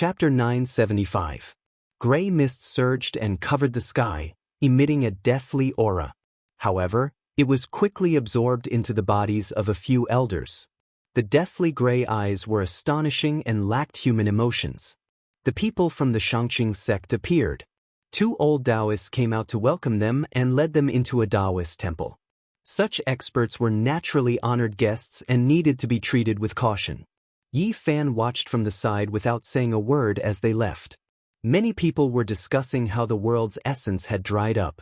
Chapter 975. Gray mist surged and covered the sky, emitting a deathly aura. However, it was quickly absorbed into the bodies of a few elders. The deathly gray eyes were astonishing and lacked human emotions. The people from the Xianxia sect appeared. 2 old Taoists came out to welcome them and led them into a Taoist temple. Such experts were naturally honored guests and needed to be treated with caution. Yi Fan watched from the side without saying a word as they left. Many people were discussing how the world's essence had dried up.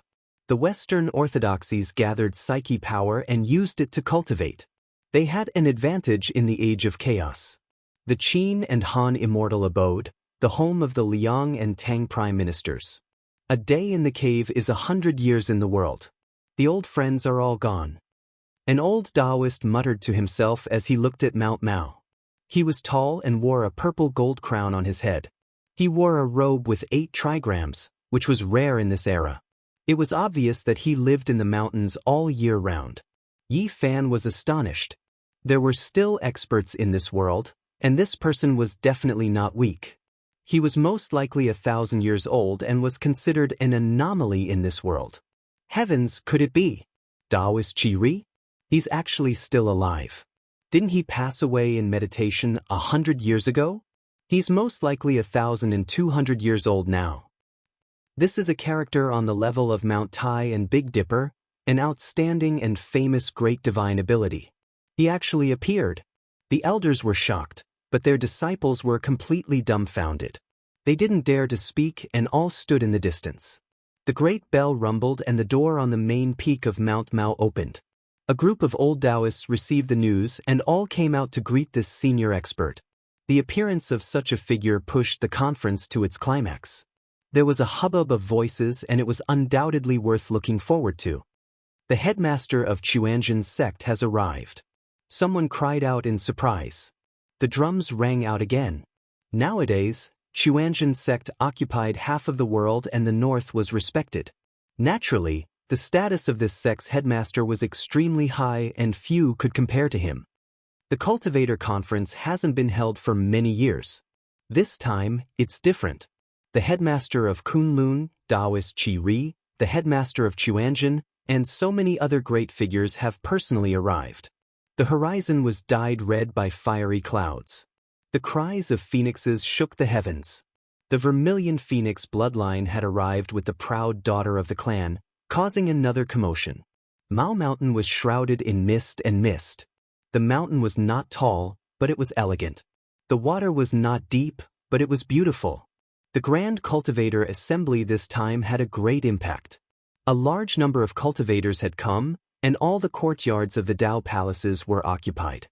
The Western orthodoxies gathered psyche power and used it to cultivate. They had an advantage in the age of chaos. The Qin and Han immortal abode, the home of the Liang and Tang prime ministers. A day in the cave is 100 years in the world. The old friends are all gone. An old Taoist muttered to himself as he looked at Mount Mao. He was tall and wore a purple gold crown on his head. He wore a robe with 8 trigrams, which was rare in this era. It was obvious that he lived in the mountains all year round. Yi Fan was astonished. There were still experts in this world, and this person was definitely not weak. He was most likely 1,000 years old and was considered an anomaly in this world. Heavens, could it be? Taoist Qi? He's actually still alive. Didn't he pass away in meditation 100 years ago? He's most likely 1,200 years old now. This is a character on the level of Mount Tai and Big Dipper, an outstanding and famous great divine ability. He actually appeared. The elders were shocked, but their disciples were completely dumbfounded. They didn't dare to speak and all stood in the distance. The great bell rumbled and the door on the main peak of Mount Mao opened. A group of old Taoists received the news and all came out to greet this senior expert. The appearance of such a figure pushed the conference to its climax. There was a hubbub of voices and it was undoubtedly worth looking forward to. The headmaster of Xianxia's sect has arrived. Someone cried out in surprise. The drums rang out again. Nowadays, Xianxia's sect occupied half of the world and the north was respected. Naturally, the status of this sect's headmaster was extremely high and few could compare to him. The Cultivator Conference hasn't been held for many years. This time, it's different. The headmaster of Kunlun, Taoist Qi, the headmaster of Xianxia, and so many other great figures have personally arrived. The horizon was dyed red by fiery clouds. The cries of phoenixes shook the heavens. The vermilion phoenix bloodline had arrived with the proud daughter of the clan, causing another commotion. Mao Mountain was shrouded in mist and mist. The mountain was not tall, but it was elegant. The water was not deep, but it was beautiful. The Grand Cultivator Assembly this time had a great impact. A large number of cultivators had come, and all the courtyards of the Tao palaces were occupied.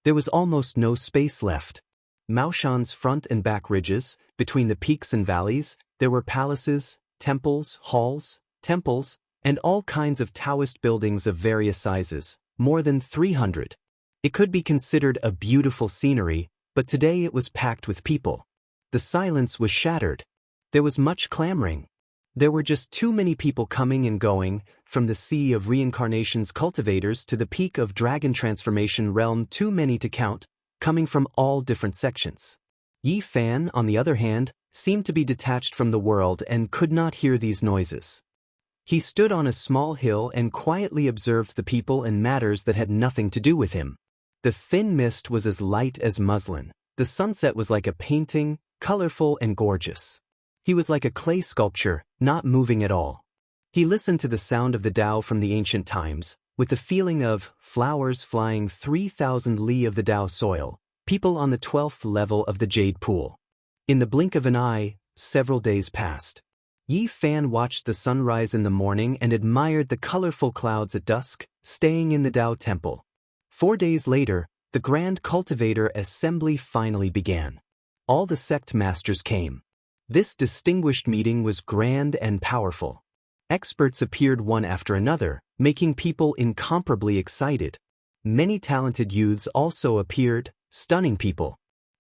There was almost no space left. Maoshan's front and back ridges, between the peaks and valleys, there were palaces, temples, halls, temples, and all kinds of Taoist buildings of various sizes, more than 300. It could be considered a beautiful scenery, but today it was packed with people. The silence was shattered. There was much clamoring. There were just too many people coming and going, from the Sea of Reincarnation's cultivators to the peak of Dragon Transformation Realm, too many to count, coming from all different sections. Yi Fan, on the other hand, seemed to be detached from the world and could not hear these noises. He stood on a small hill and quietly observed the people and matters that had nothing to do with him. The thin mist was as light as muslin. The sunset was like a painting, colorful and gorgeous. He was like a clay sculpture, not moving at all. He listened to the sound of the Tao from the ancient times, with the feeling of flowers flying 3,000 li of the Tao soil, people on the 12th level of the Jade Pool. In the blink of an eye, several days passed. Yi Fan watched the sunrise in the morning and admired the colorful clouds at dusk, staying in the Tao Temple. 4 days later, the Grand Cultivator Assembly finally began. All the sect masters came. This distinguished meeting was grand and powerful. Experts appeared one after another, making people incomparably excited. Many talented youths also appeared, stunning people.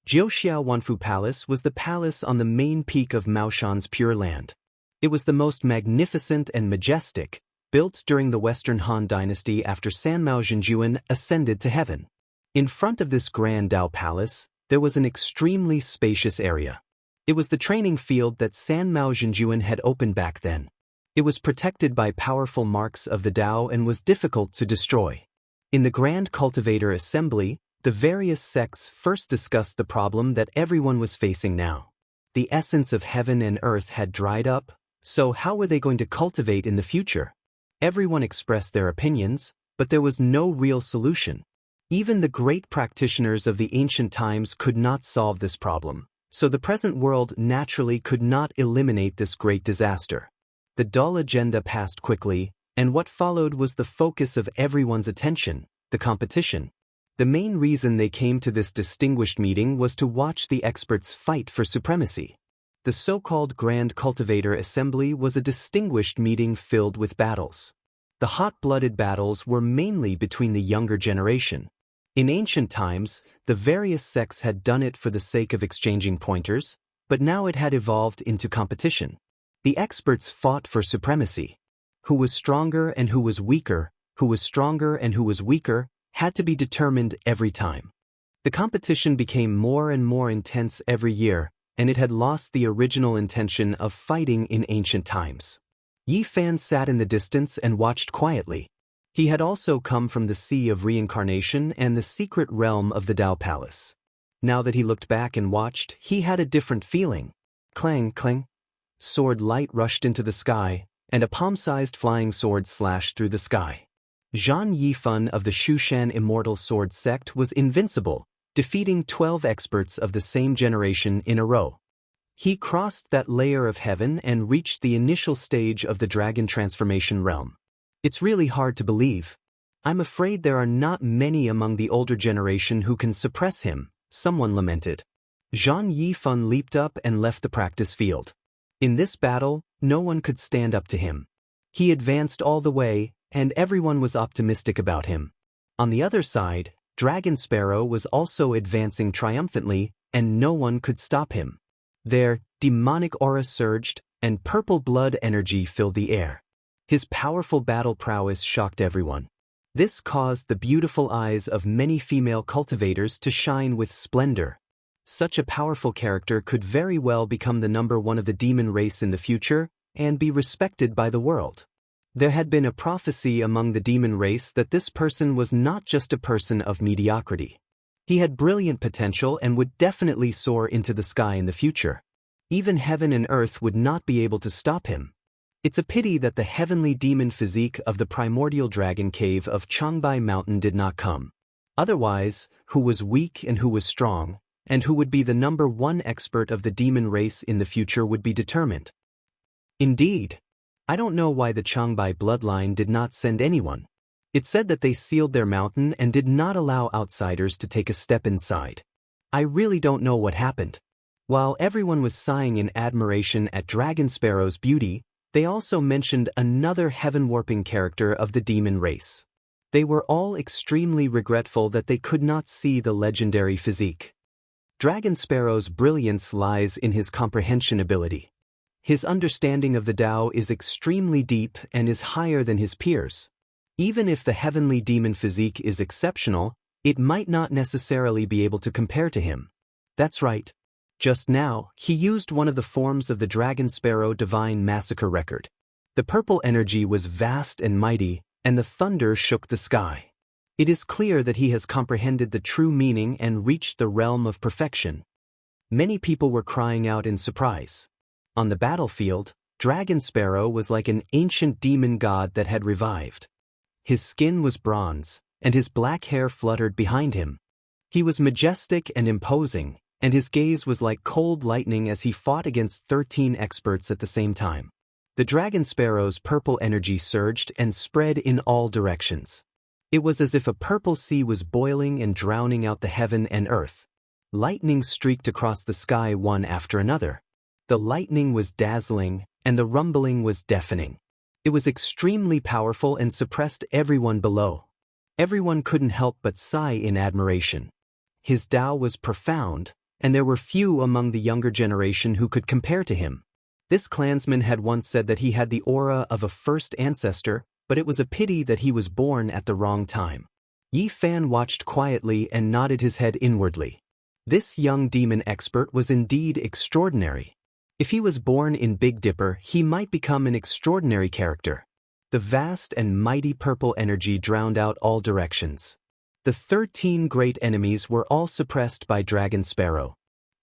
Jiuxiao Wanfu Palace was the palace on the main peak of Maoshan's Pure Land. It was the most magnificent and majestic, built during the Western Han Dynasty after Sanmao Zhenjuan ascended to heaven. In front of this grand Tao Palace, there was an extremely spacious area. It was the training field that Sanmao Zhenjuan had opened back then. It was protected by powerful marks of the Tao and was difficult to destroy. In the Grand Cultivator Assembly, the various sects first discussed the problem that everyone was facing now. The essence of heaven and earth had dried up, so how were they going to cultivate in the future? Everyone expressed their opinions, but there was no real solution. Even the great practitioners of the ancient times could not solve this problem, so the present world naturally could not eliminate this great disaster. The dull agenda passed quickly, and what followed was the focus of everyone's attention, the competition. The main reason they came to this distinguished meeting was to watch the experts fight for supremacy. The so-called Grand Cultivator Assembly was a distinguished meeting filled with battles. The hot-blooded battles were mainly between the younger generation. In ancient times, the various sects had done it for the sake of exchanging pointers, but now it had evolved into competition. The experts fought for supremacy. Who was stronger and who was weaker, who was stronger and who was weaker, had to be determined every time. The competition became more and more intense every year, and it had lost the original intention of fighting in ancient times. Yi Fan sat in the distance and watched quietly. He had also come from the Sea of Reincarnation and the secret realm of the Tao Palace. Now that he looked back and watched, he had a different feeling. Clang, clang. Sword light rushed into the sky, and a palm-sized flying sword slashed through the sky. Zhang Yifan of the Shushan Immortal Sword Sect was invincible, defeating 12 experts of the same generation in a row. He crossed that layer of heaven and reached the initial stage of the dragon transformation realm. It's really hard to believe. I'm afraid there are not many among the older generation who can suppress him, someone lamented. Zhang Yifan leaped up and left the practice field. In this battle, no one could stand up to him. He advanced all the way, and everyone was optimistic about him. On the other side, Dragon Sparrow was also advancing triumphantly, and no one could stop him. Their demonic aura surged, and purple blood energy filled the air. His powerful battle prowess shocked everyone. This caused the beautiful eyes of many female cultivators to shine with splendor. Such a powerful character could very well become the number one of the demon race in the future and be respected by the world. There had been a prophecy among the demon race that this person was not just a person of mediocrity. He had brilliant potential and would definitely soar into the sky in the future. Even heaven and earth would not be able to stop him. It's a pity that the heavenly demon physique of the primordial dragon cave of Changbai Mountain did not come. Otherwise, who was weak and who was strong, and who would be the number one expert of the demon race in the future would be determined. Indeed, I don't know why the Changbai bloodline did not send anyone. It said that they sealed their mountain and did not allow outsiders to take a step inside. I really don't know what happened. While everyone was sighing in admiration at Dragon Sparrow's beauty, they also mentioned another heaven-warping character of the demon race. They were all extremely regretful that they could not see the legendary physique. Dragon Sparrow's brilliance lies in his comprehension ability. His understanding of the Tao is extremely deep and is higher than his peers. Even if the heavenly demon physique is exceptional, it might not necessarily be able to compare to him. That's right. Just now, he used one of the forms of the Dragon Sparrow Divine Massacre record. The purple energy was vast and mighty, and the thunder shook the sky. It is clear that he has comprehended the true meaning and reached the realm of perfection. Many people were crying out in surprise. On the battlefield, Dragon Sparrow was like an ancient demon god that had revived. His skin was bronze, and his black hair fluttered behind him. He was majestic and imposing, and his gaze was like cold lightning as he fought against 13 experts at the same time. The Dragon Sparrow's purple energy surged and spread in all directions. It was as if a purple sea was boiling and drowning out the heaven and earth. Lightning streaked across the sky one after another. The lightning was dazzling, and the rumbling was deafening. It was extremely powerful and suppressed everyone below. Everyone couldn't help but sigh in admiration. His Tao was profound, and there were few among the younger generation who could compare to him. This clansman had once said that he had the aura of a first ancestor, but it was a pity that he was born at the wrong time. Yi Fan watched quietly and nodded his head inwardly. This young demon expert was indeed extraordinary. If he was born in Big Dipper, he might become an extraordinary character. The vast and mighty purple energy drowned out all directions. The 13 great enemies were all suppressed by Dragon Sparrow.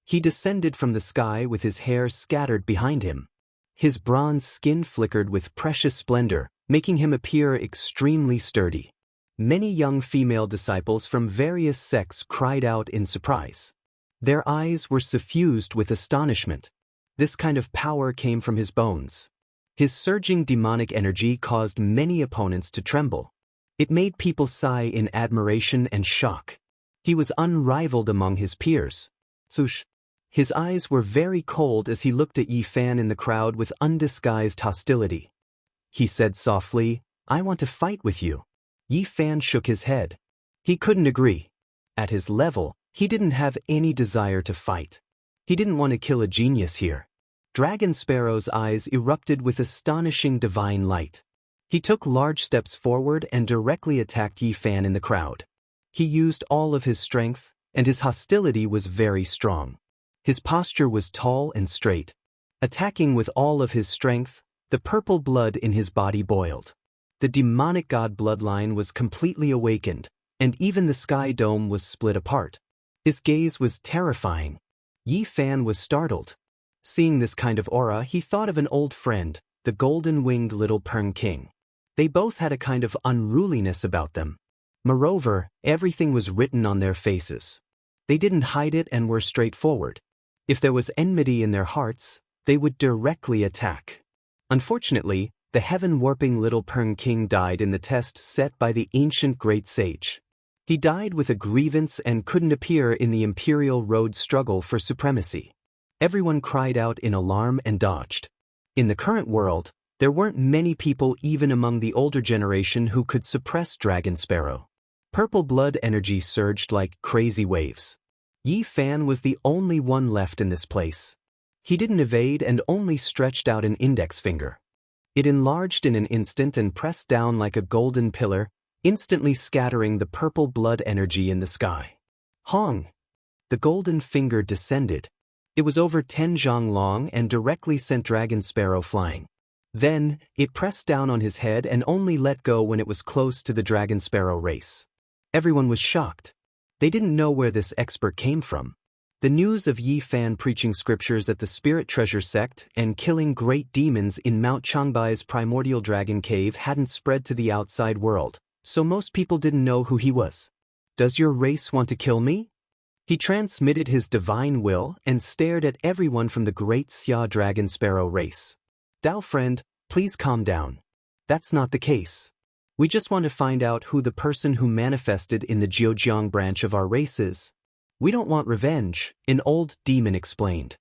He descended from the sky with his hair scattered behind him. His bronze skin flickered with precious splendor, making him appear extremely sturdy. Many young female disciples from various sects cried out in surprise. Their eyes were suffused with astonishment. This kind of power came from his bones. His surging demonic energy caused many opponents to tremble. It made people sigh in admiration and shock. He was unrivaled among his peers. Sush. His eyes were very cold as he looked at Yi Fan in the crowd with undisguised hostility. He said softly, "I want to fight with you." Yi Fan shook his head. He couldn't agree. At his level, he didn't have any desire to fight. He didn't want to kill a genius here. Dragon Sparrow's eyes erupted with astonishing divine light. He took large steps forward and directly attacked Yi Fan in the crowd. He used all of his strength, and his hostility was very strong. His posture was tall and straight. Attacking with all of his strength, the purple blood in his body boiled. The demonic god bloodline was completely awakened, and even the sky dome was split apart. His gaze was terrifying. Yi Fan was startled. Seeing this kind of aura, he thought of an old friend, the golden-winged little Pern King. They both had a kind of unruliness about them. Moreover, everything was written on their faces. They didn't hide it and were straightforward. If there was enmity in their hearts, they would directly attack. Unfortunately, the heaven-warping little Pern King died in the test set by the ancient great sage. He died with a grievance and couldn't appear in the imperial road struggle for supremacy. Everyone cried out in alarm and dodged. In the current world, there weren't many people even among the older generation who could suppress Dragon Sparrow. Purple blood energy surged like crazy waves. Yi Fan was the only one left in this place. He didn't evade and only stretched out an index finger. It enlarged in an instant and pressed down like a golden pillar, instantly scattering the purple blood energy in the sky. Hong! The golden finger descended. It was over 10 zhang long and directly sent Dragon Sparrow flying. Then, it pressed down on his head and only let go when it was close to the Dragon Sparrow race. Everyone was shocked. They didn't know where this expert came from. The news of Yi Fan preaching scriptures at the Spirit Treasure sect and killing great demons in Mount Changbai's primordial dragon cave hadn't spread to the outside world, so most people didn't know who he was. "Does your race want to kill me?" He transmitted his divine will and stared at everyone from the great Xia Dragon Sparrow race. "Dao friend, please calm down. That's not the case. We just want to find out who the person who manifested in the Jiujiang branch of our race is. We don't want revenge," an old demon explained.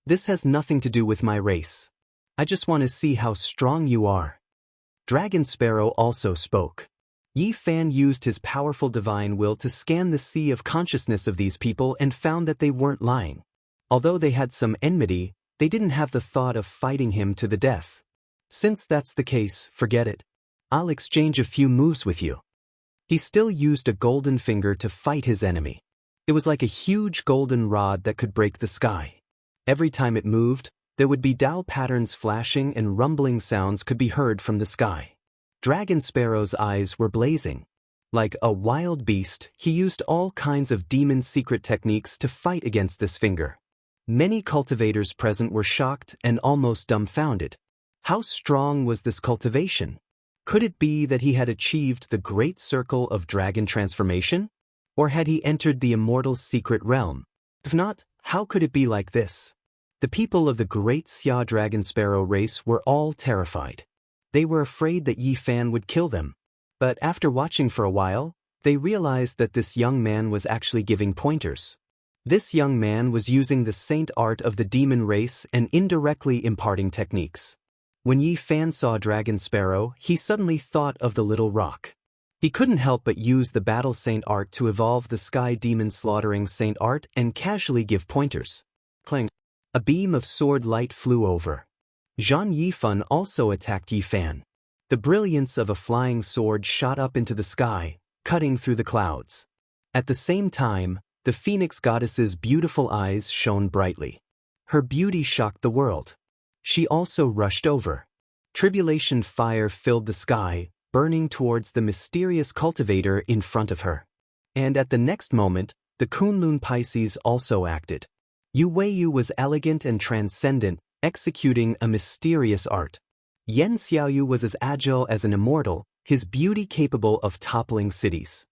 "This has nothing to do with my race. I just want to see how strong you are." Dragon Sparrow also spoke. Yi Fan used his powerful divine will to scan the sea of consciousness of these people and found that they weren't lying. Although they had some enmity, they didn't have the thought of fighting him to the death. "Since that's the case, forget it. I'll exchange a few moves with you." He still used a golden finger to fight his enemy. It was like a huge golden rod that could break the sky. Every time it moved, there would be Dao patterns flashing and rumbling sounds could be heard from the sky. Dragon Sparrow's eyes were blazing. Like a wild beast, he used all kinds of demon secret techniques to fight against this finger. Many cultivators present were shocked and almost dumbfounded. How strong was this cultivation? Could it be that he had achieved the great circle of dragon transformation? Or had he entered the immortal secret realm? If not, how could it be like this? The people of the great Xia Dragon Sparrow race were all terrified. They were afraid that Yi Fan would kill them. But after watching for a while, they realized that this young man was actually giving pointers. This young man was using the saint art of the demon race and indirectly imparting techniques. When Yi Fan saw Dragon Sparrow, he suddenly thought of the little rock. He couldn't help but use the battle saint art to evolve the sky demon slaughtering saint art and casually give pointers. Clang! A beam of sword light flew over. Zhang Yifan also attacked Yi Fan. The brilliance of a flying sword shot up into the sky, cutting through the clouds. At the same time, The phoenix goddess's beautiful eyes shone brightly. Her beauty shocked the world. She also rushed over. Tribulation fire filled the sky, burning towards the mysterious cultivator in front of her. And at the next moment, the Kunlun Pisces also acted. Yu Weiyu was elegant and transcendent, executing a mysterious art. Yan Xiaoyu was as agile as an immortal, his beauty capable of toppling cities.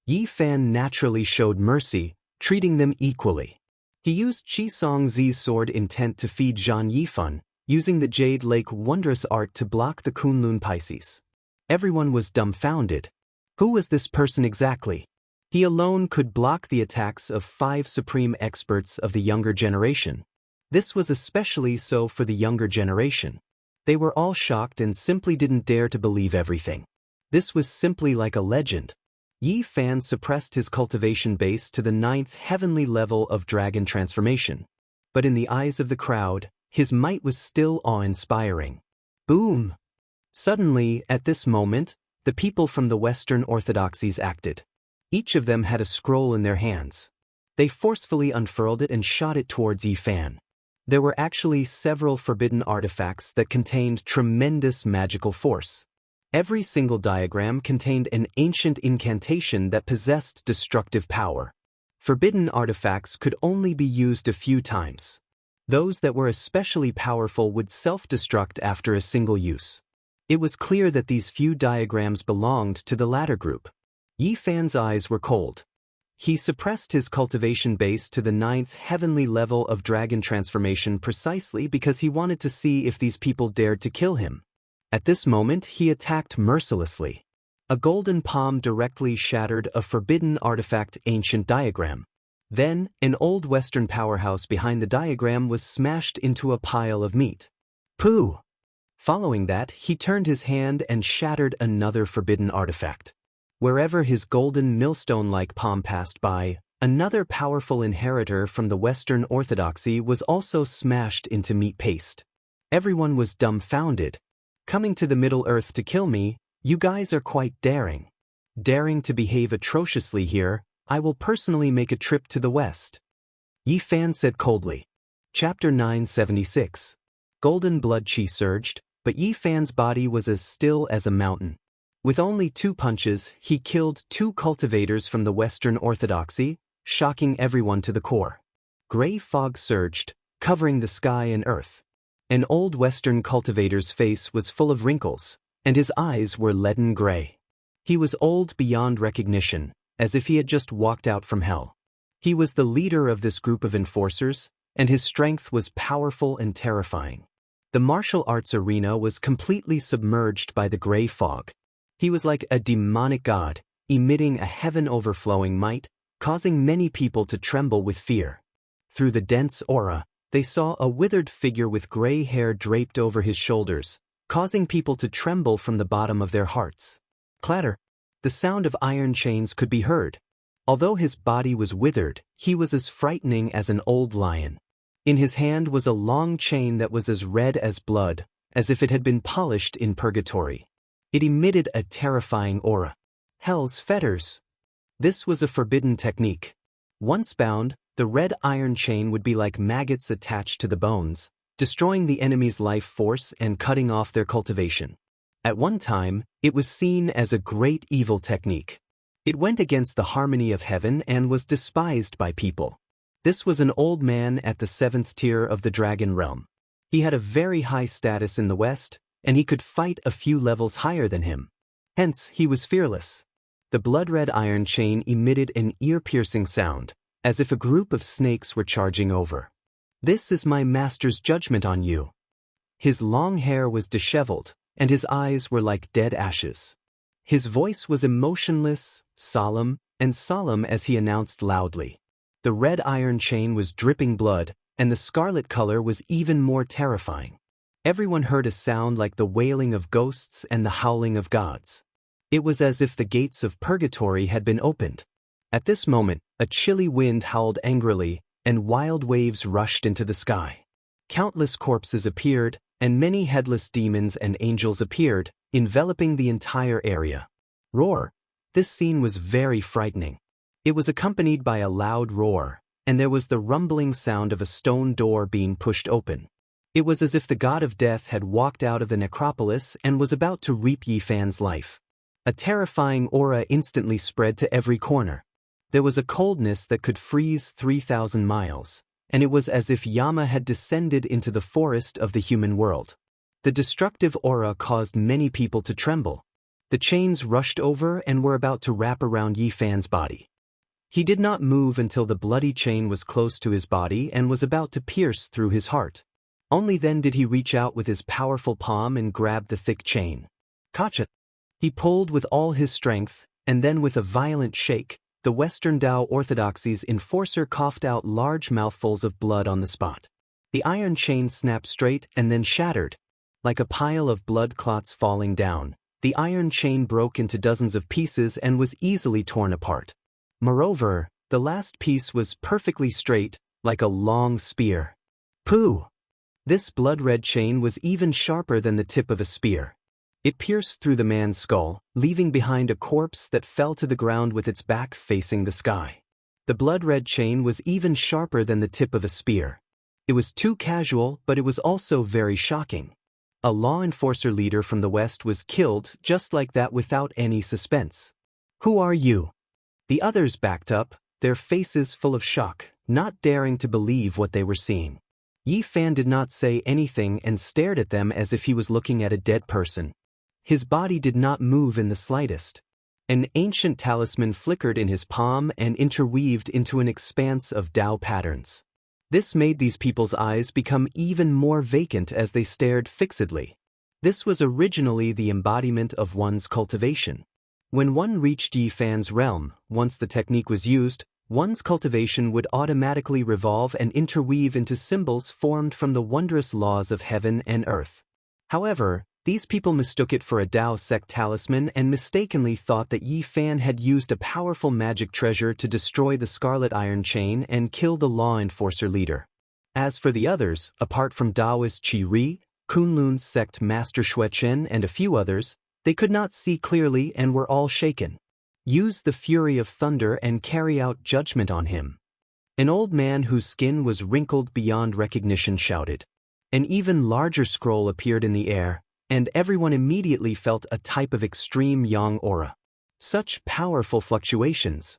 Yi Fan naturally showed mercy, treating them equally. He used Qi Songzi's sword intent to feed Zhang Yifan, using the Jade Lake wondrous art to block the Kunlun Pisces. Everyone was dumbfounded. Who was this person exactly? He alone could block the attacks of 5 supreme experts of the younger generation. This was especially so for the younger generation. They were all shocked and simply didn't dare to believe everything. This was simply like a legend. Yi Fan suppressed his cultivation base to the 9th heavenly level of dragon transformation. But in the eyes of the crowd, his might was still awe-inspiring. Boom! Suddenly, at this moment, the people from the Western Orthodoxies acted. Each of them had a scroll in their hands. They forcefully unfurled it and shot it towards Yi Fan. There were actually several forbidden artifacts that contained tremendous magical force. Every single diagram contained an ancient incantation that possessed destructive power. Forbidden artifacts could only be used a few times. Those that were especially powerful would self-destruct after a single use. It was clear that these few diagrams belonged to the latter group. Yi Fan's eyes were cold. He suppressed his cultivation base to the 9th heavenly level of dragon transformation precisely because he wanted to see if these people dared to kill him. At this moment, he attacked mercilessly. A golden palm directly shattered a forbidden artifact ancient diagram. Then, an old Western powerhouse behind the diagram was smashed into a pile of meat. Pooh! Following that, he turned his hand and shattered another forbidden artifact. Wherever his golden millstone-like palm passed by, another powerful inheritor from the Western Orthodoxy was also smashed into meat paste. Everyone was dumbfounded. Coming to the Middle Earth to kill me, you guys are quite daring. Daring to behave atrociously here, I will personally make a trip to the West. Yi Fan said coldly. Chapter 976. Golden blood qi surged, but Yi Fan's body was as still as a mountain. With only 2 punches, he killed 2 cultivators from the Western Orthodoxy, shocking everyone to the core. Gray fog surged, covering the sky and earth. An old Western cultivator's face was full of wrinkles, and his eyes were leaden gray. He was old beyond recognition, as if he had just walked out from hell. He was the leader of this group of enforcers, and his strength was powerful and terrifying. The martial arts arena was completely submerged by the gray fog. He was like a demonic god, emitting a heaven-overflowing might, causing many people to tremble with fear. Through the dense aura, they saw a withered figure with gray hair draped over his shoulders, causing people to tremble from the bottom of their hearts. Clatter! The sound of iron chains could be heard. Although his body was withered, he was as frightening as an old lion. In his hand was a long chain that was as red as blood, as if it had been polished in purgatory. It emitted a terrifying aura. Hell's fetters! This was a forbidden technique. Once bound, the red iron chain would be like maggots attached to the bones, destroying the enemy's life force and cutting off their cultivation. At one time, it was seen as a great evil technique. It went against the harmony of heaven and was despised by people. This was an old man at the 7th tier of the dragon realm. He had a very high status in the West, and he could fight a few levels higher than him. Hence, he was fearless. The blood-red iron chain emitted an ear-piercing sound, as if a group of snakes were charging over. This is my master's judgment on you. His long hair was disheveled, and his eyes were like dead ashes. His voice was emotionless, solemn as he announced loudly. The red iron chain was dripping blood, and the scarlet color was even more terrifying. Everyone heard a sound like the wailing of ghosts and the howling of gods. It was as if the gates of purgatory had been opened. At this moment, a chilly wind howled angrily, and wild waves rushed into the sky. Countless corpses appeared, and many headless demons and angels appeared, enveloping the entire area. Roar! This scene was very frightening. It was accompanied by a loud roar, and there was the rumbling sound of a stone door being pushed open. It was as if the god of death had walked out of the necropolis and was about to reap Yi Fan's life. A terrifying aura instantly spread to every corner. There was a coldness that could freeze 3,000 miles, and it was as if Yama had descended into the forest of the human world. The destructive aura caused many people to tremble. The chains rushed over and were about to wrap around Yi Fan's body. He did not move until the bloody chain was close to his body and was about to pierce through his heart. Only then did he reach out with his powerful palm and grab the thick chain. Kacha! He pulled with all his strength, and then with a violent shake, the Western Tao Orthodoxy's enforcer coughed out large mouthfuls of blood on the spot. The iron chain snapped straight and then shattered. Like a pile of blood clots falling down, the iron chain broke into dozens of pieces and was easily torn apart. Moreover, the last piece was perfectly straight, like a long spear. Pooh! This blood-red chain was even sharper than the tip of a spear. It pierced through the man's skull, leaving behind a corpse that fell to the ground with its back facing the sky. The blood-red chain was even sharper than the tip of a spear. It was too casual, but it was also very shocking. A law enforcer leader from the West was killed just like that without any suspense. Who are you? The others backed up, their faces full of shock, not daring to believe what they were seeing. Yi Fan did not say anything and stared at them as if he was looking at a dead person. His body did not move in the slightest. An ancient talisman flickered in his palm and interweaved into an expanse of Tao patterns. This made these people's eyes become even more vacant as they stared fixedly. This was originally the embodiment of one's cultivation. When one reached Yi Fan's realm, once the technique was used, one's cultivation would automatically revolve and interweave into symbols formed from the wondrous laws of heaven and earth. However, these people mistook it for a Tao sect talisman and mistakenly thought that Yi Fan had used a powerful magic treasure to destroy the Scarlet Iron Chain and kill the law enforcer leader. As for the others, apart from Taoist Qi Ri, Kunlun's sect Master Xuechen and a few others, they could not see clearly and were all shaken. Use the fury of thunder and carry out judgment on him. An old man whose skin was wrinkled beyond recognition shouted. An even larger scroll appeared in the air, and everyone immediately felt a type of extreme yang aura. Such powerful fluctuations.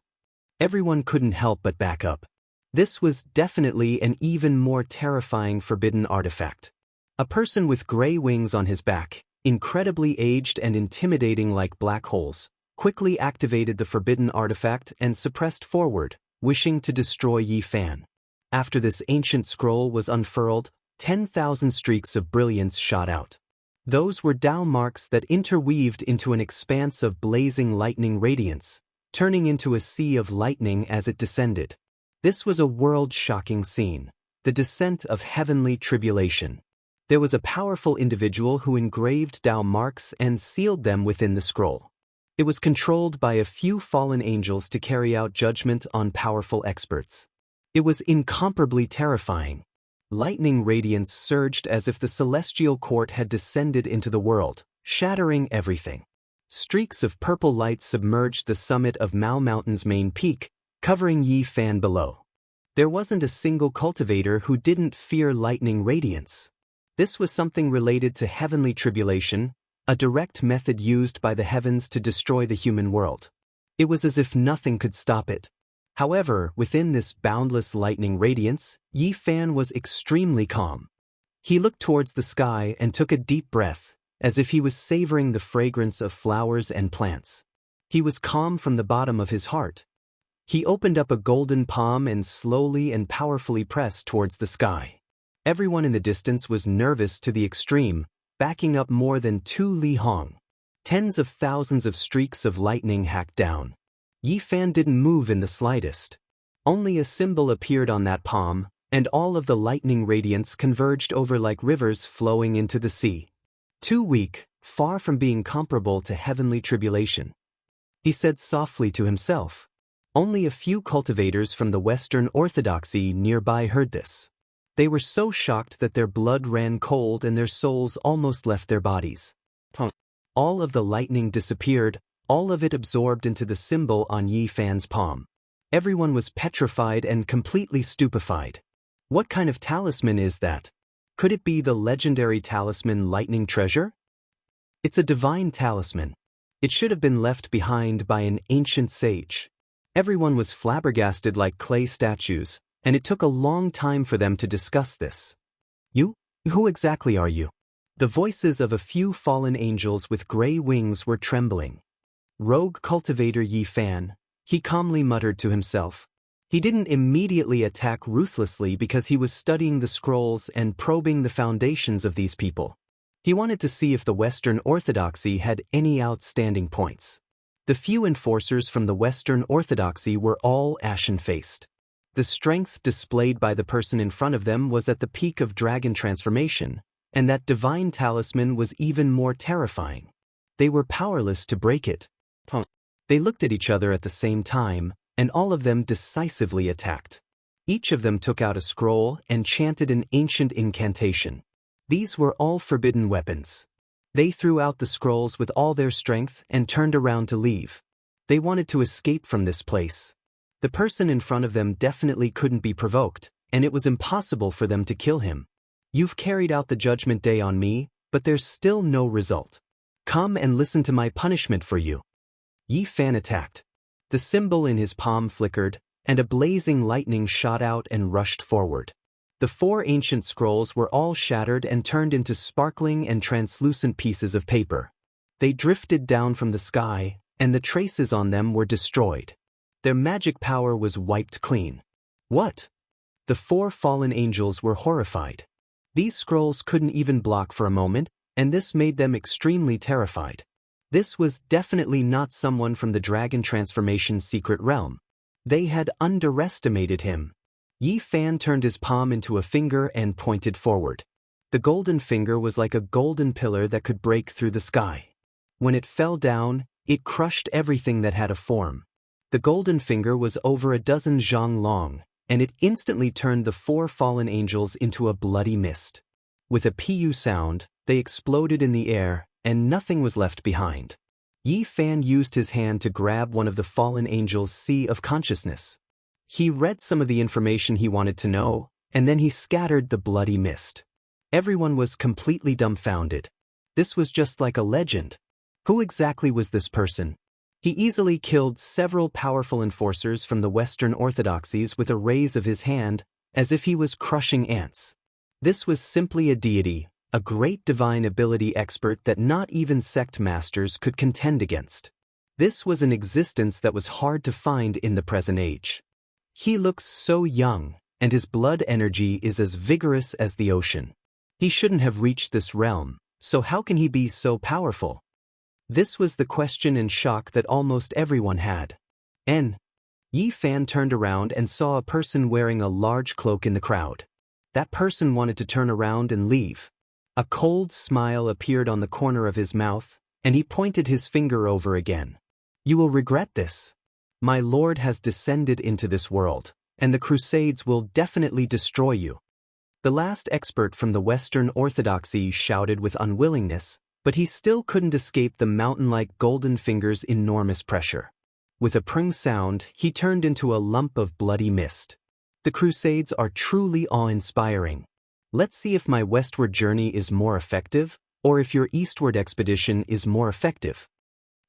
Everyone couldn't help but back up. This was definitely an even more terrifying forbidden artifact. A person with gray wings on his back, incredibly aged and intimidating like black holes, quickly activated the forbidden artifact and suppressed forward, wishing to destroy Yi Fan. After this ancient scroll was unfurled, 10,000 streaks of brilliance shot out. Those were Tao marks that interweaved into an expanse of blazing lightning radiance, turning into a sea of lightning as it descended. This was a world-shocking scene, the descent of heavenly tribulation. There was a powerful individual who engraved Tao marks and sealed them within the scroll. It was controlled by a few fallen angels to carry out judgment on powerful experts. It was incomparably terrifying. Lightning radiance surged as if the celestial court had descended into the world, shattering everything. Streaks of purple light submerged the summit of Mao Mountain's main peak, covering Yi Fan below. There wasn't a single cultivator who didn't fear lightning radiance. This was something related to heavenly tribulation, a direct method used by the heavens to destroy the human world. It was as if nothing could stop it. However, within this boundless lightning radiance, Yi Fan was extremely calm. He looked towards the sky and took a deep breath, as if he was savoring the fragrance of flowers and plants. He was calm from the bottom of his heart. He opened up a golden palm and slowly and powerfully pressed towards the sky. Everyone in the distance was nervous to the extreme, backing up more than 2 li hong. Tens of thousands of streaks of lightning hacked down. Yi Fan didn't move in the slightest. Only a symbol appeared on that palm, and all of the lightning radiance converged over like rivers flowing into the sea. Too weak, far from being comparable to heavenly tribulation. He said softly to himself. Only a few cultivators from the Western Orthodoxy nearby heard this. They were so shocked that their blood ran cold and their souls almost left their bodies. All of the lightning disappeared, all of it absorbed into the symbol on Yi Fan's palm. Everyone was petrified and completely stupefied. What kind of talisman is that? Could it be the legendary talisman Lightning Treasure? It's a divine talisman. It should have been left behind by an ancient sage. Everyone was flabbergasted like clay statues, and it took a long time for them to discuss this. You? Who exactly are you? The voices of a few fallen angels with gray wings were trembling. Rogue cultivator Yi Fan, he calmly muttered to himself. He didn't immediately attack ruthlessly because he was studying the scrolls and probing the foundations of these people. He wanted to see if the Western Orthodoxy had any outstanding points. The few enforcers from the Western Orthodoxy were all ashen-faced. The strength displayed by the person in front of them was at the peak of dragon transformation, and that divine talisman was even more terrifying. They were powerless to break it. They looked at each other at the same time, and all of them decisively attacked. Each of them took out a scroll and chanted an ancient incantation. These were all forbidden weapons. They threw out the scrolls with all their strength and turned around to leave. They wanted to escape from this place. The person in front of them definitely couldn't be provoked, and it was impossible for them to kill him. You've carried out the judgment day on me, but there's still no result. Come and listen to my punishment for you. Yi Fan attacked. The symbol in his palm flickered, and a blazing lightning shot out and rushed forward. The 4 ancient scrolls were all shattered and turned into sparkling and translucent pieces of paper. They drifted down from the sky, and the traces on them were destroyed. Their magic power was wiped clean. What? The 4 fallen angels were horrified. These scrolls couldn't even block for a moment, and this made them extremely terrified. This was definitely not someone from the dragon transformation's secret realm. They had underestimated him. Yi Fan turned his palm into a finger and pointed forward. The golden finger was like a golden pillar that could break through the sky. When it fell down, it crushed everything that had a form. The golden finger was over a dozen zhang long, and it instantly turned the 4 fallen angels into a bloody mist. With a pu sound, they exploded in the air, and nothing was left behind. Yi Fan used his hand to grab one of the fallen angels' sea of consciousness. He read some of the information he wanted to know, and then he scattered the bloody mist. Everyone was completely dumbfounded. This was just like a legend. Who exactly was this person? He easily killed several powerful enforcers from the Western Orthodoxies with a raise of his hand, as if he was crushing ants. This was simply a deity, a great divine ability expert that not even sect masters could contend against. This was an existence that was hard to find in the present age. He looks so young, and his blood energy is as vigorous as the ocean. He shouldn't have reached this realm, so how can he be so powerful? This was the question and shock that almost everyone had. Yi Fan turned around and saw a person wearing a large cloak in the crowd. That person wanted to turn around and leave. A cold smile appeared on the corner of his mouth, and he pointed his finger over again. You will regret this. My lord has descended into this world, and the Crusades will definitely destroy you. The last expert from the Western Orthodoxy shouted with unwillingness, but he still couldn't escape the mountain-like golden finger's enormous pressure. With a pring sound, he turned into a lump of bloody mist. The Crusades are truly awe-inspiring. Let's see if my westward journey is more effective, or if your eastward expedition is more effective.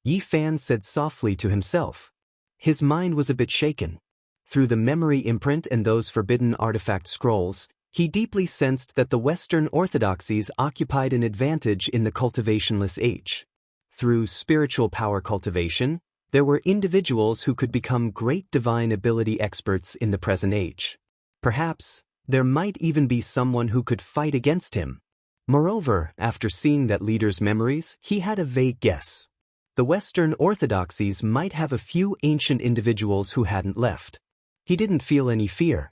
Yi Fan said softly to himself. His mind was a bit shaken. Through the memory imprint and those forbidden artifact scrolls, he deeply sensed that the Western Orthodoxies occupied an advantage in the cultivationless age. Through spiritual power cultivation, there were individuals who could become great divine ability experts in the present age. Perhaps, there might even be someone who could fight against him. Moreover, after seeing that leader's memories, he had a vague guess. The Western Orthodoxies might have a few ancient individuals who hadn't left. He didn't feel any fear.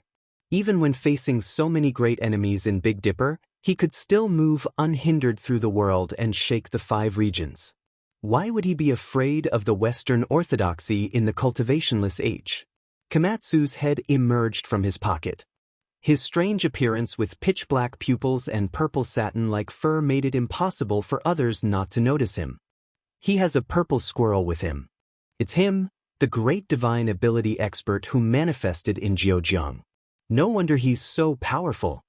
Even when facing so many great enemies in Big Dipper, he could still move unhindered through the world and shake the 5 regions. Why would he be afraid of the Western Orthodoxy in the cultivationless age? Komatsu's head emerged from his pocket. His strange appearance with pitch-black pupils and purple satin-like fur made it impossible for others not to notice him. He has a purple squirrel with him. It's him, the great divine ability expert who manifested in Jiujiang. No wonder he's so powerful.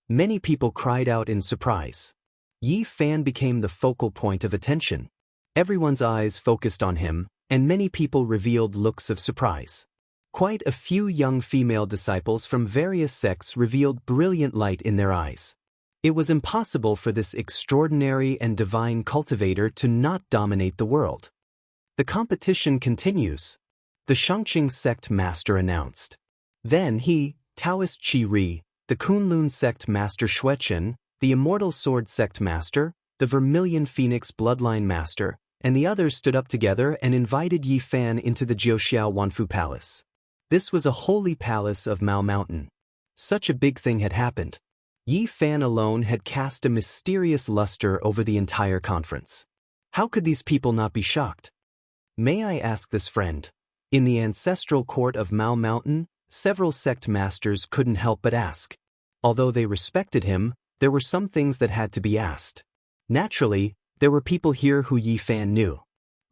Many people cried out in surprise. Yi Fan became the focal point of attention. Everyone's eyes focused on him, and many people revealed looks of surprise. Quite a few young female disciples from various sects revealed brilliant light in their eyes. It was impossible for this extraordinary and divine cultivator to not dominate the world. The competition continues, the Xianxia sect master announced. Then he, Taoist Qi Ri, the Kunlun sect master Xuechen, the Immortal Sword sect master, the Vermilion Phoenix bloodline master, and the others stood up together and invited Yi Fan into the Jiuxiao Wanfu Palace. This was a holy palace of Mao Mountain. Such a big thing had happened. Yi Fan alone had cast a mysterious luster over the entire conference. How could these people not be shocked? May I ask this friend? In the ancestral court of Mao Mountain, several sect masters couldn't help but ask. Although they respected him, there were some things that had to be asked. Naturally, there were people here who Yi Fan knew.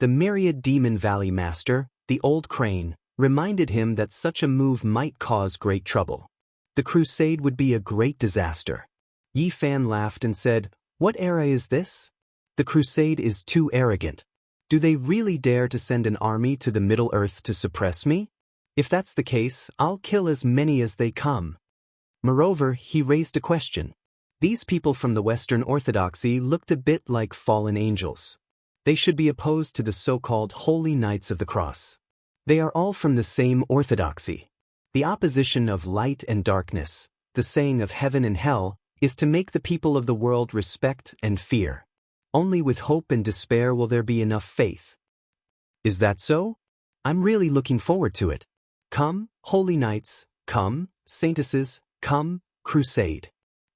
The Myriad Demon Valley Master, the Old Crane, reminded him that such a move might cause great trouble. The crusade would be a great disaster. Yi Fan laughed and said, "What era is this? The crusade is too arrogant. Do they really dare to send an army to the Middle Earth to suppress me? If that's the case, I'll kill as many as they come." Moreover, he raised a question. These people from the Western Orthodoxy looked a bit like fallen angels. They should be opposed to the so-called Holy Knights of the Cross. They are all from the same orthodoxy. The opposition of light and darkness, the saying of heaven and hell, is to make the people of the world respect and fear. Only with hope and despair will there be enough faith. Is that so? I'm really looking forward to it. Come, holy knights, come, saintesses, come, crusade.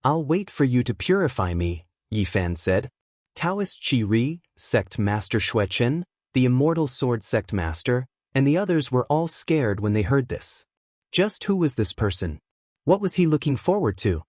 I'll wait for you to purify me, Yi Fan said. Taoist Qi Ri, sect master Xuechen, the Immortal Sword sect master, and the others were all scared when they heard this. Just who was this person? What was he looking forward to?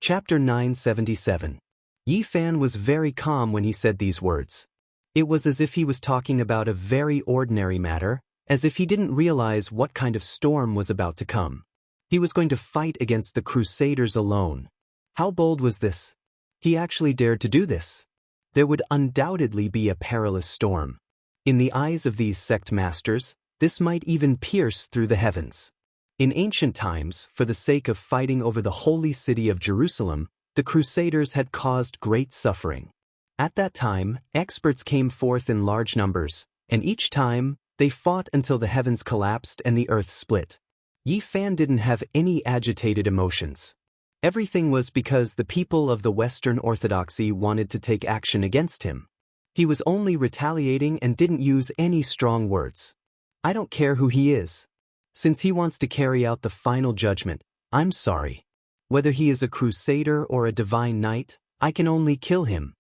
Chapter 977. Yi Fan was very calm when he said these words. It was as if he was talking about a very ordinary matter, as if he didn't realize what kind of storm was about to come. He was going to fight against the Crusaders alone. How bold was this? He actually dared to do this. There would undoubtedly be a perilous storm. In the eyes of these sect masters, this might even pierce through the heavens. In ancient times, for the sake of fighting over the holy city of Jerusalem, the Crusaders had caused great suffering. At that time, experts came forth in large numbers, and each time, they fought until the heavens collapsed and the earth split. Yi Fan didn't have any agitated emotions. Everything was because the people of the Western Orthodoxy wanted to take action against him. He was only retaliating and didn't use any strong words. I don't care who he is. Since he wants to carry out the final judgment, I'm sorry. Whether he is a crusader or a divine knight, I can only kill him.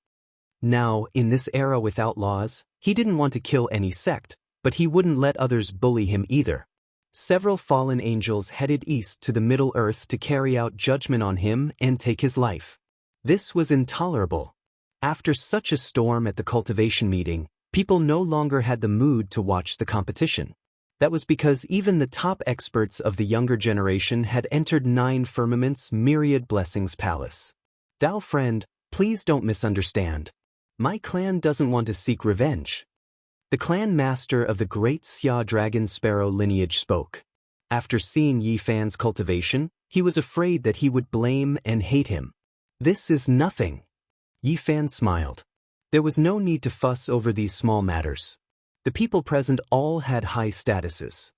Now, in this era without laws, he didn't want to kill any sect, but he wouldn't let others bully him either. Several fallen angels headed east to the Middle Earth to carry out judgment on him and take his life. This was intolerable. After such a storm at the cultivation meeting, people no longer had the mood to watch the competition. That was because even the top experts of the younger generation had entered Nine Firmament's Myriad Blessings Palace. Dao friend, please don't misunderstand. My clan doesn't want to seek revenge. The clan master of the great Xia dragon sparrow lineage spoke. After seeing Yi Fan's cultivation, he was afraid that he would blame and hate him. This is nothing. Yi Fan smiled. There was no need to fuss over these small matters. The people present all had high statuses.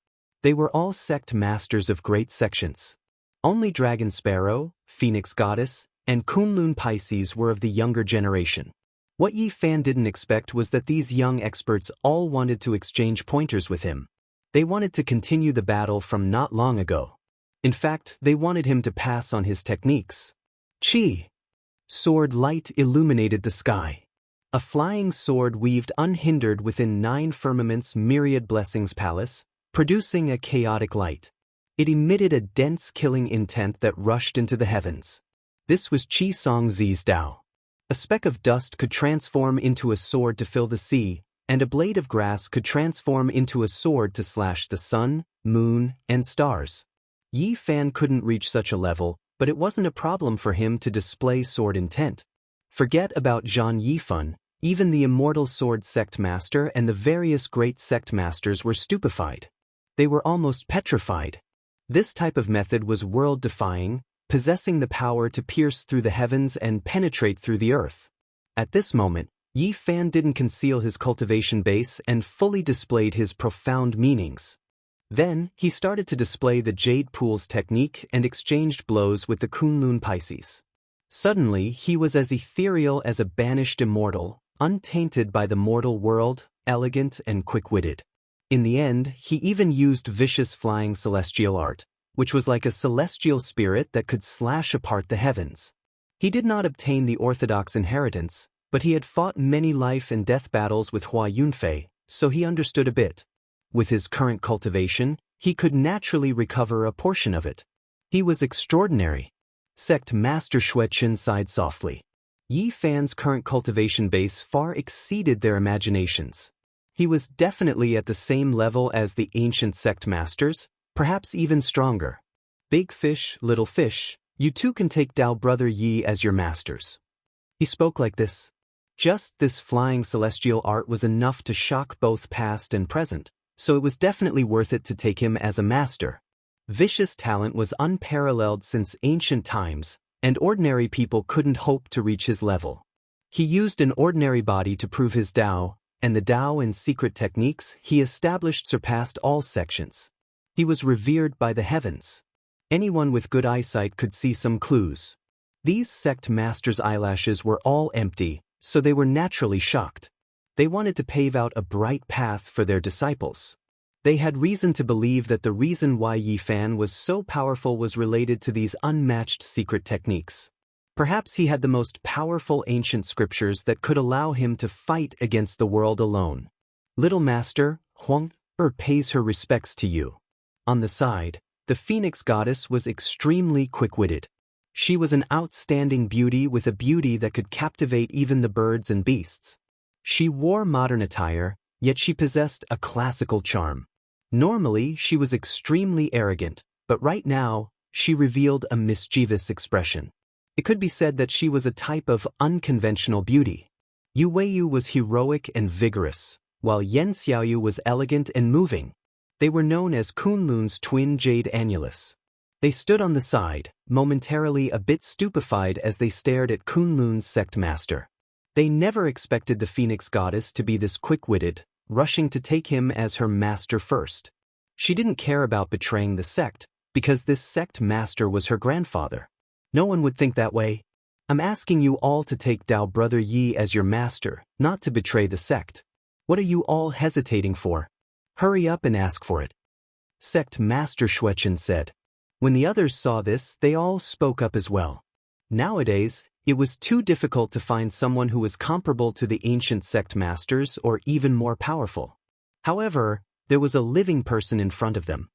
They were all sect masters of great sections. Only Dragon Sparrow, Phoenix Goddess, and Kunlun Pisces were of the younger generation. What Yi Fan didn't expect was that these young experts all wanted to exchange pointers with him. They wanted to continue the battle from not long ago. In fact, they wanted him to pass on his techniques. Chi! Sword light illuminated the sky. A flying sword weaved unhindered within Nine Firmament's Myriad Blessings Palace, producing a chaotic light. It emitted a dense killing intent that rushed into the heavens. This was Qi Song Zi's Dao. A speck of dust could transform into a sword to fill the sea, and a blade of grass could transform into a sword to slash the sun, moon, and stars. Yi Fan couldn't reach such a level, but it wasn't a problem for him to display sword intent. Forget about Zhang Yifan, even the immortal sword sect master and the various great sect masters were stupefied. They were almost petrified. This type of method was world-defying, possessing the power to pierce through the heavens and penetrate through the earth. At this moment, Yi Fan didn't conceal his cultivation base and fully displayed his profound meanings. Then, he started to display the Jade Pool's technique and exchanged blows with the Kunlun Pisces. Suddenly, he was as ethereal as a banished immortal, untainted by the mortal world, elegant and quick-witted. In the end, he even used vicious flying celestial art, which was like a celestial spirit that could slash apart the heavens. He did not obtain the orthodox inheritance, but he had fought many life and death battles with Hua Yunfei, so he understood a bit. With his current cultivation, he could naturally recover a portion of it. He was extraordinary. Sect Master Xueqin sighed softly. Yi Fan's current cultivation base far exceeded their imaginations. He was definitely at the same level as the ancient sect masters, perhaps even stronger. Big fish, little fish, you two can take Dao Brother Yi as your masters. He spoke like this. Just this flying celestial art was enough to shock both past and present, so it was definitely worth it to take him as a master. Vicious talent was unparalleled since ancient times, and ordinary people couldn't hope to reach his level. He used an ordinary body to prove his Dao, and the Dao and secret techniques he established surpassed all sections. He was revered by the heavens. Anyone with good eyesight could see some clues. These sect masters' eyelashes were all empty, so they were naturally shocked. They wanted to pave out a bright path for their disciples. They had reason to believe that the reason why Yi Fan was so powerful was related to these unmatched secret techniques. Perhaps he had the most powerful ancient scriptures that could allow him to fight against the world alone. Little Master, Huang pays her respects to you. On the side, the Phoenix goddess was extremely quick-witted. She was an outstanding beauty with a beauty that could captivate even the birds and beasts. She wore modern attire, yet she possessed a classical charm. Normally, she was extremely arrogant, but right now, she revealed a mischievous expression. It could be said that she was a type of unconventional beauty. Yu Weiyu was heroic and vigorous, while Yan Xiaoyu was elegant and moving. They were known as Kunlun's twin jade annulus. They stood on the side, momentarily a bit stupefied as they stared at Kunlun's sect master. They never expected the Phoenix goddess to be this quick-witted, rushing to take him as her master first. She didn't care about betraying the sect, because this sect master was her grandfather. No one would think that way. I'm asking you all to take Dao Brother Yi as your master, not to betray the sect. What are you all hesitating for? Hurry up and ask for it. Sect Master Xueqin said. When the others saw this, they all spoke up as well. Nowadays, it was too difficult to find someone who was comparable to the ancient sect masters or even more powerful. However, there was a living person in front of them.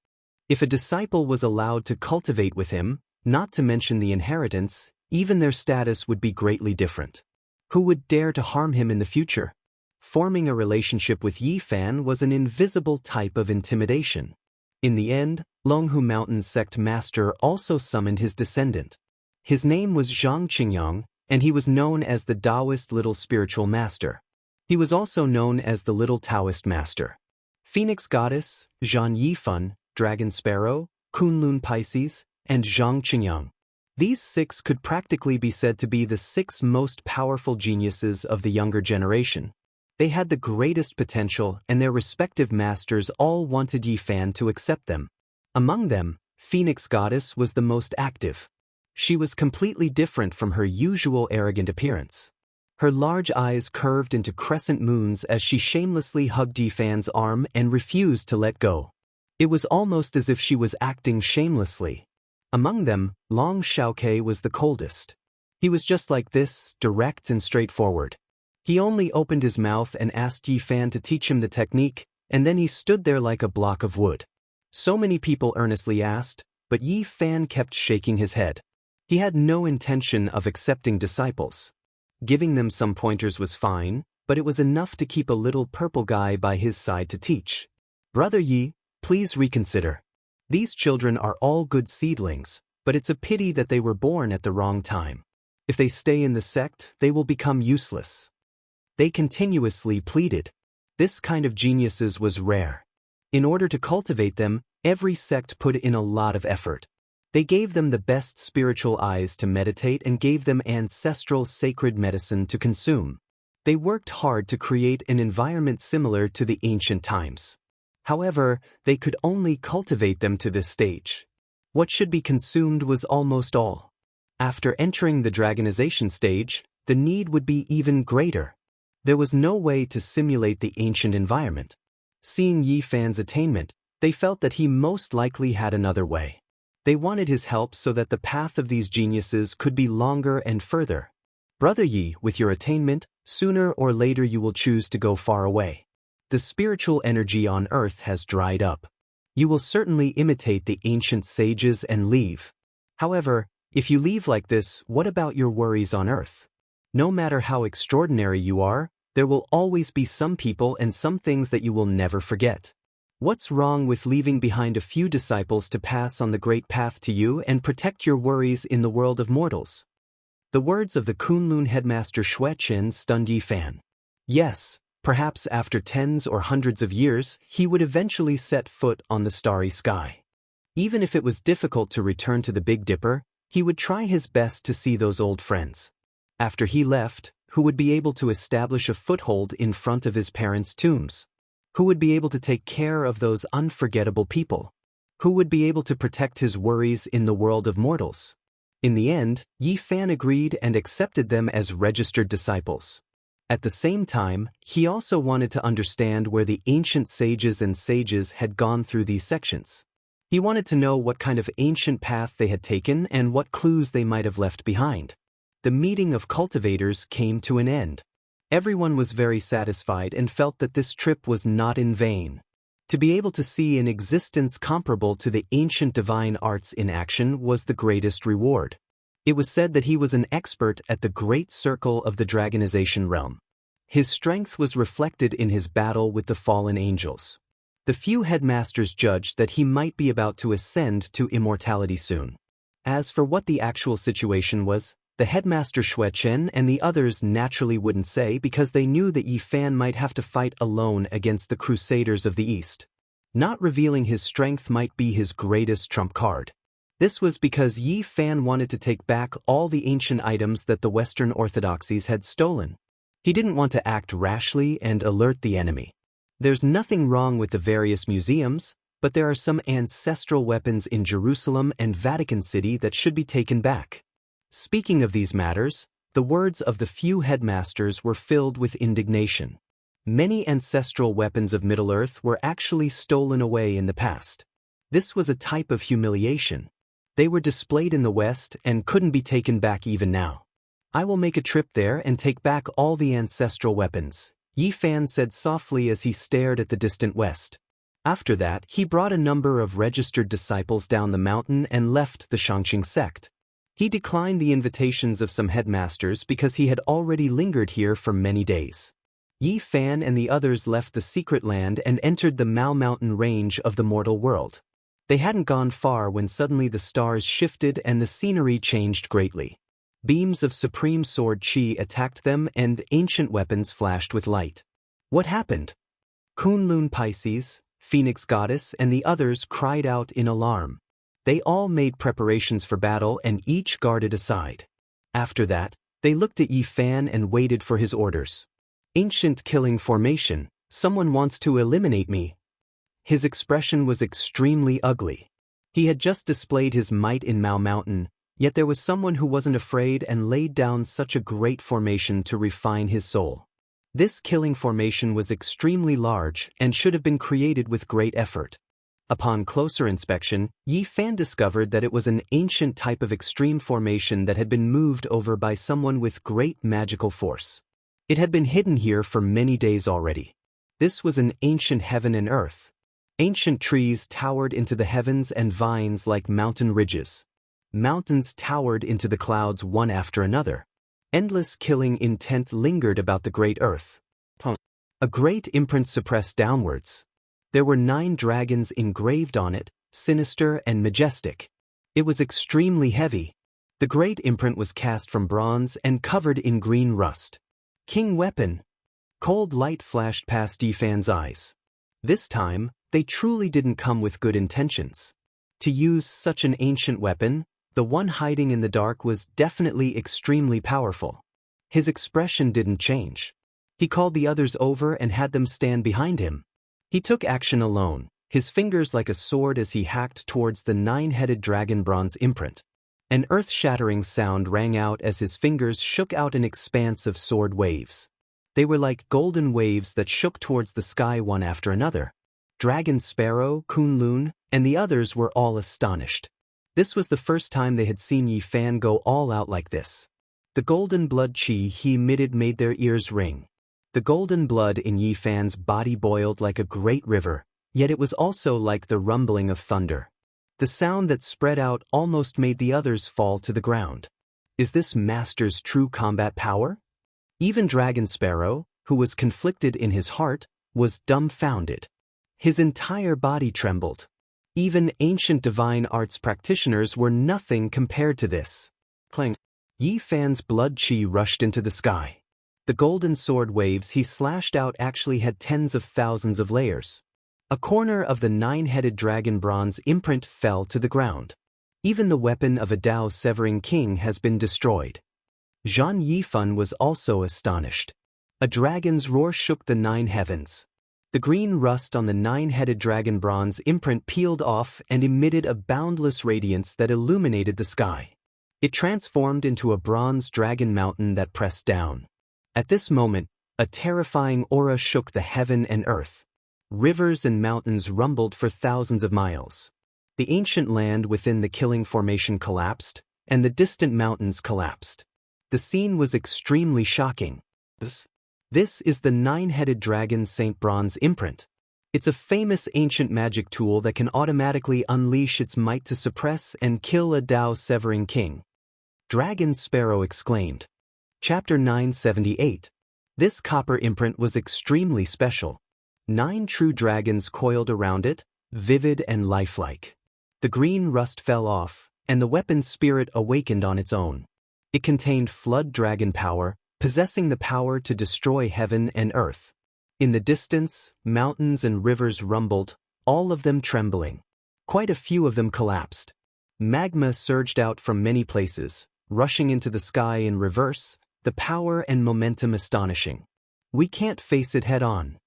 If a disciple was allowed to cultivate with him, not to mention the inheritance, even their status would be greatly different. Who would dare to harm him in the future? Forming a relationship with Yi Fan was an invisible type of intimidation. In the end, Longhu Mountain's sect master also summoned his descendant. His name was Zhang Qingyang, and he was known as the Taoist Little Spiritual Master. He was also known as the Little Taoist Master. Phoenix Goddess, Zhan Yifan, Dragon Sparrow, Kunlun Pisces, and Zhang Qingyang. These six could practically be said to be the six most powerful geniuses of the younger generation. They had the greatest potential, and their respective masters all wanted Yi Fan to accept them. Among them, Phoenix Goddess was the most active. She was completely different from her usual arrogant appearance. Her large eyes curved into crescent moons as she shamelessly hugged Yi Fan's arm and refused to let go. It was almost as if she was acting shamelessly. Among them, Long Xiaoke was the coldest. He was just like this, direct and straightforward. He only opened his mouth and asked Yi Fan to teach him the technique, and then he stood there like a block of wood. So many people earnestly asked, but Yi Fan kept shaking his head. He had no intention of accepting disciples. Giving them some pointers was fine, but it was enough to keep a little purple guy by his side to teach. Brother Yi, please reconsider. These children are all good seedlings, but it's a pity that they were born at the wrong time. If they stay in the sect, they will become useless. They continuously pleaded. This kind of geniuses was rare. In order to cultivate them, every sect put in a lot of effort. They gave them the best spiritual eyes to meditate and gave them ancestral sacred medicine to consume. They worked hard to create an environment similar to the ancient times. However, they could only cultivate them to this stage. What should be consumed was almost all. After entering the dragonization stage, the need would be even greater. There was no way to simulate the ancient environment. Seeing Yi Fan's attainment, they felt that he most likely had another way. They wanted his help so that the path of these geniuses could be longer and further. Brother Yi, with your attainment, sooner or later you will choose to go far away. The spiritual energy on earth has dried up. You will certainly imitate the ancient sages and leave. However, if you leave like this, what about your worries on earth? No matter how extraordinary you are, there will always be some people and some things that you will never forget. What's wrong with leaving behind a few disciples to pass on the great path to you and protect your worries in the world of mortals? The words of the Kunlun headmaster Xue Qin stunned Yi Fan. Yes, perhaps after tens or hundreds of years, he would eventually set foot on the starry sky. Even if it was difficult to return to the Big Dipper, he would try his best to see those old friends. After he left, who would be able to establish a foothold in front of his parents' tombs? Who would be able to take care of those unforgettable people? Who would be able to protect his worries in the world of mortals? In the end, Yi Fan agreed and accepted them as registered disciples. At the same time, he also wanted to understand where the ancient sages and sages had gone through these sections. He wanted to know what kind of ancient path they had taken and what clues they might have left behind. The meeting of cultivators came to an end. Everyone was very satisfied and felt that this trip was not in vain. To be able to see an existence comparable to the ancient divine arts in action was the greatest reward. It was said that he was an expert at the great circle of the dragonization realm. His strength was reflected in his battle with the fallen angels. The few headmasters judged that he might be about to ascend to immortality soon. As for what the actual situation was, the headmaster Xue Chen and the others naturally wouldn't say because they knew that Yi Fan might have to fight alone against the Crusaders of the East. Not revealing his strength might be his greatest trump card. This was because Yi Fan wanted to take back all the ancient items that the Western orthodoxies had stolen. He didn't want to act rashly and alert the enemy. There's nothing wrong with the various museums, but there are some ancestral weapons in Jerusalem and Vatican City that should be taken back. Speaking of these matters, the words of the few headmasters were filled with indignation. Many ancestral weapons of Middle-earth were actually stolen away in the past. This was a type of humiliation. They were displayed in the West and couldn't be taken back even now. I will make a trip there and take back all the ancestral weapons, Yi Fan said softly as he stared at the distant west. After that, he brought a number of registered disciples down the mountain and left the Xianxia sect. He declined the invitations of some headmasters because he had already lingered here for many days. Yi Fan and the others left the secret land and entered the Mao Mountain range of the mortal world. They hadn't gone far when suddenly the stars shifted and the scenery changed greatly. Beams of supreme sword qi attacked them and ancient weapons flashed with light. What happened? Kunlun Pisces, Phoenix Goddess, and the others cried out in alarm. They all made preparations for battle and each guarded a side. After that, they looked at Yi Fan and waited for his orders. Ancient killing formation, someone wants to eliminate me. His expression was extremely ugly. He had just displayed his might in Mao Mountain, yet there was someone who wasn't afraid and laid down such a great formation to refine his soul. This killing formation was extremely large and should have been created with great effort. Upon closer inspection, Yi Fan discovered that it was an ancient type of extreme formation that had been moved over by someone with great magical force. It had been hidden here for many days already. This was an ancient heaven and earth. Ancient trees towered into the heavens and vines like mountain ridges. Mountains towered into the clouds one after another. Endless killing intent lingered about the great earth. A great imprint suppressed downwards. There were 9 dragons engraved on it, sinister and majestic. It was extremely heavy. The great imprint was cast from bronze and covered in green rust. King weapon. Cold light flashed past Yifan's eyes. This time, they truly didn't come with good intentions. To use such an ancient weapon, the one hiding in the dark was definitely extremely powerful. His expression didn't change. He called the others over and had them stand behind him. He took action alone, his fingers like a sword as he hacked towards the 9-headed dragon bronze imprint. An earth-shattering sound rang out as his fingers shook out an expanse of sword waves. They were like golden waves that shook towards the sky one after another. Dragon Sparrow, Kunlun, and the others were all astonished. This was the first time they had seen Yifan go all out like this. The golden blood chi he emitted made their ears ring. The golden blood in Yifan's body boiled like a great river, yet it was also like the rumbling of thunder. The sound that spread out almost made the others fall to the ground. Is this master's true combat power? Even Dragon Sparrow, who was conflicted in his heart, was dumbfounded. His entire body trembled. Even ancient divine arts practitioners were nothing compared to this. Clang. Yifan's blood chi rushed into the sky. The golden sword waves he slashed out actually had tens of thousands of layers. A corner of the 9-headed dragon bronze imprint fell to the ground. Even the weapon of a Dao-severing king has been destroyed. Zhan Yifan was also astonished. A dragon's roar shook the 9 heavens. The green rust on the 9-headed dragon bronze imprint peeled off and emitted a boundless radiance that illuminated the sky. It transformed into a bronze dragon mountain that pressed down. At this moment, a terrifying aura shook the heaven and earth. Rivers and mountains rumbled for thousands of miles. The ancient land within the killing formation collapsed, and the distant mountains collapsed. The scene was extremely shocking. This is the 9-headed dragon Saint Bronze imprint. It's a famous ancient magic tool that can automatically unleash its might to suppress and kill a Dao-severing king. Dragon Sparrow exclaimed. Chapter 978. This copper imprint was extremely special. 9 true dragons coiled around it, vivid and lifelike. The green rust fell off, and the weapon's spirit awakened on its own. It contained flood dragon power, possessing the power to destroy heaven and earth. In the distance, mountains and rivers rumbled, all of them trembling. Quite a few of them collapsed. Magma surged out from many places, rushing into the sky in reverse, the power and momentum astonishing. We can't face it head-on.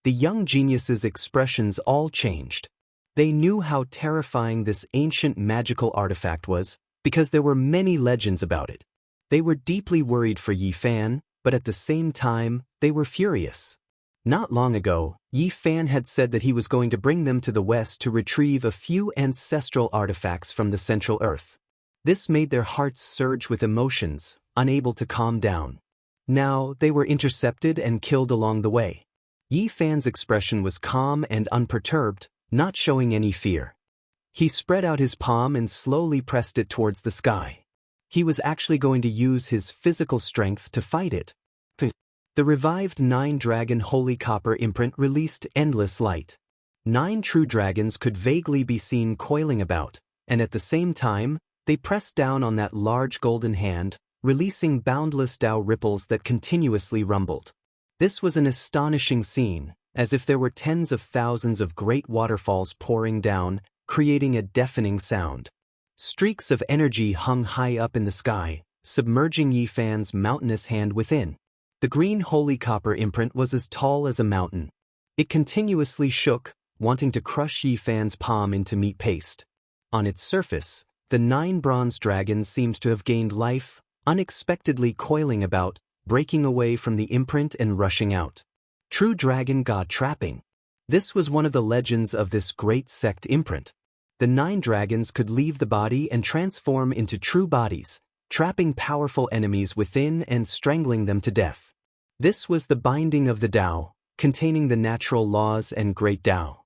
The young geniuses' expressions all changed. They knew how terrifying this ancient magical artifact was, because there were many legends about it. They were deeply worried for Yifan, but at the same time, they were furious. Not long ago, Yifan had said that he was going to bring them to the west to retrieve a few ancestral artifacts from the Central Earth. This made their hearts surge with emotions, unable to calm down. Now, they were intercepted and killed along the way. Yifan's expression was calm and unperturbed, not showing any fear. He spread out his palm and slowly pressed it towards the sky. He was actually going to use his physical strength to fight it. The revived 9-dragon holy copper imprint released endless light. 9 true dragons could vaguely be seen coiling about, and at the same time, they pressed down on that large golden hand, releasing boundless Dao ripples that continuously rumbled. This was an astonishing scene, as if there were tens of thousands of great waterfalls pouring down, creating a deafening sound. Streaks of energy hung high up in the sky, submerging Yifan's mountainous hand within. The green holy copper imprint was as tall as a mountain. It continuously shook, wanting to crush Yifan's palm into meat paste. On its surface, the 9 bronze dragons seemed to have gained life, unexpectedly coiling about, breaking away from the imprint and rushing out. True dragon god trapping. This was one of the legends of this great sect imprint. The 9 dragons could leave the body and transform into true bodies, trapping powerful enemies within and strangling them to death. This was the binding of the Dao, containing the natural laws and great Dao.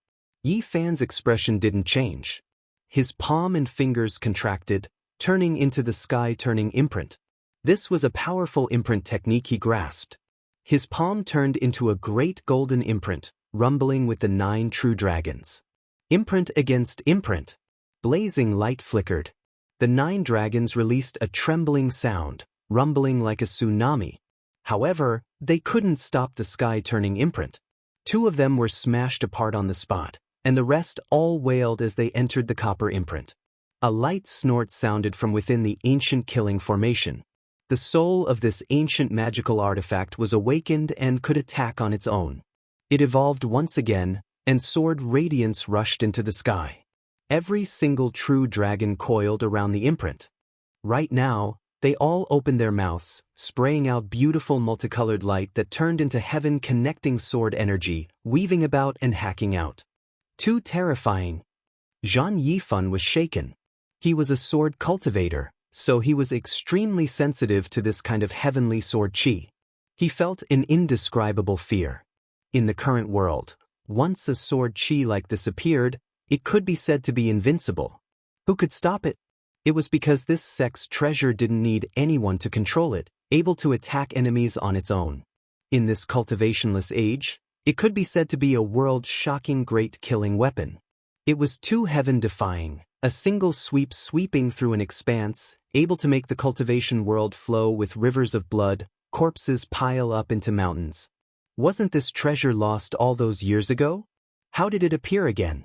Yifan's expression didn't change. His palm and fingers contracted, turning into the sky-turning imprint. This was a powerful imprint technique he grasped. His palm turned into a great golden imprint, rumbling with the 9 true dragons. Imprint against imprint. Blazing light flickered. The 9 dragons released a trembling sound, rumbling like a tsunami. However, they couldn't stop the sky-turning imprint. 2 of them were smashed apart on the spot, and the rest all wailed as they entered the copper imprint. A light snort sounded from within the ancient killing formation. The soul of this ancient magical artifact was awakened and could attack on its own. It evolved once again, and sword radiance rushed into the sky. Every single true dragon coiled around the imprint. Right now, they all opened their mouths, spraying out beautiful multicolored light that turned into heaven-connecting sword energy, weaving about and hacking out. Too terrifying. Zhang Yifan was shaken. He was a sword cultivator, so he was extremely sensitive to this kind of heavenly sword chi. He felt an indescribable fear. In the current world, once a sword chi like this appeared, it could be said to be invincible. Who could stop it? It was because this sect's treasure didn't need anyone to control it, able to attack enemies on its own. In this cultivationless age, it could be said to be a world-shocking great killing weapon. It was too heaven-defying, a single sweep sweeping through an expanse, able to make the cultivation world flow with rivers of blood, corpses pile up into mountains. Wasn't this treasure lost all those years ago? How did it appear again?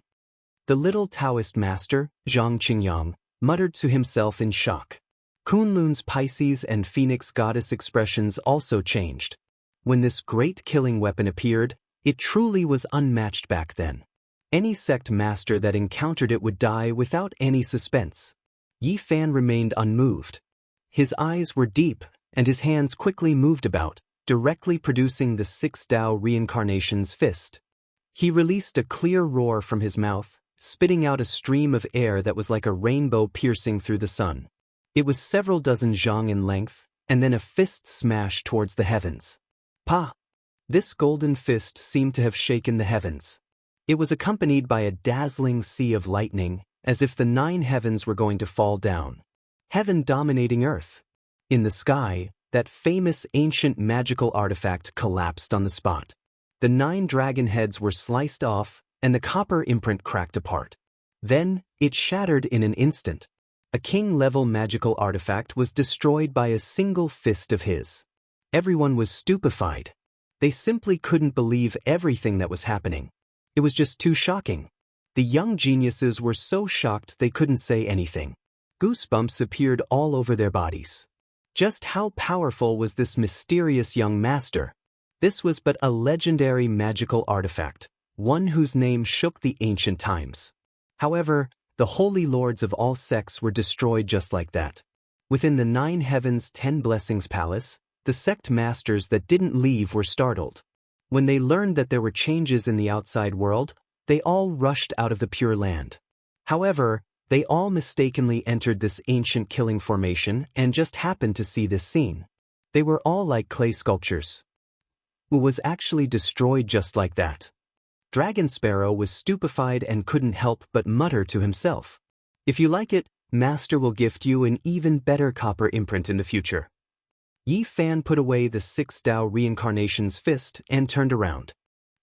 The little Taoist master, Zhang Qingyang, muttered to himself in shock. Kunlun's Pisces and Phoenix goddess expressions also changed. When this great killing weapon appeared, it truly was unmatched back then. Any sect master that encountered it would die without any suspense. Yi Fan remained unmoved. His eyes were deep, and his hands quickly moved about, directly producing the 6 Dao reincarnation's fist. He released a clear roar from his mouth, spitting out a stream of air that was like a rainbow piercing through the sun. It was several dozen zhang in length, and then a fist smash towards the heavens. Pa! This golden fist seemed to have shaken the heavens. It was accompanied by a dazzling sea of lightning, as if the 9 heavens were going to fall down. Heaven dominating earth. In the sky, that famous ancient magical artifact collapsed on the spot. The 9 dragon heads were sliced off, and the copper imprint cracked apart. Then, it shattered in an instant. A king-level magical artifact was destroyed by a single fist of his. Everyone was stupefied. They simply couldn't believe everything that was happening. It was just too shocking. The young geniuses were so shocked they couldn't say anything. Goosebumps appeared all over their bodies. Just how powerful was this mysterious young master? This was but a legendary magical artifact, one whose name shook the ancient times. However, the holy lords of all sects were destroyed just like that. Within the 9 heavens 10 blessings palace, the sect masters that didn't leave were startled. When they learned that there were changes in the outside world, they all rushed out of the Pure Land. However, they all mistakenly entered this ancient killing formation and just happened to see this scene. They were all like clay sculptures. Who was actually destroyed just like that. Dragon Sparrow was stupefied and couldn't help but mutter to himself. If you like it, Master will gift you an even better copper imprint in the future. Yi Fan put away the 6 Dao reincarnation's fist and turned around.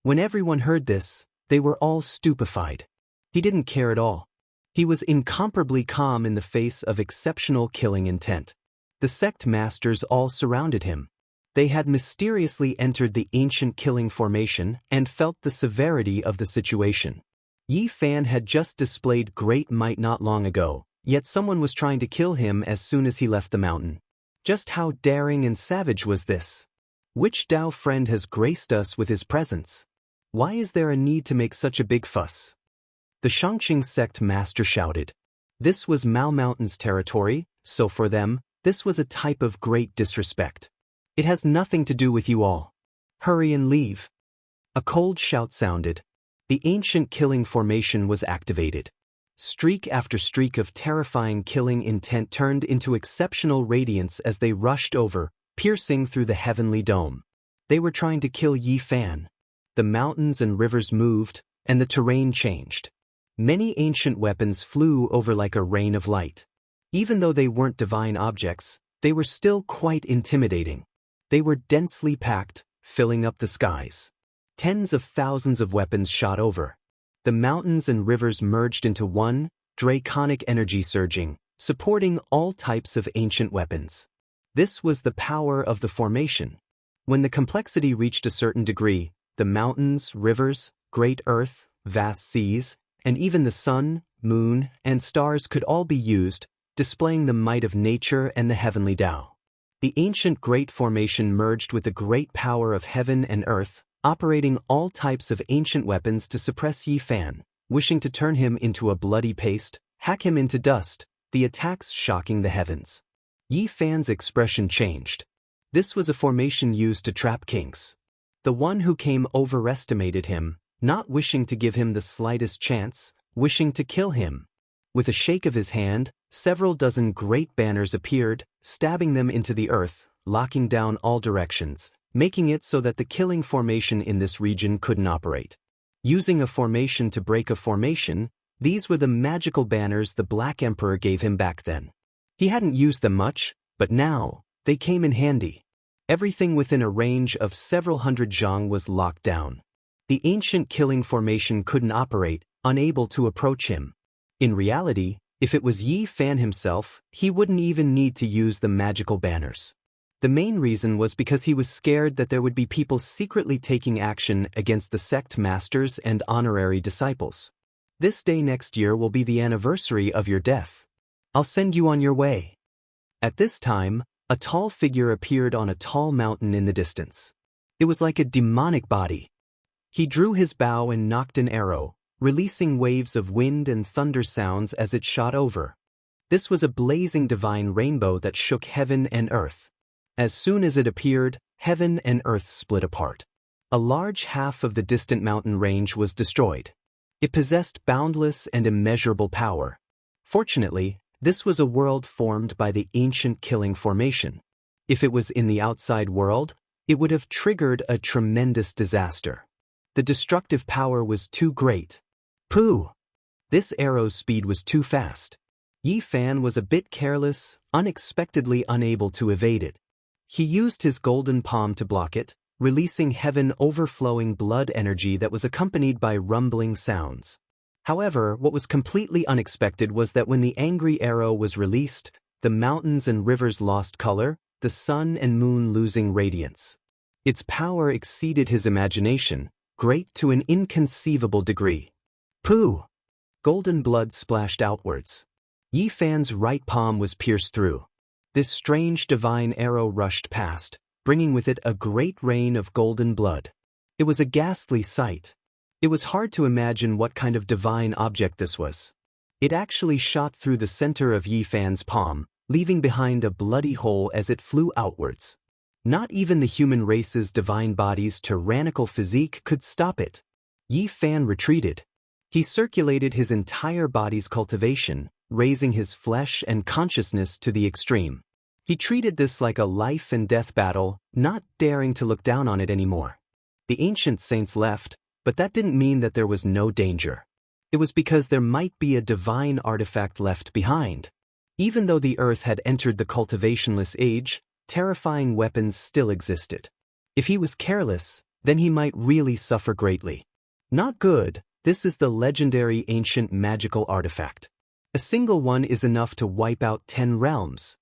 When everyone heard this, they were all stupefied. He didn't care at all. He was incomparably calm in the face of exceptional killing intent. The sect masters all surrounded him. They had mysteriously entered the ancient killing formation and felt the severity of the situation. Yi Fan had just displayed great might not long ago, yet someone was trying to kill him as soon as he left the mountain. Just how daring and savage was this? Which Dao friend has graced us with his presence? Why is there a need to make such a big fuss? The Xianxia sect master shouted. This was Mao Mountain's territory, so for them, this was a type of great disrespect. It has nothing to do with you all. Hurry and leave. A cold shout sounded. The ancient killing formation was activated. Streak after streak of terrifying killing intent turned into exceptional radiance as they rushed over, piercing through the heavenly dome. They were trying to kill Yi Fan. The mountains and rivers moved, and the terrain changed. Many ancient weapons flew over like a rain of light. Even though they weren't divine objects, they were still quite intimidating. They were densely packed, filling up the skies. Tens of thousands of weapons shot over. The mountains and rivers merged into one, draconic energy surging, supporting all types of ancient weapons. This was the power of the formation. When the complexity reached a certain degree, the mountains, rivers, great earth, vast seas, and even the sun, moon, and stars could all be used, displaying the might of nature and the heavenly Tao. The ancient Great Formation merged with the great power of heaven and earth, operating all types of ancient weapons to suppress Yi Fan, wishing to turn him into a bloody paste, hack him into dust, the attacks shocking the heavens. Yi Fan's expression changed. This was a formation used to trap kings. The one who came overestimated him, not wishing to give him the slightest chance, wishing to kill him. With a shake of his hand, several dozen great banners appeared, stabbing them into the earth, locking down all directions, making it so that the killing formation in this region couldn't operate. Using a formation to break a formation, these were the magical banners the Black Emperor gave him back then. He hadn't used them much, but now, they came in handy. Everything within a range of several hundred zhang was locked down. The ancient killing formation couldn't operate, unable to approach him. In reality, if it was Yi Fan himself, he wouldn't even need to use the magical banners. The main reason was because he was scared that there would be people secretly taking action against the sect masters and honorary disciples. This day next year will be the anniversary of your death. I'll send you on your way. At this time, a tall figure appeared on a tall mountain in the distance. It was like a demonic body. He drew his bow and knocked an arrow, releasing waves of wind and thunder sounds as it shot over. This was a blazing divine rainbow that shook heaven and earth. As soon as it appeared, heaven and earth split apart. A large half of the distant mountain range was destroyed. It possessed boundless and immeasurable power. Fortunately, this was a world formed by the ancient killing formation. If it was in the outside world, it would have triggered a tremendous disaster. The destructive power was too great. Pooh! This arrow's speed was too fast. Yi Fan was a bit careless, unexpectedly unable to evade it. He used his golden palm to block it, releasing heaven overflowing blood energy that was accompanied by rumbling sounds. However, what was completely unexpected was that when the angry arrow was released, the mountains and rivers lost color, the sun and moon losing radiance. Its power exceeded his imagination, great to an inconceivable degree. Pooh! Golden blood splashed outwards. Yi Fan's right palm was pierced through. This strange divine arrow rushed past, bringing with it a great rain of golden blood. It was a ghastly sight. It was hard to imagine what kind of divine object this was. It actually shot through the center of Yi Fan's palm, leaving behind a bloody hole as it flew outwards. Not even the human race's divine body's tyrannical physique could stop it. Yi Fan retreated. He circulated his entire body's cultivation, raising his flesh and consciousness to the extreme. He treated this like a life and death battle, not daring to look down on it anymore. The ancient saints left, but that didn't mean that there was no danger. It was because there might be a divine artifact left behind. Even though the earth had entered the cultivationless age, terrifying weapons still existed. If he was careless, then he might really suffer greatly. Not good, this is the legendary ancient magical artifact. A single one is enough to wipe out 10 realms.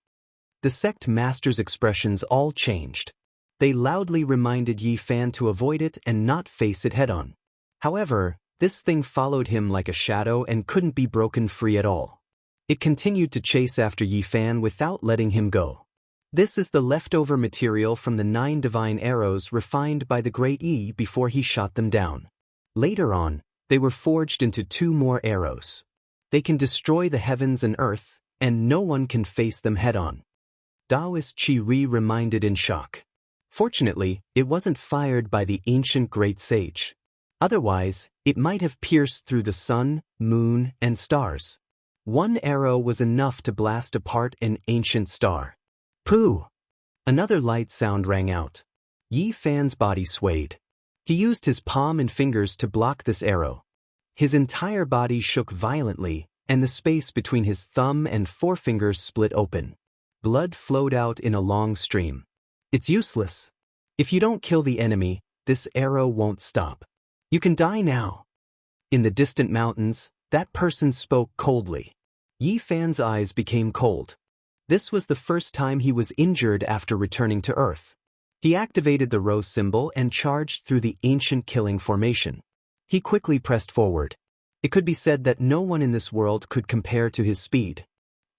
The sect masters' expressions all changed. They loudly reminded Yi Fan to avoid it and not face it head-on. However, this thing followed him like a shadow and couldn't be broken free at all. It continued to chase after Yi Fan without letting him go. This is the leftover material from the 9 divine arrows refined by the Great Yi before he shot them down. Later on, they were forged into 2 more arrows. They can destroy the heavens and earth, and no one can face them head-on. Taoist Qi Ri reminded in shock. Fortunately, it wasn't fired by the ancient great sage. Otherwise, it might have pierced through the sun, moon, and stars. 1 arrow was enough to blast apart an ancient star. Pooh! Another light sound rang out. Yi Fan's body swayed. He used his palm and fingers to block this arrow. His entire body shook violently, and the space between his thumb and forefinger split open. Blood flowed out in a long stream. It's useless. If you don't kill the enemy, this arrow won't stop. You can die now. In the distant mountains, that person spoke coldly. Yi Fan's eyes became cold. This was the first time he was injured after returning to Earth. He activated the rose symbol and charged through the ancient killing formation. He quickly pressed forward. It could be said that no one in this world could compare to his speed.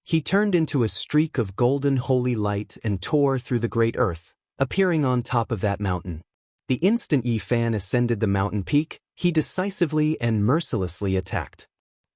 He turned into a streak of golden holy light and tore through the great earth, appearing on top of that mountain. The instant Yi Fan ascended the mountain peak, he decisively and mercilessly attacked.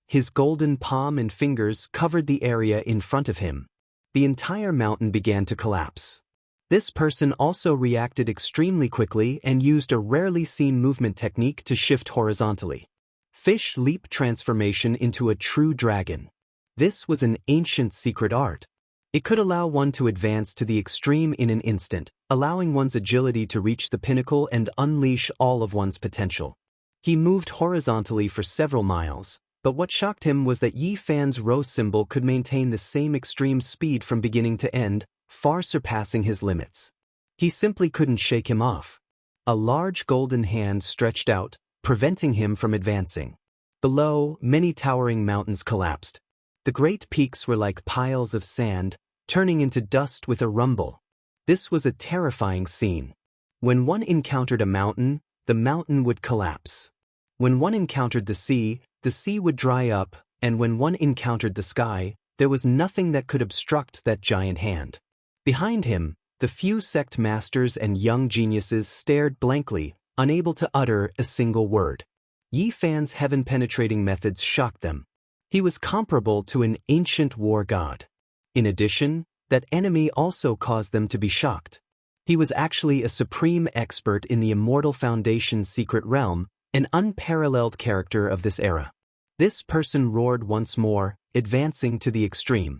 His golden palm and fingers covered the area in front of him. The entire mountain began to collapse. This person also reacted extremely quickly and used a rarely seen movement technique to shift horizontally. Fish leap transformation into a true dragon. This was an ancient secret art. It could allow one to advance to the extreme in an instant, allowing one's agility to reach the pinnacle and unleash all of one's potential. He moved horizontally for several miles, but what shocked him was that Yi Fan's rose symbol could maintain the same extreme speed from beginning to end, far surpassing his limits. He simply couldn't shake him off. A large golden hand stretched out, preventing him from advancing. Below, many towering mountains collapsed. The great peaks were like piles of sand, turning into dust with a rumble. This was a terrifying scene. When one encountered a mountain, the mountain would collapse. When one encountered the sea would dry up, and when one encountered the sky, there was nothing that could obstruct that giant hand. Behind him, the few sect masters and young geniuses stared blankly, unable to utter a single word. Yi Fan's heaven-penetrating methods shocked them. He was comparable to an ancient war god. In addition, that enemy also caused them to be shocked. He was actually a supreme expert in the Immortal Foundation's secret realm, an unparalleled character of this era. This person roared once more, advancing to the extreme.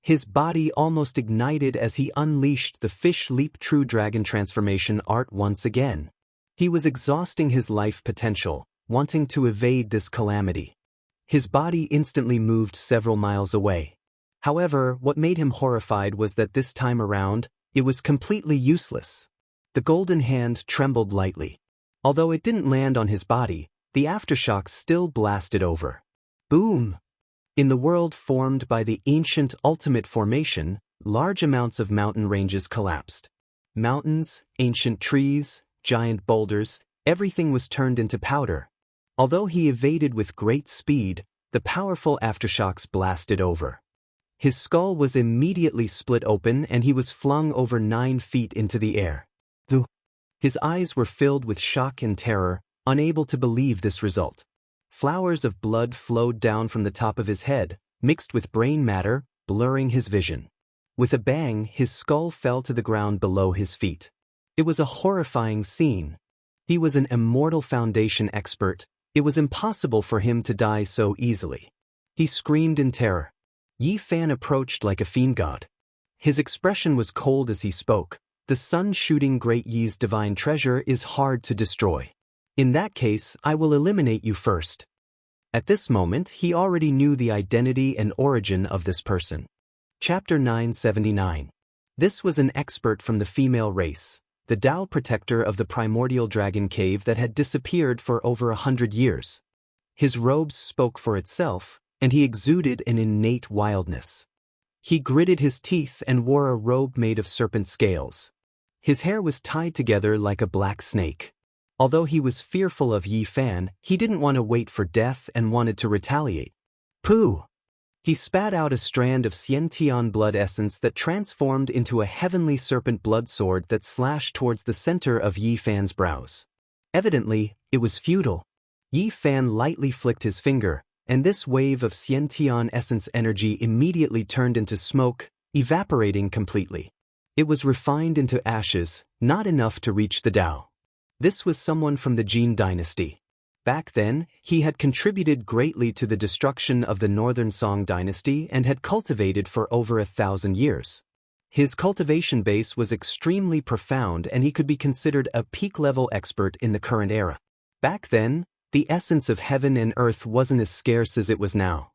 His body almost ignited as he unleashed the fish leap true dragon transformation art once again. He was exhausting his life potential, wanting to evade this calamity. His body instantly moved several miles away. However, what made him horrified was that this time around, it was completely useless. The golden hand trembled lightly. Although it didn't land on his body, the aftershocks still blasted over. Boom! In the world formed by the ancient ultimate formation, large amounts of mountain ranges collapsed. Mountains, ancient trees, giant boulders, everything was turned into powder. Although he evaded with great speed, the powerful aftershocks blasted over. His skull was immediately split open and he was flung over 9 feet into the air. His eyes were filled with shock and terror, unable to believe this result. Flowers of blood flowed down from the top of his head, mixed with brain matter, blurring his vision. With a bang, his skull fell to the ground below his feet. It was a horrifying scene. He was an Immortal Foundation expert. It was impossible for him to die so easily. He screamed in terror. Yi Fan approached like a fiend god. His expression was cold as he spoke. The sun shooting Great Yi's divine treasure is hard to destroy. In that case, I will eliminate you first. At this moment, he already knew the identity and origin of this person. Chapter 979. This was an expert from the female race, the Tao protector of the primordial dragon cave that had disappeared for over 100 years. His robes spoke for itself, and he exuded an innate wildness. He gritted his teeth and wore a robe made of serpent scales. His hair was tied together like a black snake. Although he was fearful of Yi Fan, he didn't want to wait for death and wanted to retaliate. Pooh! He spat out a strand of Xianxia blood essence that transformed into a heavenly serpent blood sword that slashed towards the center of Yi Fan's brows. Evidently, it was futile. Yi Fan lightly flicked his finger, and this wave of Xianxia essence energy immediately turned into smoke, evaporating completely. It was refined into ashes, not enough to reach the Tao. This was someone from the Jin dynasty. Back then, he had contributed greatly to the destruction of the Northern Song dynasty and had cultivated for over 1,000 years. His cultivation base was extremely profound and he could be considered a peak-level expert in the current era. Back then, the essence of heaven and earth wasn't as scarce as it was now.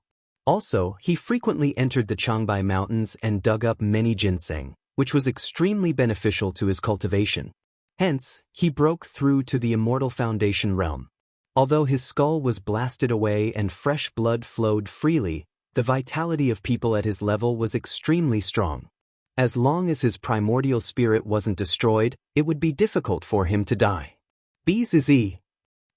Also, he frequently entered the Changbai Mountains and dug up many ginseng, which was extremely beneficial to his cultivation. Hence, he broke through to the immortal foundation realm. Although his skull was blasted away and fresh blood flowed freely, the vitality of people at his level was extremely strong. As long as his primordial spirit wasn't destroyed, it would be difficult for him to die. Bzz.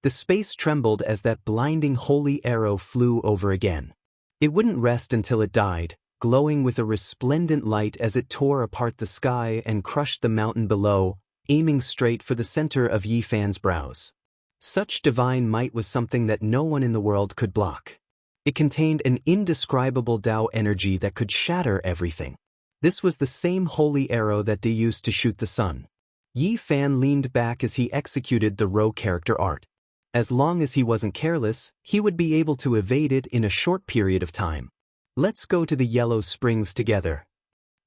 The space trembled as that blinding holy arrow flew over again. It wouldn't rest until it died, glowing with a resplendent light as it tore apart the sky and crushed the mountain below, aiming straight for the center of Yi Fan's brows. Such divine might was something that no one in the world could block. It contained an indescribable Tao energy that could shatter everything. This was the same holy arrow that they used to shoot the sun. Yi Fan leaned back as he executed the Ro character art. As long as he wasn't careless, he would be able to evade it in a short period of time. Let's go to the Yellow Springs together.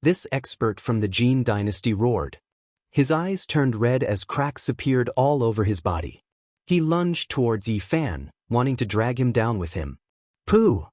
This expert from the Jin dynasty roared. His eyes turned red as cracks appeared all over his body. He lunged towards Yi Fan, wanting to drag him down with him. Pooh!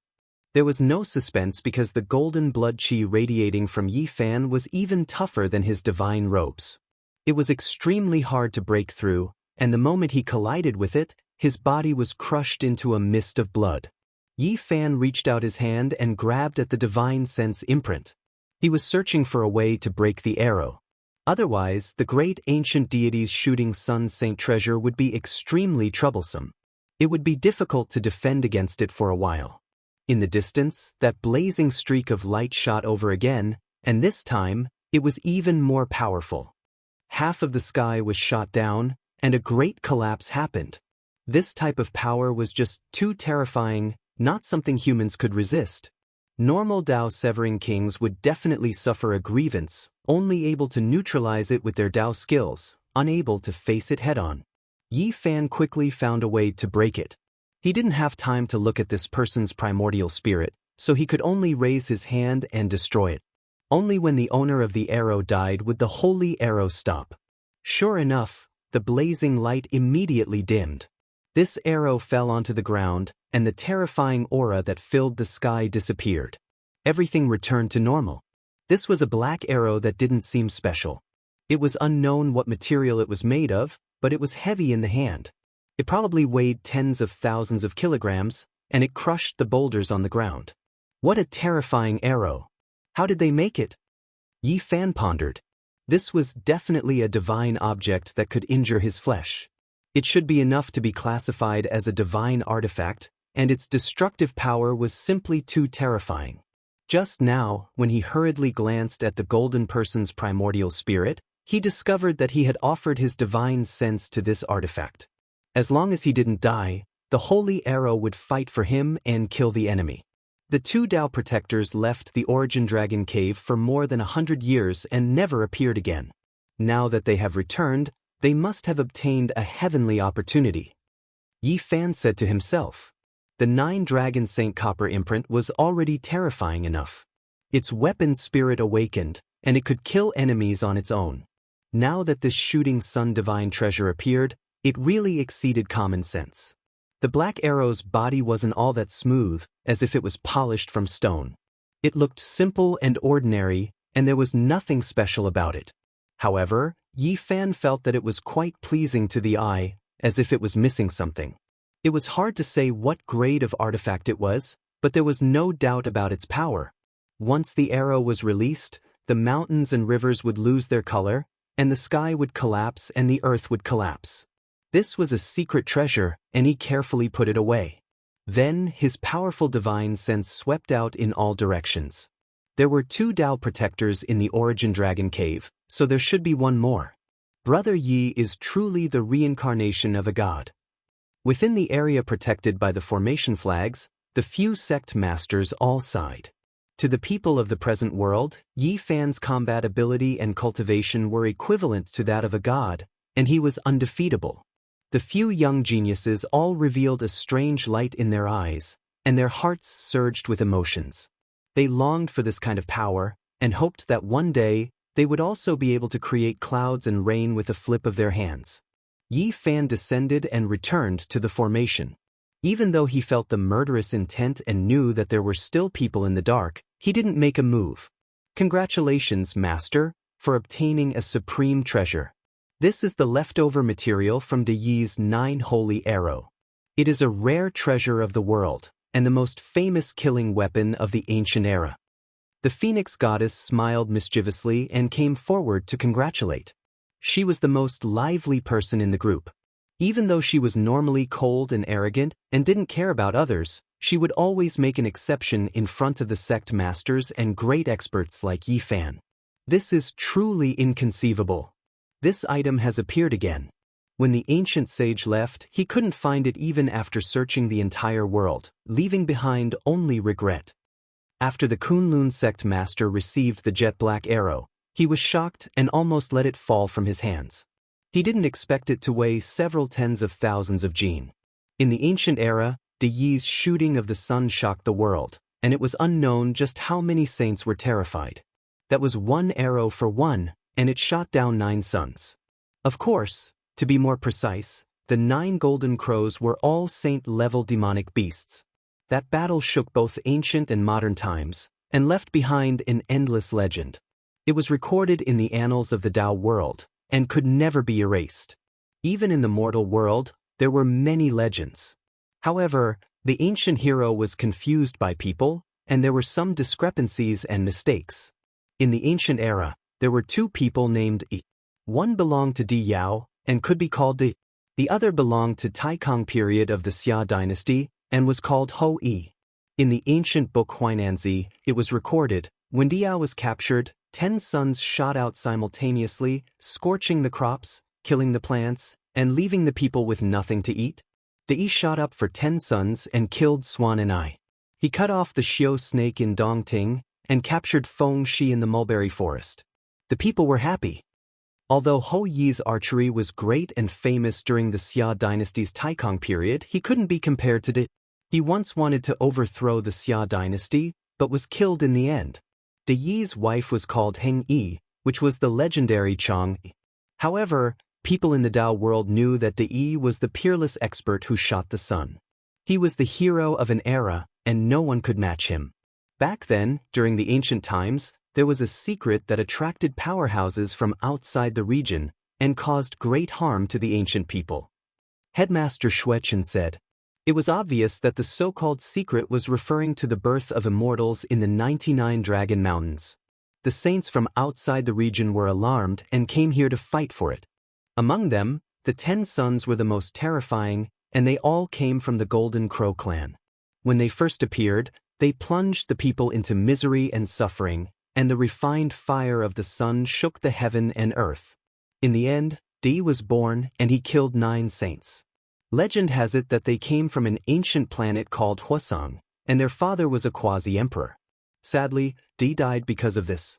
There was no suspense because the golden blood qi radiating from Yi Fan was even tougher than his divine robes. It was extremely hard to break through, and the moment he collided with it, his body was crushed into a mist of blood. Yi Fan reached out his hand and grabbed at the divine sense imprint. He was searching for a way to break the arrow. Otherwise, the great ancient deity's shooting sun saint treasure would be extremely troublesome. It would be difficult to defend against it for a while. In the distance, that blazing streak of light shot over again, and this time, it was even more powerful. Half of the sky was shot down, and a great collapse happened. This type of power was just too terrifying, not something humans could resist. Normal Dao-severing kings would definitely suffer a grievance, only able to neutralize it with their Dao skills, unable to face it head-on. Yi Fan quickly found a way to break it. He didn't have time to look at this person's primordial spirit, so he could only raise his hand and destroy it. Only when the owner of the arrow died would the holy arrow stop. Sure enough, the blazing light immediately dimmed. This arrow fell onto the ground, and the terrifying aura that filled the sky disappeared. Everything returned to normal. This was a black arrow that didn't seem special. It was unknown what material it was made of, but it was heavy in the hand. It probably weighed tens of thousands of kilograms, and it crushed the boulders on the ground. What a terrifying arrow! How did they make it? Yi Fan pondered. This was definitely a divine object that could injure his flesh. It should be enough to be classified as a divine artifact, and its destructive power was simply too terrifying. Just now, when he hurriedly glanced at the golden person's primordial spirit, he discovered that he had offered his divine sense to this artifact. As long as he didn't die, the holy arrow would fight for him and kill the enemy. The two Dao protectors left the Origin Dragon Cave for more than 100 years and never appeared again. Now that they have returned, they must have obtained a heavenly opportunity. Yi Fan said to himself. The 9 Dragon Saint Copper imprint was already terrifying enough. Its weapon spirit awakened, and it could kill enemies on its own. Now that this shooting sun divine treasure appeared, it really exceeded common sense. The black arrow's body wasn't all that smooth, as if it was polished from stone. It looked simple and ordinary, and there was nothing special about it. However, Yi Fan felt that it was quite pleasing to the eye, as if it was missing something. It was hard to say what grade of artifact it was, but there was no doubt about its power. Once the arrow was released, the mountains and rivers would lose their color, and the sky would collapse and the earth would collapse. This was a secret treasure, and he carefully put it away. Then, his powerful divine sense swept out in all directions. There were 2 Dao protectors in the Origin Dragon Cave, so there should be one more. Brother Yi is truly the reincarnation of a god. Within the area protected by the formation flags, the few sect masters all sighed. To the people of the present world, Yi Fan's combat ability and cultivation were equivalent to that of a god, and he was undefeatable. The few young geniuses all revealed a strange light in their eyes, and their hearts surged with emotions. They longed for this kind of power, and hoped that one day, they would also be able to create clouds and rain with a flip of their hands. Yi Fan descended and returned to the formation. Even though he felt the murderous intent and knew that there were still people in the dark, he didn't make a move. Congratulations, Master, for obtaining a supreme treasure. This is the leftover material from De Yi's 9 Holy Arrow. It is a rare treasure of the world, and the most famous killing weapon of the ancient era. The Phoenix goddess smiled mischievously and came forward to congratulate. She was the most lively person in the group. Even though she was normally cold and arrogant and didn't care about others, she would always make an exception in front of the sect masters and great experts like Yi Fan. This is truly inconceivable. This item has appeared again. When the ancient sage left, he couldn't find it even after searching the entire world, leaving behind only regret. After the Kunlun sect master received the jet black arrow, he was shocked and almost let it fall from his hands. He didn't expect it to weigh several tens of thousands of jin. In the ancient era, De Yi's shooting of the sun shocked the world, and it was unknown just how many saints were terrified. That was 1 arrow for 1, and it shot down 9 suns. Of course, to be more precise, the 9 golden crows were all saint-level demonic beasts. That battle shook both ancient and modern times, and left behind an endless legend. It was recorded in the annals of the Dao world, and could never be erased. Even in the mortal world, there were many legends. However, the ancient hero was confused by people, and there were some discrepancies and mistakes. In the ancient era, there were 2 people named Yi. One belonged to Di Yao, and could be called Di. The other belonged to Taikang period of the Xia dynasty, and was called Ho Yi. In the ancient book Huainanzi, it was recorded, when Di Yao was captured, 10 suns shot out simultaneously, scorching the crops, killing the plants, and leaving the people with nothing to eat. Di Yi shot up for 10 suns and killed Swan and I. He cut off the Xiao snake in Dongting, and captured Feng Shi in the mulberry forest. The people were happy. Although Ho Yi's archery was great and famous during the Xia dynasty's Taikang period, he couldn't be compared to Di. He once wanted to overthrow the Xia dynasty, but was killed in the end. De Yi's wife was called Heng Yi, which was the legendary Chang Yi. However, people in the Dao world knew that De Yi was the peerless expert who shot the sun. He was the hero of an era, and no one could match him. Back then, during the ancient times, there was a secret that attracted powerhouses from outside the region and caused great harm to the ancient people. Headmaster Xuechen said, "It was obvious that the so-called secret was referring to the birth of immortals in the 99 Dragon Mountains. The saints from outside the region were alarmed and came here to fight for it. Among them, the 10 sons were the most terrifying, and they all came from the Golden Crow clan. When they first appeared, they plunged the people into misery and suffering, and the refined fire of the sun shook the heaven and earth. In the end, Di was born, and he killed 9 saints. Legend has it that they came from an ancient planet called Huasang, and their father was a quasi-emperor. Sadly, Di died because of this."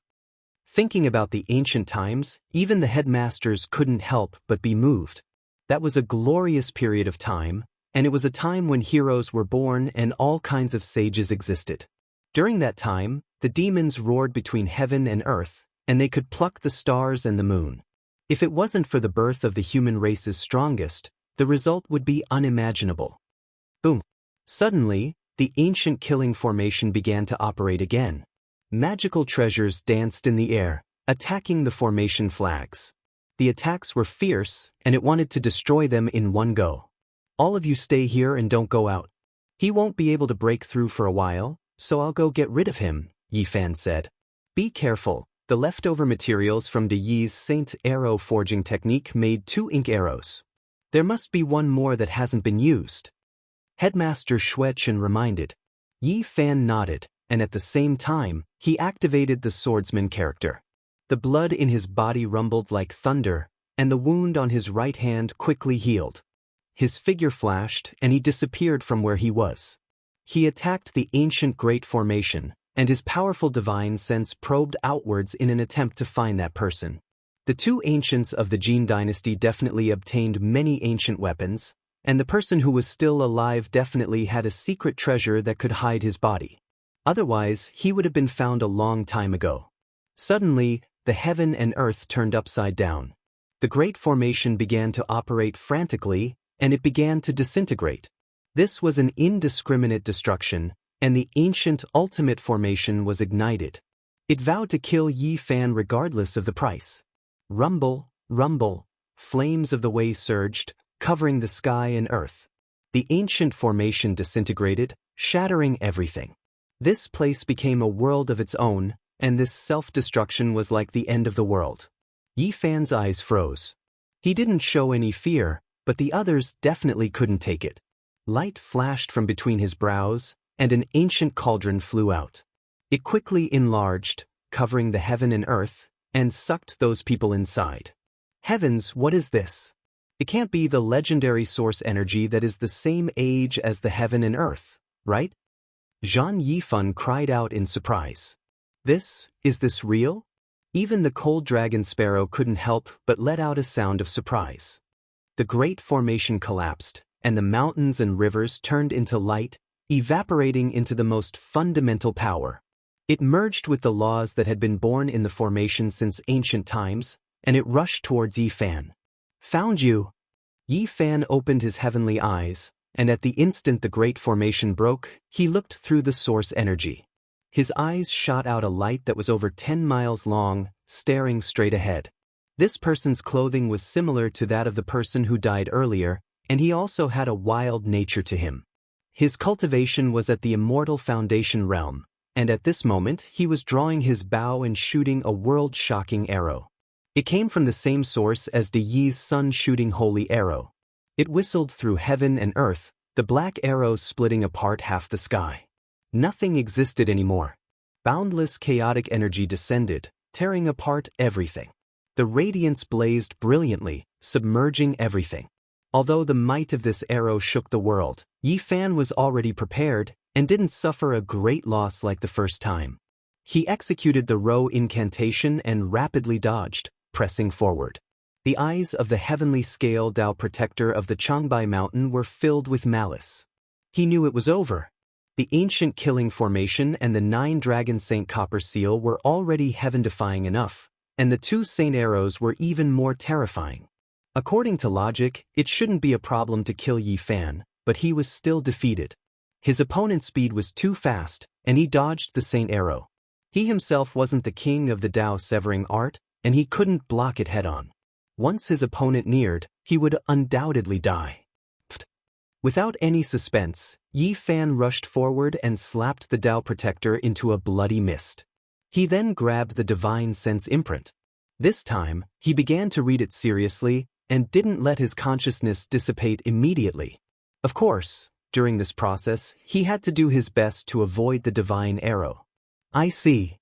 Thinking about the ancient times, even the headmasters couldn't help but be moved. That was a glorious period of time, and it was a time when heroes were born and all kinds of sages existed. During that time, the demons roared between heaven and earth, and they could pluck the stars and the moon. If it wasn't for the birth of the human race's strongest, the result would be unimaginable. Boom! Suddenly, the ancient killing formation began to operate again. Magical treasures danced in the air, attacking the formation flags. The attacks were fierce, and it wanted to destroy them in one go. "All of you stay here and don't go out. He won't be able to break through for a while, so I'll go get rid of him," Yi Fan said. "Be careful." The leftover materials from De Yi's Saint Arrow forging technique made 2 ink arrows. There must be one more that hasn't been used. Headmaster Xuechen reminded. Yi Fan nodded, and at the same time, he activated the swordsman character. The blood in his body rumbled like thunder, and the wound on his right hand quickly healed. His figure flashed, and he disappeared from where he was. He attacked the ancient great formation, and his powerful divine sense probed outwards in an attempt to find that person. The 2 ancients of the Jin dynasty definitely obtained many ancient weapons, and the person who was still alive definitely had a secret treasure that could hide his body. Otherwise, he would have been found a long time ago. Suddenly, the heaven and earth turned upside down. The great formation began to operate frantically, and it began to disintegrate. This was an indiscriminate destruction, and the ancient ultimate formation was ignited. It vowed to kill Yi Fan regardless of the price. Rumble, rumble, Flames of the way surged, covering the sky and earth. The ancient formation disintegrated, shattering everything. This place became a world of its own, and this self-destruction was like the end of the world. Yi Fan's eyes froze. He didn't show any fear, but the others definitely couldn't take it. Light flashed from between his brows, and an ancient cauldron flew out. It quickly enlarged, covering the heaven and earth, and sucked those people inside. Heavens, what is this? It can't be the legendary source energy that is the same age as the heaven and earth, right? Zhang Yifan cried out in surprise. Is this real? Even the cold dragon sparrow couldn't help but let out a sound of surprise. The great formation collapsed, and the mountains and rivers turned into light, evaporating into the most fundamental power. It merged with the laws that had been born in the formation since ancient times, and it rushed towards Yi Fan. Found you! Yi Fan opened his heavenly eyes, and at the instant the great formation broke, he looked through the source energy. His eyes shot out a light that was over 10 miles long, staring straight ahead. This person's clothing was similar to that of the person who died earlier, and he also had a wild nature to him. His cultivation was at the immortal foundation realm, and at this moment he was drawing his bow and shooting a world-shocking arrow. It came from the same source as De Yi's sun-shooting holy arrow. It whistled through heaven and earth, the black arrow splitting apart half the sky. Nothing existed anymore. Boundless chaotic energy descended, tearing apart everything. The radiance blazed brilliantly, submerging everything. Although the might of this arrow shook the world, Yi Fan was already prepared and didn't suffer a great loss like the first time. He executed the Ro incantation and rapidly dodged, pressing forward. The eyes of the heavenly scale Dao protector of the Changbai mountain were filled with malice. He knew it was over. The ancient killing formation and the 9 dragon saint copper seal were already heaven-defying enough, and the 2 saint arrows were even more terrifying. According to logic, it shouldn't be a problem to kill Yi Fan, but he was still defeated. His opponent's speed was too fast, and he dodged the saint arrow. He himself wasn't the king of the Dao severing art, and he couldn't block it head-on. Once his opponent neared, he would undoubtedly die. Without any suspense, Yi Fan rushed forward and slapped the Dao protector into a bloody mist. He then grabbed the divine sense imprint. This time, he began to read it seriously and didn't let his consciousness dissipate immediately. Of course, during this process, he had to do his best to avoid the divine arrow. I see.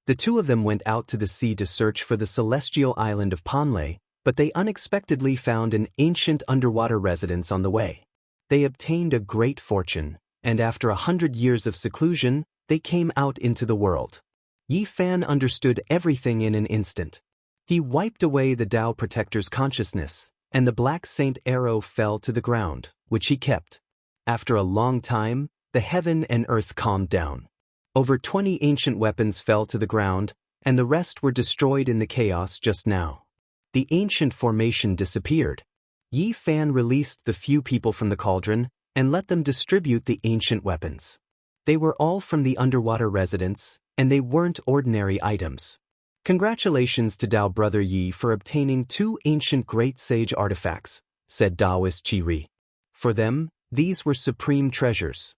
The two of them went out to the sea to search for the celestial island of Panlei, but they unexpectedly found an ancient underwater residence on the way. They obtained a great fortune, and after 100 years of seclusion, they came out into the world. Yi Fan understood everything in an instant. He wiped away the Dao protector's consciousness, and the black saint arrow fell to the ground, which he kept. After a long time, the heaven and earth calmed down. Over 20 ancient weapons fell to the ground, and the rest were destroyed in the chaos just now. The ancient formation disappeared. Yi Fan released the few people from the cauldron and let them distribute the ancient weapons. They were all from the underwater residence, and they weren't ordinary items. Congratulations to Dao Brother Yi for obtaining 2 ancient great sage artifacts, said Taoist Qi. For them, these were supreme treasures.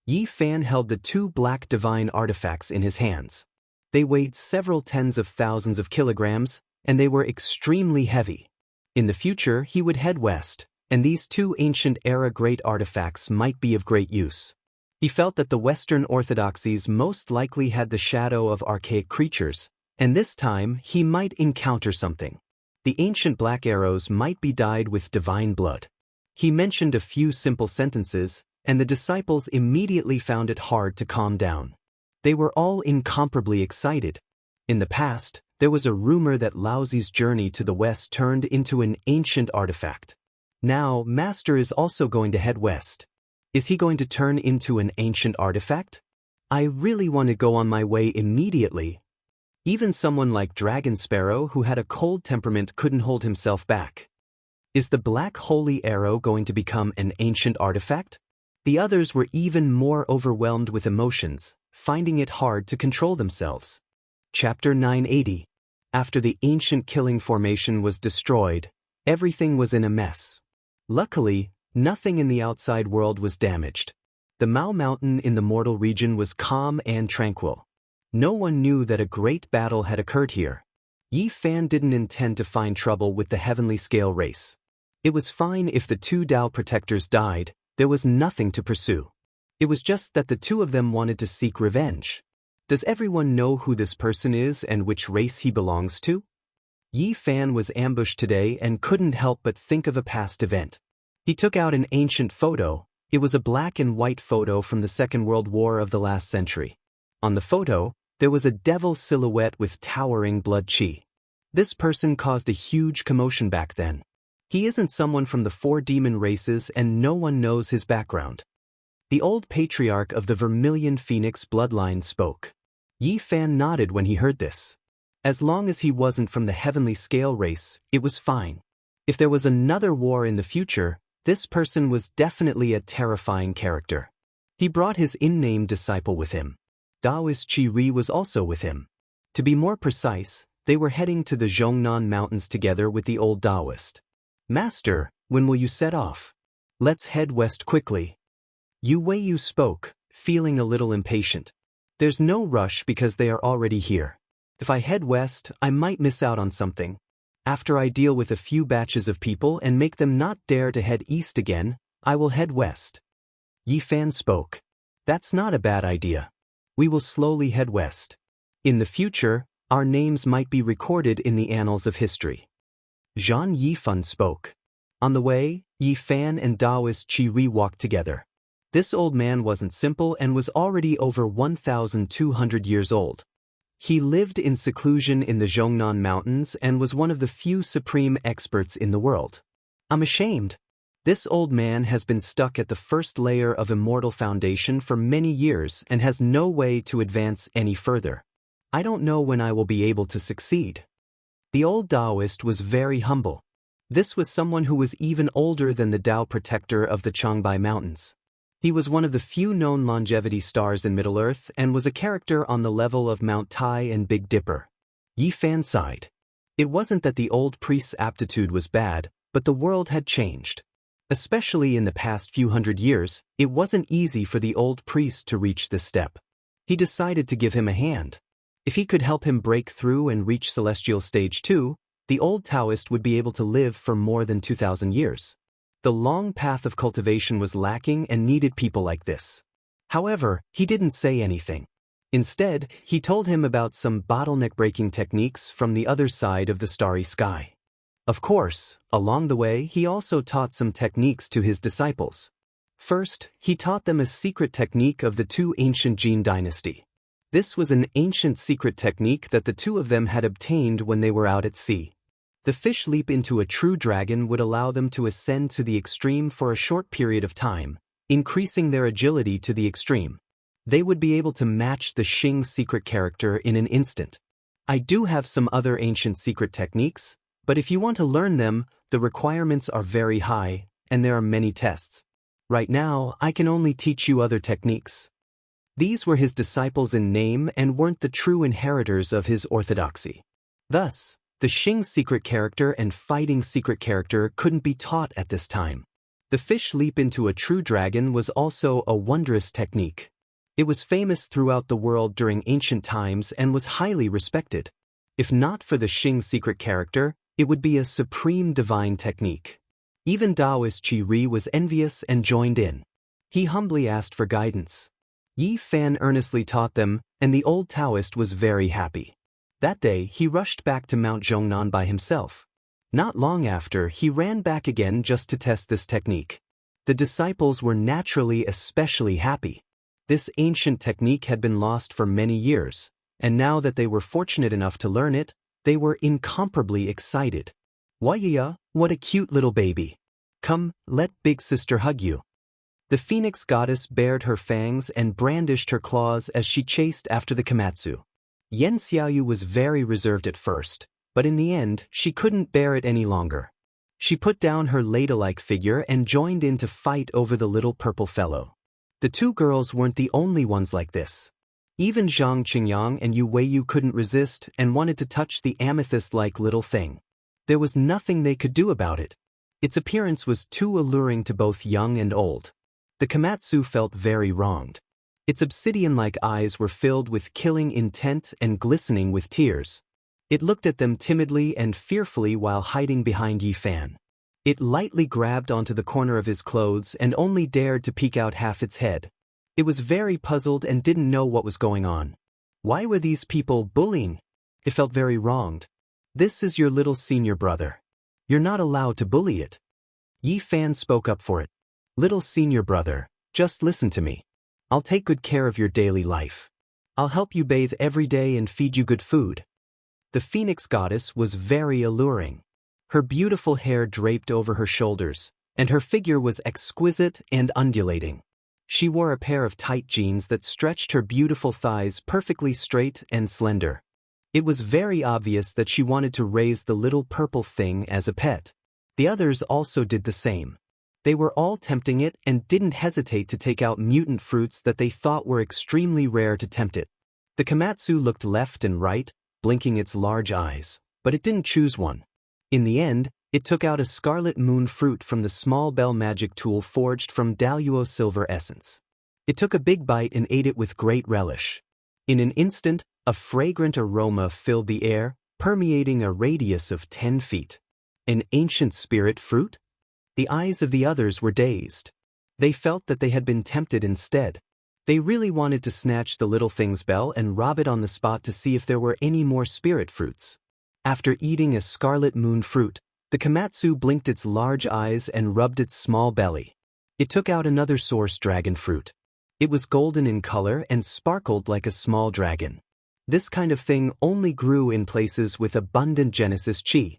Yi Fan held the 2 black divine artifacts in his hands. They weighed several tens of thousands of kilograms, and they were extremely heavy. In the future, he would head west, and these 2 ancient era great artifacts might be of great use. He felt that the Western orthodoxies most likely had the shadow of archaic creatures, and this time he might encounter something. The ancient black arrows might be dyed with divine blood. He mentioned a few simple sentences, and the disciples immediately found it hard to calm down. They were all incomparably excited. In the past, there was a rumor that Laozi's journey to the west turned into an ancient artifact. Now, Master is also going to head west. Is he going to turn into an ancient artifact? I really want to go on my way immediately. Even someone like Dragon Sparrow, who had a cold temperament, couldn't hold himself back. Is the black holy arrow going to become an ancient artifact? The others were even more overwhelmed with emotions, finding it hard to control themselves. Chapter 980. After the ancient killing formation was destroyed, Everything was in a mess. Luckily, nothing in the outside world was damaged. The Mao Mountain in the mortal region was calm and tranquil. No one knew that a great battle had occurred here. Yi Fan didn't intend to find trouble with the heavenly scale race. It was fine if the two Dao protectors died, there was nothing to pursue. It was just that the two of them wanted to seek revenge. Does everyone know who this person is and which race he belongs to? Yi Fan was ambushed today and couldn't help but think of a past event. He took out an ancient photo. It was a black and white photo from the Second World War of the last century. On the photo, there was a devil silhouette with towering blood chi. This person caused a huge commotion back then. He isn't someone from the four demon races and no one knows his background. The old patriarch of the Vermilion Phoenix bloodline spoke. Yi Fan nodded when he heard this. As long as he wasn't from the heavenly scale race, it was fine. If there was another war in the future, this person was definitely a terrifying character. He brought his in-name disciple with him. Taoist Qi Ri was also with him. To be more precise, they were heading to the Zhongnan Mountains together with the old Taoist. Master, when will you set off? Let's head west quickly. Yu Weiyu spoke, feeling a little impatient. There's no rush because they are already here. If I head west, I might miss out on something. After I deal with a few batches of people and make them not dare to head east again, I will head west. Yi Fan spoke. That's not a bad idea. We will slowly head west. In the future, our names might be recorded in the annals of history. Zhan Yifan spoke. On the way, Yi Fan and Taoist Qi Ri walked together. This old man wasn't simple and was already over 1,200 years old. He lived in seclusion in the Zhongnan Mountains and was one of the few supreme experts in the world. I'm ashamed. This old man has been stuck at the first layer of Immortal Foundation for many years and has no way to advance any further. I don't know when I will be able to succeed. The old Taoist was very humble. This was someone who was even older than the Tao protector of the Changbai Mountains. He was one of the few known longevity stars in Middle-earth and was a character on the level of Mount Tai and Big Dipper. Yi Fan sighed. It wasn't that the old priest's aptitude was bad, but the world had changed. Especially in the past few hundred years, it wasn't easy for the old priest to reach this step. He decided to give him a hand. If he could help him break through and reach Celestial Stage 2, the old Taoist would be able to live for more than 2,000 years. The long path of cultivation was lacking and needed people like this. However, he didn't say anything. Instead, he told him about some bottleneck-breaking techniques from the other side of the starry sky. Of course, along the way he also taught some techniques to his disciples. First, he taught them a secret technique of the two ancient Jin dynasty. This was an ancient secret technique that the two of them had obtained when they were out at sea. The fish leap into a true dragon would allow them to ascend to the extreme for a short period of time, increasing their agility to the extreme. They would be able to match the Xing secret character in an instant. I do have some other ancient secret techniques, but if you want to learn them, the requirements are very high, and there are many tests. Right now, I can only teach you other techniques. These were his disciples in name and weren't the true inheritors of his orthodoxy. Thus, the Xing secret character and fighting secret character couldn't be taught at this time. The fish leap into a true dragon was also a wondrous technique. It was famous throughout the world during ancient times and was highly respected. If not for the Xing secret character, it would be a supreme divine technique. Even Taoist Qi Ri was envious and joined in. He humbly asked for guidance. Yi Fan earnestly taught them, and the old Taoist was very happy. That day he rushed back to Mount Zhongnan by himself. Not long after, he ran back again just to test this technique. The disciples were naturally especially happy. This ancient technique had been lost for many years, and now that they were fortunate enough to learn it, they were incomparably excited. Wuxia, what a cute little baby. Come, let big sister hug you. The phoenix goddess bared her fangs and brandished her claws as she chased after the Komatsu. Xianxia was very reserved at first, but in the end, she couldn't bear it any longer. She put down her ladle-like figure and joined in to fight over the little purple fellow. The two girls weren't the only ones like this. Even Zhang Qingyang and Yu Weiyu couldn't resist and wanted to touch the amethyst-like little thing. There was nothing they could do about it. Its appearance was too alluring to both young and old. The Komatsu felt very wronged. Its obsidian-like eyes were filled with killing intent and glistening with tears. It looked at them timidly and fearfully while hiding behind Yi Fan. It lightly grabbed onto the corner of his clothes and only dared to peek out half its head. It was very puzzled and didn't know what was going on. Why were these people bullying? It felt very wronged. This is your little senior brother. You're not allowed to bully it. Yi Fan spoke up for it. Little senior brother, just listen to me. I'll take good care of your daily life. I'll help you bathe every day and feed you good food. The Phoenix goddess was very alluring. Her beautiful hair draped over her shoulders, and her figure was exquisite and undulating. She wore a pair of tight jeans that stretched her beautiful thighs perfectly straight and slender. It was very obvious that she wanted to raise the little purple thing as a pet. The others also did the same. They were all tempting it and didn't hesitate to take out mutant fruits that they thought were extremely rare to tempt it. The Komatsu looked left and right, blinking its large eyes, but it didn't choose one. In the end, it took out a scarlet moon fruit from the small bell magic tool forged from Daluo silver essence. It took a big bite and ate it with great relish. In an instant, a fragrant aroma filled the air, permeating a radius of 10 feet. An ancient spirit fruit? The eyes of the others were dazed. They felt that they had been tempted instead. They really wanted to snatch the little thing's bell and rob it on the spot to see if there were any more spirit fruits. After eating a scarlet moon fruit, the Komatsu blinked its large eyes and rubbed its small belly. It took out another source dragon fruit. It was golden in color and sparkled like a small dragon. This kind of thing only grew in places with abundant Genesis chi.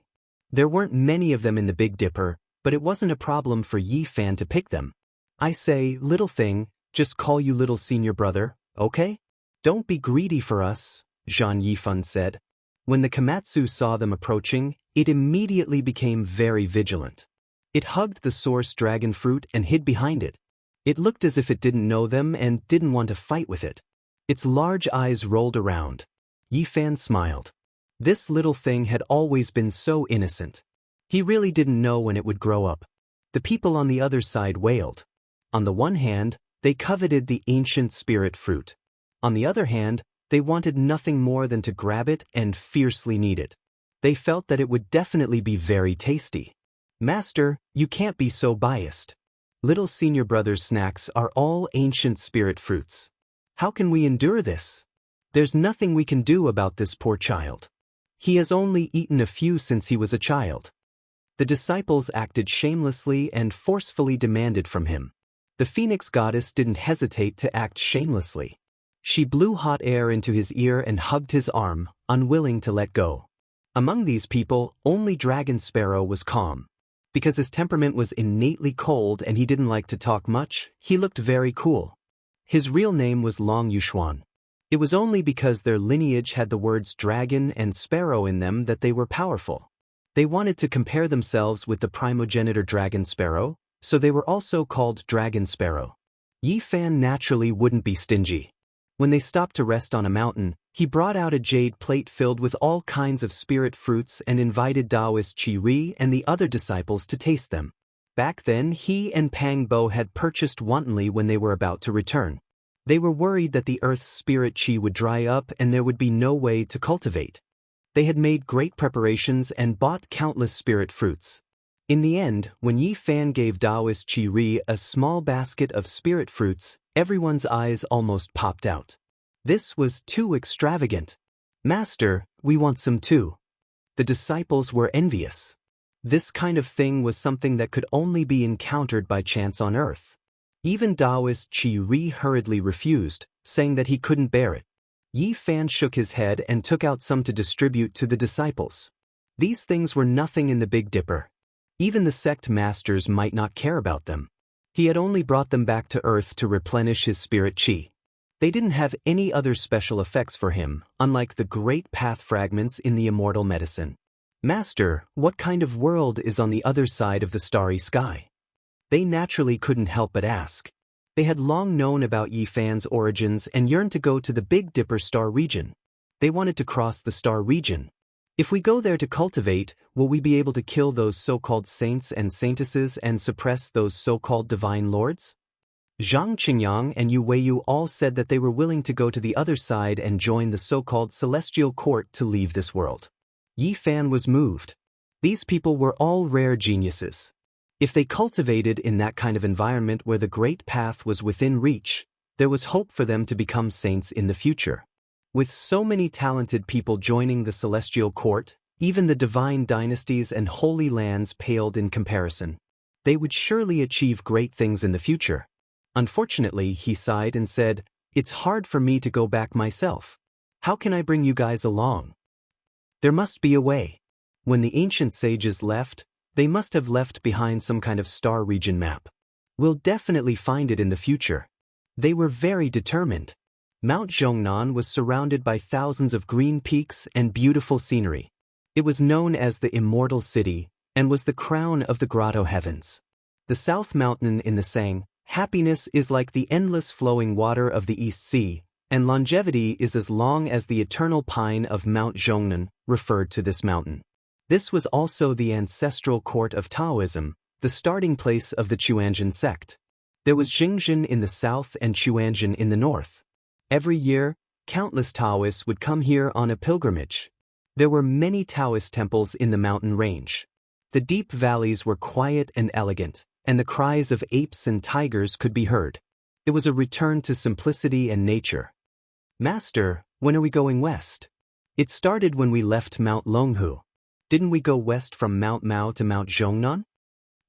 There weren't many of them in the Big Dipper, but it wasn't a problem for Yi Fan to pick them. I say, little thing, just call you little senior brother, okay? Don't be greedy for us, Zhang Yifan said. When the Komatsu saw them approaching, it immediately became very vigilant. It hugged the source dragon fruit and hid behind it. It looked as if it didn't know them and didn't want to fight with it. Its large eyes rolled around. Yi Fan smiled. This little thing had always been so innocent. He really didn't know when it would grow up. The people on the other side wailed. On the one hand, they coveted the ancient spirit fruit. On the other hand, they wanted nothing more than to grab it and fiercely knead it. They felt that it would definitely be very tasty. Master, you can't be so biased. Little senior brother's snacks are all ancient spirit fruits. How can we endure this? There's nothing we can do about this poor child. He has only eaten a few since he was a child. The disciples acted shamelessly and forcefully demanded from him. The Phoenix goddess didn't hesitate to act shamelessly. She blew hot air into his ear and hugged his arm, unwilling to let go. Among these people, only Dragon Sparrow was calm. Because his temperament was innately cold and he didn't like to talk much, he looked very cool. His real name was Long Yuxuan. It was only because their lineage had the words dragon and sparrow in them that they were powerful. They wanted to compare themselves with the primogenitor Dragon Sparrow, so they were also called Dragon Sparrow. Yi Fan naturally wouldn't be stingy. When they stopped to rest on a mountain, he brought out a jade plate filled with all kinds of spirit fruits and invited Taoist Qi Ri and the other disciples to taste them. Back then, he and Pang Bo had purchased wantonly when they were about to return. They were worried that the earth's spirit chi would dry up and there would be no way to cultivate. They had made great preparations and bought countless spirit fruits. In the end, when Yi Fan gave Taoist Qi Ri a small basket of spirit fruits, everyone's eyes almost popped out. This was too extravagant. Master, we want some too. The disciples were envious. This kind of thing was something that could only be encountered by chance on earth. Even Taoist Qi Ri hurriedly refused, saying that he couldn't bear it. Yi Fan shook his head and took out some to distribute to the disciples. These things were nothing in the Big Dipper. Even the sect masters might not care about them. He had only brought them back to Earth to replenish his spirit chi. They didn't have any other special effects for him, unlike the great path fragments in the immortal medicine. Master, what kind of world is on the other side of the starry sky? They naturally couldn't help but ask. They had long known about Yi Fan's origins and yearned to go to the Big Dipper star region. They wanted to cross the star region. If we go there to cultivate, will we be able to kill those so-called saints and saintesses and suppress those so-called divine lords? Zhang Qingyang and Yu Weiyu all said that they were willing to go to the other side and join the so-called celestial court to leave this world. Yi Fan was moved. These people were all rare geniuses. If they cultivated in that kind of environment where the great path was within reach, there was hope for them to become saints in the future. With so many talented people joining the celestial court, even the divine dynasties and holy lands paled in comparison. They would surely achieve great things in the future. Unfortunately, he sighed and said, "It's hard for me to go back myself. How can I bring you guys along? There must be a way." When the ancient sages left, they must have left behind some kind of star region map. We'll definitely find it in the future. They were very determined. Mount Zhongnan was surrounded by thousands of green peaks and beautiful scenery. It was known as the Immortal City and was the crown of the grotto heavens. The South Mountain in the Sang, happiness is like the endless flowing water of the East Sea, and longevity is as long as the eternal pine of Mount Zhongnan, referred to this mountain. This was also the ancestral court of Taoism, the starting place of the Chuanjin sect. There was Jingzhen in the south and Chuanjin in the north. Every year, countless Taoists would come here on a pilgrimage. There were many Taoist temples in the mountain range. The deep valleys were quiet and elegant, and the cries of apes and tigers could be heard. It was a return to simplicity and nature. "Master, when are we going west?" "It started when we left Mount Longhu. Didn't we go west from Mount Mao to Mount Zhongnan?"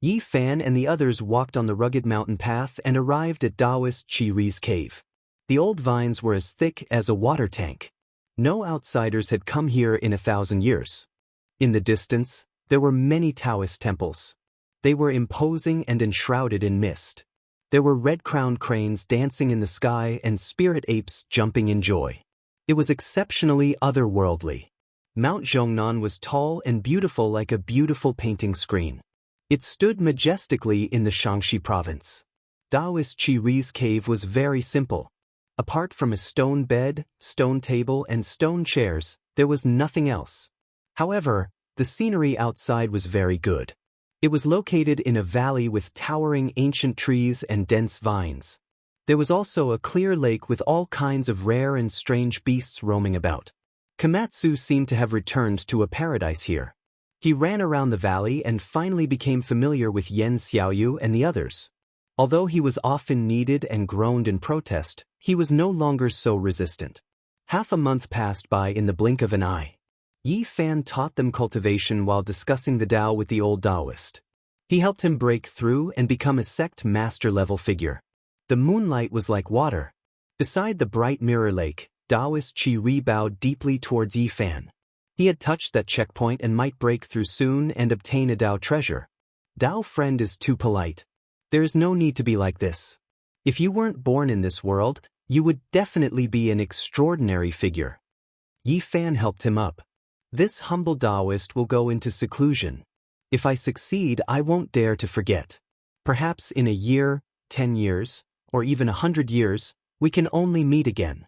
Yi Fan and the others walked on the rugged mountain path and arrived at Taoist Chi Ri's cave. The old vines were as thick as a water tank. No outsiders had come here in 1,000 years. In the distance, there were many Taoist temples. They were imposing and enshrouded in mist. There were red-crowned cranes dancing in the sky and spirit apes jumping in joy. It was exceptionally otherworldly. Mount Zhongnan was tall and beautiful like a beautiful painting screen. It stood majestically in the Xianxia province. Taoist Chi Ri's cave was very simple. Apart from a stone bed, stone table, and stone chairs, there was nothing else. However, the scenery outside was very good. It was located in a valley with towering ancient trees and dense vines. There was also a clear lake with all kinds of rare and strange beasts roaming about. Komatsu seemed to have returned to a paradise here. He ran around the valley and finally became familiar with Yan Xiaoyu and the others. Although he was often needed and groaned in protest, he was no longer so resistant. Half a month passed by in the blink of an eye. Yi Fan taught them cultivation while discussing the Tao with the old Taoist. He helped him break through and become a sect master-level figure. The moonlight was like water. Beside the bright mirror lake, Taoist Chi Ri bowed deeply towards Yi Fan. He had touched that checkpoint and might break through soon and obtain a Tao treasure. "Tao friend is too polite. There is no need to be like this. If you weren't born in this world, you would definitely be an extraordinary figure." Yi Fan helped him up. "This humble Taoist will go into seclusion. If I succeed, I won't dare to forget. Perhaps in a year, 10 years, or even 100 years, we can only meet again."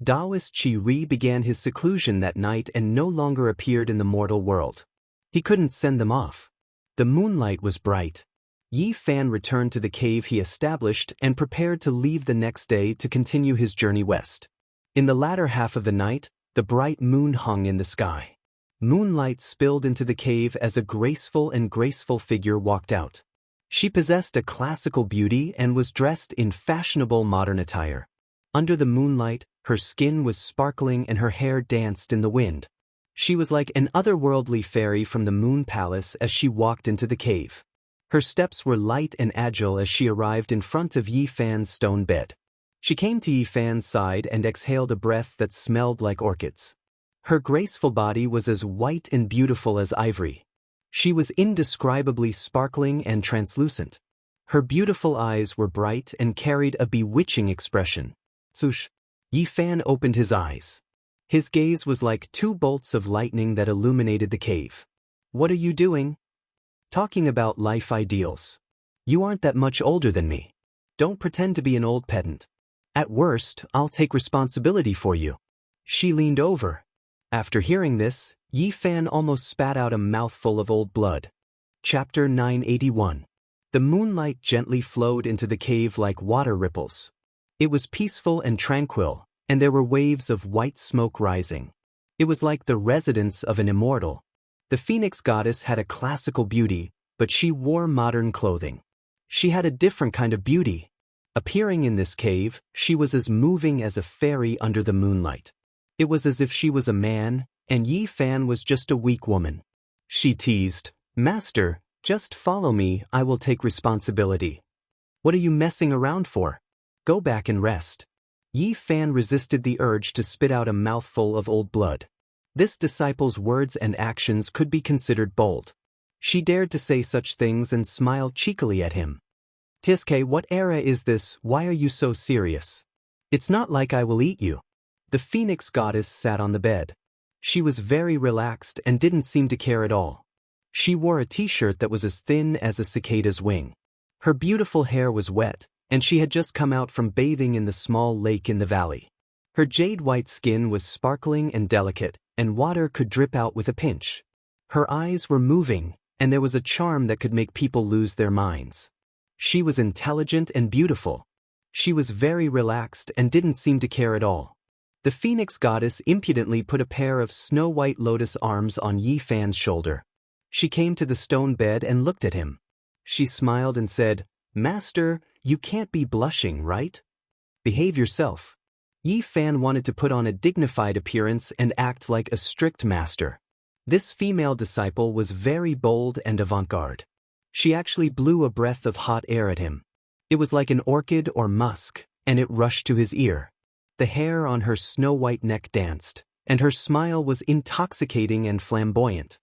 Taoist Chi Ri began his seclusion that night and no longer appeared in the mortal world. He couldn't send them off. The moonlight was bright. Yi Fan returned to the cave he established and prepared to leave the next day to continue his journey west. In the latter half of the night, the bright moon hung in the sky. Moonlight spilled into the cave as a graceful figure walked out. She possessed a classical beauty and was dressed in fashionable modern attire. Under the moonlight, her skin was sparkling and her hair danced in the wind. She was like an otherworldly fairy from the Moon Palace as she walked into the cave. Her steps were light and agile as she arrived in front of Yi Fan's stone bed. She came to Yi Fan's side and exhaled a breath that smelled like orchids. Her graceful body was as white and beautiful as ivory. She was indescribably sparkling and translucent. Her beautiful eyes were bright and carried a bewitching expression. "Sush." Yi Fan opened his eyes. His gaze was like two bolts of lightning that illuminated the cave. "What are you doing?" "Talking about life ideals. You aren't that much older than me. Don't pretend to be an old pedant. At worst, I'll take responsibility for you." She leaned over. After hearing this, Yi Fan almost spat out a mouthful of old blood. Chapter 981. The moonlight gently flowed into the cave like water ripples. It was peaceful and tranquil, and there were waves of white smoke rising. It was like the residence of an immortal. The Phoenix goddess had a classical beauty, but she wore modern clothing. She had a different kind of beauty. Appearing in this cave, she was as moving as a fairy under the moonlight. It was as if she was a man, and Yi Fan was just a weak woman. She teased, "Master, just follow me, I will take responsibility." "What are you messing around for? Go back and rest." Yi Fan resisted the urge to spit out a mouthful of old blood. This disciple's words and actions could be considered bold. She dared to say such things and smiled cheekily at him. "Tiske, what era is this? Why are you so serious? It's not like I will eat you." The Phoenix goddess sat on the bed. She was very relaxed and didn't seem to care at all. She wore a t-shirt that was as thin as a cicada's wing. Her beautiful hair was wet, and she had just come out from bathing in the small lake in the valley. Her jade-white skin was sparkling and delicate, and water could drip out with a pinch. Her eyes were moving, and there was a charm that could make people lose their minds. She was intelligent and beautiful. She was very relaxed and didn't seem to care at all. The Phoenix goddess impudently put a pair of snow-white lotus arms on Yi Fan's shoulder. She came to the stone bed and looked at him. She smiled and said, "Master, you can't be blushing, right? Behave yourself." Yi Fan wanted to put on a dignified appearance and act like a strict master. This female disciple was very bold and avant-garde. She actually blew a breath of hot air at him. It was like an orchid or musk, and it rushed to his ear. The hair on her snow-white neck danced, and her smile was intoxicating and flamboyant.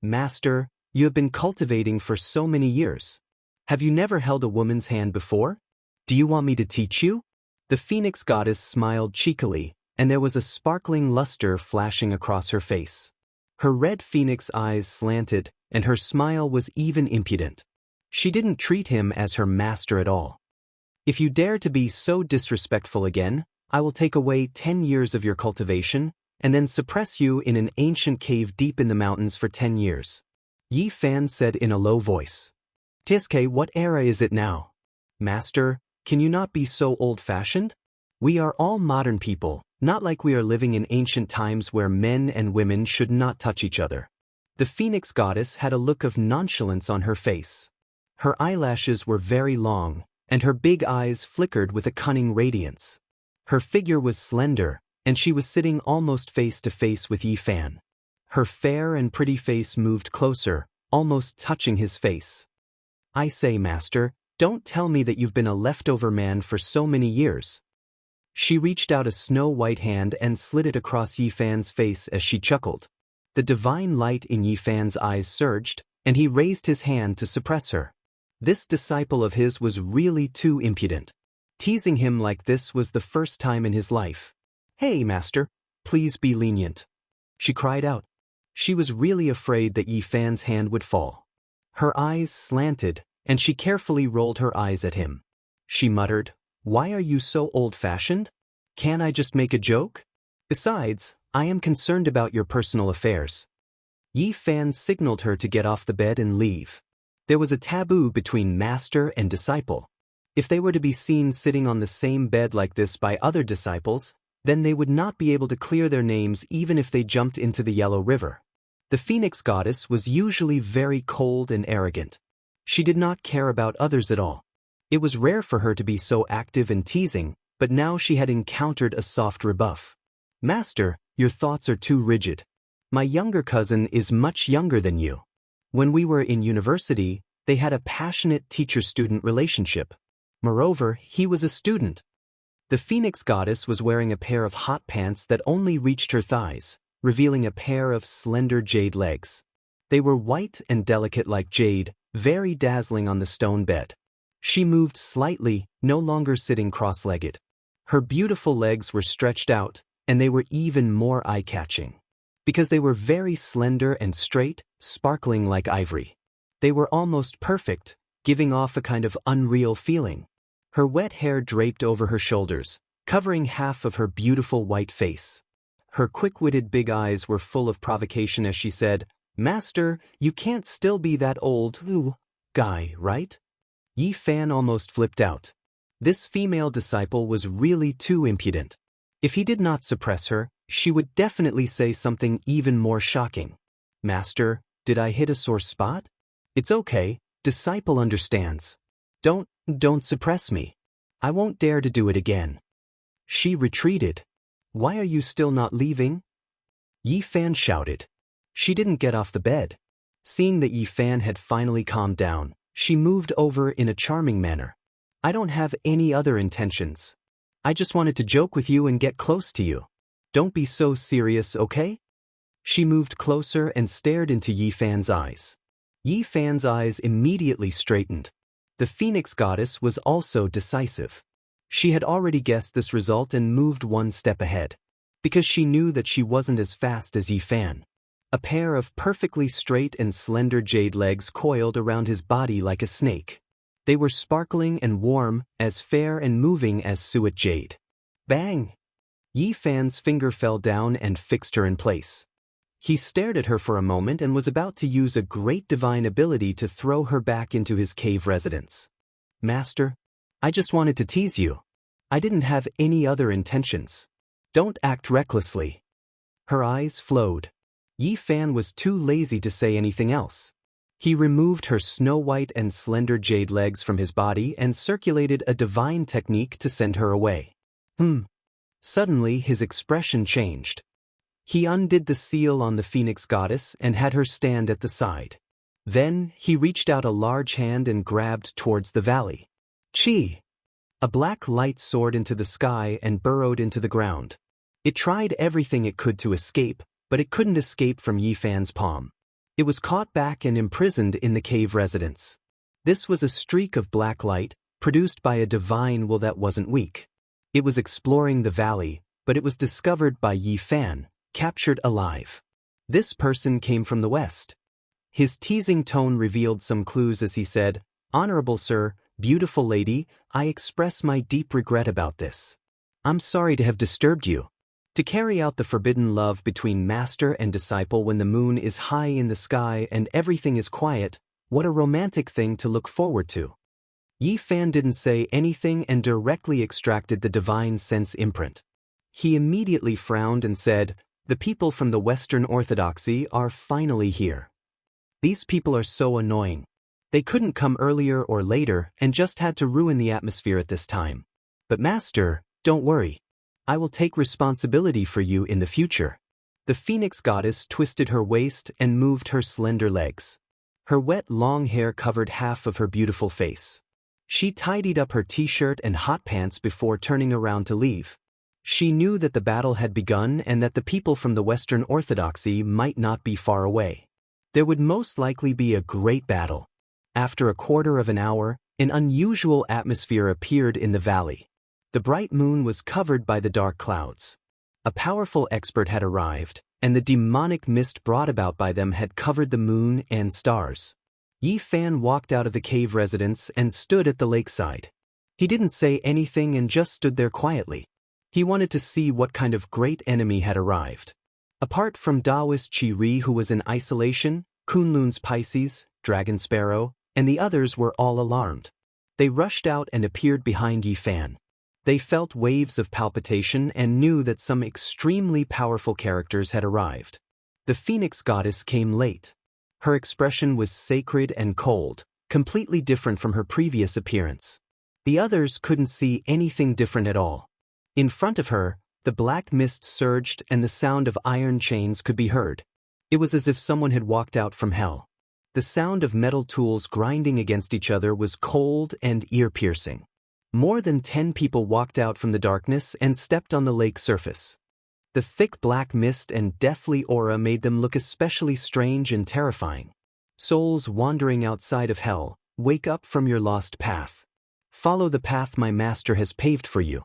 "Master, you have been cultivating for so many years. Have you never held a woman's hand before? Do you want me to teach you?" The Phoenix goddess smiled cheekily, and there was a sparkling luster flashing across her face. Her red phoenix eyes slanted, and her smile was even impudent. She didn't treat him as her master at all. "If you dare to be so disrespectful again, I will take away 10 years of your cultivation, and then suppress you in an ancient cave deep in the mountains for 10 years. Yi Fan said in a low voice. "Tiske, what era is it now? Master, can you not be so old-fashioned? We are all modern people, not like we are living in ancient times where men and women should not touch each other." The Phoenix goddess had a look of nonchalance on her face. Her eyelashes were very long, and her big eyes flickered with a cunning radiance. Her figure was slender, and she was sitting almost face to face with Yi Fan. Her fair and pretty face moved closer, almost touching his face. "I say, master, don't tell me that you've been a leftover man for so many years." She reached out a snow-white hand and slid it across Yi Fan's face as she chuckled. The divine light in Yi Fan's eyes surged, and he raised his hand to suppress her. This disciple of his was really too impudent. Teasing him like this was the first time in his life. "Hey, master, please be lenient," she cried out. She was really afraid that Yi Fan's hand would fall. Her eyes slanted, and she carefully rolled her eyes at him. She muttered, "Why are you so old-fashioned? Can't I just make a joke? Besides, I am concerned about your personal affairs." Yi Fan signaled her to get off the bed and leave. There was a taboo between master and disciple. If they were to be seen sitting on the same bed like this by other disciples, then they would not be able to clear their names even if they jumped into the Yellow River. The Phoenix goddess was usually very cold and arrogant. She did not care about others at all. It was rare for her to be so active and teasing, but now she had encountered a soft rebuff. "Master, your thoughts are too rigid. My younger cousin is much younger than you. When we were in university, they had a passionate teacher-student relationship. Moreover, he was a student." The Phoenix goddess was wearing a pair of hot pants that only reached her thighs, revealing a pair of slender jade legs. They were white and delicate like jade, very dazzling on the stone bed. She moved slightly, no longer sitting cross-legged. Her beautiful legs were stretched out, and they were even more eye-catching. Because they were very slender and straight, sparkling like ivory. They were almost perfect, giving off a kind of unreal feeling. Her wet hair draped over her shoulders, covering half of her beautiful white face. Her quick-witted big eyes were full of provocation as she said, "Master, you can't still be that old guy, right?" Yi Fan almost flipped out. This female disciple was really too impudent. If he did not suppress her, she would definitely say something even more shocking. "Master, did I hit a sore spot?" "It's okay, disciple understands. Don't suppress me. I won't dare to do it again." She retreated. "Why are you still not leaving?" Yi Fan shouted. She didn't get off the bed. Seeing that Yi Fan had finally calmed down, she moved over in a charming manner. "I don't have any other intentions. I just wanted to joke with you and get close to you. Don't be so serious, okay?" She moved closer and stared into Yi Fan's eyes. Yi Fan's eyes immediately straightened. The Phoenix Goddess was also decisive. She had already guessed this result and moved one step ahead, because she knew that she wasn't as fast as Yi Fan. A pair of perfectly straight and slender jade legs coiled around his body like a snake. They were sparkling and warm, as fair and moving as suet jade. Bang! Yi Fan's finger fell down and fixed her in place. He stared at her for a moment and was about to use a great divine ability to throw her back into his cave residence. "Master, I just wanted to tease you. I didn't have any other intentions. Don't act recklessly." Her eyes flowed. Yi Fan was too lazy to say anything else. He removed her snow-white and slender jade legs from his body and circulated a divine technique to send her away. Suddenly his expression changed. He undid the seal on the Phoenix Goddess and had her stand at the side. Then he reached out a large hand and grabbed towards the valley. Chi! A black light soared into the sky and burrowed into the ground. It tried everything it could to escape, but it couldn't escape from Yi Fan's palm. It was caught back and imprisoned in the cave residence. This was a streak of black light, produced by a divine will that wasn't weak. It was exploring the valley, but it was discovered by Yi Fan, captured alive. This person came from the west. His teasing tone revealed some clues as he said, "Honorable sir, beautiful lady, I express my deep regret about this. I'm sorry to have disturbed you. To carry out the forbidden love between master and disciple when the moon is high in the sky and everything is quiet, what a romantic thing to look forward to." Yi Fan didn't say anything and directly extracted the divine sense imprint. He immediately frowned and said, "The people from the Western Orthodoxy are finally here. These people are so annoying. They couldn't come earlier or later and just had to ruin the atmosphere at this time. But master, don't worry. I will take responsibility for you in the future." The Phoenix Goddess twisted her waist and moved her slender legs. Her wet long hair covered half of her beautiful face. She tidied up her t-shirt and hot pants before turning around to leave. She knew that the battle had begun and that the people from the Western Orthodoxy might not be far away. There would most likely be a great battle. After a quarter of an hour, an unusual atmosphere appeared in the valley. The bright moon was covered by the dark clouds. A powerful expert had arrived, and the demonic mist brought about by them had covered the moon and stars. Yi Fan walked out of the cave residence and stood at the lakeside. He didn't say anything and just stood there quietly. He wanted to see what kind of great enemy had arrived. Apart from Taoist Chi-Ri, who was in isolation, Kunlun's Pisces, Dragon Sparrow, and the others were all alarmed. They rushed out and appeared behind Yi Fan. They felt waves of palpitation and knew that some extremely powerful characters had arrived. The Phoenix Goddess came late. Her expression was sacred and cold, completely different from her previous appearance. The others couldn't see anything different at all. In front of her, the black mist surged and the sound of iron chains could be heard. It was as if someone had walked out from hell. The sound of metal tools grinding against each other was cold and ear-piercing. More than 10 people walked out from the darkness and stepped on the lake surface. The thick black mist and deathly aura made them look especially strange and terrifying. "Souls wandering outside of hell, wake up from your lost path. Follow the path my master has paved for you."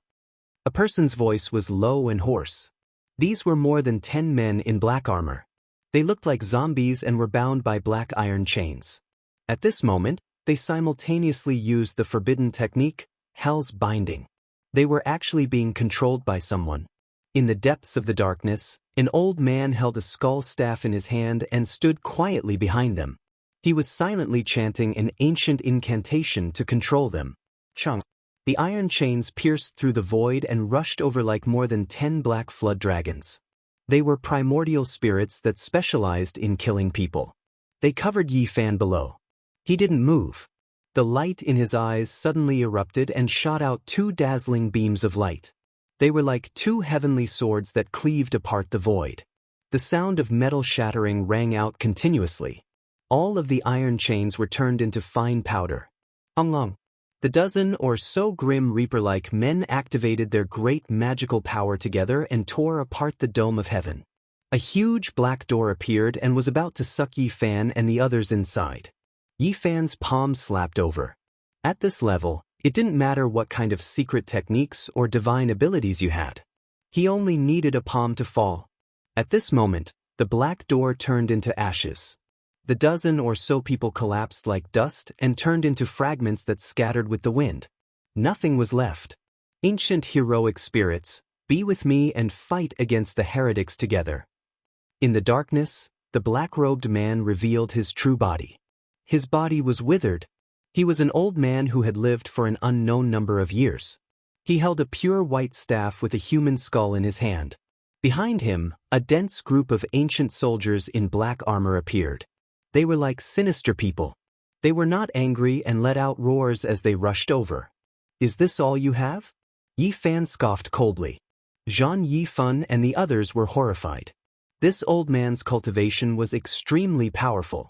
A person's voice was low and hoarse. These were more than 10 men in black armor. They looked like zombies and were bound by black iron chains. At this moment, they simultaneously used the forbidden technique, Hell's Binding. They were actually being controlled by someone. In the depths of the darkness, An old man held a skull staff in his hand and stood quietly behind them. He was silently chanting an ancient incantation to control them. Chung. The iron chains pierced through the void and rushed over like more than 10 black flood dragons. They were primordial spirits that specialized in killing people. They covered Yi Fan below. He didn't move. The light in his eyes suddenly erupted and shot out 2 dazzling beams of light. They were like 2 heavenly swords that cleaved apart the void. The sound of metal shattering rang out continuously. All of the iron chains were turned into fine powder. Long. The dozen or so grim reaper-like men activated their great magical power together and tore apart the dome of heaven. A huge black door appeared and was about to suck Yi Fan and the others inside. Yi Fan's palm slapped over. At this level, it didn't matter what kind of secret techniques or divine abilities you had. He only needed a palm to fall. At this moment, the black door turned into ashes. The dozen or so people collapsed like dust and turned into fragments that scattered with the wind. Nothing was left. Ancient heroic spirits, be with me and fight against the heretics together. In the darkness, the black-robed man revealed his true body. His body was withered. He was an old man who had lived for an unknown number of years. He held a pure white staff with a human skull in his hand. Behind him, a dense group of ancient soldiers in black armor appeared. They were like sinister people. They were not angry and let out roars as they rushed over. Is this all you have? Yi Fan scoffed coldly. Zhan Yifan and the others were horrified. This old man's cultivation was extremely powerful.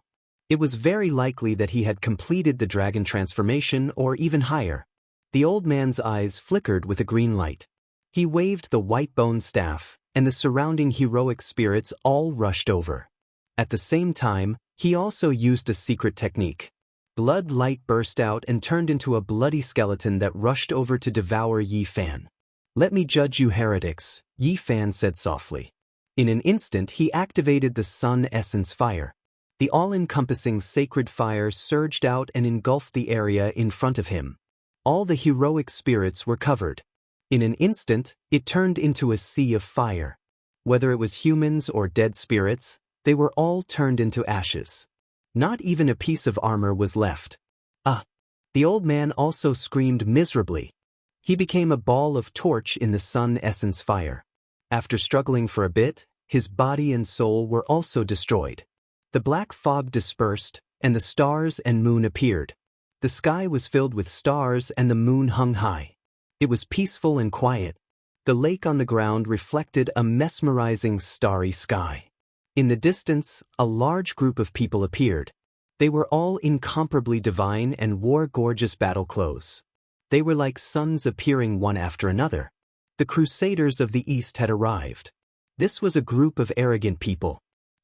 It was very likely that he had completed the dragon transformation or even higher. The old man's eyes flickered with a green light. He waved the white bone staff, and the surrounding heroic spirits all rushed over. At the same time, he also used a secret technique. Blood light burst out and turned into a bloody skeleton that rushed over to devour Yi Fan. Let me judge you heretics, Yi Fan said softly. In an instant he activated the sun essence fire. The all-encompassing sacred fire surged out and engulfed the area in front of him. All the heroic spirits were covered. In an instant, it turned into a sea of fire. Whether it was humans or dead spirits, they were all turned into ashes. Not even a piece of armor was left. Ah! The old man also screamed miserably. He became a ball of torch in the sun essence fire. After struggling for a bit, his body and soul were also destroyed. The black fog dispersed, and the stars and moon appeared. The sky was filled with stars and the moon hung high. It was peaceful and quiet. The lake on the ground reflected a mesmerizing starry sky. In the distance, a large group of people appeared. They were all incomparably divine and wore gorgeous battle clothes. They were like suns appearing one after another. The Crusaders of the East had arrived. This was a group of arrogant people.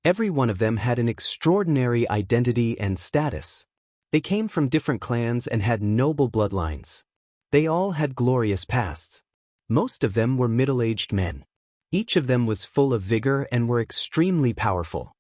Every one of them had an extraordinary identity and status. They came from different clans and had noble bloodlines. They all had glorious pasts. Most of them were middle-aged men. Each of them was full of vigor and were extremely powerful.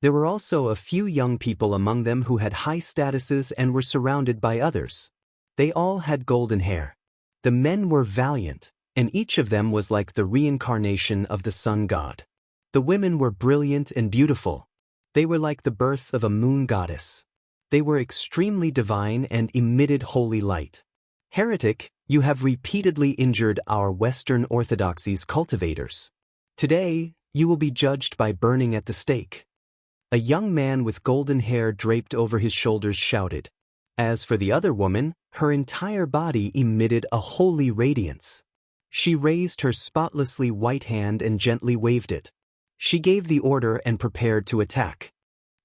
There were also a few young people among them who had high statuses and were surrounded by others. They all had golden hair. The men were valiant, and each of them was like the reincarnation of the sun god. The women were brilliant and beautiful. They were like the birth of a moon goddess. They were extremely divine and emitted holy light. Heretic, you have repeatedly injured our Western Orthodoxy's cultivators. Today, you will be judged by burning at the stake. A young man with golden hair draped over his shoulders shouted. As for the other woman, her entire body emitted a holy radiance. She raised her spotlessly white hand and gently waved it. She gave the order and prepared to attack.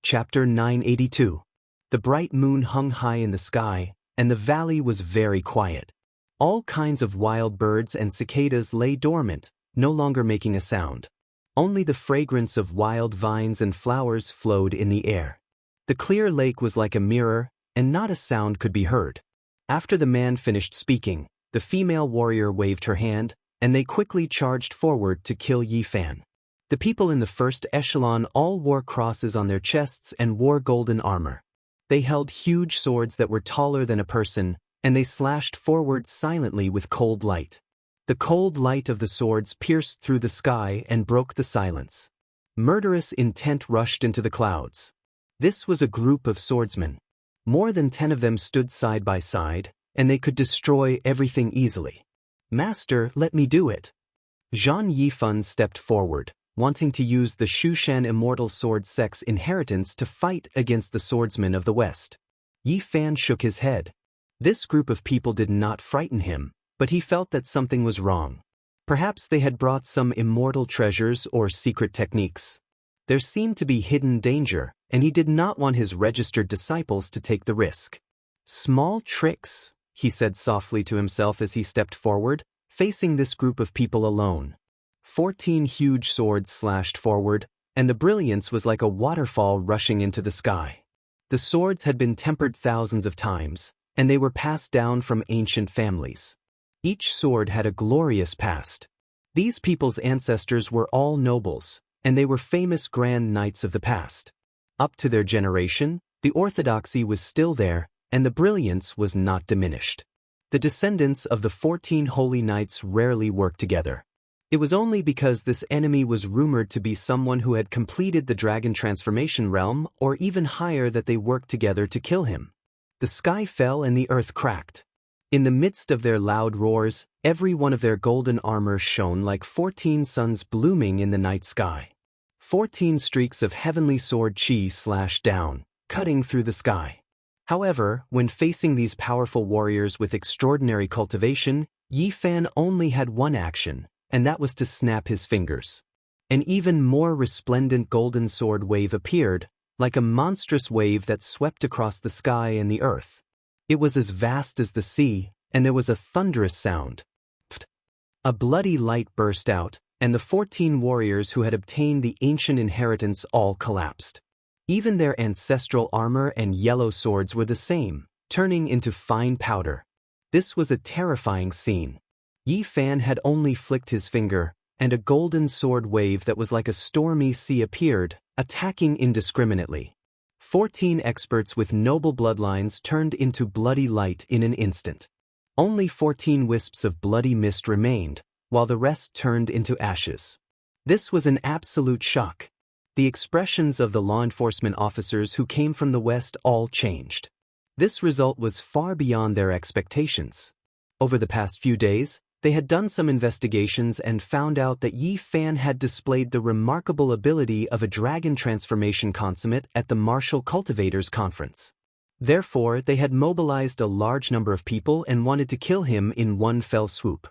Chapter 982. The bright moon hung high in the sky, and the valley was very quiet. All kinds of wild birds and cicadas lay dormant, no longer making a sound. Only the fragrance of wild vines and flowers flowed in the air. The clear lake was like a mirror, and not a sound could be heard. After the man finished speaking, the female warrior waved her hand, and they quickly charged forward to kill Yi Fan. The people in the first echelon all wore crosses on their chests and wore golden armor. They held huge swords that were taller than a person, and they slashed forward silently with cold light. The cold light of the swords pierced through the sky and broke the silence. Murderous intent rushed into the clouds. This was a group of swordsmen. More than 10 of them stood side by side, and they could destroy everything easily. "Master, let me do it." Zhang Yifan stepped forward, wanting to use the Shushan immortal sword sect's inheritance to fight against the swordsmen of the West. Yifan shook his head. This group of people did not frighten him, but he felt that something was wrong. Perhaps they had brought some immortal treasures or secret techniques. There seemed to be hidden danger, and he did not want his registered disciples to take the risk. "Small tricks," he said softly to himself as he stepped forward, facing this group of people alone. 14 huge swords slashed forward, and the brilliance was like a waterfall rushing into the sky. The swords had been tempered thousands of times, and they were passed down from ancient families. Each sword had a glorious past. These people's ancestors were all nobles, and they were famous grand knights of the past. Up to their generation, the orthodoxy was still there, and the brilliance was not diminished. The descendants of the 14 holy knights rarely worked together. It was only because this enemy was rumored to be someone who had completed the dragon transformation realm or even higher that they worked together to kill him. The sky fell and the earth cracked. In the midst of their loud roars, every one of their golden armor shone like 14 suns blooming in the night sky. 14 streaks of heavenly sword chi slashed down, cutting through the sky. However, when facing these powerful warriors with extraordinary cultivation, Yifan only had one action, and that was to snap his fingers. An even more resplendent golden sword wave appeared, like a monstrous wave that swept across the sky and the earth. It was as vast as the sea, and there was a thunderous sound. A bloody light burst out, and the 14 warriors who had obtained the ancient inheritance all collapsed. Even their ancestral armor and yellow swords were the same, turning into fine powder. This was a terrifying scene. Yifan had only flicked his finger, and a golden sword wave that was like a stormy sea appeared, attacking indiscriminately. 14 experts with noble bloodlines turned into bloody light in an instant. Only 14 wisps of bloody mist remained, while the rest turned into ashes. This was an absolute shock. The expressions of the law enforcement officers who came from the West all changed. This result was far beyond their expectations. Over the past few days, they had done some investigations and found out that Yifan had displayed the remarkable ability of a dragon transformation consummate at the Martial Cultivators Conference. Therefore, they had mobilized a large number of people and wanted to kill him in one fell swoop.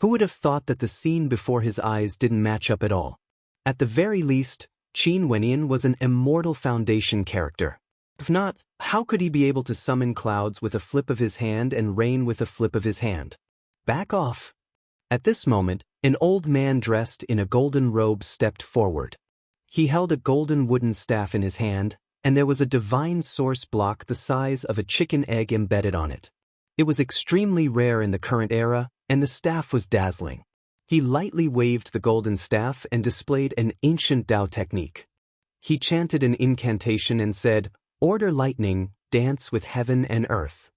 Who would have thought that the scene before his eyes didn't match up at all? At the very least, Qin Wenyan was an immortal foundation character. If not, how could he be able to summon clouds with a flip of his hand and rain with a flip of his hand? Back off. At this moment, an old man dressed in a golden robe stepped forward. He held a golden wooden staff in his hand, and there was a divine source block the size of a chicken egg embedded on it. It was extremely rare in the current era, and the staff was dazzling. He lightly waved the golden staff and displayed an ancient Tao technique. He chanted an incantation and said, "Order lightning, dance with heaven and earth."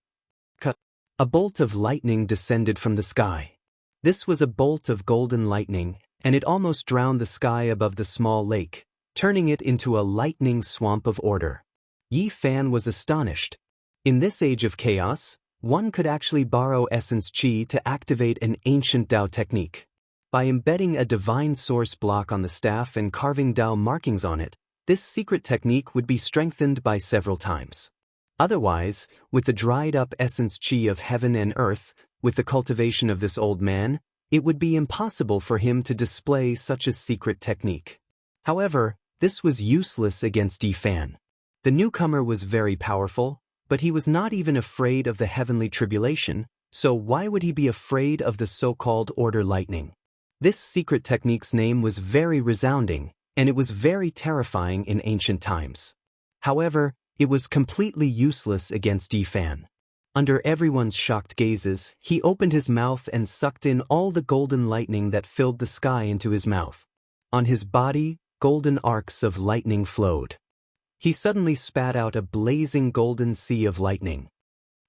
A bolt of lightning descended from the sky. This was a bolt of golden lightning, and it almost drowned the sky above the small lake, turning it into a lightning swamp of order. Yifan was astonished. In this age of chaos, one could actually borrow essence chi to activate an ancient Tao technique. By embedding a divine source block on the staff and carving Tao markings on it, this secret technique would be strengthened by several times. Otherwise, with the dried-up essence chi of heaven and earth, with the cultivation of this old man, it would be impossible for him to display such a secret technique. However, this was useless against Yifan. The newcomer was very powerful, but he was not even afraid of the heavenly tribulation, so why would he be afraid of the so-called order lightning? This secret technique's name was very resounding, and it was very terrifying in ancient times. However, it was completely useless against Yifan. Under everyone's shocked gazes, he opened his mouth and sucked in all the golden lightning that filled the sky into his mouth. On his body, golden arcs of lightning flowed. He suddenly spat out a blazing golden sea of lightning.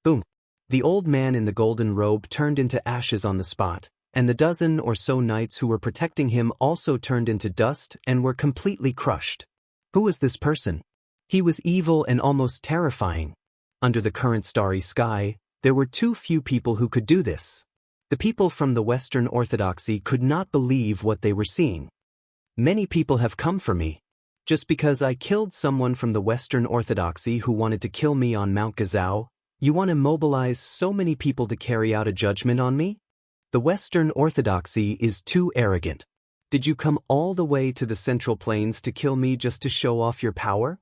Boom! The old man in the golden robe turned into ashes on the spot, and the dozen or so knights who were protecting him also turned into dust and were completely crushed. Who was this person? He was evil and almost terrifying. Under the current starry sky, there were too few people who could do this. The people from the Western Orthodoxy could not believe what they were seeing. Many people have come for me. Just because I killed someone from the Western Orthodoxy who wanted to kill me on Mount Gazao, you want to mobilize so many people to carry out a judgment on me? The Western Orthodoxy is too arrogant. Did you come all the way to the Central Plains to kill me just to show off your power?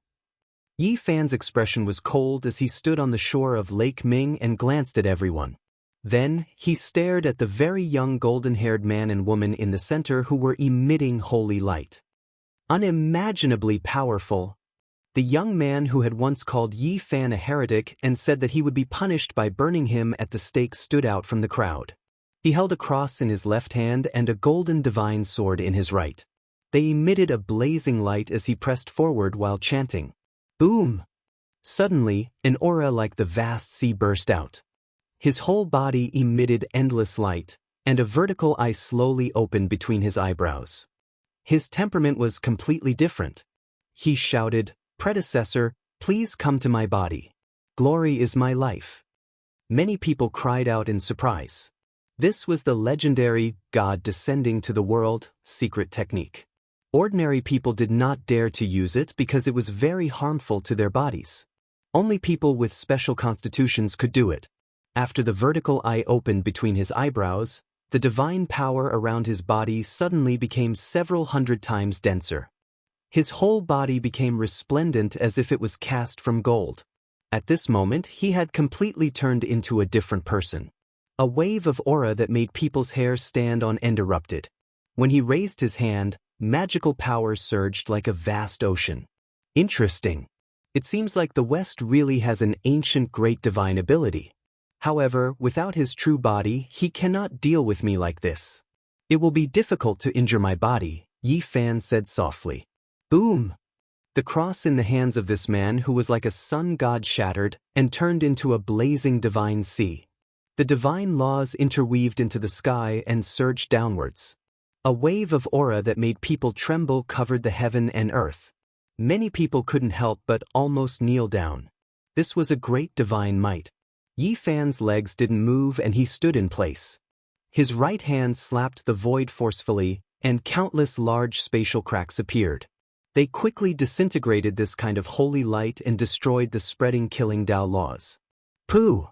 Yi Fan's expression was cold as he stood on the shore of Lake Ming and glanced at everyone. Then, he stared at the very young golden-haired man and woman in the center who were emitting holy light. Unimaginably powerful. The young man who had once called Yi Fan a heretic and said that he would be punished by burning him at the stake stood out from the crowd. He held a cross in his left hand and a golden divine sword in his right. They emitted a blazing light as he pressed forward while chanting. Boom! Suddenly, an aura like the vast sea burst out. His whole body emitted endless light, and a vertical eye slowly opened between his eyebrows. His temperament was completely different. He shouted, "Predecessor, please come to my body. Glory is my life." Many people cried out in surprise. This was the legendary God descending to the world secret technique. Ordinary people did not dare to use it because it was very harmful to their bodies. Only people with special constitutions could do it. After the vertical eye opened between his eyebrows, the divine power around his body suddenly became several hundred times denser. His whole body became resplendent as if it was cast from gold. At this moment, he had completely turned into a different person. A wave of aura that made people's hair stand on end erupted. When he raised his hand, magical power surged like a vast ocean. Interesting. It seems like the West really has an ancient great divine ability. However, without his true body, he cannot deal with me like this. It will be difficult to injure my body, Yi Fan said softly. Boom! The cross in the hands of this man who was like a sun god shattered and turned into a blazing divine sea. The divine laws interweaved into the sky and surged downwards. A wave of aura that made people tremble covered the heaven and earth. Many people couldn't help but almost kneel down. This was a great divine might. Yi Fan's legs didn't move and he stood in place. His right hand slapped the void forcefully, and countless large spatial cracks appeared. They quickly disintegrated this kind of holy light and destroyed the spreading killing Dao laws. Pooh!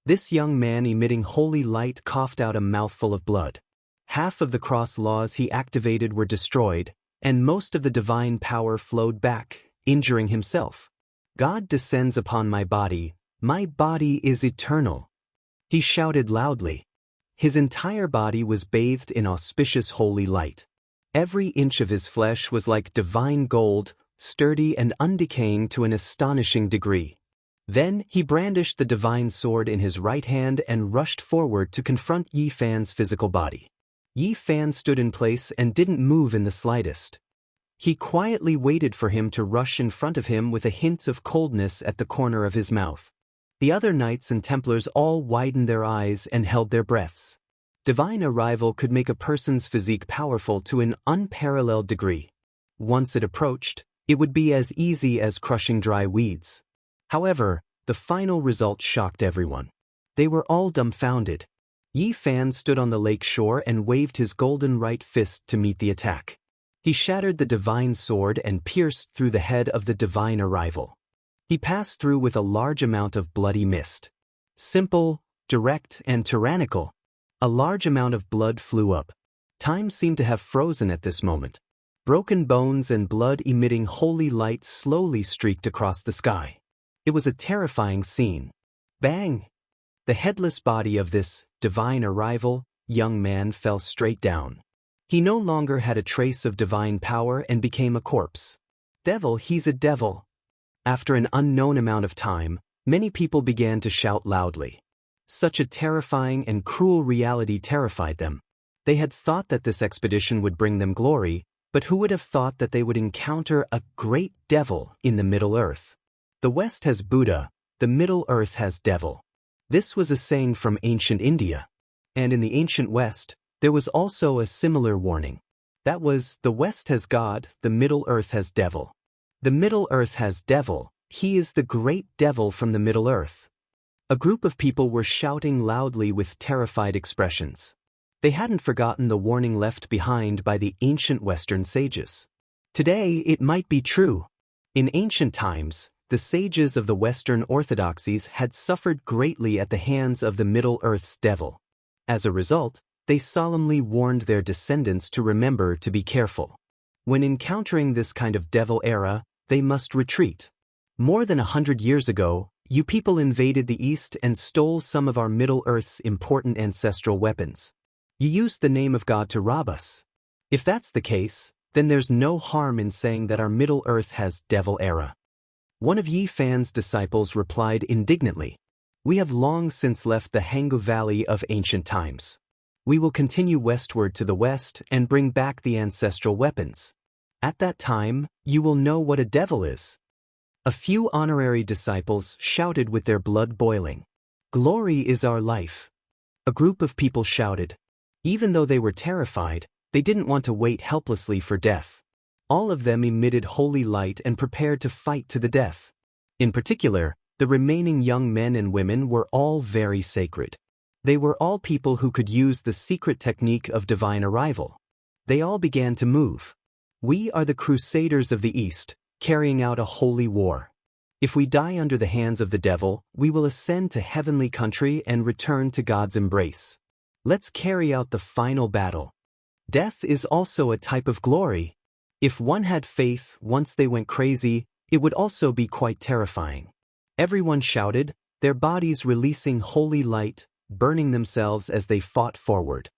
This young man emitting holy light coughed out a mouthful of blood. Half of the cross laws he activated were destroyed, and most of the divine power flowed back, injuring himself. God descends upon my body is eternal. He shouted loudly. His entire body was bathed in auspicious holy light. Every inch of his flesh was like divine gold, sturdy and undecaying to an astonishing degree. Then he brandished the divine sword in his right hand and rushed forward to confront Yi Fan's physical body. Yi Fan stood in place and didn't move in the slightest. He quietly waited for him to rush in front of him with a hint of coldness at the corner of his mouth. The other knights and Templars all widened their eyes and held their breaths. Divine arrival could make a person's physique powerful to an unparalleled degree. Once it approached, it would be as easy as crushing dry weeds. However, the final result shocked everyone. They were all dumbfounded. Yi Fan stood on the lake shore and waved his golden right fist to meet the attack. He shattered the divine sword and pierced through the head of the divine arrival. He passed through with a large amount of bloody mist. Simple, direct, and tyrannical. A large amount of blood flew up. Time seemed to have frozen at this moment. Broken bones and blood-emitting holy light slowly streaked across the sky. It was a terrifying scene. Bang! The headless body of this divine arrival young man fell straight down. He no longer had a trace of divine power and became a corpse. Devil, he's a devil. After an unknown amount of time, many people began to shout loudly. Such a terrifying and cruel reality terrified them. They had thought that this expedition would bring them glory, but who would have thought that they would encounter a great devil in the Middle Earth? The West has Buddha, the Middle Earth has devil. This was a saying from ancient India. And in the ancient West, There was also a similar warning. That was, the West has God, the Middle Earth has devil. The Middle Earth has devil, he is the great devil from the Middle Earth. A group of people were shouting loudly with terrified expressions. They hadn't forgotten the warning left behind by the ancient Western sages. Today, it might be true. In ancient times, the sages of the Western orthodoxies had suffered greatly at the hands of the Middle Earth's devil. As a result, they solemnly warned their descendants to remember to be careful. When encountering this kind of devil era, they must retreat. More than 100 years ago, you people invaded the East and stole some of our Middle Earth's important ancestral weapons. You used the name of God to rob us. If that's the case, then there's no harm in saying that our Middle Earth has devil era. One of Yi Fan's disciples replied indignantly, "We have long since left the Hangu Valley of ancient times. We will continue westward to the west and bring back the ancestral weapons. At that time, you will know what a devil is." A few honorary disciples shouted with their blood boiling, "Glory is our life." A group of people shouted. Even though they were terrified, they didn't want to wait helplessly for death. All of them emitted holy light and prepared to fight to the death. In particular, the remaining young men and women were all very sacred. They were all people who could use the secret technique of divine arrival. They all began to move. We are the crusaders of the East, carrying out a holy war. If we die under the hands of the devil, we will ascend to heavenly country and return to God's embrace. Let's carry out the final battle. Death is also a type of glory. If one had faith once they went crazy, it would also be quite terrifying. Everyone shouted, their bodies releasing holy light, burning themselves as they fought forward.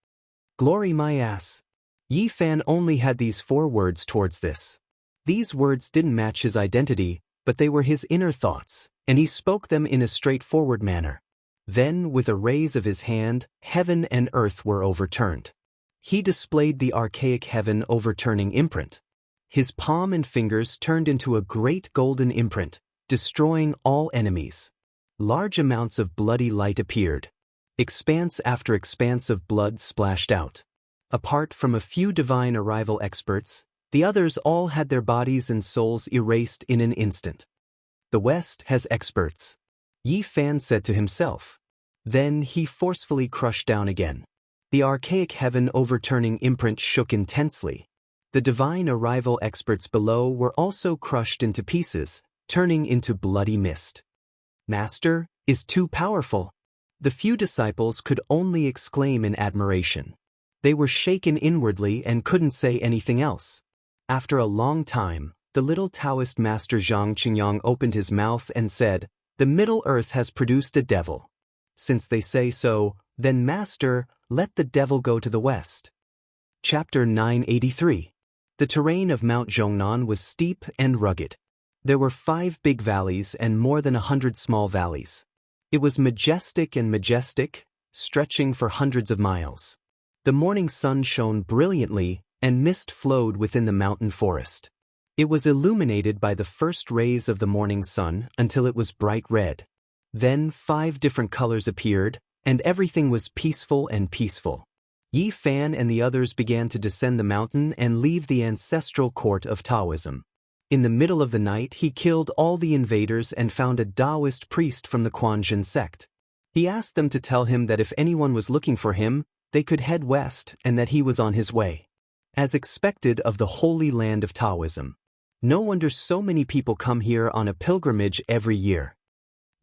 Glory my ass. Yi Fan only had these 4 words towards this. These words didn't match his identity, but they were his inner thoughts, and he spoke them in a straightforward manner. Then, with a raise of his hand, heaven and earth were overturned. He displayed the archaic heaven overturning imprint. His palm and fingers turned into a great golden imprint, destroying all enemies. Large amounts of bloody light appeared. Expanse after expanse of blood splashed out. Apart from a few divine arrival experts, the others all had their bodies and souls erased in an instant. The West has experts, Yi Fan said to himself. Then he forcefully crushed down again. The archaic heaven overturning imprint shook intensely. The divine arrival experts below were also crushed into pieces, turning into bloody mist. Master is too powerful. The few disciples could only exclaim in admiration. They were shaken inwardly and couldn't say anything else. After a long time, the little Taoist master Xianxia opened his mouth and said, "The Middle Earth has produced a devil. Since they say so, then Master, let the devil go to the west." Chapter 983. The terrain of Mount Zhongnan was steep and rugged. There were 5 big valleys and more than 100 small valleys. It was majestic and majestic, stretching for hundreds of miles. The morning sun shone brilliantly, and mist flowed within the mountain forest. It was illuminated by the first rays of the morning sun until it was bright red. Then 5 different colors appeared, and everything was peaceful and peaceful. Yi Fan and the others began to descend the mountain and leave the ancestral court of Taoism. In the middle of the night he killed all the invaders and found a Taoist priest from the Quanzhen sect. He asked them to tell him that if anyone was looking for him, they could head west and that he was on his way. As expected of the holy land of Taoism. No wonder so many people come here on a pilgrimage every year.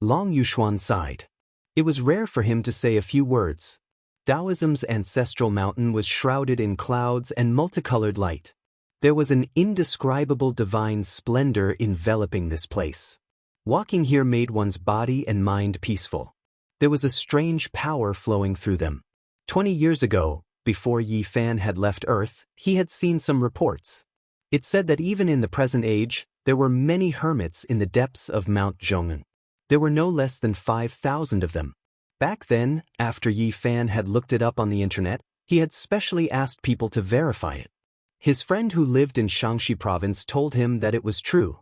Long Yuxuan sighed. It was rare for him to say a few words. Taoism's ancestral mountain was shrouded in clouds and multicolored light. There was an indescribable divine splendor enveloping this place. Walking here made one's body and mind peaceful. There was a strange power flowing through them. 20 years ago, before Yi Fan had left Earth, he had seen some reports. It said that even in the present age, there were many hermits in the depths of Mount Zhongnan. There were no less than 5,000 of them. Back then, after Yi Fan had looked it up on the internet, he had specially asked people to verify it. His friend who lived in Xianxia province told him that it was true.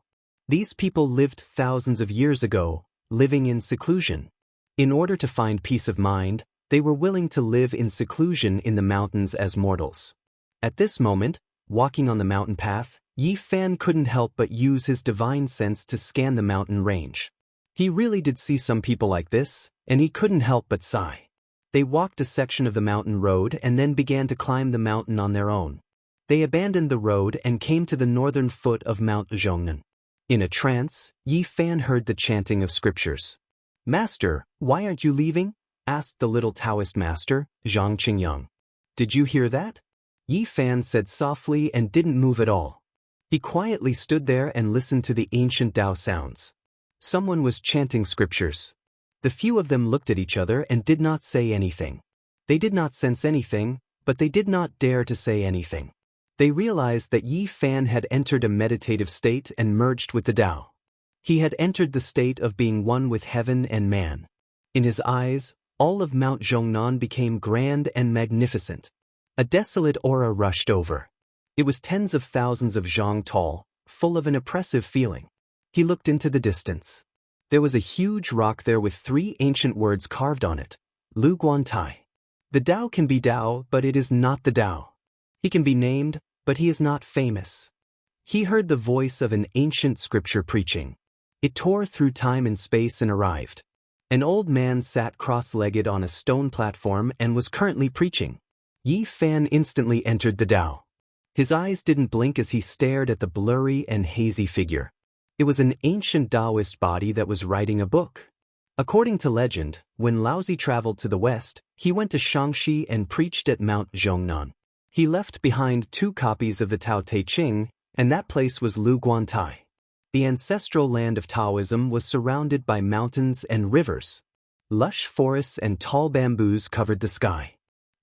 These people lived thousands of years ago, living in seclusion. In order to find peace of mind, They were willing to live in seclusion in the mountains as mortals. At this moment, walking on the mountain path, Yi Fan couldn't help but use his divine sense to scan the mountain range. He really did see some people like this, and he couldn't help but sigh. They walked a section of the mountain road and then began to climb the mountain on their own. They abandoned the road and came to the northern foot of Mount Zhongnan. In a trance, Yi Fan heard the chanting of scriptures. "Master, why aren't you leaving?" asked the little Taoist master, Zhang Qingyang. "Did you hear that?" Yi Fan said softly and didn't move at all. He quietly stood there and listened to the ancient Tao sounds. Someone was chanting scriptures. The few of them looked at each other and did not say anything. They did not sense anything, but they did not dare to say anything. They realized that Yi Fan had entered a meditative state and merged with the Tao. He had entered the state of being one with heaven and man. In his eyes, all of Mount Zhongnan became grand and magnificent. A desolate aura rushed over. It was tens of thousands of zhang tall, full of an oppressive feeling. He looked into the distance. There was a huge rock there with 3 ancient words carved on it: Lu Guan Tai. The Tao can be Tao, but it is not the Tao. He can be named, but he is not famous. He heard the voice of an ancient scripture preaching. It tore through time and space and arrived. An old man sat cross-legged on a stone platform and was currently preaching. Yi Fan instantly entered the Tao. His eyes didn't blink as he stared at the blurry and hazy figure. It was an ancient Taoist body that was writing a book. According to legend, when Laozi traveled to the west, he went to Xianxia and preached at Mount Zhongnan. He left behind 2 copies of the Tao Te Ching, and that place was Lu Guan Tai. The ancestral land of Taoism was surrounded by mountains and rivers. Lush forests and tall bamboos covered the sky.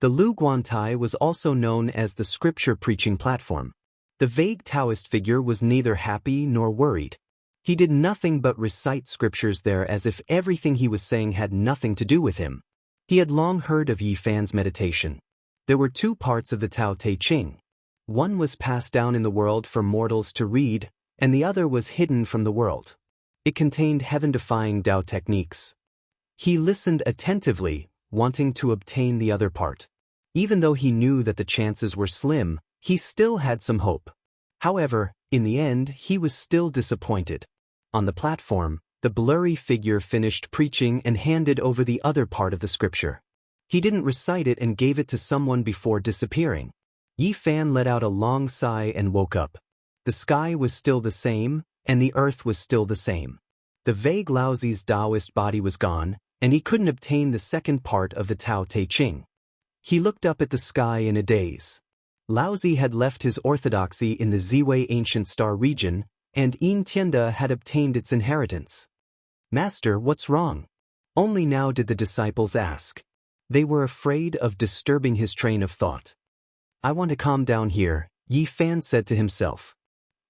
The Lu Guan Tai was also known as the scripture preaching platform. The vague Taoist figure was neither happy nor worried. He did nothing but recite scriptures there as if everything he was saying had nothing to do with him. He had long heard of Yi Fan's meditation. There were 2 parts of the Tao Te Ching. One was passed down in the world for mortals to read, and the other was hidden from the world. It contained heaven-defying Tao techniques. He listened attentively, wanting to obtain the other part. Even though he knew that the chances were slim, he still had some hope. However, in the end, he was still disappointed. On the platform, the blurry figure finished preaching and handed over the other part of the scripture. He didn't recite it and gave it to someone before disappearing. Yi Fan let out a long sigh and woke up. The sky was still the same, and the earth was still the same. The vague Laozi's Taoist body was gone, and he couldn't obtain the second part of the Tao Te Ching. He looked up at the sky in a daze. Laozi had left his orthodoxy in the Ziwei ancient star region, and Yin Tianda had obtained its inheritance. "Master, what's wrong?" Only now did the disciples ask. They were afraid of disturbing his train of thought. "I want to calm down here," Yi Fan said to himself.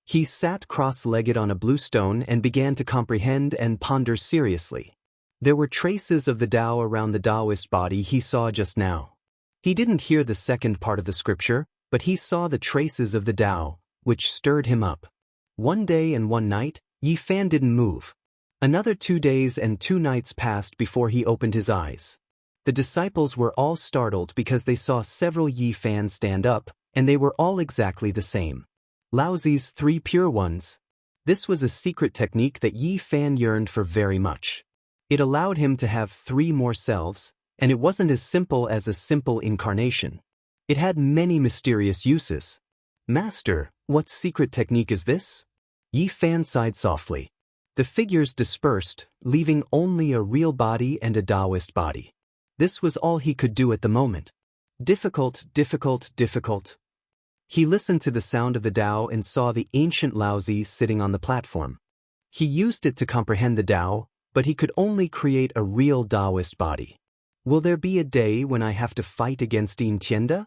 He sat cross-legged on a blue stone and began to comprehend and ponder seriously. There were traces of the Tao around the Taoist body he saw just now. He didn't hear the second part of the scripture, but he saw the traces of the Tao, which stirred him up. One day and one night, Yi Fan didn't move. Another 2 days and 2 nights passed before he opened his eyes. The disciples were all startled because they saw several Yi Fans stand up, and they were all exactly the same. Laozi's 3 pure ones. This was a secret technique that Yi Fan yearned for very much. It allowed him to have 3 more selves, and it wasn't as simple as a simple incarnation. It had many mysterious uses. "Master, what secret technique is this?" Yi Fan sighed softly. The figures dispersed, leaving only a real body and a Taoist body. This was all he could do at the moment. Difficult, difficult, difficult. He listened to the sound of the Tao and saw the ancient Laozi sitting on the platform. He used it to comprehend the Tao, but he could only create a real Taoist body. Will there be a day when I have to fight against Yin Tianda?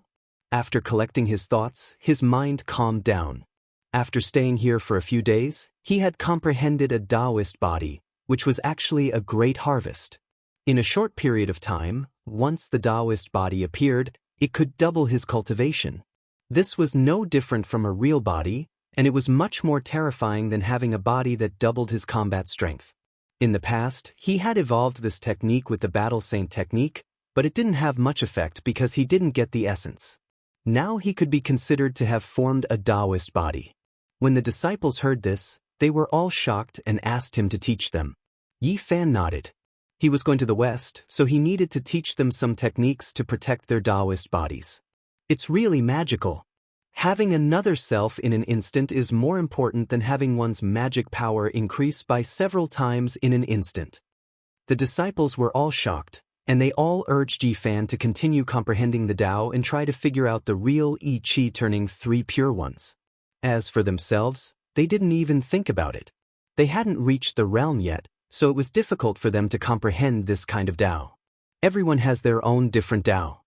After collecting his thoughts, his mind calmed down. After staying here for a few days, he had comprehended a Taoist body, which was actually a great harvest. In a short period of time, once the Taoist body appeared, it could double his cultivation. This was no different from a real body, and it was much more terrifying than having a body that doubled his combat strength. In the past, he had evolved this technique with the Battle Saint technique, but it didn't have much effect because he didn't get the essence. Now he could be considered to have formed a Taoist body. When the disciples heard this, they were all shocked and asked him to teach them. Yi Fan nodded. He was going to the West, so he needed to teach them some techniques to protect their Taoist bodies. It's really magical. Having another self in an instant is more important than having one's magic power increase by several times in an instant. The disciples were all shocked, and they all urged Yi Fan to continue comprehending the Tao and try to figure out the real Yi Qi turning 3 pure ones. As for themselves, they didn't even think about it. They hadn't reached the realm yet, so it was difficult for them to comprehend this kind of Tao. Everyone has their own different Tao.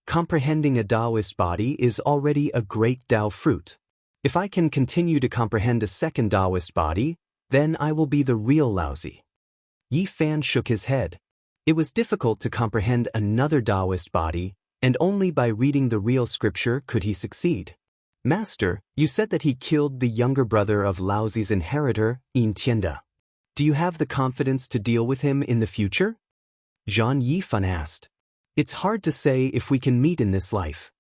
Comprehending a Taoist body is already a great Tao fruit. If I can continue to comprehend a second Taoist body, then I will be the real Laozi. Yi Fan shook his head. It was difficult to comprehend another Taoist body, and only by reading the real scripture could he succeed. Master, you said that he killed the younger brother of Laozi's inheritor, Xianxia. Do you have the confidence to deal with him in the future? Zhang Yifan asked. It's hard to say if we can meet in this life.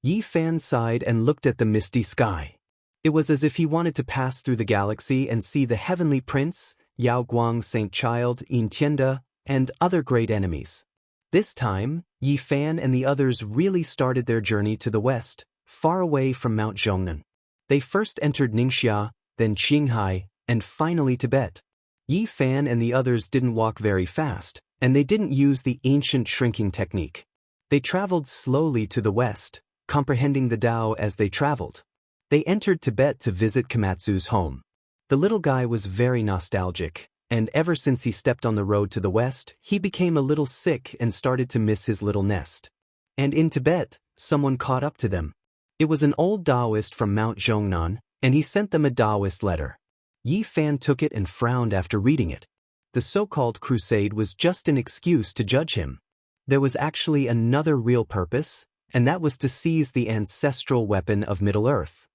Yi Fan sighed and looked at the misty sky. It was as if he wanted to pass through the galaxy and see the heavenly prince, Yao Guang Saint Child, Xianxia, and other great enemies. This time, Yi Fan and the others really started their journey to the west, far away from Mount Zhongnan. They first entered Ningxia, then Qinghai, and finally Tibet. Yi Fan and the others didn't walk very fast, and they didn't use the ancient shrinking technique. They traveled slowly to the west, comprehending the Tao as they traveled. They entered Tibet to visit Komatsu's home. The little guy was very nostalgic, and ever since he stepped on the road to the west, he became a little sick and started to miss his little nest. And in Tibet, someone caught up to them. It was an old Taoist from Mount Zhongnan, and he sent them a Taoist letter. Yi Fan took it and frowned after reading it. The so-called crusade was just an excuse to judge him. There was actually another real purpose, and that was to seize the ancestral weapon of Middle-earth.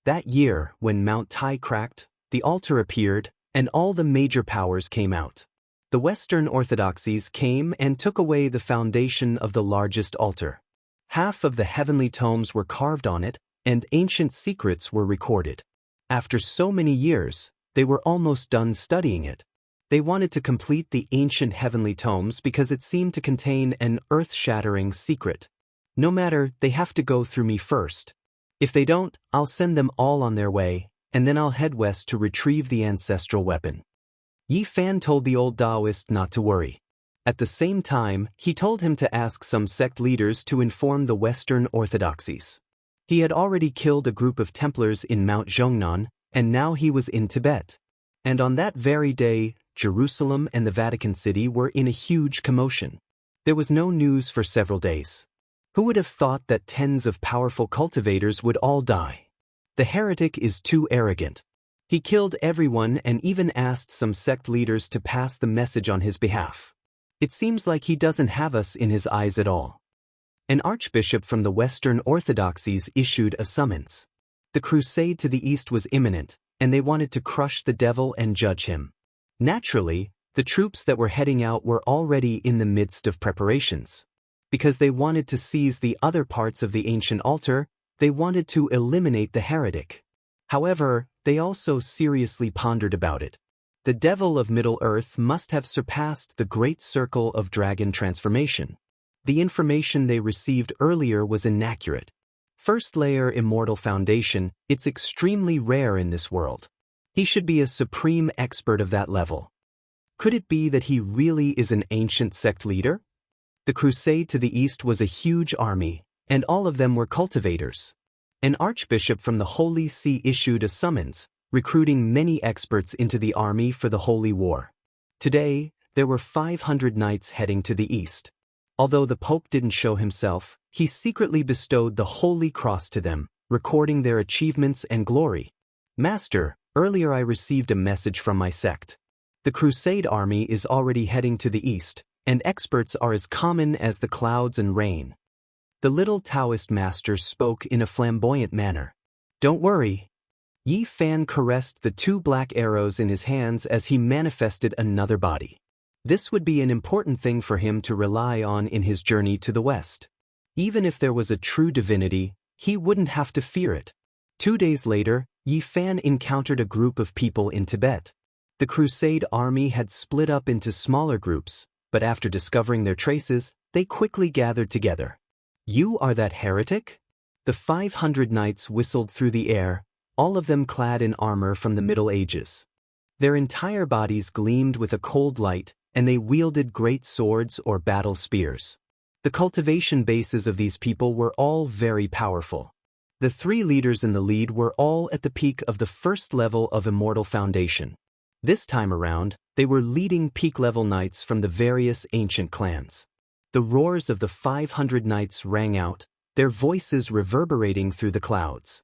That year, when Mount Tai cracked, the altar appeared, and all the major powers came out. The Western orthodoxies came and took away the foundation of the largest altar. Half of the heavenly tomes were carved on it, and ancient secrets were recorded. After so many years, they were almost done studying it. They wanted to complete the ancient heavenly tomes because it seemed to contain an earth-shattering secret. No matter, they have to go through me first. If they don't, I'll send them all on their way, and then I'll head west to retrieve the ancestral weapon. Yi Fan told the old Taoist not to worry. At the same time, he told him to ask some sect leaders to inform the Western orthodoxies. He had already killed a group of Templars in Mount Zhongnan, and now he was in Tibet. And on that very day, Jerusalem and the Vatican City were in a huge commotion. There was no news for several days. Who would have thought that tens of powerful cultivators would all die? The heretic is too arrogant. He killed everyone and even asked some sect leaders to pass the message on his behalf. It seems like he doesn't have us in his eyes at all. An archbishop from the Western orthodoxies issued a summons. The crusade to the east was imminent, and they wanted to crush the devil and judge him. Naturally, the troops that were heading out were already in the midst of preparations. Because they wanted to seize the other parts of the ancient altar, they wanted to eliminate the heretic. However, they also seriously pondered about it. The devil of Middle-earth must have surpassed the great circle of dragon transformation. The information they received earlier was inaccurate. First layer immortal foundation, it's extremely rare in this world. He should be a supreme expert of that level. Could it be that he really is an ancient sect leader? The crusade to the east was a huge army, and all of them were cultivators. An archbishop from the Holy See issued a summons, recruiting many experts into the army for the Holy War. Today, there were 500 knights heading to the east. Although the Pope didn't show himself, he secretly bestowed the Holy Cross to them, recording their achievements and glory. Master, earlier I received a message from my sect. The crusade army is already heading to the east, and experts are as common as the clouds and rain. The little Taoist master spoke in a flamboyant manner. Don't worry. Yi Fan caressed the 2 black arrows in his hands as he manifested another body. This would be an important thing for him to rely on in his journey to the west. Even if there was a true divinity, he wouldn't have to fear it. 2 days later, Yi Fan encountered a group of people in Tibet. The crusade army had split up into smaller groups, but after discovering their traces, they quickly gathered together. "You are that heretic?" The 500 knights whistled through the air, all of them clad in armor from the Middle Ages. Their entire bodies gleamed with a cold light, and they wielded great swords or battle spears. The cultivation bases of these people were all very powerful. The 3 leaders in the lead were all at the peak of the first level of Immortal Foundation. This time around, they were leading peak-level knights from the various ancient clans. The roars of the 500 knights rang out, their voices reverberating through the clouds.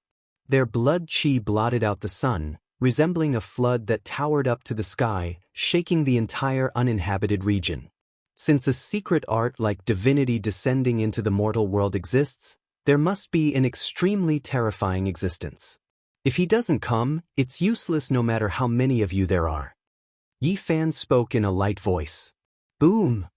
Their blood chi blotted out the sun, resembling a flood that towered up to the sky, shaking the entire uninhabited region. Since a secret art like divinity descending into the mortal world exists, there must be an extremely terrifying existence. If he doesn't come, it's useless no matter how many of you there are. Yi Fan spoke in a light voice. Boom!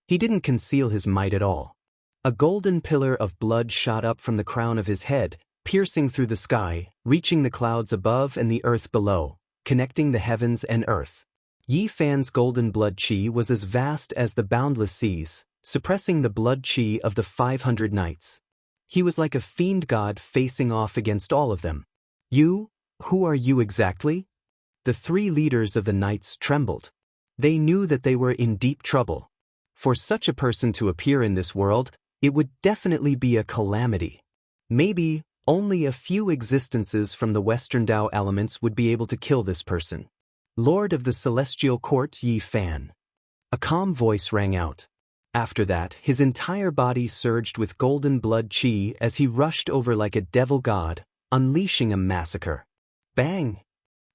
He didn't conceal his might at all. A golden pillar of blood shot up from the crown of his head, piercing through the sky, reaching the clouds above and the earth below, connecting the heavens and earth. Yi Fan's golden blood chi was as vast as the boundless seas, suppressing the blood chi of the 500 knights. He was like a fiend god facing off against all of them. "You? Who are you exactly?" The 3 leaders of the knights trembled. They knew that they were in deep trouble. For such a person to appear in this world, it would definitely be a calamity. Maybe only a few existences from the Western Dao elements would be able to kill this person. "Lord of the Celestial Court Yi Fan." A calm voice rang out. After that, his entire body surged with golden blood chi as he rushed over like a devil god, unleashing a massacre. Bang!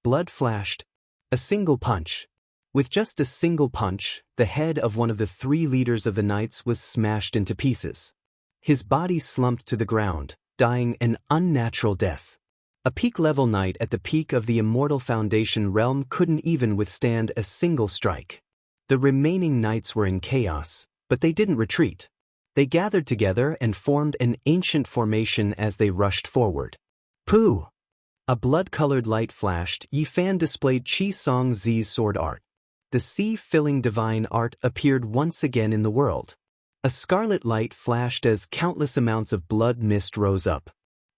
Blood flashed. A single punch. With just a single punch, the head of one of the 3 leaders of the knights was smashed into pieces. His body slumped to the ground, dying an unnatural death. A peak-level knight at the peak of the Immortal Foundation realm couldn't even withstand a single strike. The remaining knights were in chaos, but they didn't retreat. They gathered together and formed an ancient formation as they rushed forward. Pooh! A blood-colored light flashed. Yi Fan displayed Qi Song Zi's sword art. The sea-filling divine art appeared once again in the world. A scarlet light flashed as countless amounts of blood mist rose up.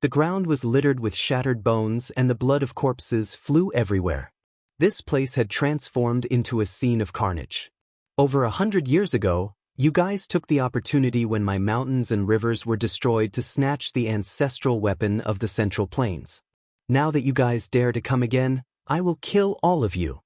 The ground was littered with shattered bones and the blood of corpses flew everywhere. This place had transformed into a scene of carnage. Over 100 years ago, you guys took the opportunity when my mountains and rivers were destroyed to snatch the ancestral weapon of the Central Plains. Now that you guys dare to come again, I will kill all of you.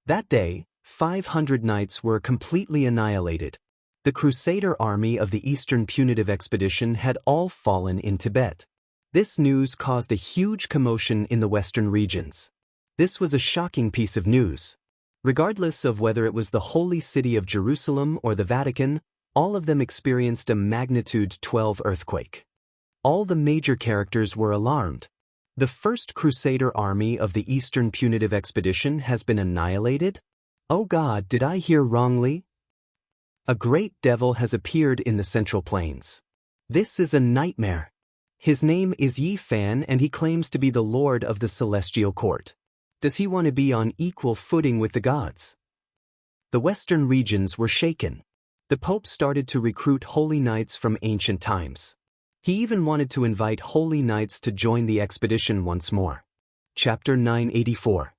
That day, 500 knights were completely annihilated. The Crusader army of the Eastern Punitive Expedition had all fallen in Tibet. This news caused a huge commotion in the Western regions. This was a shocking piece of news. Regardless of whether it was the holy city of Jerusalem or the Vatican, all of them experienced a magnitude 12 earthquake. All the major characters were alarmed. The first Crusader army of the Eastern Punitive Expedition has been annihilated? Oh God, did I hear wrongly? A great devil has appeared in the Central Plains. This is a nightmare. His name is Yi Fan and he claims to be the Lord of the Celestial Court. Does he want to be on equal footing with the gods? The Western regions were shaken. The Pope started to recruit holy knights from ancient times. He even wanted to invite holy knights to join the expedition once more. Chapter 984.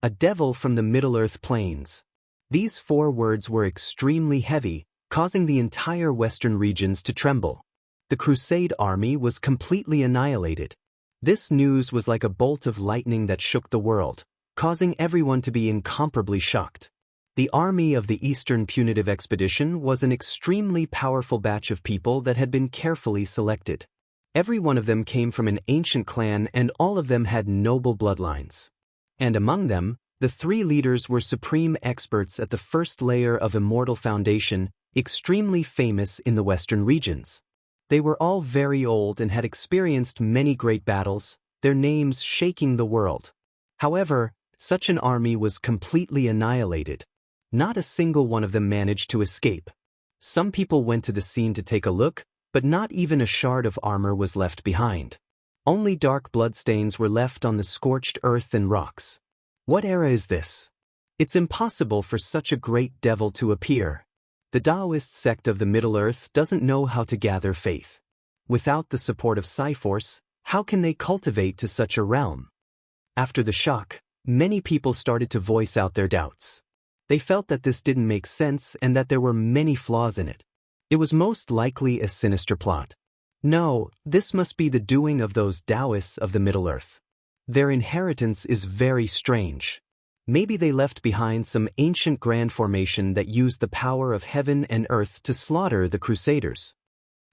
A devil from the Middle-earth plains. These 4 words were extremely heavy, causing the entire Western regions to tremble. The Crusade army was completely annihilated. This news was like a bolt of lightning that shook the world, causing everyone to be incomparably shocked. The army of the Eastern Punitive Expedition was an extremely powerful batch of people that had been carefully selected. Every one of them came from an ancient clan and all of them had noble bloodlines. And among them, the 3 leaders were supreme experts at the first layer of Immortal Foundation, extremely famous in the Western regions. They were all very old and had experienced many great battles, their names shaking the world. However, such an army was completely annihilated. Not a single one of them managed to escape. Some people went to the scene to take a look, but not even a shard of armor was left behind. Only dark bloodstains were left on the scorched earth and rocks. What era is this? It's impossible for such a great devil to appear. The Taoist sect of the Middle Earth doesn't know how to gather faith. Without the support of Psi-Force, how can they cultivate to such a realm? After the shock, many people started to voice out their doubts. They felt that this didn't make sense and that there were many flaws in it. It was most likely a sinister plot. No, this must be the doing of those Taoists of the Middle Earth. Their inheritance is very strange. Maybe they left behind some ancient grand formation that used the power of heaven and earth to slaughter the Crusaders.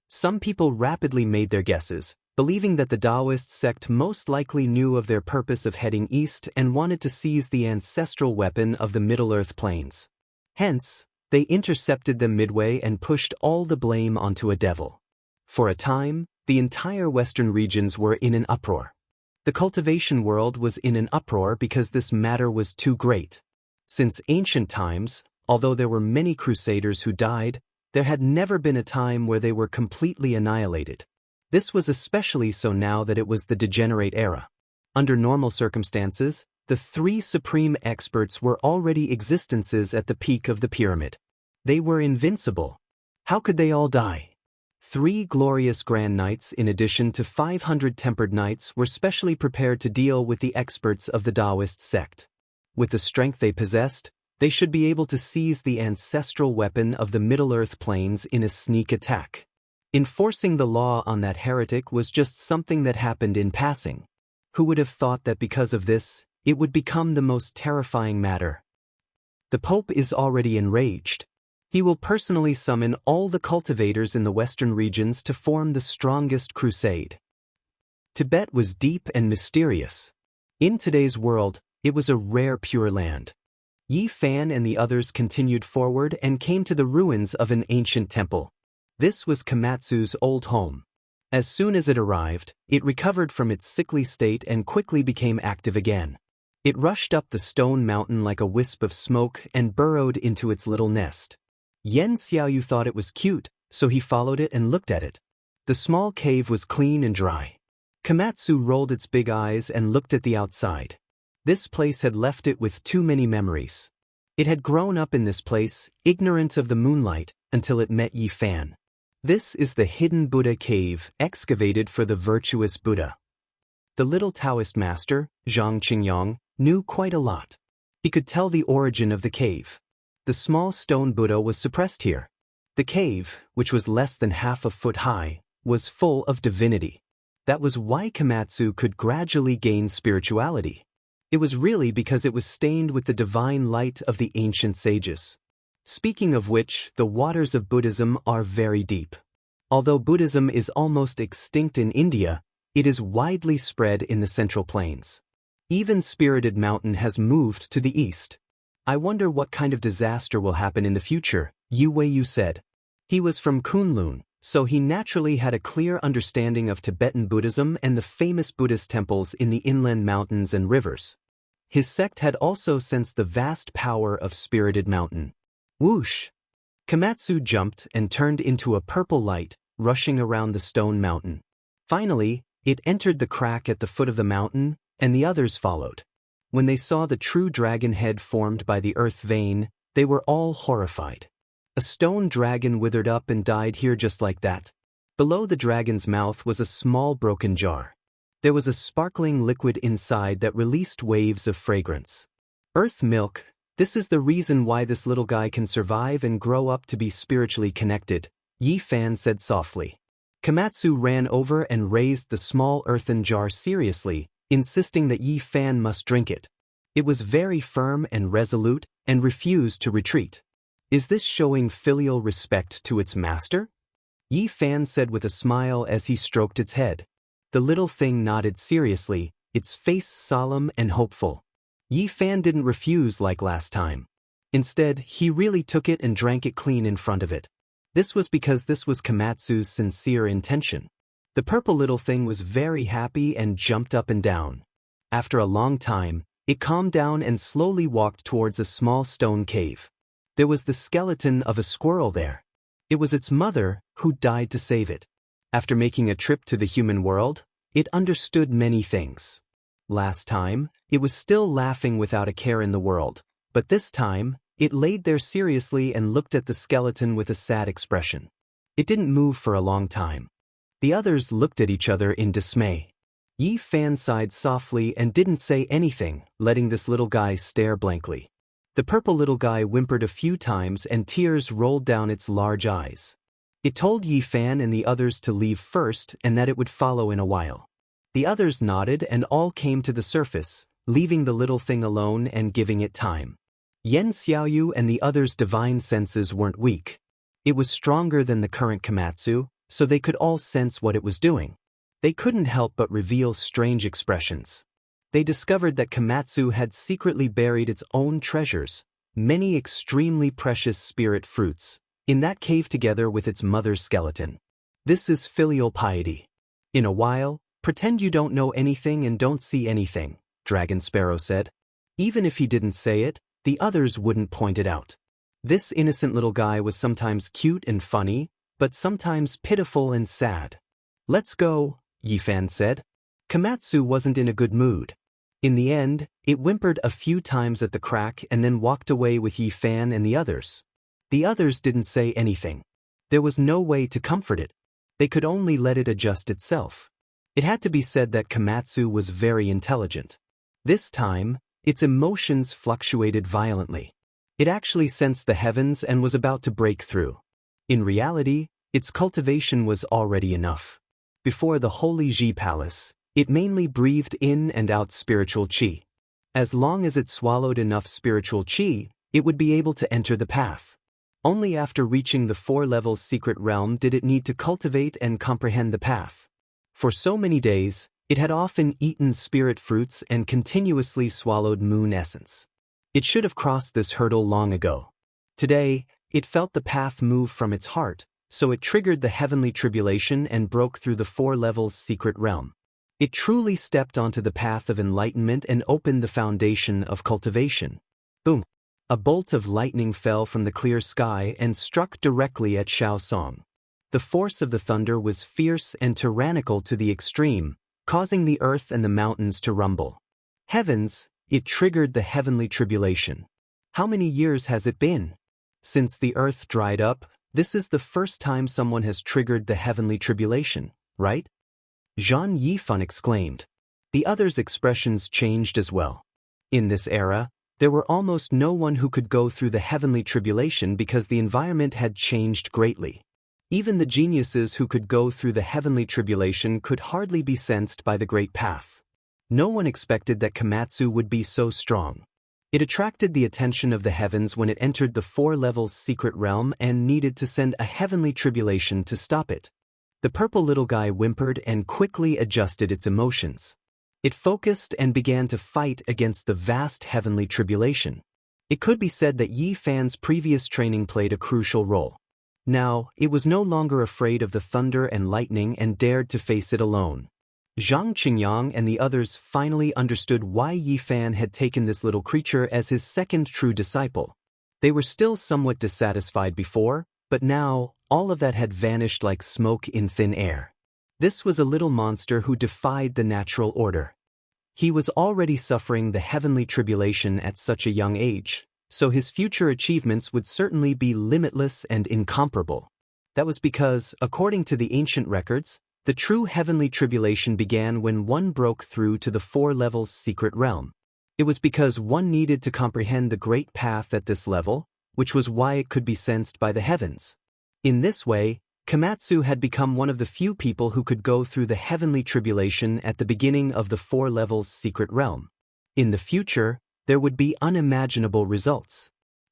Some people rapidly made their guesses, believing that the Taoist sect most likely knew of their purpose of heading east and wanted to seize the ancestral weapon of the Middle-earth plains. Hence, they intercepted them midway and pushed all the blame onto a devil. For a time, the entire western regions were in an uproar. The cultivation world was in an uproar because this matter was too great. Since ancient times, although there were many crusaders who died, there had never been a time where they were completely annihilated. This was especially so now that it was the degenerate era. Under normal circumstances, the three supreme experts were already existences at the peak of the pyramid. They were invincible. How could they all die? 3 glorious Grand Knights in addition to 500 tempered knights were specially prepared to deal with the experts of the Taoist sect. With the strength they possessed, they should be able to seize the ancestral weapon of the Middle-earth plains in a sneak attack. Enforcing the law on that heretic was just something that happened in passing. Who would have thought that because of this, it would become the most terrifying matter? The Pope is already enraged. He will personally summon all the cultivators in the western regions to form the strongest crusade. Tibet was deep and mysterious. In today's world, it was a rare pure land. Yi Fan and the others continued forward and came to the ruins of an ancient temple. This was Komatsu's old home. As soon as it arrived, it recovered from its sickly state and quickly became active again. It rushed up the stone mountain like a wisp of smoke and burrowed into its little nest. Xianxia thought it was cute, so he followed it and looked at it. The small cave was clean and dry. Komatsu rolled its big eyes and looked at the outside. This place had left it with too many memories. It had grown up in this place, ignorant of the moonlight, until it met Yi Fan. This is the hidden Buddha cave, excavated for the virtuous Buddha. The little Taoist master, Zhang Qingyang, knew quite a lot. He could tell the origin of the cave. The small stone Buddha was suppressed here. The cave, which was less than half a foot high, was full of divinity. That was why Komatsu could gradually gain spirituality. It was really because it was stained with the divine light of the ancient sages. Speaking of which, the waters of Buddhism are very deep. Although Buddhism is almost extinct in India, it is widely spread in the Central Plains. Even Spirited Mountain has moved to the east. I wonder what kind of disaster will happen in the future, Yu Weiyu said. He was from Kunlun, so he naturally had a clear understanding of Tibetan Buddhism and the famous Buddhist temples in the inland mountains and rivers. His sect had also sensed the vast power of Spirited Mountain. Whoosh! Komatsu jumped and turned into a purple light, rushing around the stone mountain. Finally, it entered the crack at the foot of the mountain, and the others followed. When they saw the true dragon head formed by the earth vein, they were all horrified. A stone dragon withered up and died here just like that. Below the dragon's mouth was a small broken jar. There was a sparkling liquid inside that released waves of fragrance. Earth milk. This is the reason why this little guy can survive and grow up to be spiritually connected, Yi Fan said softly. Komatsu ran over and raised the small earthen jar seriously, insisting that Yi Fan must drink it. It was very firm and resolute, and refused to retreat. Is this showing filial respect to its master? Yi Fan said with a smile as he stroked its head. The little thing nodded seriously, its face solemn and hopeful. Yi Fan didn't refuse like last time. Instead, he really took it and drank it clean in front of it. This was because this was Komatsu's sincere intention. The purple little thing was very happy and jumped up and down. After a long time, it calmed down and slowly walked towards a small stone cave. There was the skeleton of a squirrel there. It was its mother who died to save it. After making a trip to the human world, it understood many things. Last time, it was still laughing without a care in the world, but this time, it laid there seriously and looked at the skeleton with a sad expression. It didn't move for a long time. The others looked at each other in dismay. Yi Fan sighed softly and didn't say anything, letting this little guy stare blankly. The purple little guy whimpered a few times and tears rolled down its large eyes. It told Yi Fan and the others to leave first and that it would follow in a while. The others nodded and all came to the surface, leaving the little thing alone and giving it time. Yen Xiaoyu and the others' divine senses weren't weak. It was stronger than the current Komatsu, so they could all sense what it was doing. They couldn't help but reveal strange expressions. They discovered that Komatsu had secretly buried its own treasures, many extremely precious spirit fruits, in that cave together with its mother's skeleton. This is filial piety. In a while, pretend you don't know anything and don't see anything, Dragon Sparrow said. Even if he didn't say it, the others wouldn't point it out. This innocent little guy was sometimes cute and funny, but sometimes pitiful and sad. Let's go, Yi Fan said. Komatsu wasn't in a good mood. In the end, it whimpered a few times at the crack and then walked away with Yi Fan and the others. The others didn't say anything. There was no way to comfort it. They could only let it adjust itself. It had to be said that Komatsu was very intelligent. This time, its emotions fluctuated violently. It actually sensed the heavens and was about to break through. In reality, its cultivation was already enough. Before the Holy Ji Palace, it mainly breathed in and out spiritual qi. As long as it swallowed enough spiritual qi, it would be able to enter the path. Only after reaching the 4 levels secret realm did it need to cultivate and comprehend the path. For so many days, it had often eaten spirit fruits and continuously swallowed moon essence. It should have crossed this hurdle long ago. Today, it felt the path move from its heart, so it triggered the heavenly tribulation and broke through the 4 levels secret realm. It truly stepped onto the path of enlightenment and opened the foundation of cultivation. Boom! A bolt of lightning fell from the clear sky and struck directly at Xiaosong. The force of the thunder was fierce and tyrannical to the extreme, causing the earth and the mountains to rumble. Heavens, it triggered the heavenly tribulation. How many years has it been? Since the earth dried up, this is the first time someone has triggered the heavenly tribulation, right? Zhang Yifan exclaimed. The others' expressions changed as well. In this era, there were almost no one who could go through the heavenly tribulation because the environment had changed greatly. Even the geniuses who could go through the heavenly tribulation could hardly be sensed by the great path. No one expected that Komatsu would be so strong. It attracted the attention of the heavens when it entered the 4 levels secret realm and needed to send a heavenly tribulation to stop it. The purple little guy whimpered and quickly adjusted its emotions. It focused and began to fight against the vast heavenly tribulation. It could be said that Yi Fan's previous training played a crucial role. Now, it was no longer afraid of the thunder and lightning and dared to face it alone. Zhang Qingyang and the others finally understood why Yi Fan had taken this little creature as his second true disciple. They were still somewhat dissatisfied before, but now, all of that had vanished like smoke in thin air. This was a little monster who defied the natural order. He was already suffering the heavenly tribulation at such a young age, so his future achievements would certainly be limitless and incomparable. That was because, according to the ancient records, the true heavenly tribulation began when one broke through to the 4 levels secret realm. It was because one needed to comprehend the great path at this level, which was why it could be sensed by the heavens. In this way, Komatsu had become one of the few people who could go through the heavenly tribulation at the beginning of the 4 levels secret realm. In the future, there would be unimaginable results.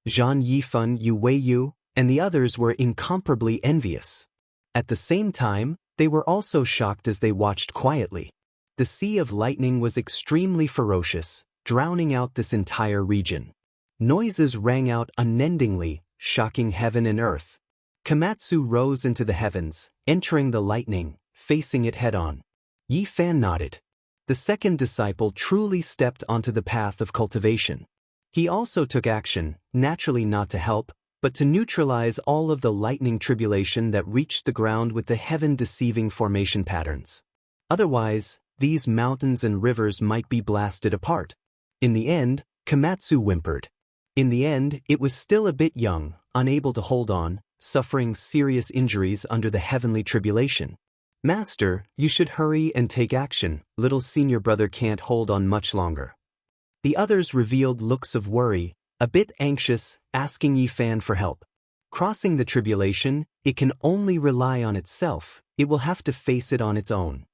Zhang Yifan, Yu Weiyu, and the others were incomparably envious. At the same time, they were also shocked as they watched quietly. The sea of lightning was extremely ferocious, drowning out this entire region. Noises rang out unendingly, shocking heaven and earth. Komatsu rose into the heavens, entering the lightning, facing it head-on. Yi Fan nodded. The second disciple truly stepped onto the path of cultivation. He also took action, naturally not to help, but to neutralize all of the lightning tribulation that reached the ground with the heaven-deceiving formation patterns. Otherwise, these mountains and rivers might be blasted apart. In the end, Komatsu whimpered. In the end, it was still a bit young, unable to hold on, suffering serious injuries under the heavenly tribulation. Master, you should hurry and take action. Little senior brother can't hold on much longer. The others revealed looks of worry, a bit anxious, asking Yifan for help. Crossing the tribulation, it can only rely on itself. It will have to face it on its own.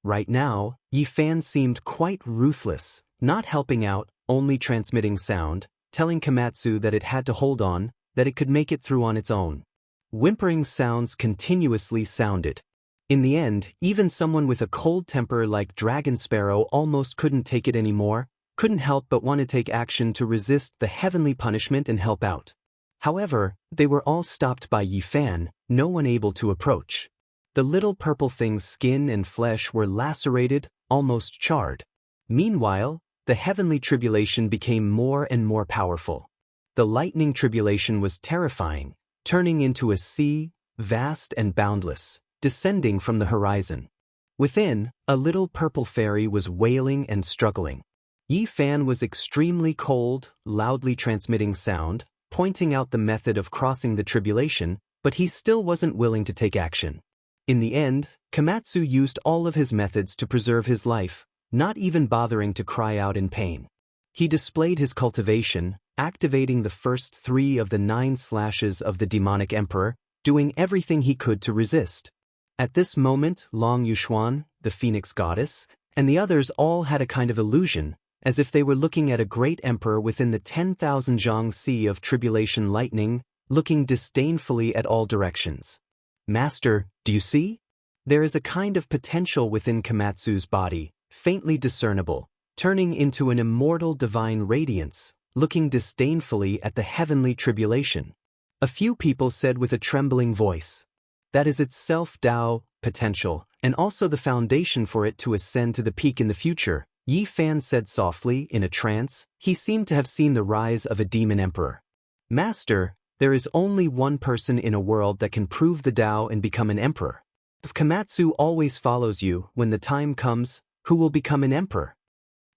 Right now, Yifan seemed quite ruthless, not helping out, only transmitting sound, telling Komatsu that it had to hold on, that it could make it through on its own. Whimpering sounds continuously sounded. In the end, even someone with a cold temper like Dragon Sparrow almost couldn't take it anymore, couldn't help but want to take action to resist the heavenly punishment and help out. However, they were all stopped by Yifan, no one able to approach. The little purple thing's skin and flesh were lacerated, almost charred. Meanwhile, the heavenly tribulation became more and more powerful. The lightning tribulation was terrifying, turning into a sea, vast and boundless, descending from the horizon. Within, a little purple fairy was wailing and struggling. Yifan was extremely cold, loudly transmitting sound, pointing out the method of crossing the tribulation, but he still wasn't willing to take action. In the end, Komatsu used all of his methods to preserve his life, not even bothering to cry out in pain. He displayed his cultivation, activating the first 3 of the 9 slashes of the demonic emperor, doing everything he could to resist. At this moment, Long Yuxuan, the phoenix goddess, and the others all had a kind of illusion, as if they were looking at a great emperor within the 10,000 zhang sea of tribulation lightning, looking disdainfully at all directions. Master, do you see? There is a kind of potential within Komatsu's body, faintly discernible, turning into an immortal divine radiance, looking disdainfully at the heavenly tribulation. A few people said with a trembling voice. That is itself Tao, potential, and also the foundation for it to ascend to the peak in the future, Yifan said softly, in a trance. He seemed to have seen the rise of a demon emperor. Master, there is only one person in a world that can prove the Tao and become an emperor. If Komatsu always follows you, when the time comes, who will become an emperor?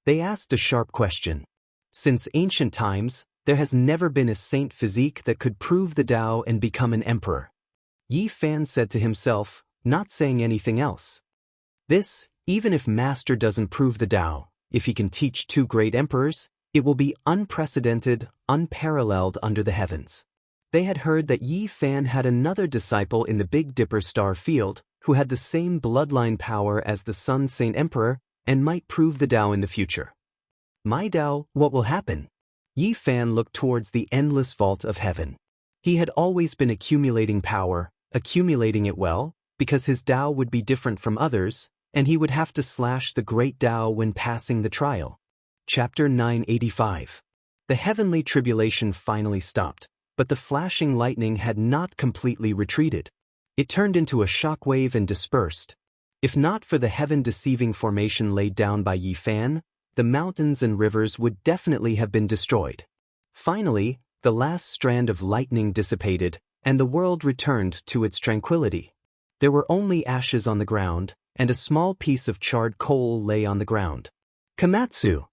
They asked a sharp question. Since ancient times, there has never been a saint physique that could prove the Tao and become an emperor. Yifan said to himself, not saying anything else. This, even if Master doesn't prove the Tao, if he can teach 2 great emperors, it will be unprecedented, unparalleled under the heavens. They had heard that Yifan had another disciple in the Big Dipper star field, who had the same bloodline power as the Sun Saint Emperor, and might prove the Tao in the future. My Tao, what will happen? Yifan looked towards the endless vault of heaven. He had always been accumulating power, accumulating it well, because his Tao would be different from others, and he would have to slash the great Tao when passing the trial. Chapter 985. The heavenly tribulation finally stopped, but the flashing lightning had not completely retreated. It turned into a shockwave and dispersed. If not for the heaven-deceiving formation laid down by Yifan, the mountains and rivers would definitely have been destroyed. Finally, the last strand of lightning dissipated, and the world returned to its tranquility. There were only ashes on the ground, and a small piece of charred coal lay on the ground. Komatsu!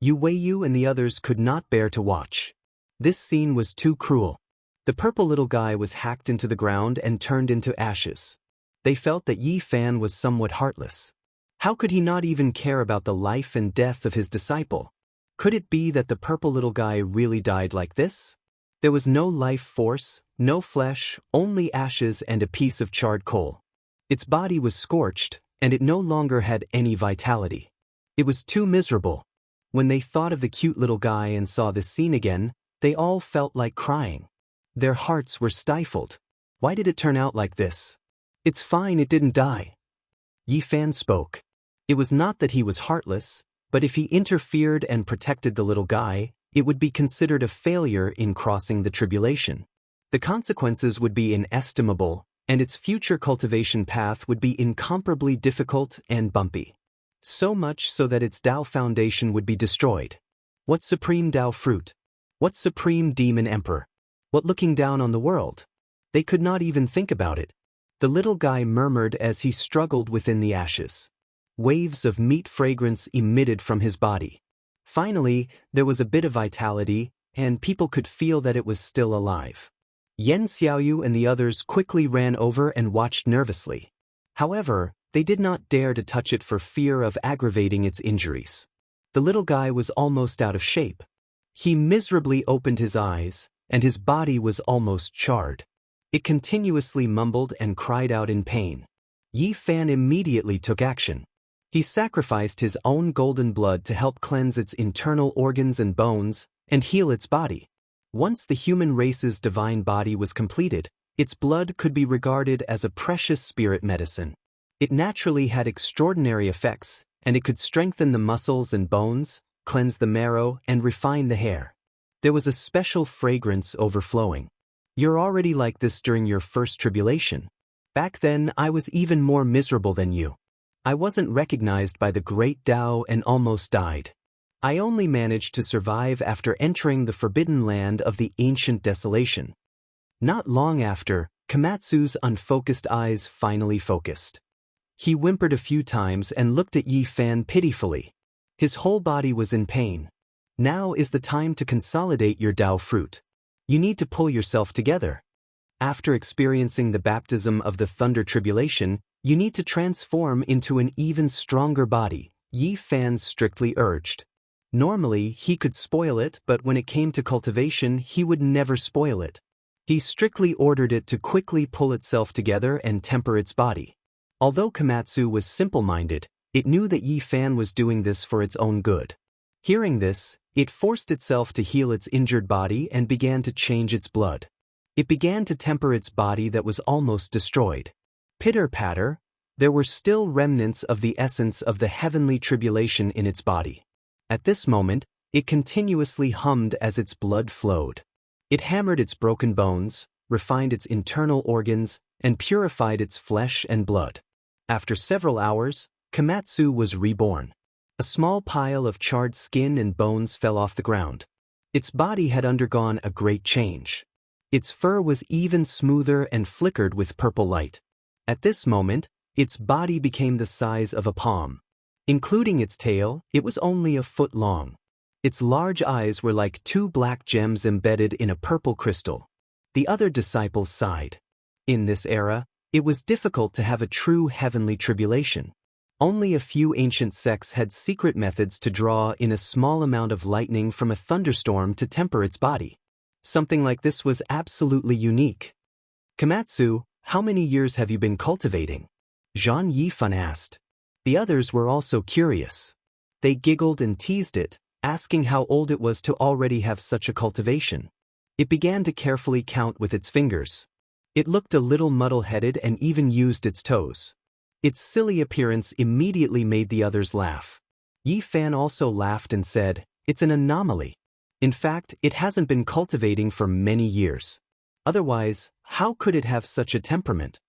Yuweiyu and the others could not bear to watch. This scene was too cruel. The purple little guy was hacked into the ground and turned into ashes. They felt that Yifan was somewhat heartless. How could he not even care about the life and death of his disciple? Could it be that the purple little guy really died like this? There was no life force, no flesh, only ashes and a piece of charred coal. Its body was scorched, and it no longer had any vitality. It was too miserable. When they thought of the cute little guy and saw this scene again, they all felt like crying. Their hearts were stifled. Why did it turn out like this? It's fine, it didn't die. Yifan spoke. It was not that he was heartless, but if he interfered and protected the little guy, it would be considered a failure in crossing the tribulation. The consequences would be inestimable, and its future cultivation path would be incomparably difficult and bumpy. So much so that its Tao foundation would be destroyed. What supreme Tao fruit? What supreme demon emperor? What looking down on the world? They could not even think about it. The little guy murmured as he struggled within the ashes. Waves of meat fragrance emitted from his body. Finally, there was a bit of vitality, and people could feel that it was still alive. Yen Xiaoyu and the others quickly ran over and watched nervously. However, they did not dare to touch it for fear of aggravating its injuries. The little guy was almost out of shape. He miserably opened his eyes, and his body was almost charred. It continuously mumbled and cried out in pain. Yi Fan immediately took action. He sacrificed his own golden blood to help cleanse its internal organs and bones, and heal its body. Once the human race's divine body was completed, its blood could be regarded as a precious spirit medicine. It naturally had extraordinary effects, and it could strengthen the muscles and bones, cleanse the marrow, and refine the hair. There was a special fragrance overflowing. You're already like this during your first tribulation. Back then, I was even more miserable than you. I wasn't recognized by the great Tao and almost died. I only managed to survive after entering the forbidden land of the ancient desolation. Not long after, Komatsu's unfocused eyes finally focused. He whimpered a few times and looked at Yi Fan pitifully. His whole body was in pain. Now is the time to consolidate your Tao fruit. You need to pull yourself together. After experiencing the baptism of the thunder tribulation, you need to transform into an even stronger body, Yi Fan strictly urged. Normally, he could spoil it, but when it came to cultivation, he would never spoil it. He strictly ordered it to quickly pull itself together and temper its body. Although Komatsu was simple-minded, it knew that Yi Fan was doing this for its own good. Hearing this, it forced itself to heal its injured body and began to change its blood. It began to temper its body that was almost destroyed. Pitter-patter, there were still remnants of the essence of the heavenly tribulation in its body. At this moment, it continuously hummed as its blood flowed. It hammered its broken bones, refined its internal organs, and purified its flesh and blood. After several hours, Komatsu was reborn. A small pile of charred skin and bones fell off the ground. Its body had undergone a great change. Its fur was even smoother and flickered with purple light. At this moment, its body became the size of a palm. Including its tail, it was only a foot long. Its large eyes were like two black gems embedded in a purple crystal. The other disciples sighed. In this era, it was difficult to have a true heavenly tribulation. Only a few ancient sects had secret methods to draw in a small amount of lightning from a thunderstorm to temper its body. Something like this was absolutely unique. Komatsu, how many years have you been cultivating? Zhang Yifan asked. The others were also curious. They giggled and teased it, asking how old it was to already have such a cultivation. It began to carefully count with its fingers. It looked a little muddle-headed and even used its toes. Its silly appearance immediately made the others laugh. Yi Fan also laughed and said, "It's an anomaly. In fact, it hasn't been cultivating for many years. Otherwise, how could it have such a temperament?"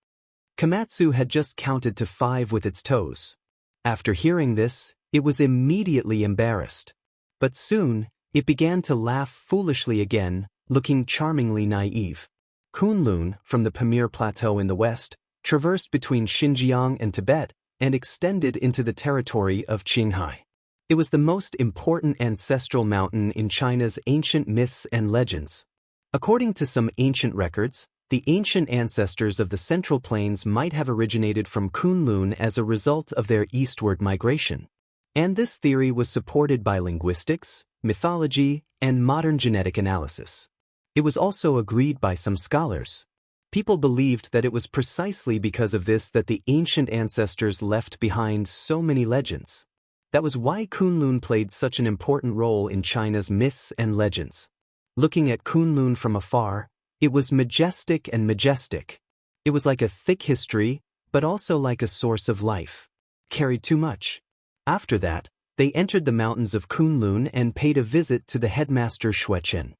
Komatsu had just counted to 5 with its toes. After hearing this, it was immediately embarrassed. But soon, it began to laugh foolishly again, looking charmingly naive. Kunlun, from the Pamir Plateau in the west, traversed between Xinjiang and Tibet, and extended into the territory of Qinghai. It was the most important ancestral mountain in China's ancient myths and legends. According to some ancient records, the ancient ancestors of the Central Plains might have originated from Kunlun as a result of their eastward migration. And this theory was supported by linguistics, mythology, and modern genetic analysis. It was also agreed by some scholars. People believed that it was precisely because of this that the ancient ancestors left behind so many legends. That was why Kunlun played such an important role in China's myths and legends. Looking at Kunlun from afar, it was majestic and majestic. It was like a thick history, but also like a source of life. Carried too much. After that, they entered the mountains of Kunlun and paid a visit to the headmaster Xuechen.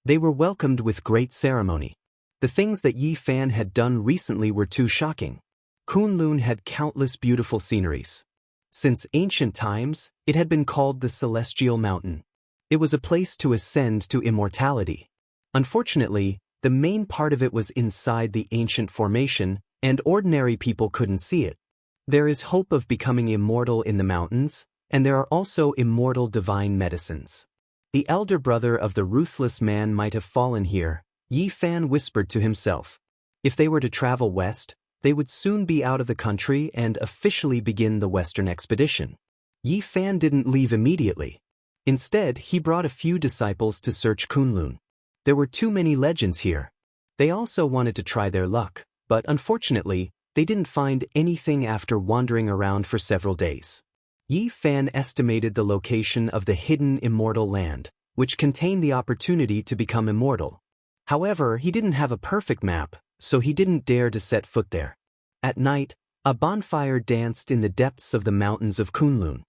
They were welcomed with great ceremony. The things that Yi Fan had done recently were too shocking. Kunlun had countless beautiful sceneries. Since ancient times, it had been called the Celestial Mountain. It was a place to ascend to immortality. Unfortunately, the main part of it was inside the ancient formation, and ordinary people couldn't see it. There is hope of becoming immortal in the mountains, and there are also immortal divine medicines. The elder brother of the ruthless man might have fallen here, Yi Fan whispered to himself. If they were to travel west, they would soon be out of the country and officially begin the western expedition. Yi Fan didn't leave immediately. Instead, he brought a few disciples to search Kunlun. There were too many legends here. They also wanted to try their luck, but unfortunately, they didn't find anything after wandering around for several days. Yi Fan estimated the location of the hidden immortal land, which contained the opportunity to become immortal. However, he didn't have a perfect map, so he didn't dare to set foot there. At night, a bonfire danced in the depths of the mountains of Kunlun.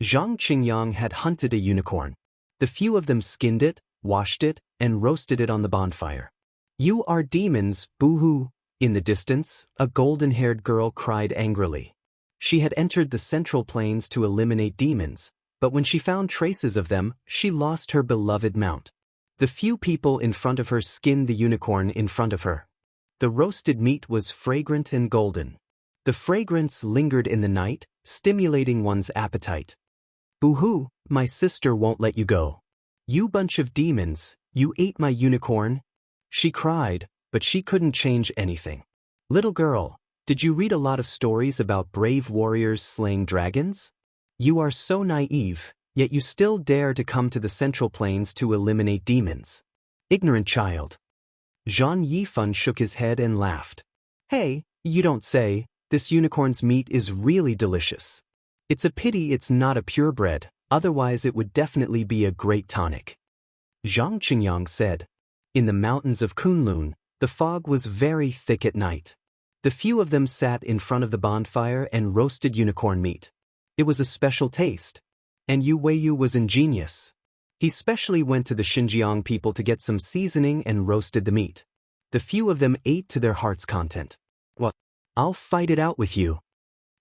Zhang Qingyang had hunted a unicorn. The few of them skinned it, washed it, and roasted it on the bonfire. "You are demons, boo-hoo!" In the distance, a golden-haired girl cried angrily. She had entered the central plains to eliminate demons, but when she found traces of them, she lost her beloved mount. The few people in front of her skinned the unicorn in front of her. The roasted meat was fragrant and golden. The fragrance lingered in the night, stimulating one's appetite. "Boo-hoo, my sister won't let you go. You bunch of demons, you ate my unicorn." She cried, but she couldn't change anything. "Little girl, did you read a lot of stories about brave warriors slaying dragons? You are so naive, yet you still dare to come to the Central Plains to eliminate demons. Ignorant child." Zhang Yifan shook his head and laughed. "Hey, you don't say, this unicorn's meat is really delicious. It's a pity it's not a purebred, otherwise it would definitely be a great tonic." Zhang Qingyang said. In the mountains of Kunlun, the fog was very thick at night. The few of them sat in front of the bonfire and roasted unicorn meat. It was a special taste. And Yu Weiyu was ingenious. He specially went to the Xinjiang people to get some seasoning and roasted the meat. The few of them ate to their heart's content. "What? I'll fight it out with you."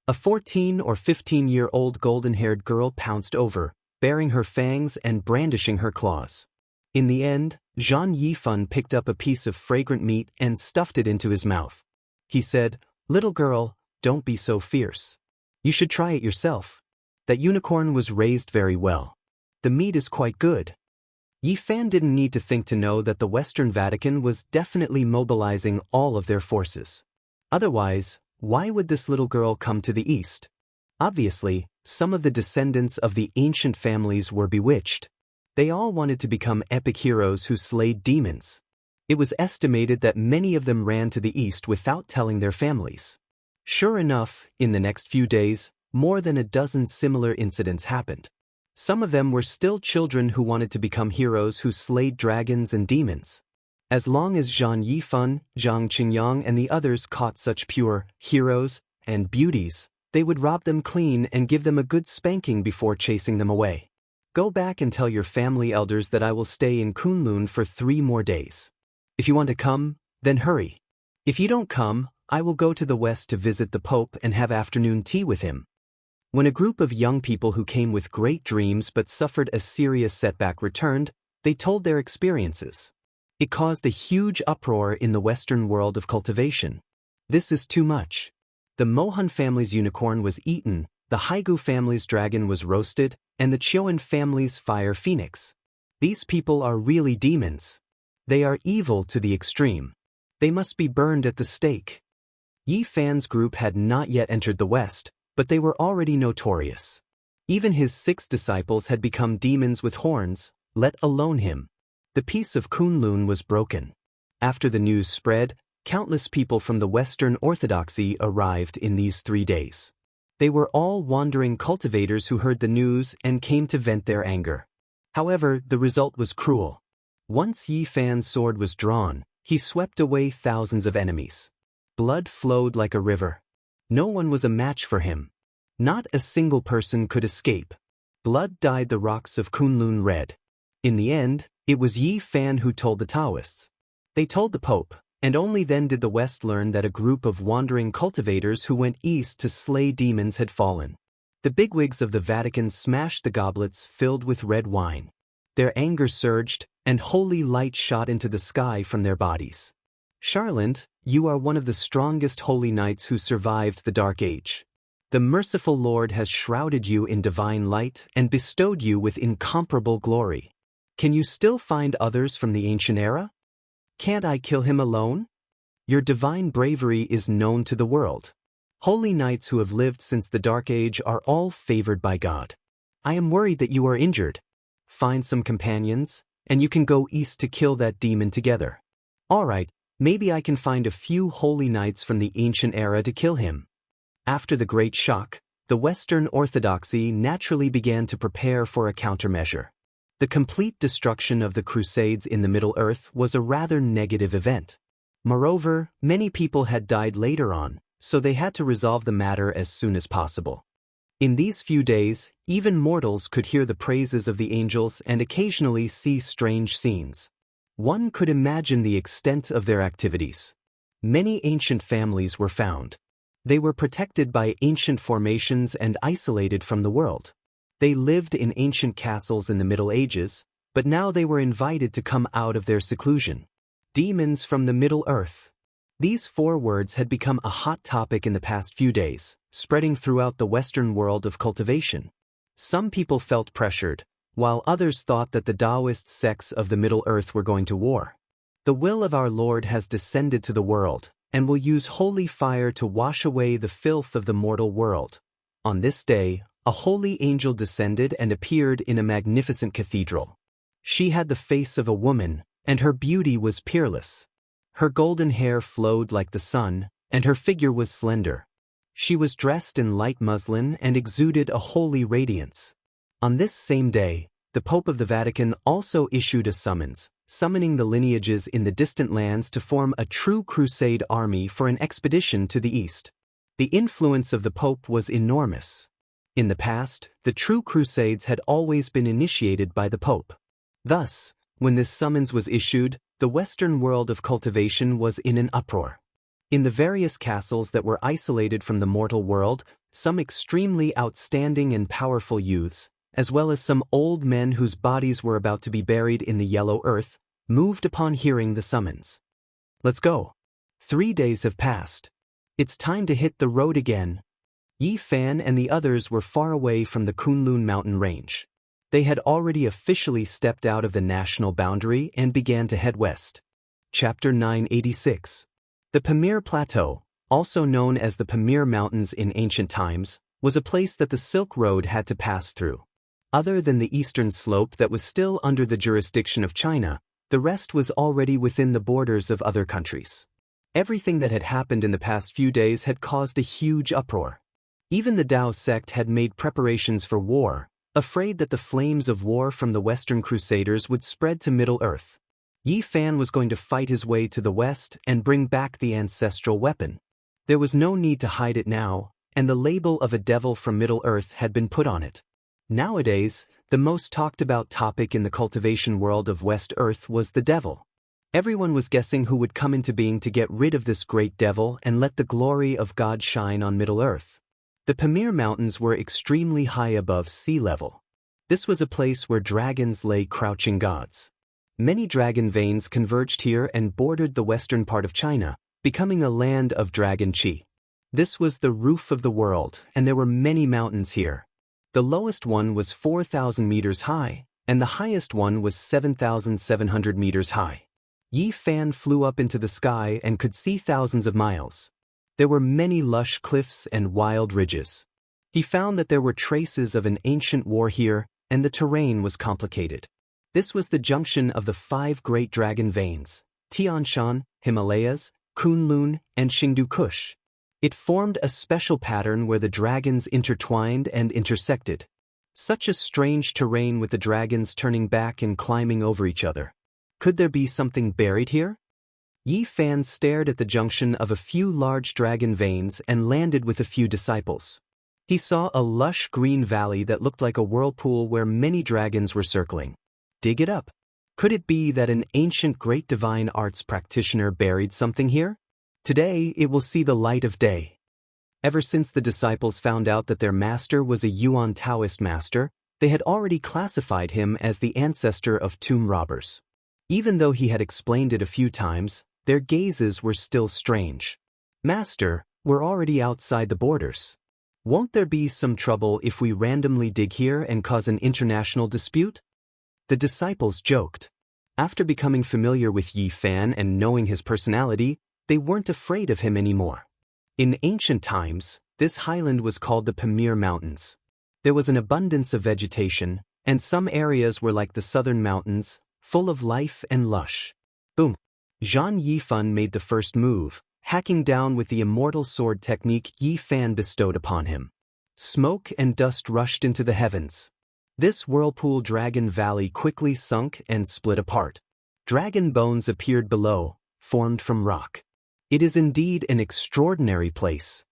A 14 or 15-year-old golden-haired girl pounced over, baring her fangs and brandishing her claws. In the end, Zhang Yifan picked up a piece of fragrant meat and stuffed it into his mouth. He said, "Little girl, don't be so fierce. You should try it yourself. That unicorn was raised very well. The meat is quite good." Yi Fan didn't need to think to know that the Western Vatican was definitely mobilizing all of their forces. Otherwise, why would this little girl come to the east? Obviously, some of the descendants of the ancient families were bewitched. They all wanted to become epic heroes who slayed demons. It was estimated that many of them ran to the east without telling their families. Sure enough, in the next few days, more than a dozen similar incidents happened. Some of them were still children who wanted to become heroes who slayed dragons and demons. As long as Zhang Yifan, Zhang Qingyang and the others caught such pure heroes and beauties, they would rob them clean and give them a good spanking before chasing them away. "Go back and tell your family elders that I will stay in Kunlun for 3 more days. If you want to come, then hurry. If you don't come, I will go to the west to visit the Pope and have afternoon tea with him." When a group of young people who came with great dreams but suffered a serious setback returned, they told their experiences. It caused a huge uproar in the Western world of cultivation. This is too much. The Mohan family's unicorn was eaten, the Haigu family's dragon was roasted, and the Chioan family's fire phoenix. These people are really demons. They are evil to the extreme. They must be burned at the stake. Yi Fan's group had not yet entered the West, but they were already notorious. Even his 6 disciples had become demons with horns, let alone him. The peace of Kunlun was broken. After the news spread, countless people from the Western Orthodoxy arrived in these 3 days. They were all wandering cultivators who heard the news and came to vent their anger. However, the result was cruel. Once Yi Fan's sword was drawn, he swept away thousands of enemies. Blood flowed like a river. No one was a match for him. Not a single person could escape. Blood dyed the rocks of Kunlun red. In the end, it was Yi Fan who told the Taoists. They told the Pope, and only then did the West learn that a group of wandering cultivators who went east to slay demons had fallen. The bigwigs of the Vatican smashed the goblets filled with red wine. Their anger surged, and holy light shot into the sky from their bodies. Charlotte, you are one of the strongest holy knights who survived the Dark Age. The merciful Lord has shrouded you in divine light and bestowed you with incomparable glory. Can you still find others from the ancient era? Can't I kill him alone? Your divine bravery is known to the world. Holy knights who have lived since the Dark Age are all favored by God. I am worried that you are injured. Find some companions, and you can go east to kill that demon together. All right, maybe I can find a few holy knights from the ancient era to kill him. After the Great Shock, the Western Orthodoxy naturally began to prepare for a countermeasure. The complete destruction of the Crusades in the Middle Earth was a rather negative event. Moreover, many people had died later on, so they had to resolve the matter as soon as possible. In these few days, even mortals could hear the praises of the angels and occasionally see strange scenes. One could imagine the extent of their activities. Many ancient families were found. They were protected by ancient formations and isolated from the world. They lived in ancient castles in the Middle Ages, but now they were invited to come out of their seclusion. Demons from the Middle Earth. These 4 words had become a hot topic in the past few days, spreading throughout the Western world of cultivation. Some people felt pressured, while others thought that the Taoist sects of the Middle Earth were going to war. The will of our Lord has descended to the world, and will use holy fire to wash away the filth of the mortal world. On this day, a holy angel descended and appeared in a magnificent cathedral. She had the face of a woman, and her beauty was peerless. Her golden hair flowed like the sun, and her figure was slender. She was dressed in light muslin and exuded a holy radiance. On this same day, the Pope of the Vatican also issued a summons, summoning the lineages in the distant lands to form a true crusade army for an expedition to the east. The influence of the Pope was enormous. In the past, the true crusades had always been initiated by the Pope. Thus, when this summons was issued, the Western world of cultivation was in an uproar. In the various castles that were isolated from the mortal world, some extremely outstanding and powerful youths, as well as some old men whose bodies were about to be buried in the yellow earth, moved upon hearing the summons. Let's go. 3 days have passed. It's time to hit the road again. Yi Fan and the others were far away from the Kunlun mountain range. They had already officially stepped out of the national boundary and began to head west. Chapter 986. The Pamir Plateau, also known as the Pamir Mountains in ancient times, was a place that the Silk Road had to pass through. Other than the eastern slope that was still under the jurisdiction of China, the rest was already within the borders of other countries. Everything that had happened in the past few days had caused a huge uproar. Even the Tao sect had made preparations for war, afraid that the flames of war from the Western Crusaders would spread to Middle-earth. Yi Fan was going to fight his way to the west and bring back the ancestral weapon. There was no need to hide it now, and the label of a devil from Middle-earth had been put on it. Nowadays, the most talked about topic in the cultivation world of West Earth was the devil. Everyone was guessing who would come into being to get rid of this great devil and let the glory of God shine on Middle-earth. The Pamir Mountains were extremely high above sea level. This was a place where dragons lay crouching gods. Many dragon veins converged here and bordered the western part of China, becoming a land of dragon qi. This was the roof of the world, and there were many mountains here. The lowest one was 4,000 meters high, and the highest one was 7,700 meters high. Yi Fan flew up into the sky and could see thousands of miles. There were many lush cliffs and wild ridges. He found that there were traces of an ancient war here, and the terrain was complicated. This was the junction of the 5 great dragon veins, Tian Shan, Himalayas, Kunlun, and Xingdu Kush. It formed a special pattern where the dragons intertwined and intersected. Such a strange terrain with the dragons turning back and climbing over each other. Could there be something buried here? Yi Fan stared at the junction of a few large dragon veins and landed with a few disciples. He saw a lush green valley that looked like a whirlpool where many dragons were circling. Dig it up. Could it be that an ancient great divine arts practitioner buried something here? Today it will see the light of day. Ever since the disciples found out that their master was a Yuan Taoist master, They had already classified him as the ancestor of tomb robbers. Even though he had explained it a few times, their gazes were still strange. Master, we're already outside the borders. Won't there be some trouble if we randomly dig here and cause an international dispute? The disciples joked. After becoming familiar with Yi Fan and knowing his personality, they weren't afraid of him anymore. In ancient times, this highland was called the Pamir Mountains. There was an abundance of vegetation, and some areas were like the southern mountains, full of life and lush. Boom! Zhang Yifan made the first move, hacking down with the immortal sword technique Yi Fan bestowed upon him. Smoke and dust rushed into the heavens. This whirlpool dragon valley quickly sunk and split apart. Dragon bones appeared below, formed from rock. It is indeed an extraordinary place.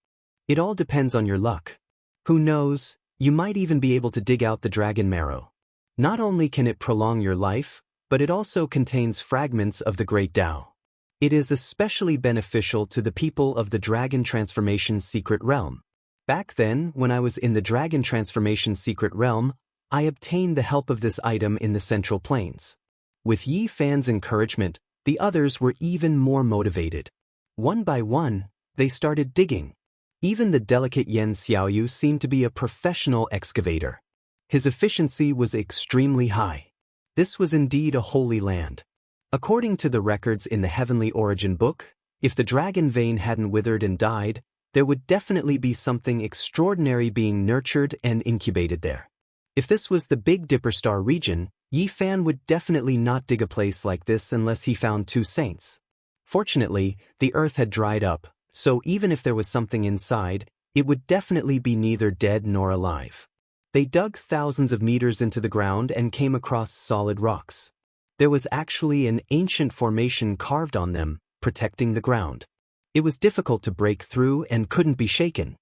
It all depends on your luck. Who knows, you might even be able to dig out the dragon marrow. Not only can it prolong your life, but it also contains fragments of the great Tao. It is especially beneficial to the people of the Dragon Transformation Secret Realm. Back then, when I was in the Dragon Transformation Secret Realm, I obtained the help of this item in the Central Plains. With Yi Fan's encouragement, the others were even more motivated. One by one, they started digging. Even the delicate Yan Xiaoyu seemed to be a professional excavator. His efficiency was extremely high. This was indeed a holy land. According to the records in the Heavenly Origin book, if the dragon vein hadn't withered and died, there would definitely be something extraordinary being nurtured and incubated there. If this was the Big Dipper Star region, Yi Fan would definitely not dig a place like this unless he found two saints. Fortunately, the earth had dried up, so even if there was something inside, it would definitely be neither dead nor alive. They dug thousands of meters into the ground and came across solid rocks. There was actually an ancient formation carved on them, protecting the ground. It was difficult to break through and couldn't be shaken.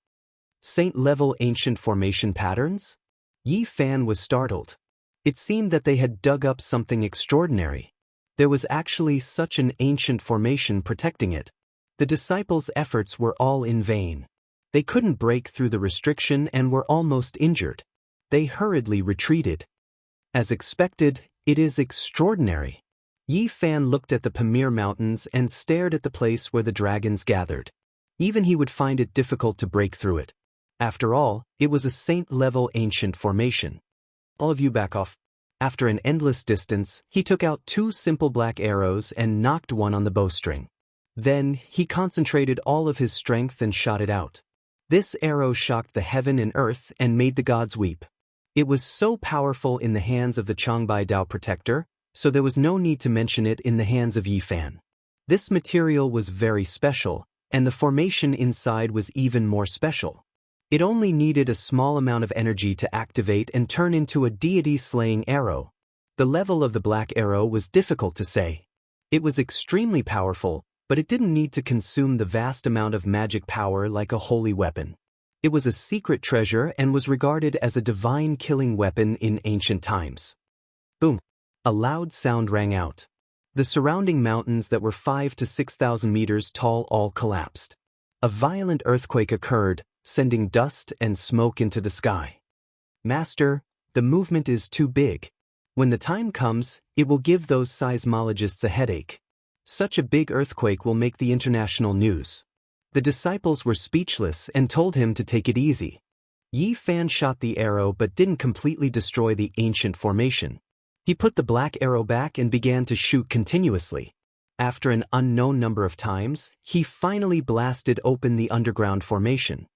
Saint-level ancient formation patterns? Yi Fan was startled. It seemed that they had dug up something extraordinary. There was actually such an ancient formation protecting it. The disciples' efforts were all in vain. They couldn't break through the restriction and were almost injured. They hurriedly retreated. As expected, it is extraordinary. Yi Fan looked at the Pamir Mountains and stared at the place where the dragons gathered. Even he would find it difficult to break through it. After all, it was a saint-level ancient formation. All of you back off. After an endless distance, he took out 2 simple black arrows and knocked one on the bowstring. Then, he concentrated all of his strength and shot it out. This arrow shocked the heaven and earth and made the gods weep. It was so powerful in the hands of the Changbai Dao Protector, so there was no need to mention it in the hands of Yi Fan. This material was very special, and the formation inside was even more special. It only needed a small amount of energy to activate and turn into a deity-slaying arrow. The level of the black arrow was difficult to say. It was extremely powerful, but it didn't need to consume the vast amount of magic power like a holy weapon. It was a secret treasure and was regarded as a divine killing weapon in ancient times. Boom! A loud sound rang out. The surrounding mountains that were 5,000 to 6,000 meters tall all collapsed. A violent earthquake occurred, sending dust and smoke into the sky. Master, the movement is too big. When the time comes, it will give those seismologists a headache. Such a big earthquake will make the international news. The disciples were speechless and told him to take it easy. Yi Fan shot the arrow but didn't completely destroy the ancient formation. He put the black arrow back and began to shoot continuously. After an unknown number of times, he finally blasted open the underground formation.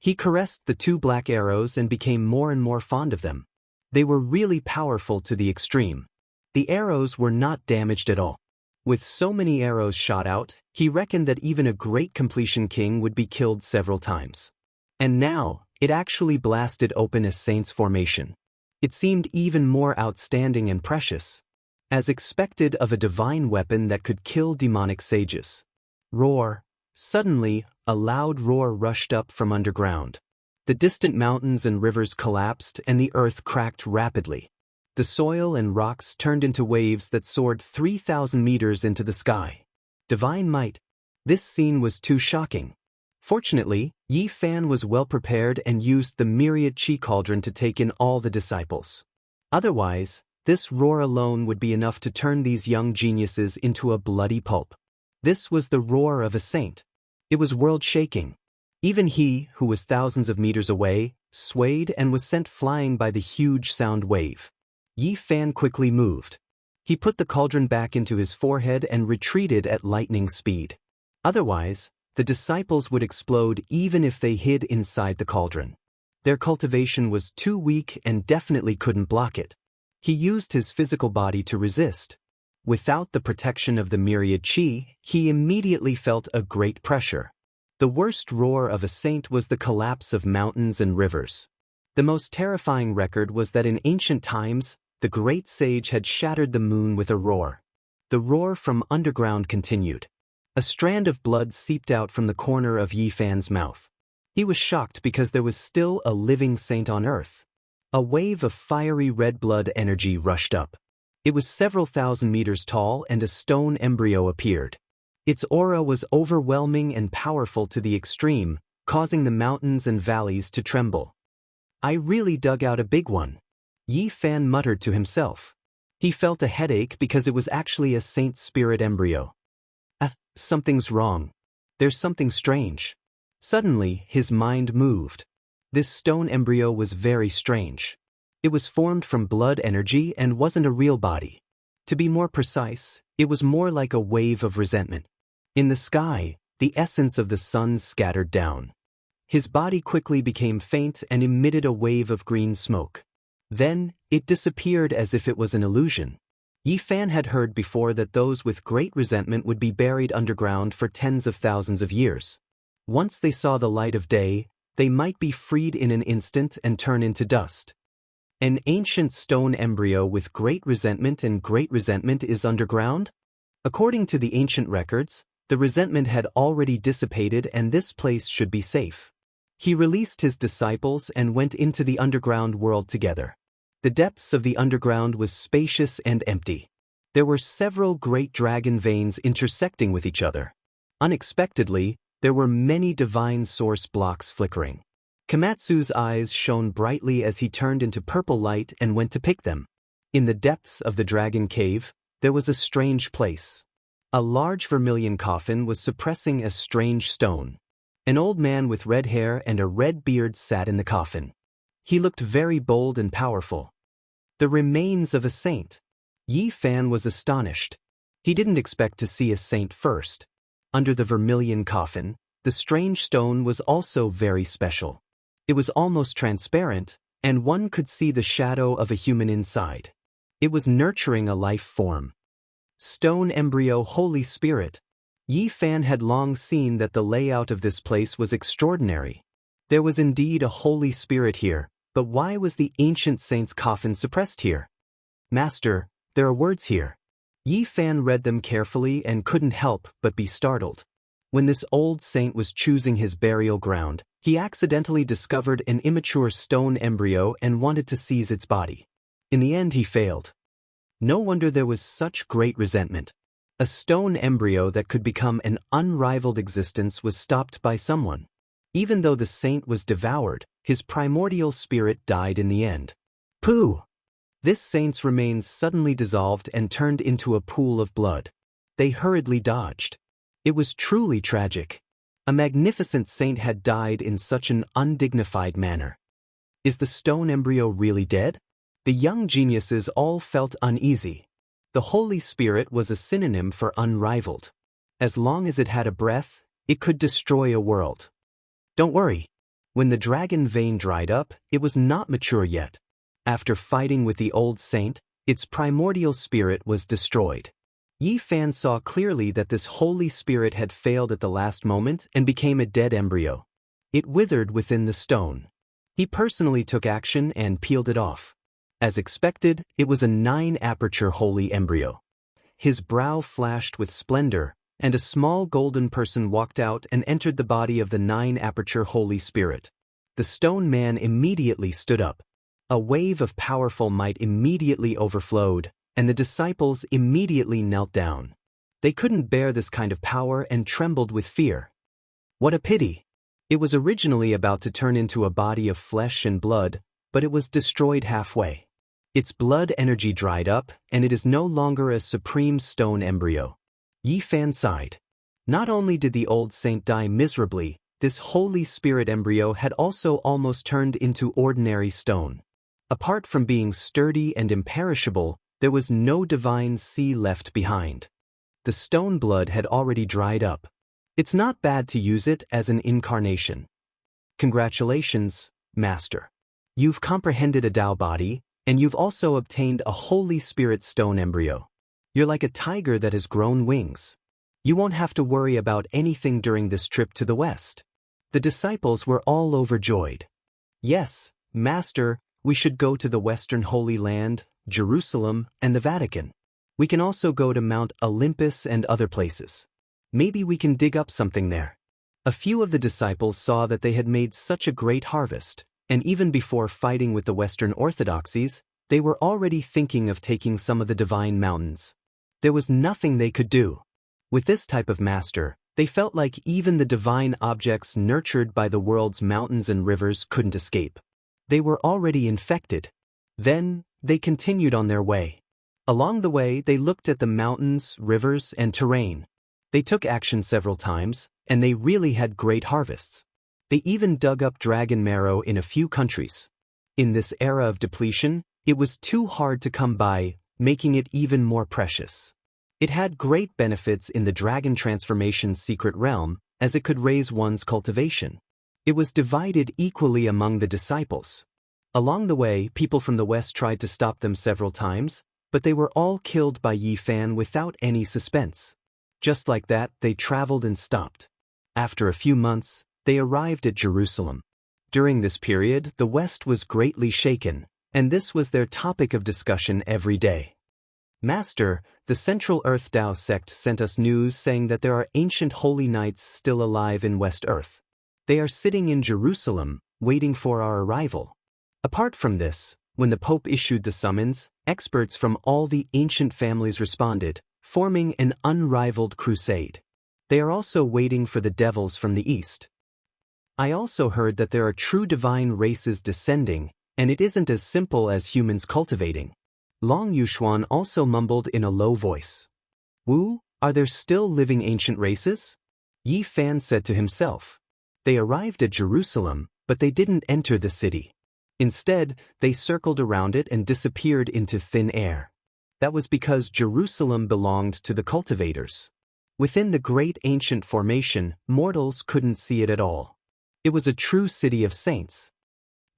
He caressed the 2 black arrows and became more and more fond of them. They were really powerful to the extreme. The arrows were not damaged at all. With so many arrows shot out, he reckoned that even a great completion king would be killed several times. And now, it actually blasted open a saint's formation. It seemed even more outstanding and precious. As expected of a divine weapon that could kill demonic sages. Roar! Suddenly, a loud roar rushed up from underground. The distant mountains and rivers collapsed and the earth cracked rapidly. The soil and rocks turned into waves that soared 3,000 meters into the sky. Divine might. This scene was too shocking. Fortunately, Yi Fan was well prepared and used the myriad chi cauldron to take in all the disciples. Otherwise, this roar alone would be enough to turn these young geniuses into a bloody pulp. This was the roar of a saint. It was world-shaking. Even he, who was thousands of meters away, swayed and was sent flying by the huge sound wave. Yi Fan quickly moved. He put the cauldron back into his forehead and retreated at lightning speed. Otherwise, the disciples would explode even if they hid inside the cauldron. Their cultivation was too weak and definitely couldn't block it. He used his physical body to resist. Without the protection of the myriad chi, he immediately felt a great pressure. The worst roar of a saint was the collapse of mountains and rivers. The most terrifying record was that in ancient times, the great sage had shattered the moon with a roar. The roar from underground continued. A strand of blood seeped out from the corner of Yi Fan's mouth. He was shocked because there was still a living saint on earth. A wave of fiery red blood energy rushed up. It was several thousand meters tall and a stone embryo appeared. Its aura was overwhelming and powerful to the extreme, causing the mountains and valleys to tremble. "I really dug out a big one," Yi Fan muttered to himself. He felt a headache because it was actually a saint spirit embryo. Something's wrong. There's something strange. Suddenly, his mind moved. This stone embryo was very strange. It was formed from blood energy and wasn't a real body. To be more precise, it was more like a wave of resentment. In the sky, the essence of the sun scattered down. His body quickly became faint and emitted a wave of green smoke. Then, it disappeared as if it was an illusion. Yi Fan had heard before that those with great resentment would be buried underground for tens of thousands of years. Once they saw the light of day, they might be freed in an instant and turn into dust. An ancient stone embryo with great resentment is underground? According to the ancient records, the resentment had already dissipated and this place should be safe. He released his disciples and went into the underground world together. The depths of the underground was spacious and empty. There were several great dragon veins intersecting with each other. Unexpectedly, there were many divine source blocks flickering. Komatsu's eyes shone brightly as he turned into purple light and went to pick them. In the depths of the dragon cave, there was a strange place. A large vermilion coffin was suppressing a strange stone. An old man with red hair and a red beard sat in the coffin. He looked very bold and powerful. The remains of a saint. Yi Fan was astonished. He didn't expect to see a saint first. Under the vermilion coffin, the strange stone was also very special. It was almost transparent, and one could see the shadow of a human inside. It was nurturing a life form. Stone embryo Holy Spirit. Yi Fan had long seen that the layout of this place was extraordinary. There was indeed a Holy Spirit here, but why was the ancient saint's coffin suppressed here? "Master, there are words here." Yi Fan read them carefully and couldn't help but be startled. When this old saint was choosing his burial ground, he accidentally discovered an immature stone embryo and wanted to seize its body. In the end, he failed. No wonder there was such great resentment. A stone embryo that could become an unrivaled existence was stopped by someone. Even though the saint was devoured, his primordial spirit died in the end. Pooh! This saint's remains suddenly dissolved and turned into a pool of blood. They hurriedly dodged. It was truly tragic. A magnificent saint had died in such an undignified manner. Is the stone embryo really dead? The young geniuses all felt uneasy. The Holy Spirit was a synonym for unrivaled. As long as it had a breath, it could destroy a world. Don't worry. When the dragon vein dried up, it was not mature yet. After fighting with the old saint, its primordial spirit was destroyed. Yi Fan saw clearly that this Holy Spirit had failed at the last moment and became a dead embryo. It withered within the stone. He personally took action and peeled it off. As expected, it was a 9-aperture holy embryo. His brow flashed with splendor, and a small golden person walked out and entered the body of the 9-aperture Holy Spirit. The stone man immediately stood up. A wave of powerful might immediately overflowed, and the disciples immediately knelt down. They couldn't bear this kind of power and trembled with fear. What a pity! It was originally about to turn into a body of flesh and blood, but it was destroyed halfway. Its blood energy dried up, and it is no longer a supreme stone embryo. Yi Fan sighed. Not only did the old saint die miserably, this Holy Spirit embryo had also almost turned into ordinary stone. Apart from being sturdy and imperishable, there was no divine sea left behind. The stone blood had already dried up. It's not bad to use it as an incarnation. Congratulations, Master. You've comprehended a Tao body, and you've also obtained a Holy Spirit stone embryo. You're like a tiger that has grown wings. You won't have to worry about anything during this trip to the West. The disciples were all overjoyed. Yes, Master, we should go to the Western Holy Land, Jerusalem, and the Vatican. We can also go to Mount Olympus and other places. Maybe we can dig up something there. A few of the disciples saw that they had made such a great harvest, and even before fighting with the Western orthodoxies, they were already thinking of taking some of the divine mountains. There was nothing they could do. With this type of master, they felt like even the divine objects nurtured by the world's mountains and rivers couldn't escape. They were already infected. Then, they continued on their way. Along the way, they looked at the mountains, rivers, and terrain. They took action several times, and they really had great harvests. They even dug up dragon marrow in a few countries. In this era of depletion, it was too hard to come by, making it even more precious. It had great benefits in the dragon transformation's secret realm, as it could raise one's cultivation. It was divided equally among the disciples. Along the way, people from the West tried to stop them several times, but they were all killed by Yi Fan without any suspense. Just like that, they traveled and stopped. After a few months, they arrived at Jerusalem. During this period, the West was greatly shaken, and this was their topic of discussion every day. Master, the Central Earth Tao sect sent us news saying that there are ancient holy knights still alive in West Earth. They are sitting in Jerusalem, waiting for our arrival. Apart from this, when the Pope issued the summons, experts from all the ancient families responded, forming an unrivaled crusade. They are also waiting for the devils from the East. I also heard that there are true divine races descending, and it isn't as simple as humans cultivating. Long Yuxuan also mumbled in a low voice. Wu, are there still living ancient races? Yi Fan said to himself. They arrived at Jerusalem, but they didn't enter the city. Instead, they circled around it and disappeared into thin air. That was because Jerusalem belonged to the cultivators. Within the great ancient formation, mortals couldn't see it at all. It was a true city of saints.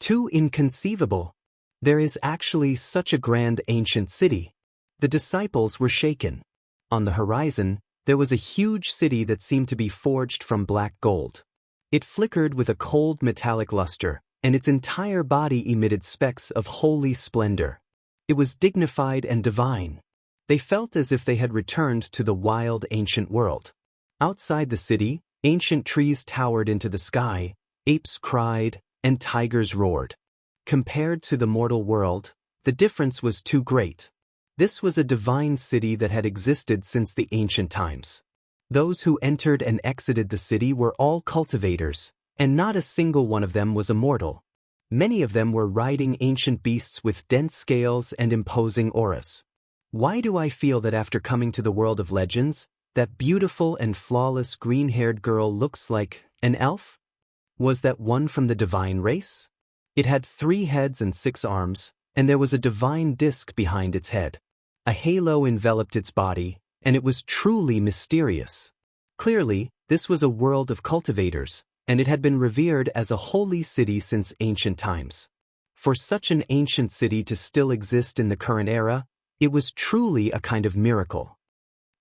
Too inconceivable. There is actually such a grand ancient city. The disciples were shaken. On the horizon, there was a huge city that seemed to be forged from black gold. It flickered with a cold metallic luster, and its entire body emitted specks of holy splendor. It was dignified and divine. They felt as if they had returned to the wild ancient world. Outside the city, ancient trees towered into the sky, apes cried, and tigers roared. Compared to the mortal world, the difference was too great. This was a divine city that had existed since the ancient times. Those who entered and exited the city were all cultivators, and not a single one of them was a mortal. Many of them were riding ancient beasts with dense scales and imposing auras. Why do I feel that after coming to the world of legends, that beautiful and flawless green-haired girl looks like an elf? Was that one from the divine race? It had 3 heads and 6 arms, and there was a divine disk behind its head. A halo enveloped its body, and it was truly mysterious. Clearly, this was a world of cultivators, and it had been revered as a holy city since ancient times. For such an ancient city to still exist in the current era, it was truly a kind of miracle.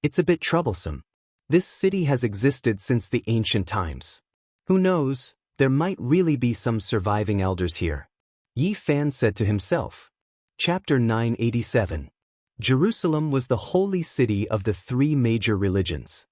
It's a bit troublesome. This city has existed since the ancient times. Who knows, there might really be some surviving elders here. Yi Fan said to himself. Chapter 987. Jerusalem was the holy city of the 3 major religions.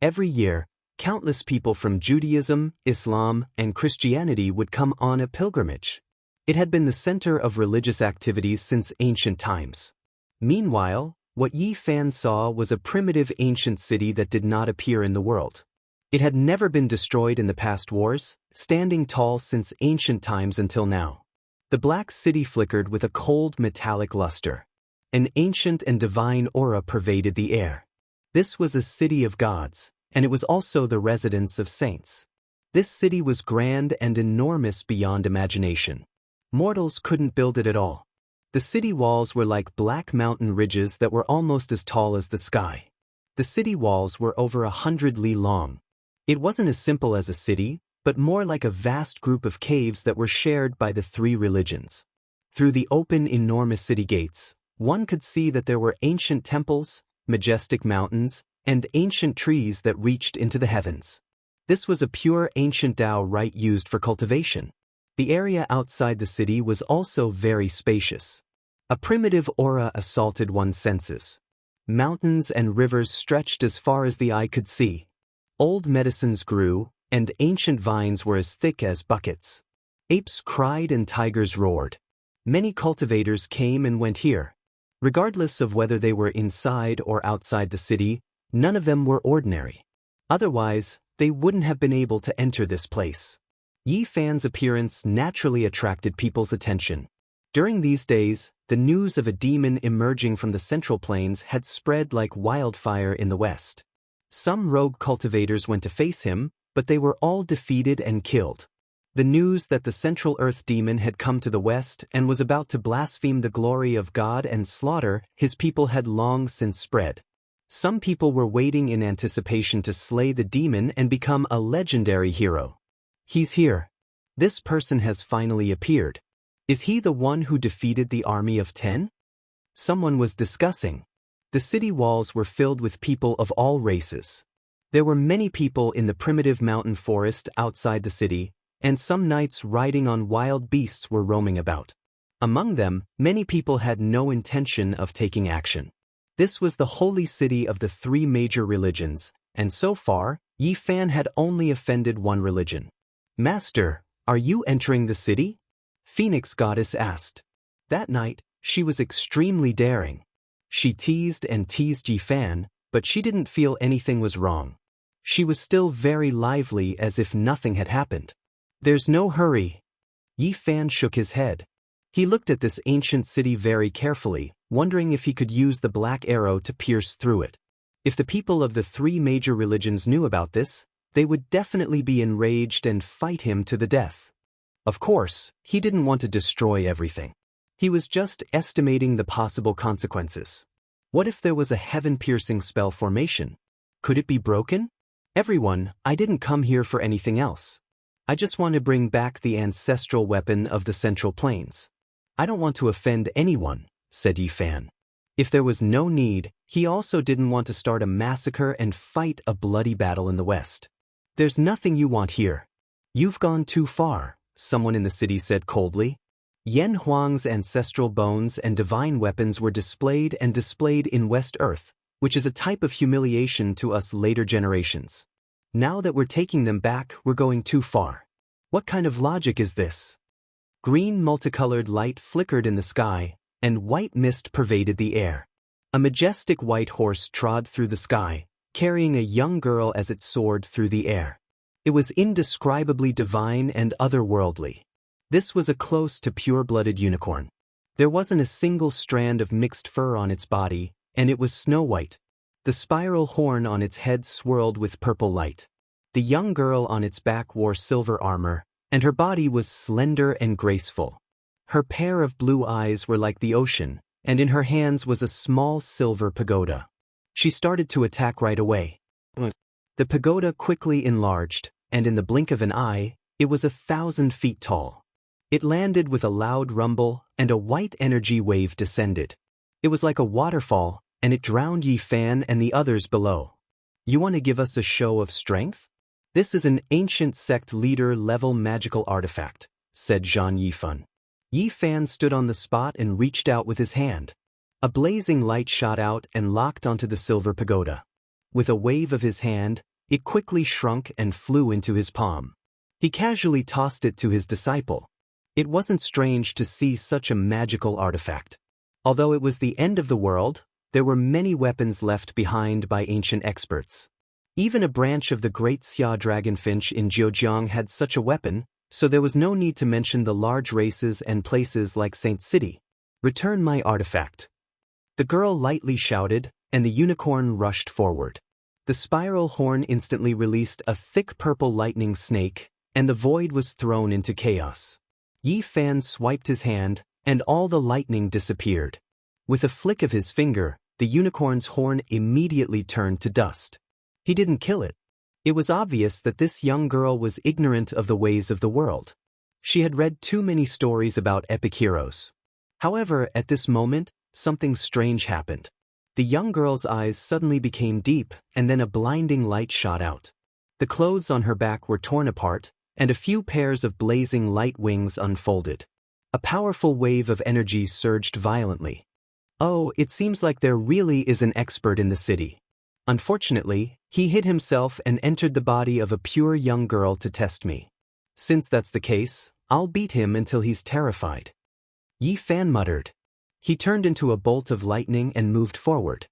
Every year, countless people from Judaism, Islam, and Christianity would come on a pilgrimage. It had been the center of religious activities since ancient times. Meanwhile, what Yi Fan saw was a primitive ancient city that did not appear in the world. It had never been destroyed in the past wars, standing tall since ancient times until now. The black city flickered with a cold metallic luster. An ancient and divine aura pervaded the air. This was a city of gods, and it was also the residence of saints. This city was grand and enormous beyond imagination. Mortals couldn't build it at all. The city walls were like black mountain ridges that were almost as tall as the sky. The city walls were over 100 li long. It wasn't as simple as a city, but more like a vast group of caves that were shared by the three religions. Through the open, enormous city gates, one could see that there were ancient temples, majestic mountains, and ancient trees that reached into the heavens. This was a pure ancient Tao rite used for cultivation. The area outside the city was also very spacious. A primitive aura assaulted one's senses. Mountains and rivers stretched as far as the eye could see. Old medicines grew, and ancient vines were as thick as buckets. Apes cried and tigers roared. Many cultivators came and went here. Regardless of whether they were inside or outside the city, none of them were ordinary. Otherwise, they wouldn't have been able to enter this place. Yi Fan's appearance naturally attracted people's attention. During these days, the news of a demon emerging from the Central Plains had spread like wildfire in the west. Some rogue cultivators went to face him, but they were all defeated and killed. The news that the Central Earth demon had come to the west and was about to blaspheme the glory of God and slaughter his people had long since spread. Some people were waiting in anticipation to slay the demon and become a legendary hero. He's here. This person has finally appeared. Is he the one who defeated the army of 10? Someone was discussing. The city walls were filled with people of all races. There were many people in the primitive mountain forest outside the city, and some knights riding on wild beasts were roaming about. Among them, many people had no intention of taking action. This was the holy city of the three major religions, and so far, Yi Fan had only offended one religion. "Master, are you entering the city?" Phoenix Goddess asked. That night, she was extremely daring. She teased and teased Yi Fan, but she didn't feel anything was wrong. She was still very lively as if nothing had happened. "There's no hurry." Yi Fan shook his head. He looked at this ancient city very carefully, wondering if he could use the black arrow to pierce through it. If the people of the three major religions knew about this, they would definitely be enraged and fight him to the death. Of course, he didn't want to destroy everything. He was just estimating the possible consequences. What if there was a heaven-piercing spell formation? Could it be broken? "Everyone, I didn't come here for anything else. I just want to bring back the ancestral weapon of the Central Plains. I don't want to offend anyone," said Yi Fan. If there was no need, he also didn't want to start a massacre and fight a bloody battle in the West. "There's nothing you want here. You've gone too far," someone in the city said coldly. Yen Huang's ancestral bones and divine weapons were displayed in West Earth, which is a type of humiliation to us later generations. Now that we're taking them back, we're going too far. What kind of logic is this? Green multicolored light flickered in the sky, and white mist pervaded the air. A majestic white horse trod through the sky, carrying a young girl as it soared through the air. It was indescribably divine and otherworldly. This was a close to pure-blooded unicorn. There wasn't a single strand of mixed fur on its body, and it was snow-white. The spiral horn on its head swirled with purple light. The young girl on its back wore silver armor, and her body was slender and graceful. Her pair of blue eyes were like the ocean, and in her hands was a small silver pagoda. She started to attack right away. The pagoda quickly enlarged, and in the blink of an eye, it was 1,000 feet tall. It landed with a loud rumble, and a white energy wave descended. It was like a waterfall, and it drowned Yi Fan and the others below. "You want to give us a show of strength? This is an ancient sect leader-level magical artifact," said Zhang Yifan. Yi Fan stood on the spot and reached out with his hand. A blazing light shot out and locked onto the silver pagoda. With a wave of his hand, it quickly shrunk and flew into his palm. He casually tossed it to his disciple. It wasn't strange to see such a magical artifact. Although it was the end of the world, there were many weapons left behind by ancient experts. Even a branch of the great Xia dragonfinch in Zhejiang had such a weapon, so there was no need to mention the large races and places like Saint City. Return my artifact. The girl lightly shouted, and the unicorn rushed forward. The spiral horn instantly released a thick purple lightning snake, and the void was thrown into chaos. Yi Fan swiped his hand, and all the lightning disappeared. With a flick of his finger, the unicorn's horn immediately turned to dust. He didn't kill it. It was obvious that this young girl was ignorant of the ways of the world. She had read too many stories about epic heroes. However, at this moment, something strange happened. The young girl's eyes suddenly became deep, and then a blinding light shot out. The clothes on her back were torn apart, and a few pairs of blazing light wings unfolded. A powerful wave of energy surged violently. Oh, it seems like there really is an expert in the city. Unfortunately, he hid himself and entered the body of a pure young girl to test me. Since that's the case, I'll beat him until he's terrified. Yi Fan muttered. He turned into a bolt of lightning and moved forward.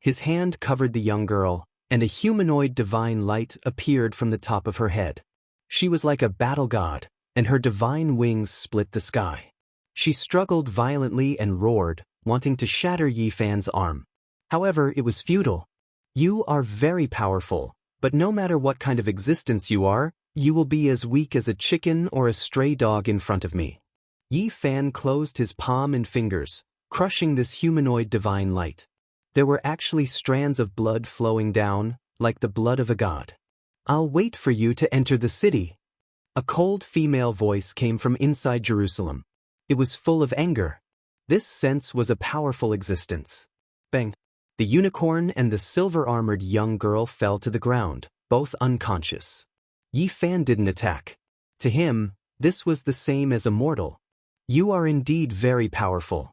His hand covered the young girl, and a humanoid divine light appeared from the top of her head. She was like a battle god, and her divine wings split the sky. She struggled violently and roared, wanting to shatter Yi Fan's arm. However, it was futile. You are very powerful, but no matter what kind of existence you are, you will be as weak as a chicken or a stray dog in front of me. Yi Fan closed his palm and fingers, crushing this humanoid divine light. There were actually strands of blood flowing down, like the blood of a god. I'll wait for you to enter the city. A cold female voice came from inside Jerusalem. It was full of anger. This sense was a powerful existence. Bang! The unicorn and the silver-armored young girl fell to the ground, both unconscious. Yi Fan didn't attack. To him, this was the same as a mortal. You are indeed very powerful.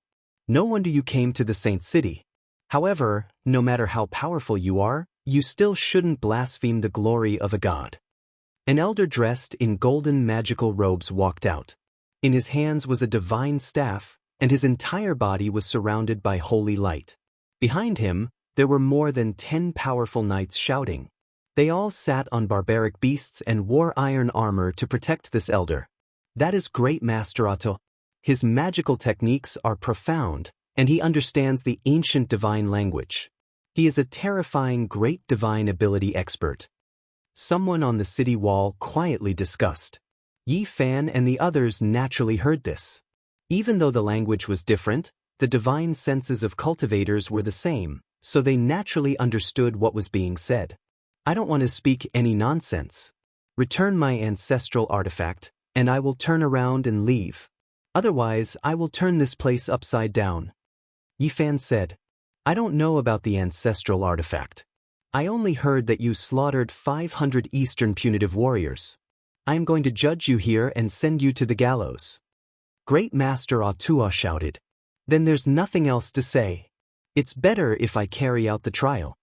No wonder you came to the Saint City. However, no matter how powerful you are, you still shouldn't blaspheme the glory of a god. An elder dressed in golden magical robes walked out. In his hands was a divine staff, and his entire body was surrounded by holy light. Behind him, there were more than 10 powerful knights shouting. They all sat on barbaric beasts and wore iron armor to protect this elder. That is Great Master Otto. His magical techniques are profound, and he understands the ancient divine language. He is a terrifying great divine ability expert. Someone on the city wall quietly discussed. Yi Fan and the others naturally heard this. Even though the language was different, the divine senses of cultivators were the same, so they naturally understood what was being said. I don't want to speak any nonsense. Return my ancestral artifact, and I will turn around and leave. Otherwise, I will turn this place upside down. Yi Fan said, I don't know about the ancestral artifact. I only heard that you slaughtered 500 Eastern punitive warriors. I am going to judge you here and send you to the gallows. Great Master Atua shouted. Then there's nothing else to say. It's better if I carry out the trial.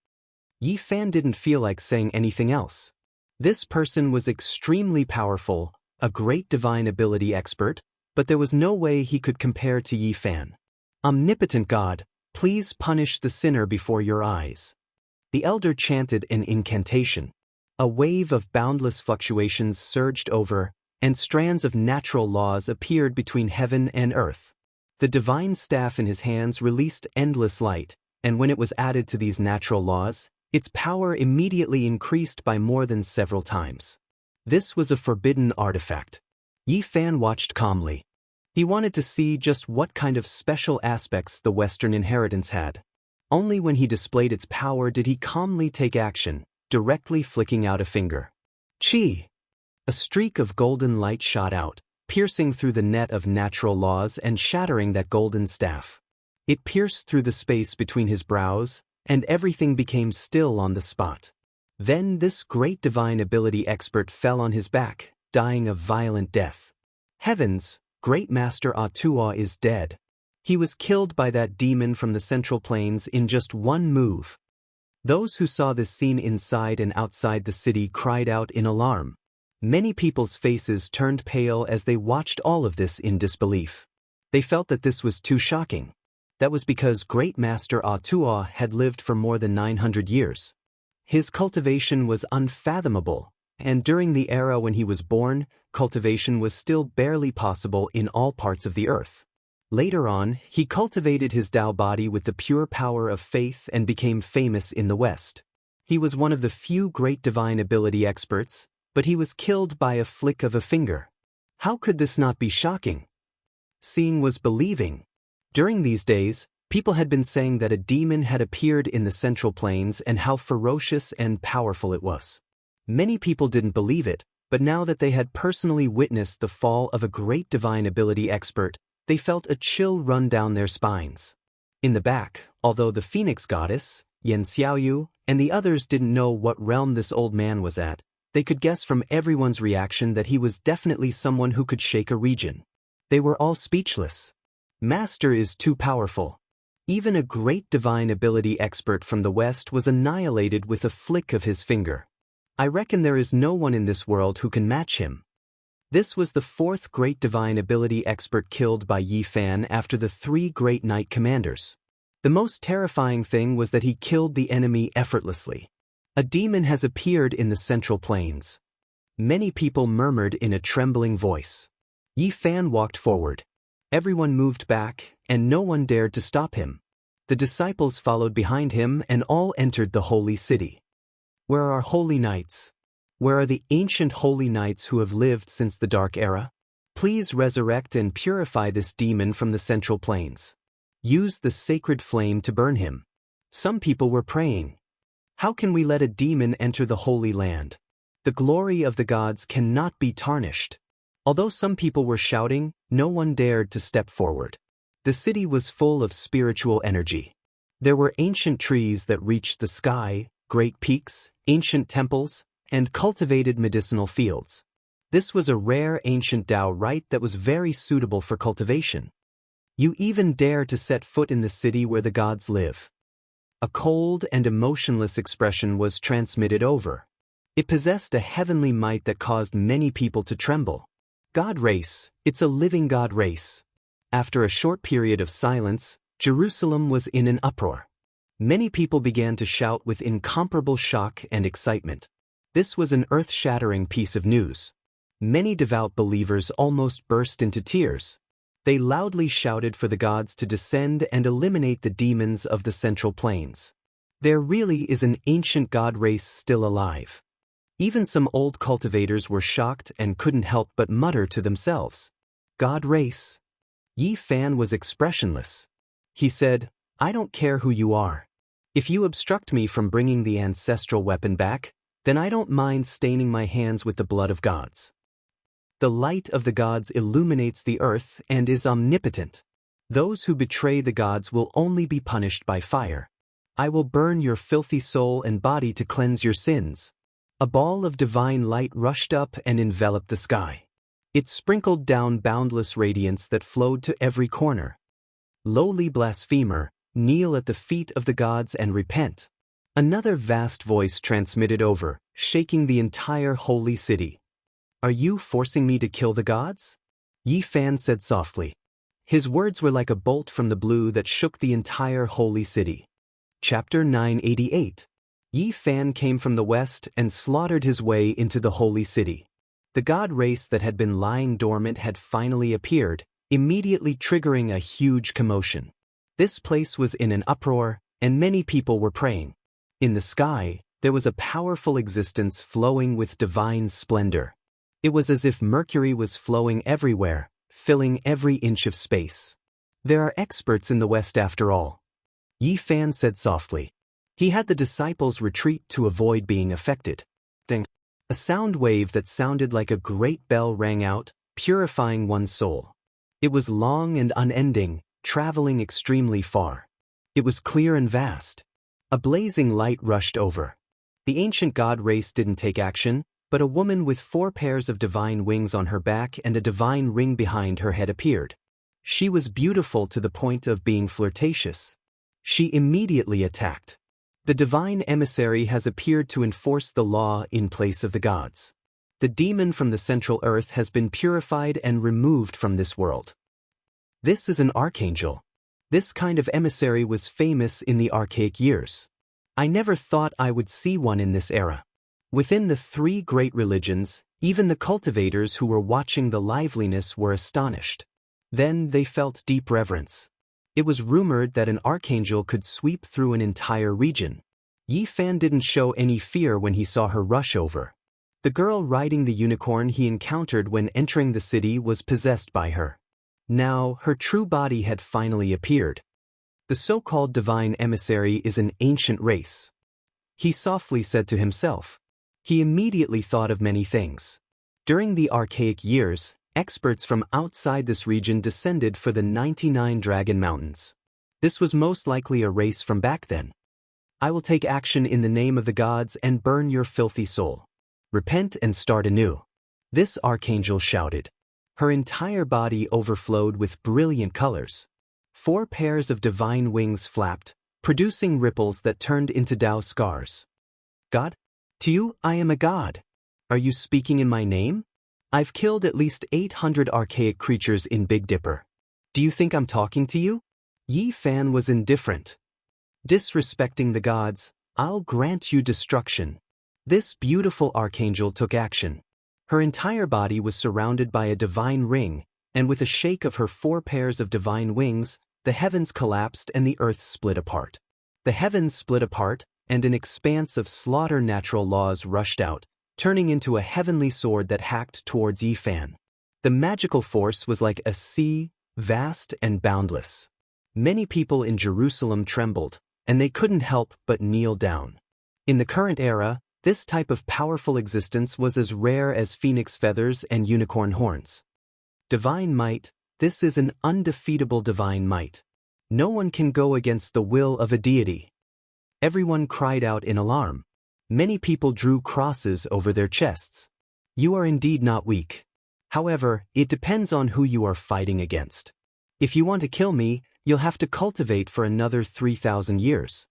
Yi Fan didn't feel like saying anything else. This person was extremely powerful, a great divine ability expert, but there was no way he could compare to Yi Fan. Omnipotent God, please punish the sinner before your eyes. The elder chanted an incantation. A wave of boundless fluctuations surged over, and strands of natural laws appeared between heaven and earth. The divine staff in his hands released endless light, and when it was added to these natural laws, its power immediately increased by more than several times. This was a forbidden artifact. Yi Fan watched calmly. He wanted to see just what kind of special aspects the Western inheritance had. Only when he displayed its power did he calmly take action, directly flicking out a finger. Chi! A streak of golden light shot out, piercing through the net of natural laws and shattering that golden staff. It pierced through the space between his brows, and everything became still on the spot. Then this great divine ability expert fell on his back, dying a violent death. Heavens, Great Master Atua is dead. He was killed by that demon from the Central Plains in just one move. Those who saw this scene inside and outside the city cried out in alarm. Many people's faces turned pale as they watched all of this in disbelief. They felt that this was too shocking. That was because Great Master Atua had lived for more than 900 years. His cultivation was unfathomable, and during the era when he was born, cultivation was still barely possible in all parts of the earth. Later on, he cultivated his Tao body with the pure power of faith and became famous in the West. He was one of the few great divine ability experts, but he was killed by a flick of a finger. How could this not be shocking? Seeing was believing. During these days, people had been saying that a demon had appeared in the Central Plains and how ferocious and powerful it was. Many people didn't believe it, but now that they had personally witnessed the fall of a great divine ability expert, they felt a chill run down their spines. In the back, although the Phoenix goddess, Xianxia, and the others didn't know what realm this old man was at, they could guess from everyone's reaction that he was definitely someone who could shake a region. They were all speechless. Master is too powerful. Even a great divine ability expert from the West was annihilated with a flick of his finger. I reckon there is no one in this world who can match him. This was the fourth great divine ability expert killed by Yi Fan after the three great knight commanders. The most terrifying thing was that he killed the enemy effortlessly. A demon has appeared in the Central Plains. Many people murmured in a trembling voice. Yi Fan walked forward. Everyone moved back, and no one dared to stop him. The disciples followed behind him and all entered the holy city. Where are our holy knights? Where are the ancient holy knights who have lived since the Dark Era? Please resurrect and purify this demon from the Central Plains. Use the sacred flame to burn him. Some people were praying. How can we let a demon enter the Holy Land? The glory of the gods cannot be tarnished. Although some people were shouting, no one dared to step forward. The city was full of spiritual energy. There were ancient trees that reached the sky, great peaks, ancient temples, and cultivated medicinal fields. This was a rare ancient Tao rite that was very suitable for cultivation. You even dare to set foot in the city where the gods live. A cold and emotionless expression was transmitted over. It possessed a heavenly might that caused many people to tremble. God race, it's a living God race. After a short period of silence, Jerusalem was in an uproar. Many people began to shout with incomparable shock and excitement. This was an earth-shattering piece of news. Many devout believers almost burst into tears. They loudly shouted for the gods to descend and eliminate the demons of the Central Plains. There really is an ancient god race still alive. Even some old cultivators were shocked and couldn't help but mutter to themselves. God race? Yi Fan was expressionless. He said, I don't care who you are. If you obstruct me from bringing the ancestral weapon back, then I don't mind staining my hands with the blood of gods. The light of the gods illuminates the earth and is omnipotent. Those who betray the gods will only be punished by fire. I will burn your filthy soul and body to cleanse your sins. A ball of divine light rushed up and enveloped the sky. It sprinkled down boundless radiance that flowed to every corner. Lowly blasphemer, kneel at the feet of the gods and repent. Another vast voice transmitted over, shaking the entire holy city. Are you forcing me to kill the gods? Yi Fan said softly. His words were like a bolt from the blue that shook the entire holy city. Chapter 988. Yi Fan came from the west and slaughtered his way into the holy city. The god race that had been lying dormant had finally appeared, immediately triggering a huge commotion. This place was in an uproar, and many people were praying. In the sky, there was a powerful existence flowing with divine splendor. It was as if Mercury was flowing everywhere, filling every inch of space. There are experts in the West after all. Yi Fan said softly. He had the disciples retreat to avoid being affected. Ding. A sound wave that sounded like a great bell rang out, purifying one's soul. It was long and unending, traveling extremely far. It was clear and vast. A blazing light rushed over. The ancient god race didn't take action, but a woman with 4 pairs of divine wings on her back and a divine ring behind her head appeared. She was beautiful to the point of being flirtatious. She immediately attacked. The divine emissary has appeared to enforce the law in place of the gods. The demon from the central earth has been purified and removed from this world. This is an archangel. This kind of emissary was famous in the archaic years. I never thought I would see one in this era. Within the three great religions, even the cultivators who were watching the liveliness were astonished. Then they felt deep reverence. It was rumored that an archangel could sweep through an entire region. Yi Fan didn't show any fear when he saw her rush over. The girl riding the unicorn he encountered when entering the city was possessed by her. Now, her true body had finally appeared. The so-called divine emissary is an ancient race. He softly said to himself. He immediately thought of many things. During the archaic years, experts from outside this region descended for the 99 Dragon Mountains. This was most likely a race from back then. I will take action in the name of the gods and burn your filthy soul. Repent and start anew. This archangel shouted. Her entire body overflowed with brilliant colors. 4 pairs of divine wings flapped, producing ripples that turned into Tao scars. God? To you, I am a god. Are you speaking in my name? I've killed at least 800 archaic creatures in Big Dipper. Do you think I'm talking to you? Yi Fan was indifferent. Disrespecting the gods, I'll grant you destruction. This beautiful archangel took action. Her entire body was surrounded by a divine ring, and with a shake of her 4 pairs of divine wings, the heavens collapsed and the earth split apart. The heavens split apart, and an expanse of slaughter natural laws rushed out, turning into a heavenly sword that hacked towards Yi Fan. The magical force was like a sea, vast and boundless. Many people in Jerusalem trembled, and they couldn't help but kneel down. In the current era, this type of powerful existence was as rare as phoenix feathers and unicorn horns. Divine might, this is an undefeatable divine might. No one can go against the will of a deity. Everyone cried out in alarm. Many people drew crosses over their chests. You are indeed not weak. However, it depends on who you are fighting against. If you want to kill me, you'll have to cultivate for another 3,000 years.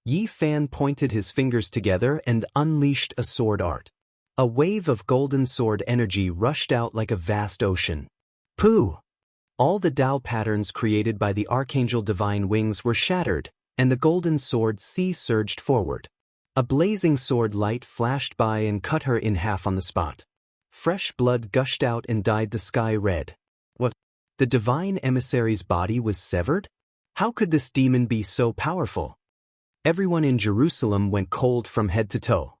Yi Fan pointed his fingers together and unleashed a sword art. A wave of golden sword energy rushed out like a vast ocean. Pooh! All the Tao patterns created by the Archangel Divine Wings were shattered, and the golden sword sea surged forward. A blazing sword light flashed by and cut her in half on the spot. Fresh blood gushed out and dyed the sky red. What? The divine emissary's body was severed? How could this demon be so powerful? Everyone in Jerusalem went cold from head to toe.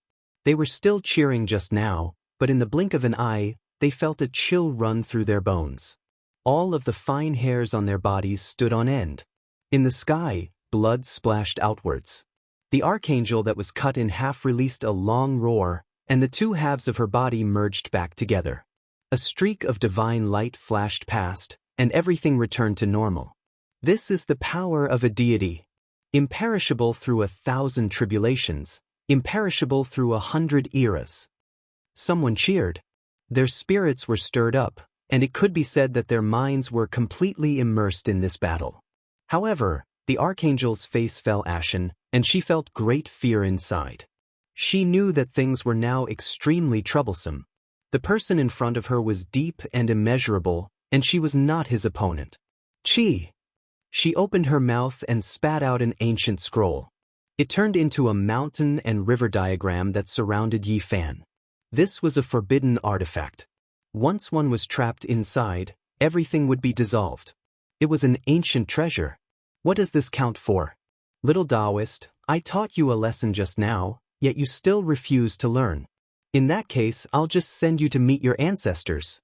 They were still cheering just now, but in the blink of an eye, they felt a chill run through their bones. All of the fine hairs on their bodies stood on end. In the sky, blood splashed outwards. The archangel that was cut in half released a long roar, and the 2 halves of her body merged back together. A streak of divine light flashed past, and everything returned to normal. This is the power of a deity. Imperishable through 1,000 tribulations, imperishable through 100 eras. Someone cheered. Their spirits were stirred up, and it could be said that their minds were completely immersed in this battle. However, the archangel's face fell ashen, and she felt great fear inside. She knew that things were now extremely troublesome. The person in front of her was deep and immeasurable, and she was not his opponent. Chi! She opened her mouth and spat out an ancient scroll. It turned into a mountain and river diagram that surrounded Yi Fan. This was a forbidden artifact. Once one was trapped inside, everything would be dissolved. It was an ancient treasure. What does this count for? Little Taoist, I taught you a lesson just now, yet you still refuse to learn. In that case, I'll just send you to meet your ancestors.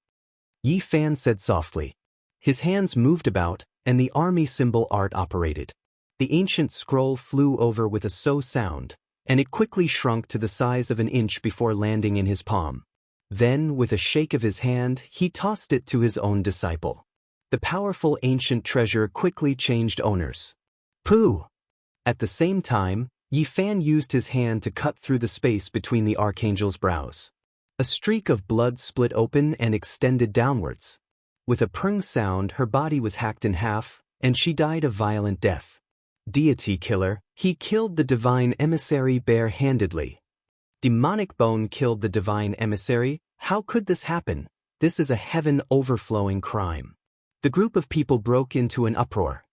Yi Fan said softly. His hands moved about, and the army symbol art operated. The ancient scroll flew over with a so sound, and it quickly shrunk to the size of an inch before landing in his palm. Then, with a shake of his hand, he tossed it to his own disciple. The powerful ancient treasure quickly changed owners. Pooh! At the same time, Yi Fan used his hand to cut through the space between the archangel's brows. A streak of blood split open and extended downwards. With a prung sound, her body was hacked in half, and she died a violent death. Deity killer, he killed the divine emissary bare-handedly. Demonic bone killed the divine emissary. How could this happen? This is a heaven-overflowing crime. The group of people broke into an uproar.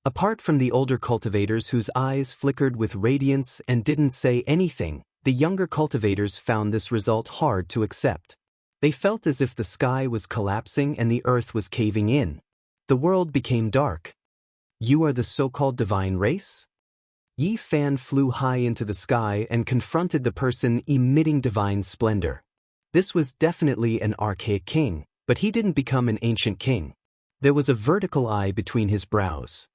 Apart from the older cultivators whose eyes flickered with radiance and didn't say anything, the younger cultivators found this result hard to accept. They felt as if the sky was collapsing and the earth was caving in. The world became dark. You are the so-called divine race? Yi Fan flew high into the sky and confronted the person emitting divine splendor. This was definitely an archaic king, but he didn't become an ancient king. There was a vertical eye between his brows.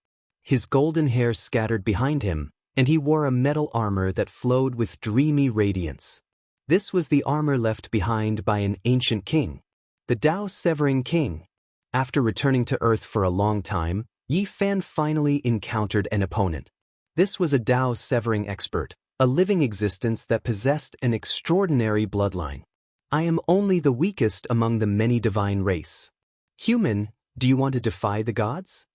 His golden hair scattered behind him, and he wore a metal armor that flowed with dreamy radiance. This was the armor left behind by an ancient king, the Tao-severing king. After returning to Earth for a long time, Yi Fan finally encountered an opponent. This was a Tao-severing expert, a living existence that possessed an extraordinary bloodline. I am only the weakest among the many divine race. Human, do you want to defy the gods?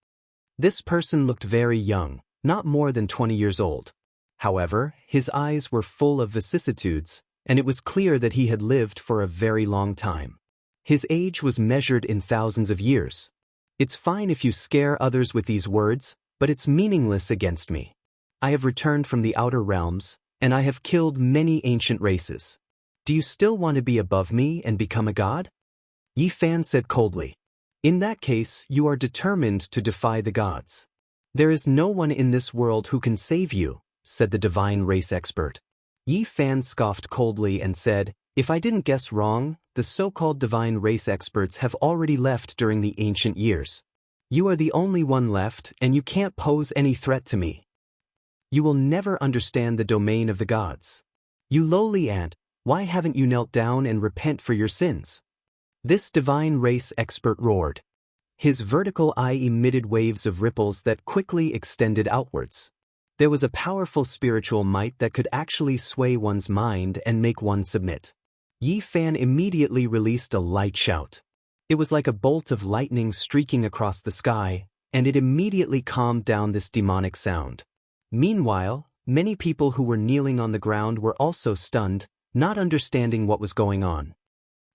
This person looked very young, not more than 20 years old. However, his eyes were full of vicissitudes, and it was clear that he had lived for a very long time. His age was measured in thousands of years. It's fine if you scare others with these words, but it's meaningless against me. I have returned from the outer realms, and I have killed many ancient races. Do you still want to be above me and become a god? Yi Fan said coldly. In that case, you are determined to defy the gods. There is no one in this world who can save you, said the divine race expert. Yi Fan scoffed coldly and said, if I didn't guess wrong, the so-called divine race experts have already left during the ancient years. You are the only one left, and you can't pose any threat to me. You will never understand the domain of the gods. You lowly ant, why haven't you knelt down and repent for your sins? This divine race expert roared. His vertical eye emitted waves of ripples that quickly extended outwards. There was a powerful spiritual might that could actually sway one's mind and make one submit. Yi Fan immediately released a light shout. It was like a bolt of lightning streaking across the sky, and it immediately calmed down this demonic sound. Meanwhile, many people who were kneeling on the ground were also stunned, not understanding what was going on.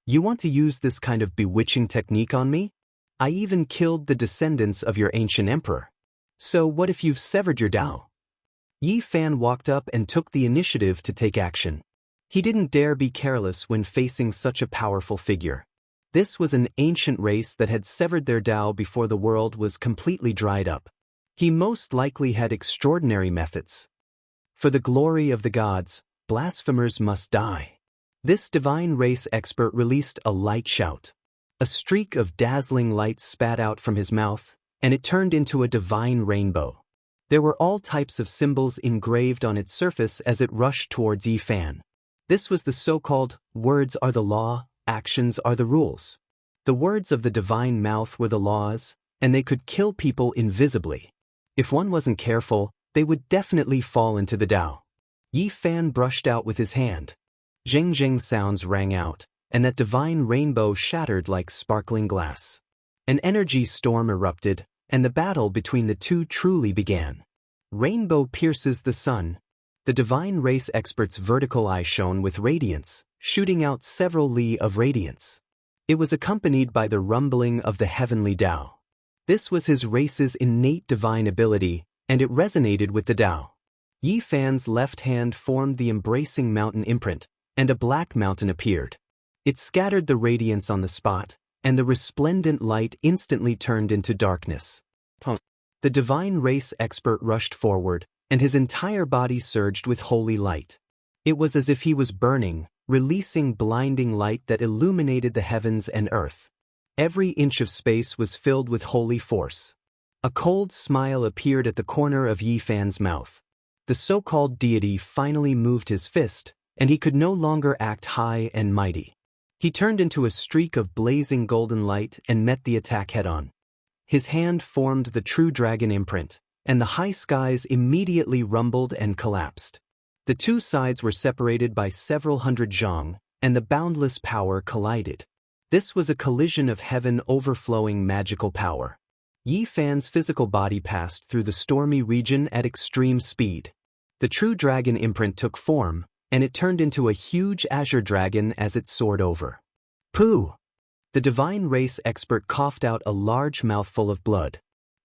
You want to use this kind of bewitching technique on me? I even killed the descendants of your ancient emperor. So what if you've severed your Tao? Yi Fan walked up and took the initiative to take action. He didn't dare be careless when facing such a powerful figure. This was an ancient race that had severed their Tao before the world was completely dried up. He most likely had extraordinary methods. For the glory of the gods, blasphemers must die. This divine race expert released a light shout. A streak of dazzling light spat out from his mouth, and it turned into a divine rainbow. There were all types of symbols engraved on its surface as it rushed towards Yi Fan. This was the so-called, words are the law, actions are the rules. The words of the divine mouth were the laws, and they could kill people invisibly. If one wasn't careful, they would definitely fall into the Tao. Yi Fan brushed out with his hand. Zheng zheng sounds rang out, and that divine rainbow shattered like sparkling glass. An energy storm erupted, and the battle between the two truly began. Rainbow pierces the sun. The divine race expert's vertical eye shone with radiance, shooting out several li of radiance. It was accompanied by the rumbling of the heavenly Tao. This was his race's innate divine ability, and it resonated with the Tao. Yi Fan's left hand formed the embracing mountain imprint, and a black mountain appeared. It scattered the radiance on the spot, and the resplendent light instantly turned into darkness. The divine race expert rushed forward, and his entire body surged with holy light. It was as if he was burning, releasing blinding light that illuminated the heavens and earth. Every inch of space was filled with holy force. A cold smile appeared at the corner of Yi Fan's mouth. The so-called deity finally moved his fist, and he could no longer act high and mighty. He turned into a streak of blazing golden light and met the attack head-on. His hand formed the true dragon imprint, and the high skies immediately rumbled and collapsed. The two sides were separated by several hundred zhang, and the boundless power collided. This was a collision of heaven overflowing magical power. Yi Fan's physical body passed through the stormy region at extreme speed. The true dragon imprint took form, and it turned into a huge azure dragon as it soared over. Pooh! The divine race expert coughed out a large mouthful of blood.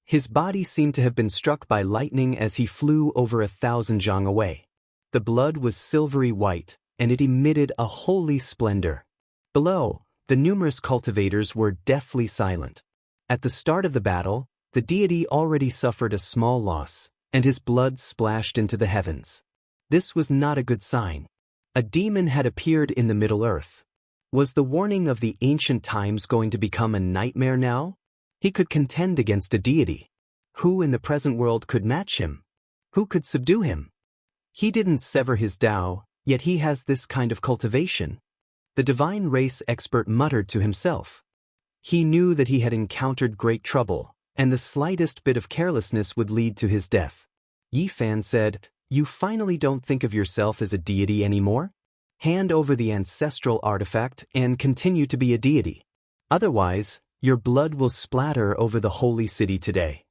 His body seemed to have been struck by lightning as he flew over 1,000 zhang away. The blood was silvery white, and it emitted a holy splendor. Below, the numerous cultivators were deathly silent. At the start of the battle, the deity already suffered a small loss, and his blood splashed into the heavens. This was not a good sign. A demon had appeared in the Middle Earth. Was the warning of the ancient times going to become a nightmare now? He could contend against a deity. Who in the present world could match him? Who could subdue him? He didn't sever his Tao, yet he has this kind of cultivation. The divine race expert muttered to himself. He knew that he had encountered great trouble, and the slightest bit of carelessness would lead to his death. Yi Fan said, "You finally don't think of yourself as a deity anymore? Hand over the ancestral artifact and continue to be a deity. Otherwise, your blood will splatter over the holy city today."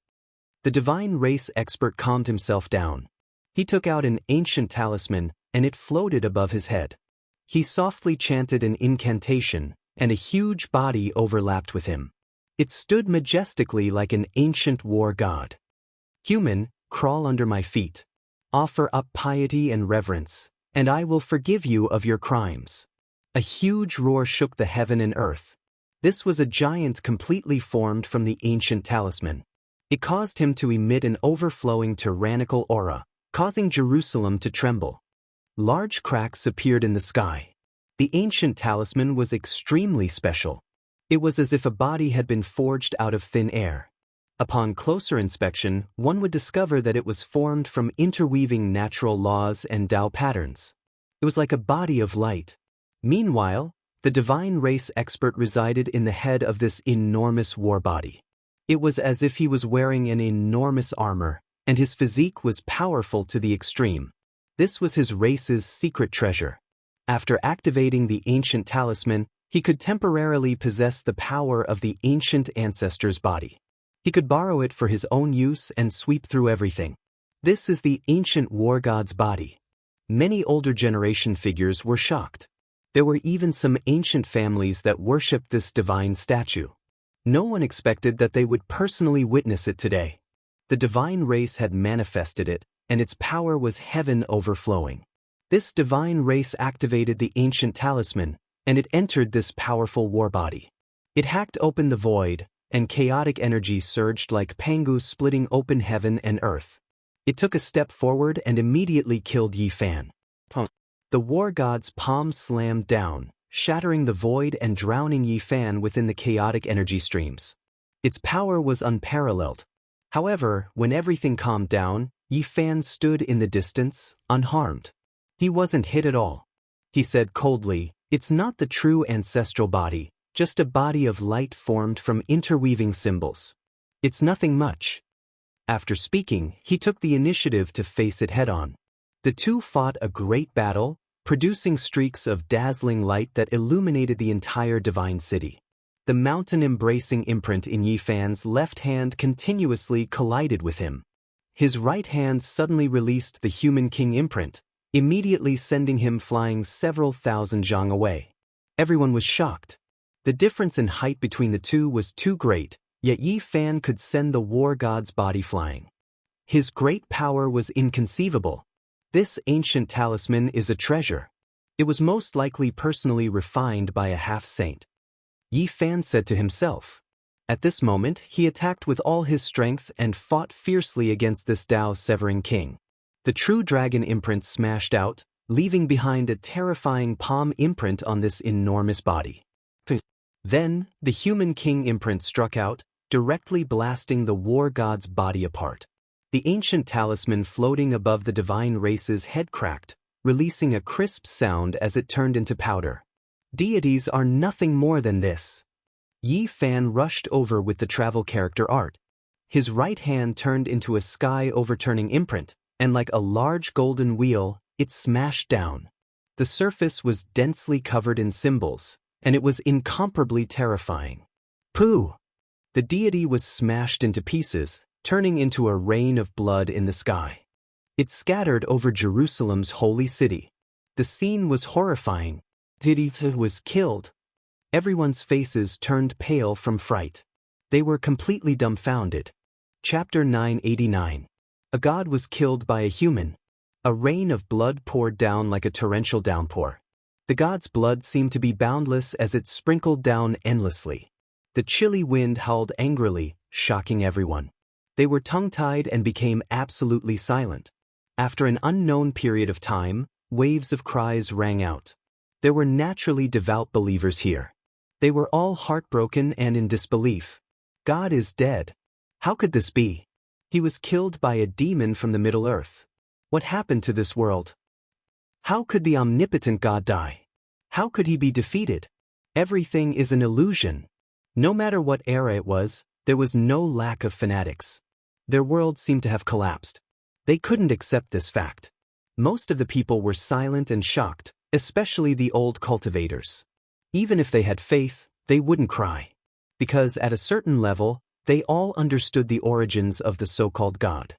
The divine race expert calmed himself down. He took out an ancient talisman, and it floated above his head. He softly chanted an incantation, and a huge body overlapped with him. It stood majestically like an ancient war god. "Human, crawl under my feet. Offer up piety and reverence, and I will forgive you of your crimes." A huge roar shook the heaven and earth. This was a giant completely formed from the ancient talisman. It caused him to emit an overflowing tyrannical aura, causing Jerusalem to tremble. Large cracks appeared in the sky. The ancient talisman was extremely special. It was as if a body had been forged out of thin air. Upon closer inspection, one would discover that it was formed from interweaving natural laws and Tao patterns. It was like a body of light. Meanwhile, the divine race expert resided in the head of this enormous war body. It was as if he was wearing an enormous armor, and his physique was powerful to the extreme. This was his race's secret treasure. After activating the ancient talisman, he could temporarily possess the power of the ancient ancestor's body. He could borrow it for his own use and sweep through everything. This is the ancient war god's body. Many older generation figures were shocked. There were even some ancient families that worshipped this divine statue. No one expected that they would personally witness it today. The divine race had manifested it, and its power was heaven overflowing. This divine race activated the ancient talisman, and it entered this powerful war body. It hacked open the void, and chaotic energy surged like Pangu splitting open heaven and earth. It took a step forward and immediately killed Yi Fan. The war god's palm slammed down, shattering the void and drowning Yi Fan within the chaotic energy streams. Its power was unparalleled. However, when everything calmed down, Yi Fan stood in the distance, unharmed. He wasn't hit at all. He said coldly, "It's not the true ancestral body, just a body of light formed from interweaving symbols. It's nothing much." After speaking, he took the initiative to face it head-on. The two fought a great battle, producing streaks of dazzling light that illuminated the entire divine city. The mountain-embracing imprint in Yi Fan's left hand continuously collided with him. His right hand suddenly released the human king imprint, immediately sending him flying several thousand zhang away. Everyone was shocked. The difference in height between the two was too great, yet Yi Fan could send the war god's body flying. His great power was inconceivable. This ancient talisman is a treasure. It was most likely personally refined by a half-saint. Yi Fan said to himself. At this moment, he attacked with all his strength and fought fiercely against this Tao-severing king. The true dragon imprint smashed out, leaving behind a terrifying palm imprint on this enormous body. Then, the human king imprint struck out, directly blasting the war god's body apart. The ancient talisman floating above the divine race's head cracked, releasing a crisp sound as it turned into powder. Deities are nothing more than this. Yi Fan rushed over with the travel character art. His right hand turned into a sky-overturning imprint, and like a large golden wheel, it smashed down. The surface was densely covered in symbols, and it was incomparably terrifying. Pooh! The deity was smashed into pieces, turning into a rain of blood in the sky. It scattered over Jerusalem's holy city. The scene was horrifying. Deity was killed. Everyone's faces turned pale from fright. They were completely dumbfounded. Chapter 989. A god was killed by a human. A rain of blood poured down like a torrential downpour. The god's blood seemed to be boundless as it sprinkled down endlessly. The chilly wind howled angrily, shocking everyone. They were tongue-tied and became absolutely silent. After an unknown period of time, waves of cries rang out. There were naturally devout believers here. They were all heartbroken and in disbelief. God is dead. How could this be? He was killed by a demon from the Middle Earth. What happened to this world? How could the omnipotent God die? How could he be defeated? Everything is an illusion. No matter what era it was, there was no lack of fanatics. Their world seemed to have collapsed. They couldn't accept this fact. Most of the people were silent and shocked, especially the old cultivators. Even if they had faith, they wouldn't cry. Because at a certain level, they all understood the origins of the so-called God.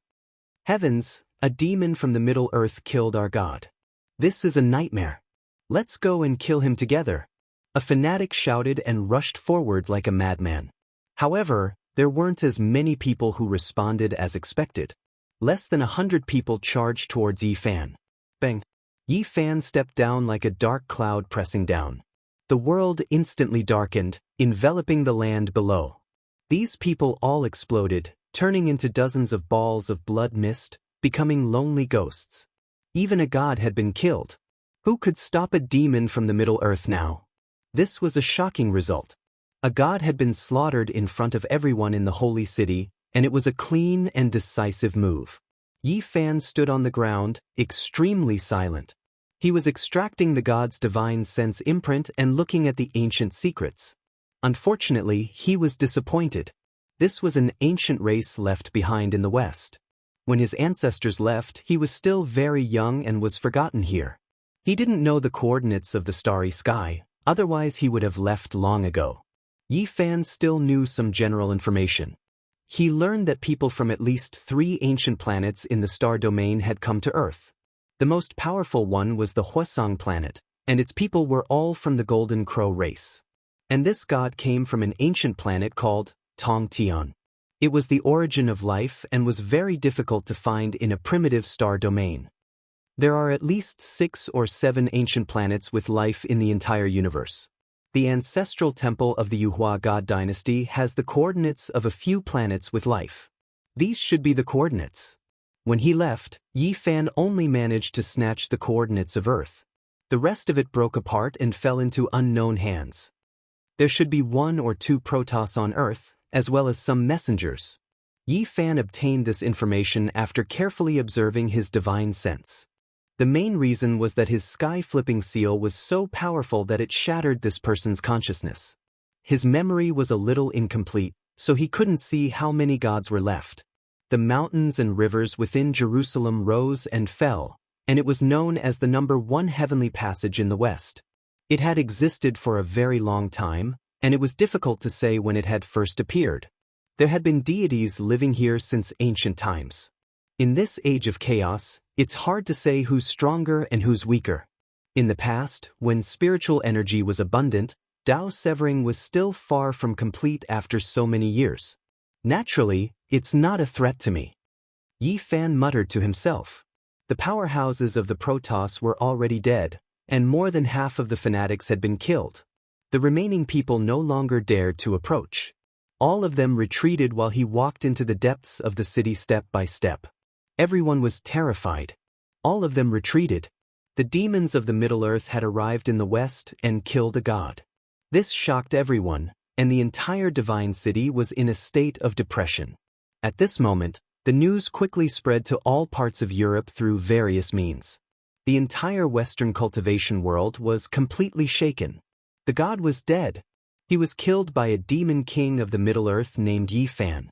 Heavens, a demon from the Middle Earth killed our God. This is a nightmare. Let's go and kill him together. A fanatic shouted and rushed forward like a madman. However, there weren't as many people who responded as expected. Less than 100 people charged towards Yi Fan. Bang! Yi Fan stepped down like a dark cloud pressing down. The world instantly darkened, enveloping the land below. These people all exploded, turning into dozens of balls of blood mist, becoming lonely ghosts. Even a god had been killed. Who could stop a demon from the Middle Earth now? This was a shocking result. A god had been slaughtered in front of everyone in the holy city, and it was a clean and decisive move. Yi Fan stood on the ground, extremely silent. He was extracting the god's divine sense imprint and looking at the ancient secrets. Unfortunately, he was disappointed. This was an ancient race left behind in the West. When his ancestors left, he was still very young and was forgotten here. He didn't know the coordinates of the starry sky, otherwise he would have left long ago. Yi Fan still knew some general information. He learned that people from at least 3 ancient planets in the star domain had come to Earth. The most powerful one was the Huasong planet, and its people were all from the Golden Crow race. And this god came from an ancient planet called Tong Tian. It was the origin of life and was very difficult to find in a primitive star domain. There are at least 6 or 7 ancient planets with life in the entire universe. The ancestral temple of the Yuhua god dynasty has the coordinates of a few planets with life. These should be the coordinates. When he left, Yi Fan only managed to snatch the coordinates of Earth. The rest of it broke apart and fell into unknown hands. There should be 1 or 2 Protoss on Earth, as well as some messengers. Yi Fan obtained this information after carefully observing his divine sense. The main reason was that his sky-flipping seal was so powerful that it shattered this person's consciousness. His memory was a little incomplete, so he couldn't see how many gods were left. The mountains and rivers within Jerusalem rose and fell, and it was known as the number 1 heavenly passage in the West. It had existed for a very long time, and it was difficult to say when it had first appeared. There had been deities living here since ancient times. In this age of chaos, it's hard to say who's stronger and who's weaker. In the past, when spiritual energy was abundant, Dao severing was still far from complete after so many years. Naturally, it's not a threat to me. Yi Fan muttered to himself. The powerhouses of the Protoss were already dead, and more than half of the fanatics had been killed. The remaining people no longer dared to approach. All of them retreated while he walked into the depths of the city step by step. Everyone was terrified. All of them retreated. The demons of the Middle Earth had arrived in the West and killed a god. This shocked everyone, and the entire divine city was in a state of depression. At this moment, the news quickly spread to all parts of Europe through various means. The entire Western cultivation world was completely shaken. The god was dead. He was killed by a demon king of the Middle Earth named Yi Fan.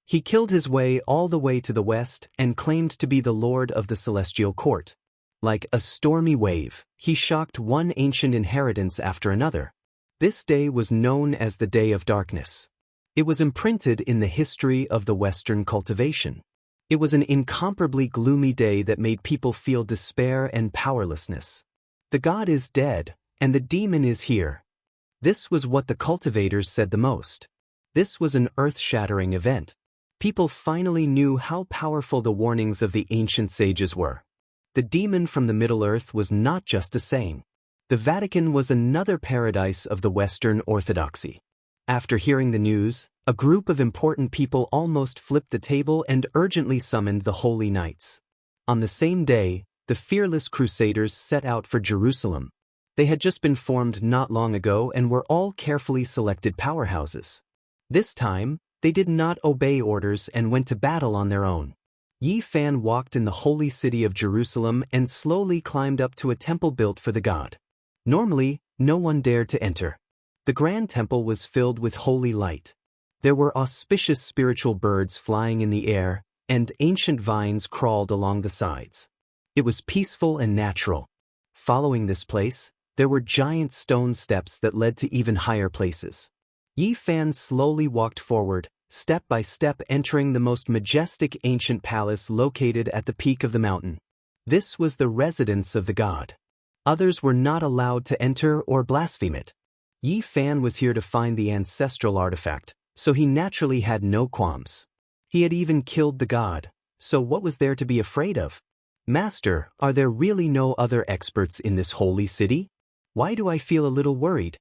He killed his way all the way to the west and claimed to be the lord of the celestial court. Like a stormy wave, he shocked one ancient inheritance after another. This day was known as the Day of Darkness. It was imprinted in the history of the Western cultivation. It was an incomparably gloomy day that made people feel despair and powerlessness. The god is dead, and the demon is here. This was what the cultivators said the most. This was an earth-shattering event. People finally knew how powerful the warnings of the ancient sages were. The demon from the Middle-earth was not just a saying. The Vatican was another paradise of the Western Orthodoxy. After hearing the news, a group of important people almost flipped the table and urgently summoned the Holy Knights. On the same day, the fearless Crusaders set out for Jerusalem. They had just been formed not long ago and were all carefully selected powerhouses. This time, they did not obey orders and went to battle on their own. Yi Fan walked in the holy city of Jerusalem and slowly climbed up to a temple built for the god. Normally, no one dared to enter. The grand temple was filled with holy light. There were auspicious spiritual birds flying in the air, and ancient vines crawled along the sides. It was peaceful and natural. Following this place, there were giant stone steps that led to even higher places. Yi Fan slowly walked forward, step by step, entering the most majestic ancient palace located at the peak of the mountain. This was the residence of the god. Others were not allowed to enter or blaspheme it. Yi Fan was here to find the ancestral artifact, so he naturally had no qualms. He had even killed the god, so what was there to be afraid of? Master, are there really no other experts in this holy city? Why do I feel a little worried?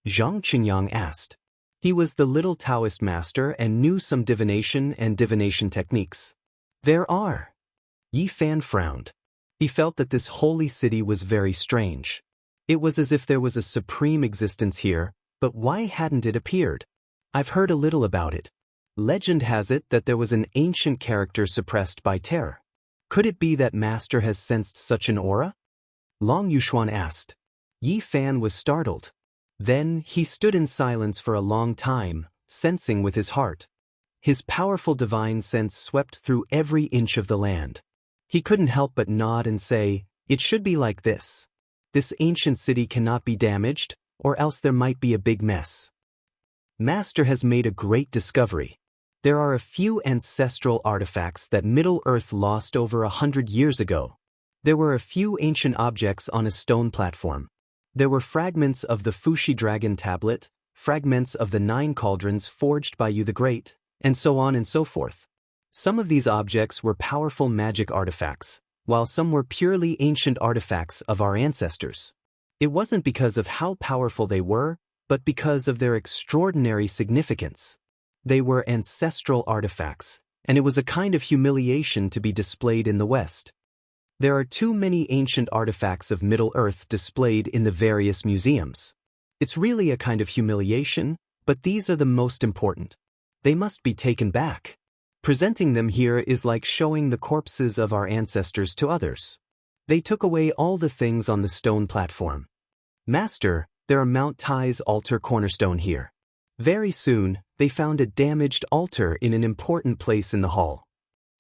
Xianxia asked. He was the little Taoist master and knew some divination and divination techniques. There are. Yi Fan frowned. He felt that this holy city was very strange. It was as if there was a supreme existence here, but why hadn't it appeared? I've heard a little about it. Legend has it that there was an ancient character suppressed by terror. Could it be that Master has sensed such an aura? Long Yuxuan asked. Yi Fan was startled. Then he stood in silence for a long time, sensing with his heart. His powerful divine sense swept through every inch of the land. He couldn't help but nod and say, "It should be like this. This ancient city cannot be damaged, or else there might be a big mess." Master has made a great discovery. There are a few ancestral artifacts that Middle-earth lost over 100 years ago. There were a few ancient objects on a stone platform. There were fragments of the Fuxi dragon tablet, fragments of the 9 cauldrons forged by Yu the Great, and so on and so forth. Some of these objects were powerful magic artifacts, while some were purely ancient artifacts of our ancestors. It wasn't because of how powerful they were, but because of their extraordinary significance. They were ancestral artifacts, and it was a kind of humiliation to be displayed in the West. There are too many ancient artifacts of Middle-earth displayed in the various museums. It's really a kind of humiliation, but these are the most important. They must be taken back. Presenting them here is like showing the corpses of our ancestors to others. They took away all the things on the stone platform. Master, there are Mount Tai's altar cornerstone here. Very soon, they found a damaged altar in an important place in the hall.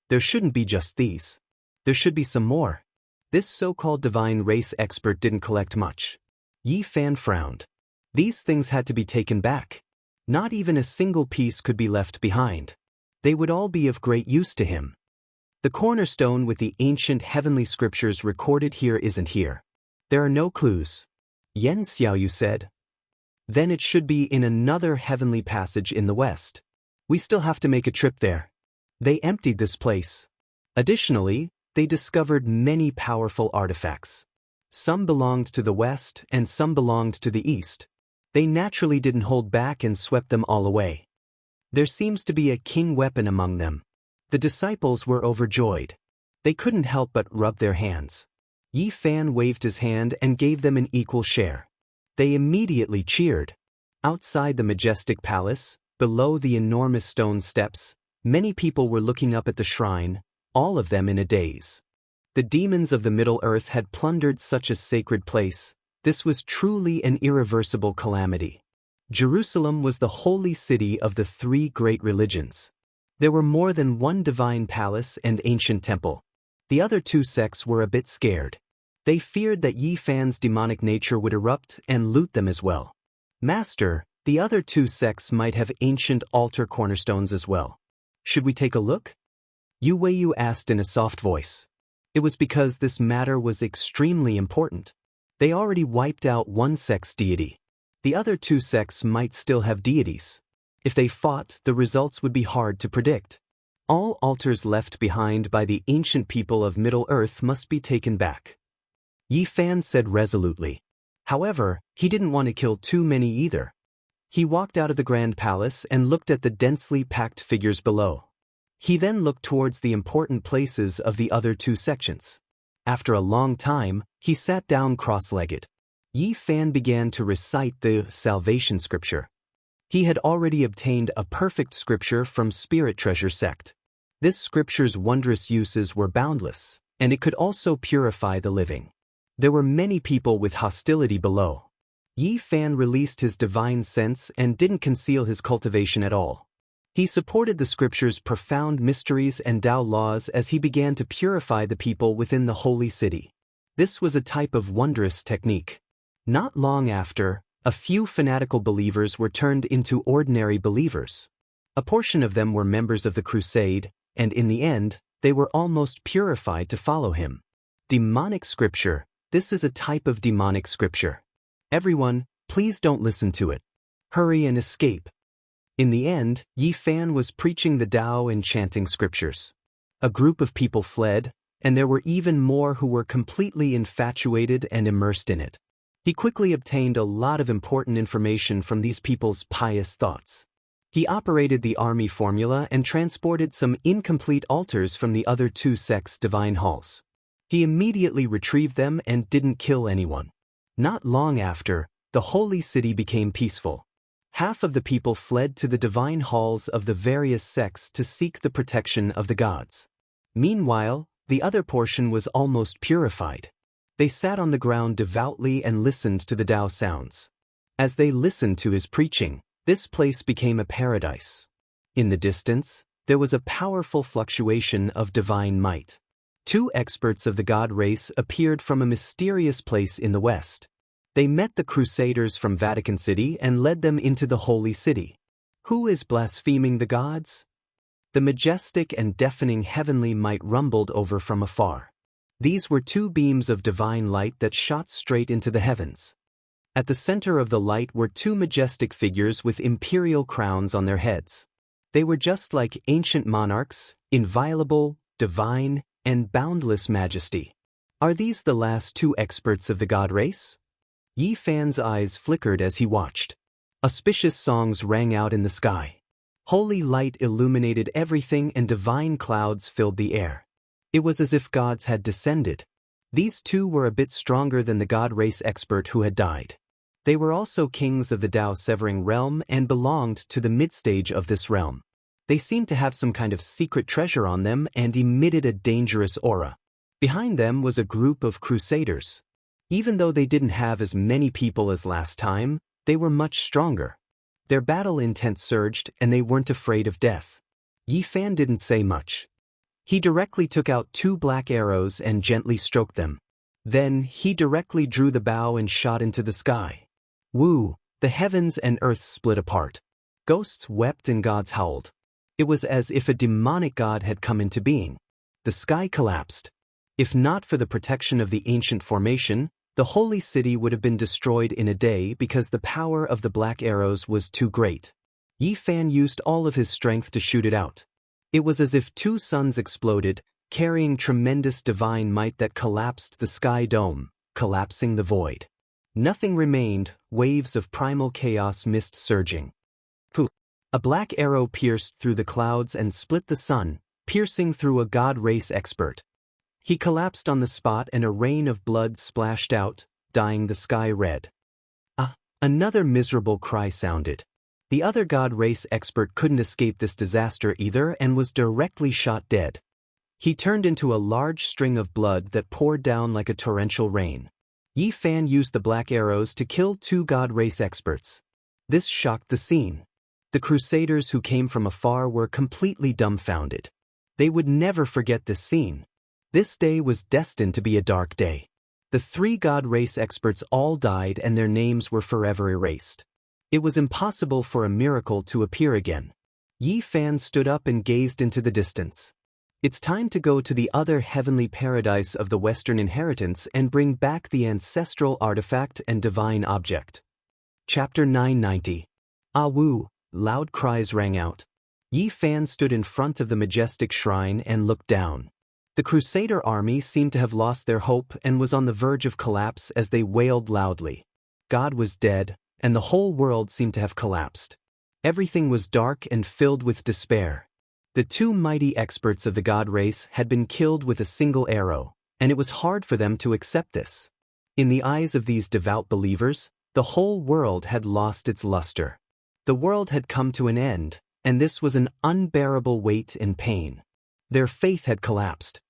There shouldn't be just these. There should be some more. This so-called divine race expert didn't collect much. Yi Fan frowned. These things had to be taken back. Not even a single piece could be left behind. They would all be of great use to him. The cornerstone with the ancient heavenly scriptures recorded here isn't here. There are no clues. Xianxia said. Then it should be in another heavenly passage in the west. We still have to make a trip there. They emptied this place. Additionally, they discovered many powerful artifacts. Some belonged to the west and some belonged to the east. They naturally didn't hold back and swept them all away. There seems to be a king weapon among them. The disciples were overjoyed. They couldn't help but rub their hands. Yi Fan waved his hand and gave them an equal share. They immediately cheered. Outside the majestic palace, below the enormous stone steps, many people were looking up at the shrine, all of them in a daze. The demons of the Middle-earth had plundered such a sacred place. This was truly an irreversible calamity. Jerusalem was the holy city of the 3 great religions. There were more than one divine palace and ancient temple. The other 2 sects were a bit scared. They feared that Yi Fan's demonic nature would erupt and loot them as well. Master, the other 2 sects might have ancient altar cornerstones as well. Should we take a look? Yu Weiyu asked in a soft voice. It was because this matter was extremely important. They already wiped out one sect's deity. The other 2 sects might still have deities. If they fought, the results would be hard to predict. All altars left behind by the ancient people of Middle-earth must be taken back, Yi Fan said resolutely. However, he didn't want to kill too many either. He walked out of the grand palace and looked at the densely packed figures below. He then looked towards the important places of the other two sections. After a long time, he sat down cross-legged. Yi Fan began to recite the salvation scripture. He had already obtained a perfect scripture from Spirit Treasure sect. This scripture's wondrous uses were boundless, and it could also purify the living. There were many people with hostility below. Yi Fan released his divine sense and didn't conceal his cultivation at all. He supported the scripture's profound mysteries and Tao laws as he began to purify the people within the holy city. This was a type of wondrous technique. Not long after, a few fanatical believers were turned into ordinary believers. A portion of them were members of the crusade, and in the end, they were almost purified to follow him. Demonic scripture. This is a type of demonic scripture. Everyone, please don't listen to it. Hurry and escape. In the end, Yi Fan was preaching the Tao and chanting scriptures. A group of people fled, and there were even more who were completely infatuated and immersed in it. He quickly obtained a lot of important information from these people's pious thoughts. He operated the army formula and transported some incomplete altars from the other two sects' divine halls. He immediately retrieved them and didn't kill anyone. Not long after, the holy city became peaceful. Half of the people fled to the divine halls of the various sects to seek the protection of the gods. Meanwhile, the other portion was almost purified. They sat on the ground devoutly and listened to the Tao sounds. As they listened to his preaching, this place became a paradise. In the distance, there was a powerful fluctuation of divine might. Two experts of the god race appeared from a mysterious place in the west. They met the crusaders from Vatican City and led them into the holy city. Who is blaspheming the gods? The majestic and deafening heavenly might rumbled over from afar. These were two beams of divine light that shot straight into the heavens. At the center of the light were two majestic figures with imperial crowns on their heads. They were just like ancient monarchs, inviolable, divine, and boundless majesty. Are these the last two experts of the god race? Yi Fan's eyes flickered as he watched. Auspicious songs rang out in the sky. Holy light illuminated everything and divine clouds filled the air. It was as if gods had descended. These two were a bit stronger than the god race expert who had died. They were also kings of the Tao Severing realm and belonged to the mid-stage of this realm. They seemed to have some kind of secret treasure on them and emitted a dangerous aura. Behind them was a group of crusaders. Even though they didn't have as many people as last time, they were much stronger. Their battle intent surged and they weren't afraid of death. Yi Fan didn't say much. He directly took out two black arrows and gently stroked them. Then he directly drew the bow and shot into the sky. Woo! The heavens and earth split apart. Ghosts wept and gods howled. It was as if a demonic god had come into being. The sky collapsed. If not for the protection of the ancient formation, the holy city would have been destroyed in a day because the power of the black arrows was too great. Yi Fan used all of his strength to shoot it out. It was as if two suns exploded, carrying tremendous divine might that collapsed the sky dome, collapsing the void. Nothing remained, waves of primal chaos mist surging. Poof! A black arrow pierced through the clouds and split the sun, piercing through a god race expert. He collapsed on the spot and a rain of blood splashed out, dyeing the sky red. Another miserable cry sounded. The other god race expert couldn't escape this disaster either and was directly shot dead. He turned into a large string of blood that poured down like a torrential rain. Yi Fan used the black arrows to kill two god race experts. This shocked the scene. The crusaders who came from afar were completely dumbfounded. They would never forget this scene. This day was destined to be a dark day. The three god race experts all died and their names were forever erased. It was impossible for a miracle to appear again. Yi Fan stood up and gazed into the distance. It's time to go to the other heavenly paradise of the Western inheritance and bring back the ancestral artifact and divine object. Chapter 990. Ah woo! Loud cries rang out. Yi Fan stood in front of the majestic shrine and looked down. The Crusader army seemed to have lost their hope and was on the verge of collapse as they wailed loudly. God was dead, and the whole world seemed to have collapsed. Everything was dark and filled with despair. The two mighty experts of the god race had been killed with a single arrow, and it was hard for them to accept this. In the eyes of these devout believers, the whole world had lost its luster. The world had come to an end, and this was an unbearable weight and pain. Their faith had collapsed.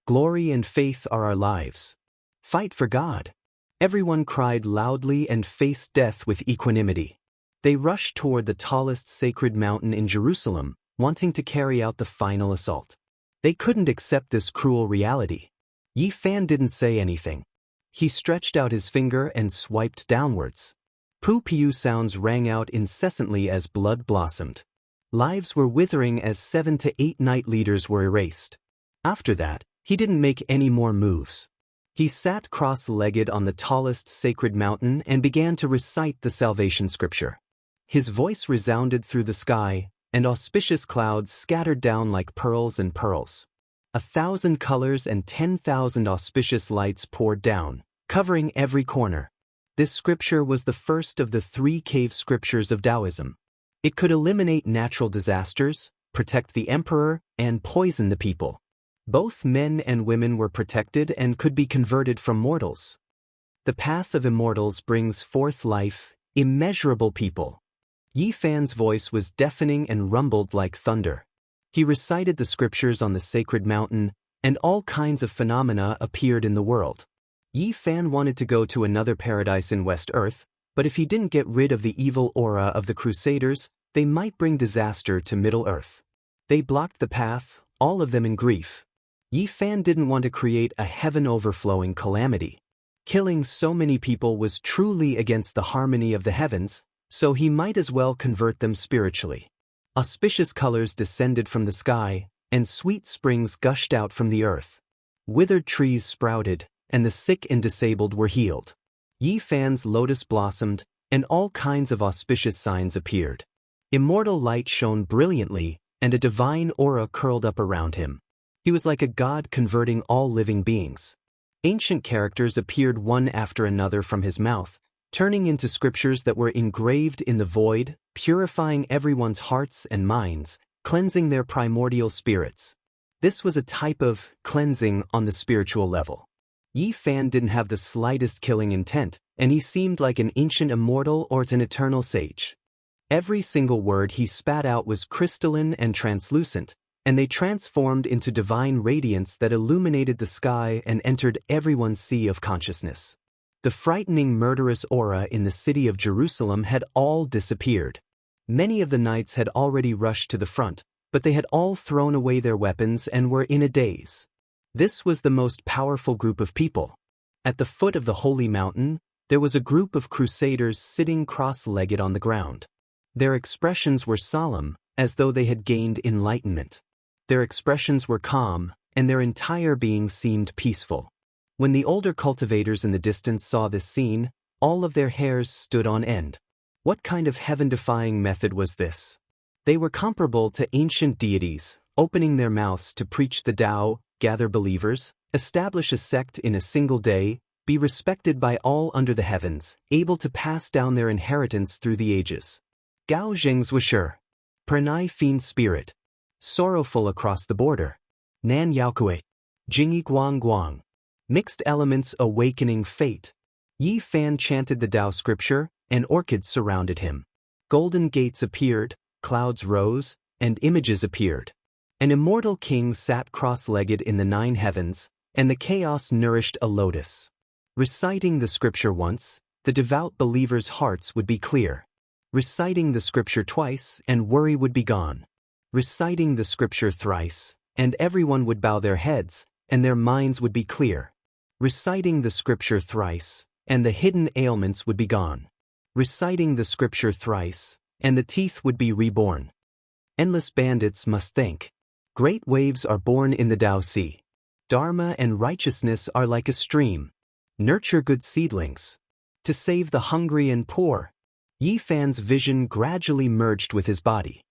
Glory and faith are our lives. Fight for God. Everyone cried loudly and faced death with equanimity. They rushed toward the tallest sacred mountain in Jerusalem, wanting to carry out the final assault. They couldn't accept this cruel reality. Yi Fan didn't say anything. He stretched out his finger and swiped downwards. Pu-piu sounds rang out incessantly as blood blossomed. Lives were withering as 7 to 8 knight leaders were erased. After that, he didn't make any more moves. He sat cross-legged on the tallest sacred mountain and began to recite the salvation scripture. His voice resounded through the sky, and auspicious clouds scattered down like pearls and pearls. 1,000 colors and 10,000 auspicious lights poured down, covering every corner. This scripture was the first of the 3 cave scriptures of Taoism. It could eliminate natural disasters, protect the emperor, and poison the people. Both men and women were protected and could be converted from mortals. The path of immortals brings forth life, immeasurable people. Yi Fan's voice was deafening and rumbled like thunder. He recited the scriptures on the sacred mountain, and all kinds of phenomena appeared in the world. Yi Fan wanted to go to another paradise in West Earth, but if he didn't get rid of the evil aura of the Crusaders, they might bring disaster to Middle Earth. They blocked the path, all of them in grief. Yi Fan didn't want to create a heaven-overflowing calamity. Killing so many people was truly against the harmony of the heavens, so he might as well convert them spiritually. Auspicious colors descended from the sky, and sweet springs gushed out from the earth. Withered trees sprouted, and the sick and disabled were healed. Yi Fan's lotus blossomed, and all kinds of auspicious signs appeared. Immortal light shone brilliantly, and a divine aura curled up around him. He was like a god converting all living beings. Ancient characters appeared one after another from his mouth, turning into scriptures that were engraved in the void, purifying everyone's hearts and minds, cleansing their primordial spirits. This was a type of cleansing on the spiritual level. Yi Fan didn't have the slightest killing intent, and he seemed like an ancient immortal or an eternal sage. Every single word he spat out was crystalline and translucent, and they transformed into divine radiance that illuminated the sky and entered everyone's sea of consciousness. The frightening murderous aura in the city of Jerusalem had all disappeared. Many of the knights had already rushed to the front, but they had all thrown away their weapons and were in a daze. This was the most powerful group of people. At the foot of the holy mountain, there was a group of crusaders sitting cross-legged on the ground. Their expressions were solemn, as though they had gained enlightenment. Their expressions were calm, and their entire being seemed peaceful. When the older cultivators in the distance saw this scene, all of their hairs stood on end. What kind of heaven-defying method was this? They were comparable to ancient deities, opening their mouths to preach the Tao, gather believers, establish a sect in a single day, be respected by all under the heavens, able to pass down their inheritance through the ages. Gao Zheng's Wisher. Pranai Fiend Spirit. Sorrowful across the border. Nan Yaokue. Jingyi Guang Guang. Mixed elements awakening fate. Yi Fan chanted the Tao scripture, and orchids surrounded him. Golden gates appeared, clouds rose, and images appeared. An immortal king sat cross-legged in the 9 heavens, and the chaos nourished a lotus. Reciting the scripture once, the devout believers' hearts would be clear. Reciting the scripture twice, and worry would be gone. Reciting the scripture thrice, and everyone would bow their heads, and their minds would be clear. Reciting the scripture thrice, and the hidden ailments would be gone. Reciting the scripture thrice, and the teeth would be reborn. Endless bandits must think. Great waves are born in the Tao Sea. Dharma and righteousness are like a stream. Nurture good seedlings. To save the hungry and poor. Yi Fan's vision gradually merged with his body.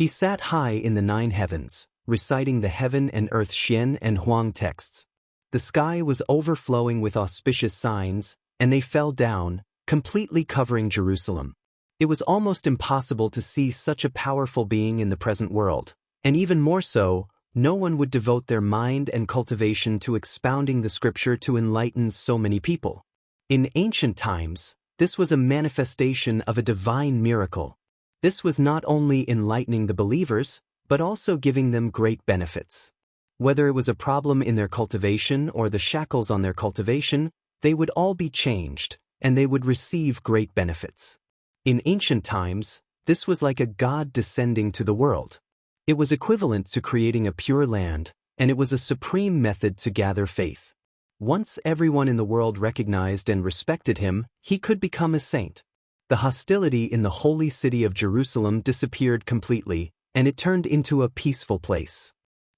He sat high in the 9 heavens, reciting the heaven and earth Xian and Huang texts. The sky was overflowing with auspicious signs, and they fell down, completely covering Jerusalem. It was almost impossible to see such a powerful being in the present world, and even more so, no one would devote their mind and cultivation to expounding the scripture to enlighten so many people. In ancient times, this was a manifestation of a divine miracle. This was not only enlightening the believers, but also giving them great benefits. Whether it was a problem in their cultivation or the shackles on their cultivation, they would all be changed, and they would receive great benefits. In ancient times, this was like a god descending to the world. It was equivalent to creating a pure land, and it was a supreme method to gather faith. Once everyone in the world recognized and respected him, he could become a saint. The hostility in the holy city of Jerusalem disappeared completely, and it turned into a peaceful place.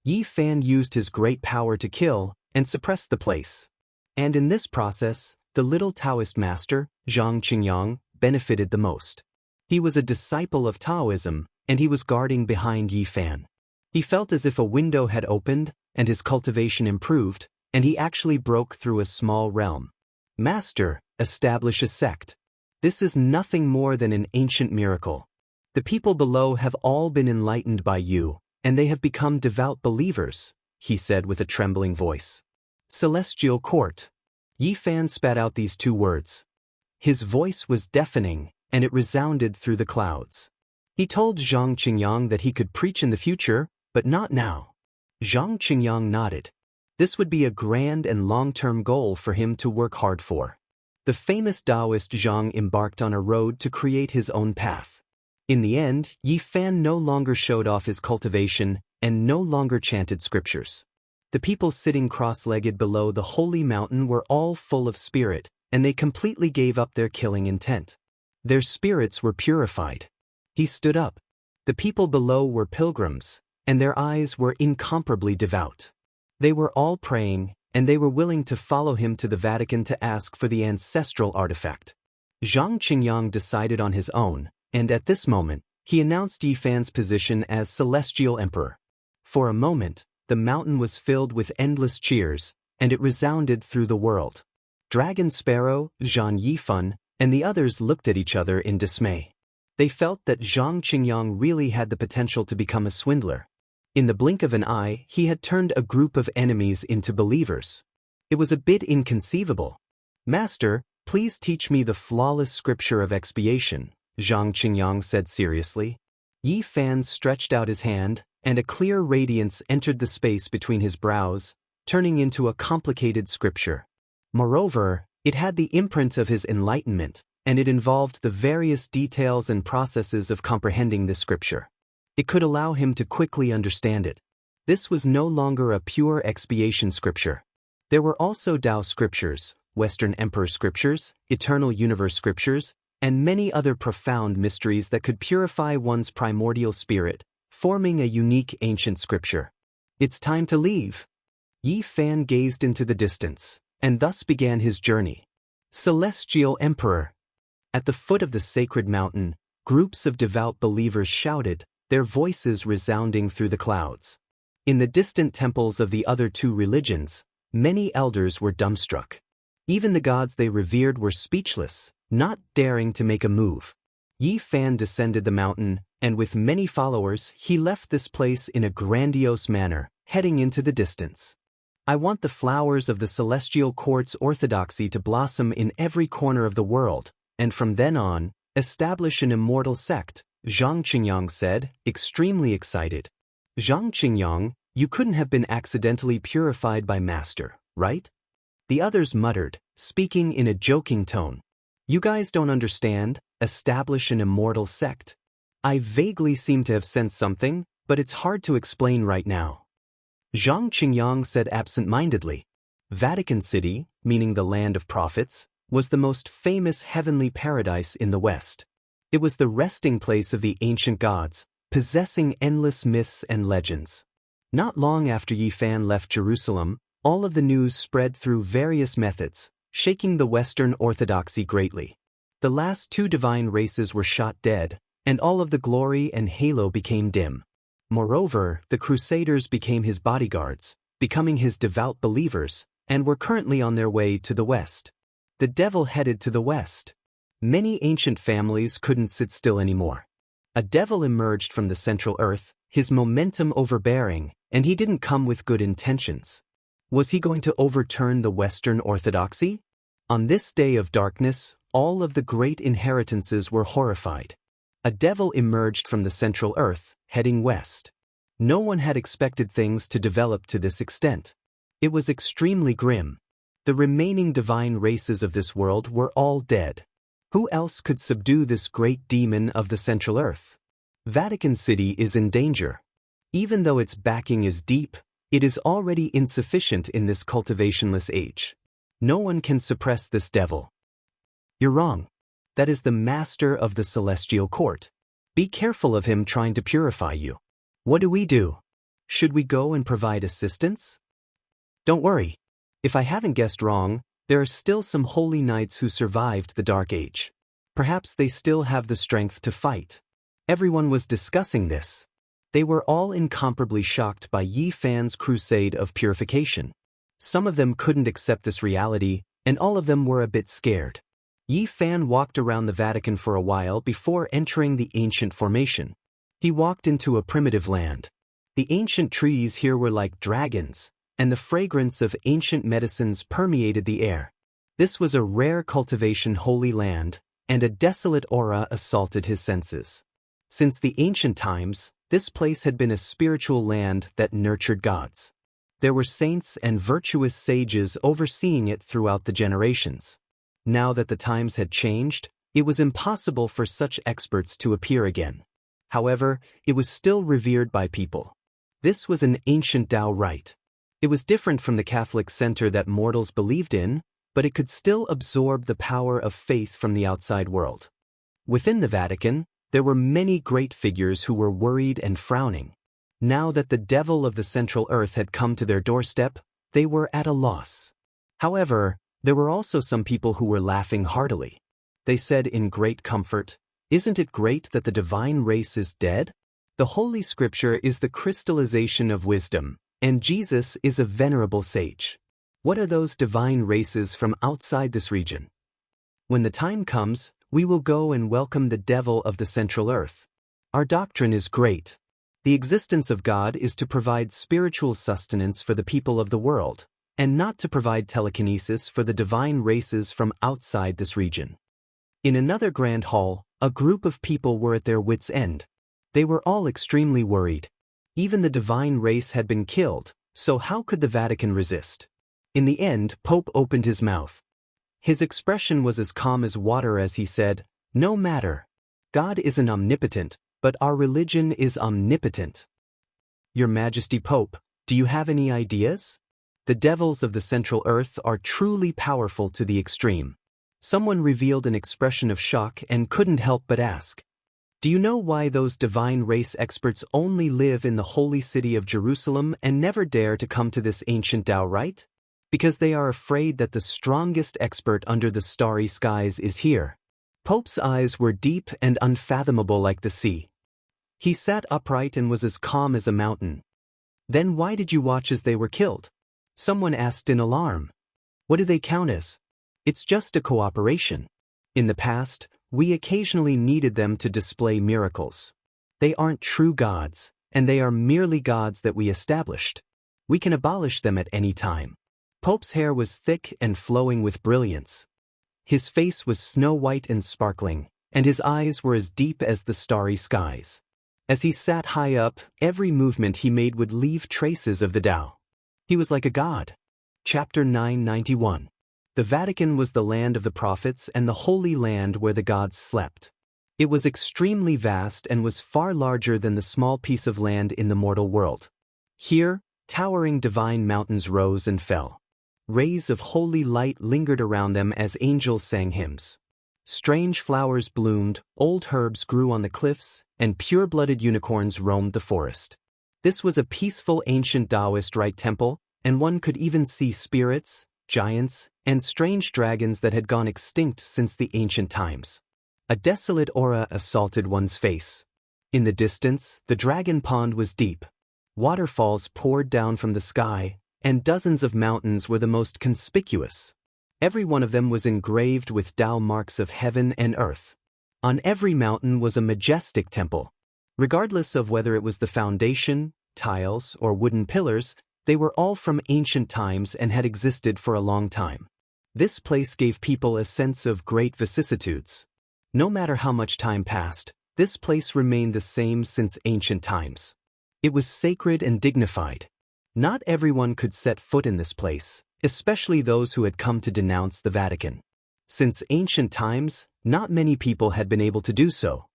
Yi Fan used his great power to kill and suppress the place. And in this process, the little Taoist master, Zhang Qingyang, benefited the most. He was a disciple of Taoism, and he was guarding behind Yi Fan. He felt as if a window had opened, and his cultivation improved, and he actually broke through a small realm. Master, establish a sect. This is nothing more than an ancient miracle. The people below have all been enlightened by you, and they have become devout believers, he said with a trembling voice. Celestial Court. Yi Fan spat out these 2 words. His voice was deafening, and it resounded through the clouds. He told Zhang Qingyang that he could preach in the future, but not now. Zhang Qingyang nodded. This would be a grand and long-term goal for him to work hard for. The famous Taoist Zhang embarked on a road to create his own path. In the end, Yi Fan no longer showed off his cultivation and no longer chanted scriptures. The people sitting cross-legged below the holy mountain were all full of spirit, and they completely gave up their killing intent. Their spirits were purified. He stood up. The people below were pilgrims, and their eyes were incomparably devout. They were all praying, and they were willing to follow him to the Vatican to ask for the ancestral artifact. Zhang Qingyang decided on his own, and at this moment, he announced Yi Fan's position as Celestial Emperor. For a moment, the mountain was filled with endless cheers, and it resounded through the world. Dragon Sparrow, Zhan Yifan, and the others looked at each other in dismay. They felt that Zhang Qingyang really had the potential to become a swindler. In the blink of an eye, he had turned a group of enemies into believers. It was a bit inconceivable. Master, please teach me the flawless scripture of expiation, Zhang Qingyang said seriously. Yi Fan stretched out his hand, and a clear radiance entered the space between his brows, turning into a complicated scripture. Moreover, it had the imprint of his enlightenment, and it involved the various details and processes of comprehending the scripture. It could allow him to quickly understand it. This was no longer a pure expiation scripture. There were also Tao scriptures, Western Emperor scriptures, Eternal Universe scriptures, and many other profound mysteries that could purify one's primordial spirit, forming a unique ancient scripture. It's time to leave. Yi Fan gazed into the distance, and thus began his journey. Celestial Emperor. At the foot of the sacred mountain, groups of devout believers shouted, their voices resounding through the clouds. In the distant temples of the other 2 religions, many elders were dumbstruck. Even the gods they revered were speechless, not daring to make a move. Yi Fan descended the mountain, and with many followers, he left this place in a grandiose manner, heading into the distance. I want the flowers of the celestial court's orthodoxy to blossom in every corner of the world, and from then on, establish an immortal sect, Zhang Qingyang said, extremely excited. Zhang Qingyang, you couldn't have been accidentally purified by Master, right? The others muttered, speaking in a joking tone. You guys don't understand, establish an immortal sect. I vaguely seem to have sensed something, but it's hard to explain right now. Zhang Qingyang said absent-mindedly. Vatican City, meaning the land of prophets, was the most famous heavenly paradise in the West. It was the resting place of the ancient gods, possessing endless myths and legends. Not long after Yi Fan left Jerusalem, all of the news spread through various methods, shaking the Western orthodoxy greatly. The last 2 divine races were shot dead, and all of the glory and halo became dim. Moreover, the Crusaders became his bodyguards, becoming his devout believers, and were currently on their way to the west. The devil headed to the west. Many ancient families couldn't sit still anymore. A devil emerged from the central earth, his momentum overbearing, and he didn't come with good intentions. Was he going to overturn the Western orthodoxy? On this day of darkness, all of the great inheritances were horrified. A devil emerged from the central earth, heading west. No one had expected things to develop to this extent. It was extremely grim. The remaining divine races of this world were all dead. Who else could subdue this great demon of the central earth? Vatican City is in danger. Even though its backing is deep, it is already insufficient in this cultivationless age. No one can suppress this devil. You're wrong. That is the master of the celestial court. Be careful of him trying to purify you. What do we do? Should we go and provide assistance? Don't worry. If I haven't guessed wrong, there are still some holy knights who survived the Dark Age. Perhaps they still have the strength to fight. Everyone was discussing this. They were all incomparably shocked by Yi Fan's crusade of purification. Some of them couldn't accept this reality, and all of them were a bit scared. Yi Fan walked around the Vatican for a while before entering the ancient formation. He walked into a primitive land. The ancient trees here were like dragons, and the fragrance of ancient medicines permeated the air. This was a rare cultivation holy land, and a desolate aura assaulted his senses. Since the ancient times, this place had been a spiritual land that nurtured gods. There were saints and virtuous sages overseeing it throughout the generations. Now that the times had changed, it was impossible for such experts to appear again. However, it was still revered by people. This was an ancient Tao rite. It was different from the Catholic center that mortals believed in, but it could still absorb the power of faith from the outside world. Within the Vatican, there were many great figures who were worried and frowning. Now that the devil of the central earth had come to their doorstep, they were at a loss. However, there were also some people who were laughing heartily. They said in great comfort, "Isn't it great that the divine race is dead? The Holy Scripture is the crystallization of wisdom, and Jesus is a venerable sage. What are those divine races from outside this region? When the time comes, we will go and welcome the devil of the central earth. Our doctrine is great. The existence of God is to provide spiritual sustenance for the people of the world, and not to provide telekinesis for the divine races from outside this region." In another grand hall, a group of people were at their wits' end. They were all extremely worried. Even the divine race had been killed, so how could the Vatican resist? In the end, Pope opened his mouth. His expression was as calm as water as he said, "No matter. God isn't omnipotent, but our religion is omnipotent." Your Majesty Pope, do you have any ideas? The devils of the central earth are truly powerful to the extreme. Someone revealed an expression of shock and couldn't help but ask, "Do you know why those divine race experts only live in the holy city of Jerusalem and never dare to come to this ancient Tao rite? Because they are afraid that the strongest expert under the starry skies is here." Pope's eyes were deep and unfathomable like the sea. He sat upright and was as calm as a mountain. "Then why did you watch as they were killed?" Someone asked in alarm. "What do they count as? It's just a cooperation. In the past, we occasionally needed them to display miracles. They aren't true gods, and they are merely gods that we established. We can abolish them at any time." Pope's hair was thick and flowing with brilliance. His face was snow-white and sparkling, and his eyes were as deep as the starry skies. As he sat high up, every movement he made would leave traces of the Tao. He was like a god. Chapter 991. The Vatican was the land of the prophets and the holy land where the gods slept. It was extremely vast and was far larger than the small piece of land in the mortal world. Here, towering divine mountains rose and fell. Rays of holy light lingered around them as angels sang hymns. Strange flowers bloomed, old herbs grew on the cliffs, and pure-blooded unicorns roamed the forest. This was a peaceful ancient Taoist rite temple, and one could even see spirits, giants, and strange dragons that had gone extinct since the ancient times. A desolate aura assaulted one's face. In the distance, the dragon pond was deep. Waterfalls poured down from the sky, and dozens of mountains were the most conspicuous. Every one of them was engraved with Tao marks of heaven and earth. On every mountain was a majestic temple. Regardless of whether it was the foundation, tiles, or wooden pillars, they were all from ancient times and had existed for a long time. This place gave people a sense of great vicissitudes. No matter how much time passed, this place remained the same since ancient times. It was sacred and dignified. Not everyone could set foot in this place, especially those who had come to denounce the Vatican. Since ancient times, not many people had been able to do so.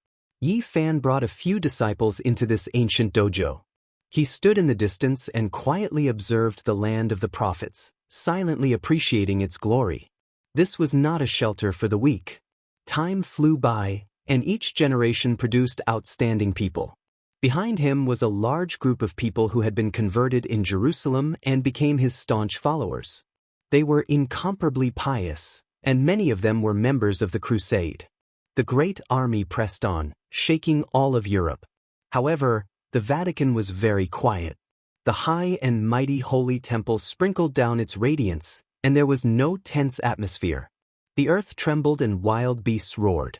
Yi Fan brought a few disciples into this ancient dojo. He stood in the distance and quietly observed the land of the prophets, silently appreciating its glory. This was not a shelter for the weak. Time flew by, and each generation produced outstanding people. Behind him was a large group of people who had been converted in Jerusalem and became his staunch followers. They were incomparably pious, and many of them were members of the crusade. The great army pressed on, shaking all of Europe. However, the Vatican was very quiet. The high and mighty holy temple sprinkled down its radiance, and there was no tense atmosphere. The earth trembled and wild beasts roared.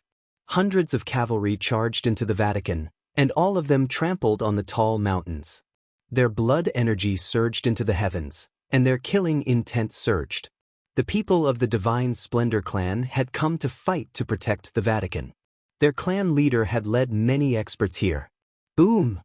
Hundreds of cavalry charged into the Vatican, and all of them trampled on the tall mountains. Their blood energy surged into the heavens, and their killing intent surged. The people of the Divine Splendor clan had come to fight to protect the Vatican. Their clan leader had led many experts here. Boom!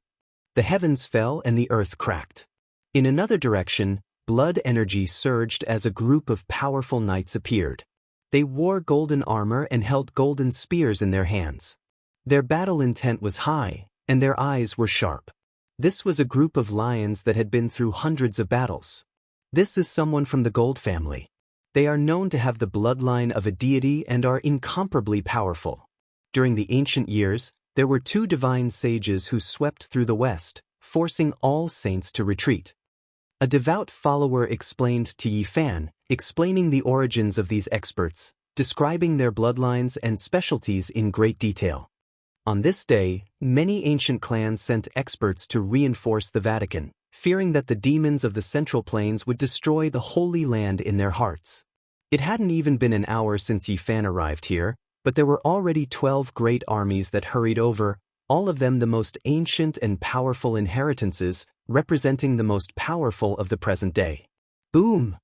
The heavens fell and the earth cracked. In another direction, blood energy surged as a group of powerful knights appeared. They wore golden armor and held golden spears in their hands. Their battle intent was high, and their eyes were sharp. This was a group of lions that had been through hundreds of battles. This is someone from the Gold family. They are known to have the bloodline of a deity and are incomparably powerful. During the ancient years, there were 2 divine sages who swept through the west, forcing all saints to retreat. A devout follower explained to Yi Fan, explaining the origins of these experts, describing their bloodlines and specialties in great detail. On this day, many ancient clans sent experts to reinforce the Vatican, fearing that the demons of the Central Plains would destroy the Holy Land in their hearts. It hadn't even been an hour since Yi Fan arrived here, but there were already 12 great armies that hurried over, all of them the most ancient and powerful inheritances, representing the most powerful of the present day. Boom!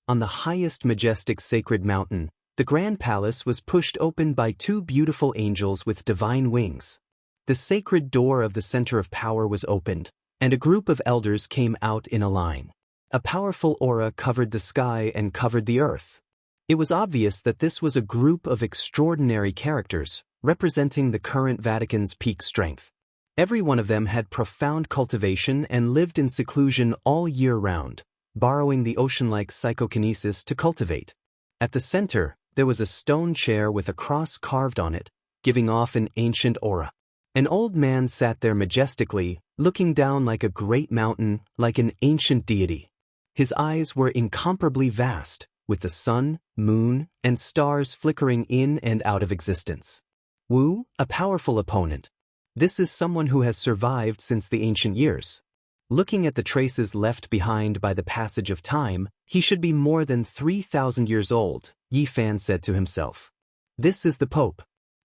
On the highest majestic sacred mountain, the grand palace was pushed open by 2 beautiful angels with divine wings. The sacred door of the center of power was opened, and a group of elders came out in a line. A powerful aura covered the sky and covered the earth. It was obvious that this was a group of extraordinary characters, representing the current Vatican's peak strength. Every one of them had profound cultivation and lived in seclusion all year round, borrowing the ocean-like psychokinesis to cultivate. At the center, there was a stone chair with a cross carved on it, giving off an ancient aura. An old man sat there majestically, looking down like a great mountain, like an ancient deity. His eyes were incomparably vast, with the sun, moon, and stars flickering in and out of existence. Wu, a powerful opponent. This is someone who has survived since the ancient years. Looking at the traces left behind by the passage of time, he should be more than 3,000 years old, Yi Fan said to himself. This is the Pope.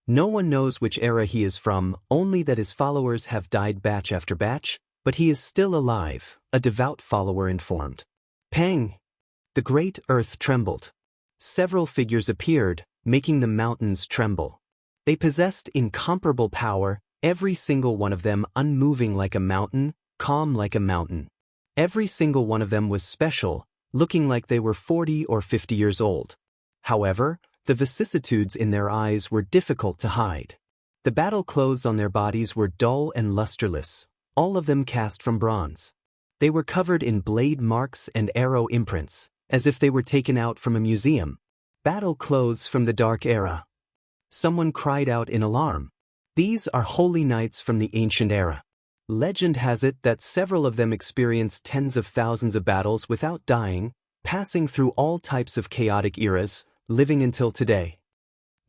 No one knows which era he is from, only that his followers have died batch after batch, but he is still alive, a devout follower informed. Pang! The great earth trembled. Several figures appeared, making the mountains tremble. They possessed incomparable power, every single one of them unmoving like a mountain, calm like a mountain. Every single one of them was special, looking like they were 40 or 50 years old. However, the vicissitudes in their eyes were difficult to hide. The battle clothes on their bodies were dull and lusterless, all of them cast from bronze. They were covered in blade marks and arrow imprints, as if they were taken out from a museum. Battle clothes from the Dark Era. Someone cried out in alarm. These are holy knights from the ancient era. Legend has it that several of them experienced tens of thousands of battles without dying, passing through all types of chaotic eras, living until today.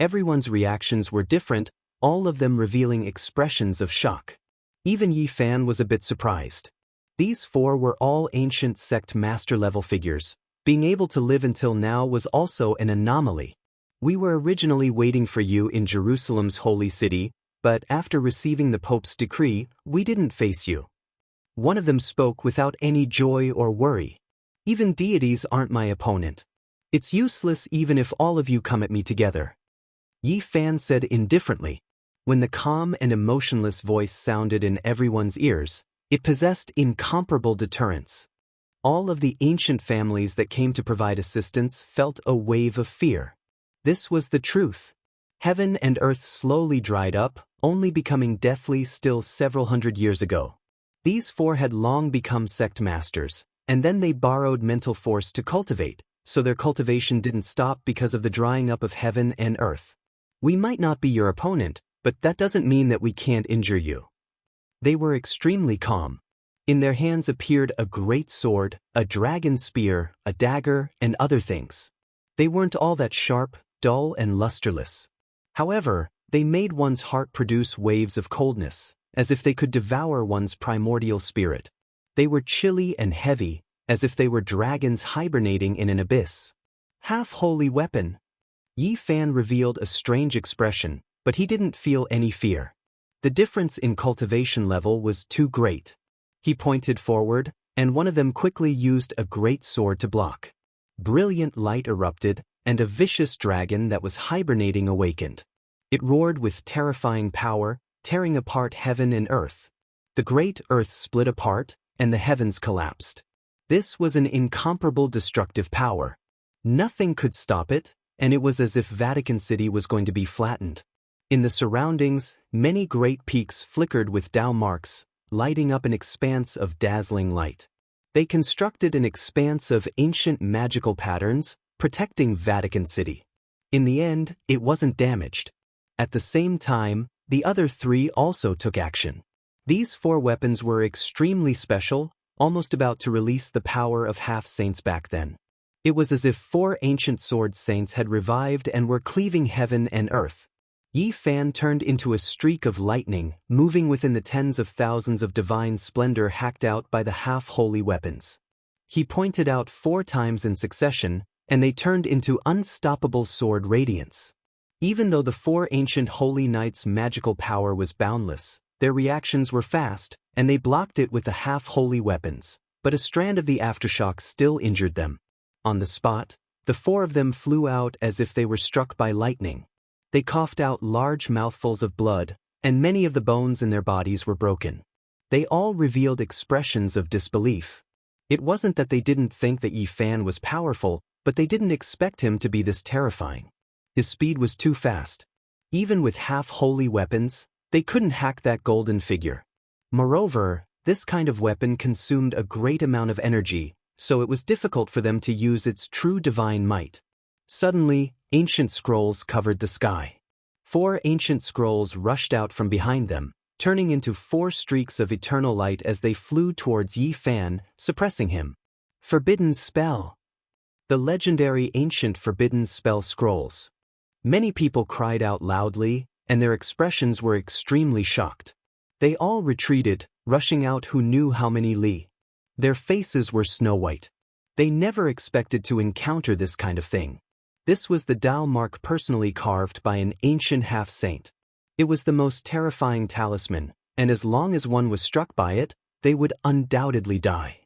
Everyone's reactions were different, all of them revealing expressions of shock. Even Yi Fan was a bit surprised. These four were all ancient sect master-level figures. Being able to live until now was also an anomaly. We were originally waiting for you in Jerusalem's holy city, but after receiving the Pope's decree, we didn't face you. One of them spoke without any joy or worry. Even deities aren't my opponent. It's useless even if all of you come at me together. Yi Fan said indifferently. When the calm and emotionless voice sounded in everyone's ears, it possessed incomparable deterrence. All of the ancient families that came to provide assistance felt a wave of fear. This was the truth. Heaven and earth slowly dried up, only becoming deathly still several hundred years ago. These four had long become sect masters, and then they borrowed mental force to cultivate, so their cultivation didn't stop because of the drying up of heaven and earth. We might not be your opponent, but that doesn't mean that we can't injure you. They were extremely calm. In their hands appeared a great sword, a dragon spear, a dagger, and other things. They weren't all that sharp, dull, and lusterless. However, they made one's heart produce waves of coldness, as if they could devour one's primordial spirit. They were chilly and heavy, as if they were dragons hibernating in an abyss. Half-holy weapon. Yi Fan revealed a strange expression, but he didn't feel any fear. The difference in cultivation level was too great. He pointed forward, and one of them quickly used a great sword to block. Brilliant light erupted, and a vicious dragon that was hibernating awakened. It roared with terrifying power, tearing apart heaven and earth. The great earth split apart, and the heavens collapsed. This was an incomparable destructive power. Nothing could stop it, and it was as if Vatican City was going to be flattened. In the surroundings, many great peaks flickered with Tao marks, lighting up an expanse of dazzling light. They constructed an expanse of ancient magical patterns, protecting Vatican City. In the end, it wasn't damaged. At the same time, the other three also took action. These four weapons were extremely special, almost about to release the power of half-saints back then. It was as if four ancient sword saints had revived and were cleaving heaven and earth. Yi Fan turned into a streak of lightning, moving within the tens of thousands of divine splendor hacked out by the half-holy weapons. He pointed out 4 times in succession, and they turned into unstoppable sword radiance. Even though the 4 ancient holy knights' magical power was boundless, their reactions were fast, and they blocked it with the half-holy weapons, but a strand of the aftershock still injured them. On the spot, the 4 of them flew out as if they were struck by lightning. They coughed out large mouthfuls of blood, and many of the bones in their bodies were broken. They all revealed expressions of disbelief. It wasn't that they didn't think that Yi Fan was powerful, but they didn't expect him to be this terrifying. His speed was too fast. Even with half-holy weapons, they couldn't hack that golden figure. Moreover, this kind of weapon consumed a great amount of energy, so it was difficult for them to use its true divine might. Suddenly, ancient scrolls covered the sky. 4 ancient scrolls rushed out from behind them, turning into 4 streaks of eternal light as they flew towards Yi Fan, suppressing him. Forbidden spell. The legendary ancient forbidden spell scrolls. Many people cried out loudly, and their expressions were extremely shocked. They all retreated, rushing out who knew how many li. Their faces were snow-white. They never expected to encounter this kind of thing. This was the Tao mark personally carved by an ancient half-saint. It was the most terrifying talisman, and as long as one was struck by it, they would undoubtedly die.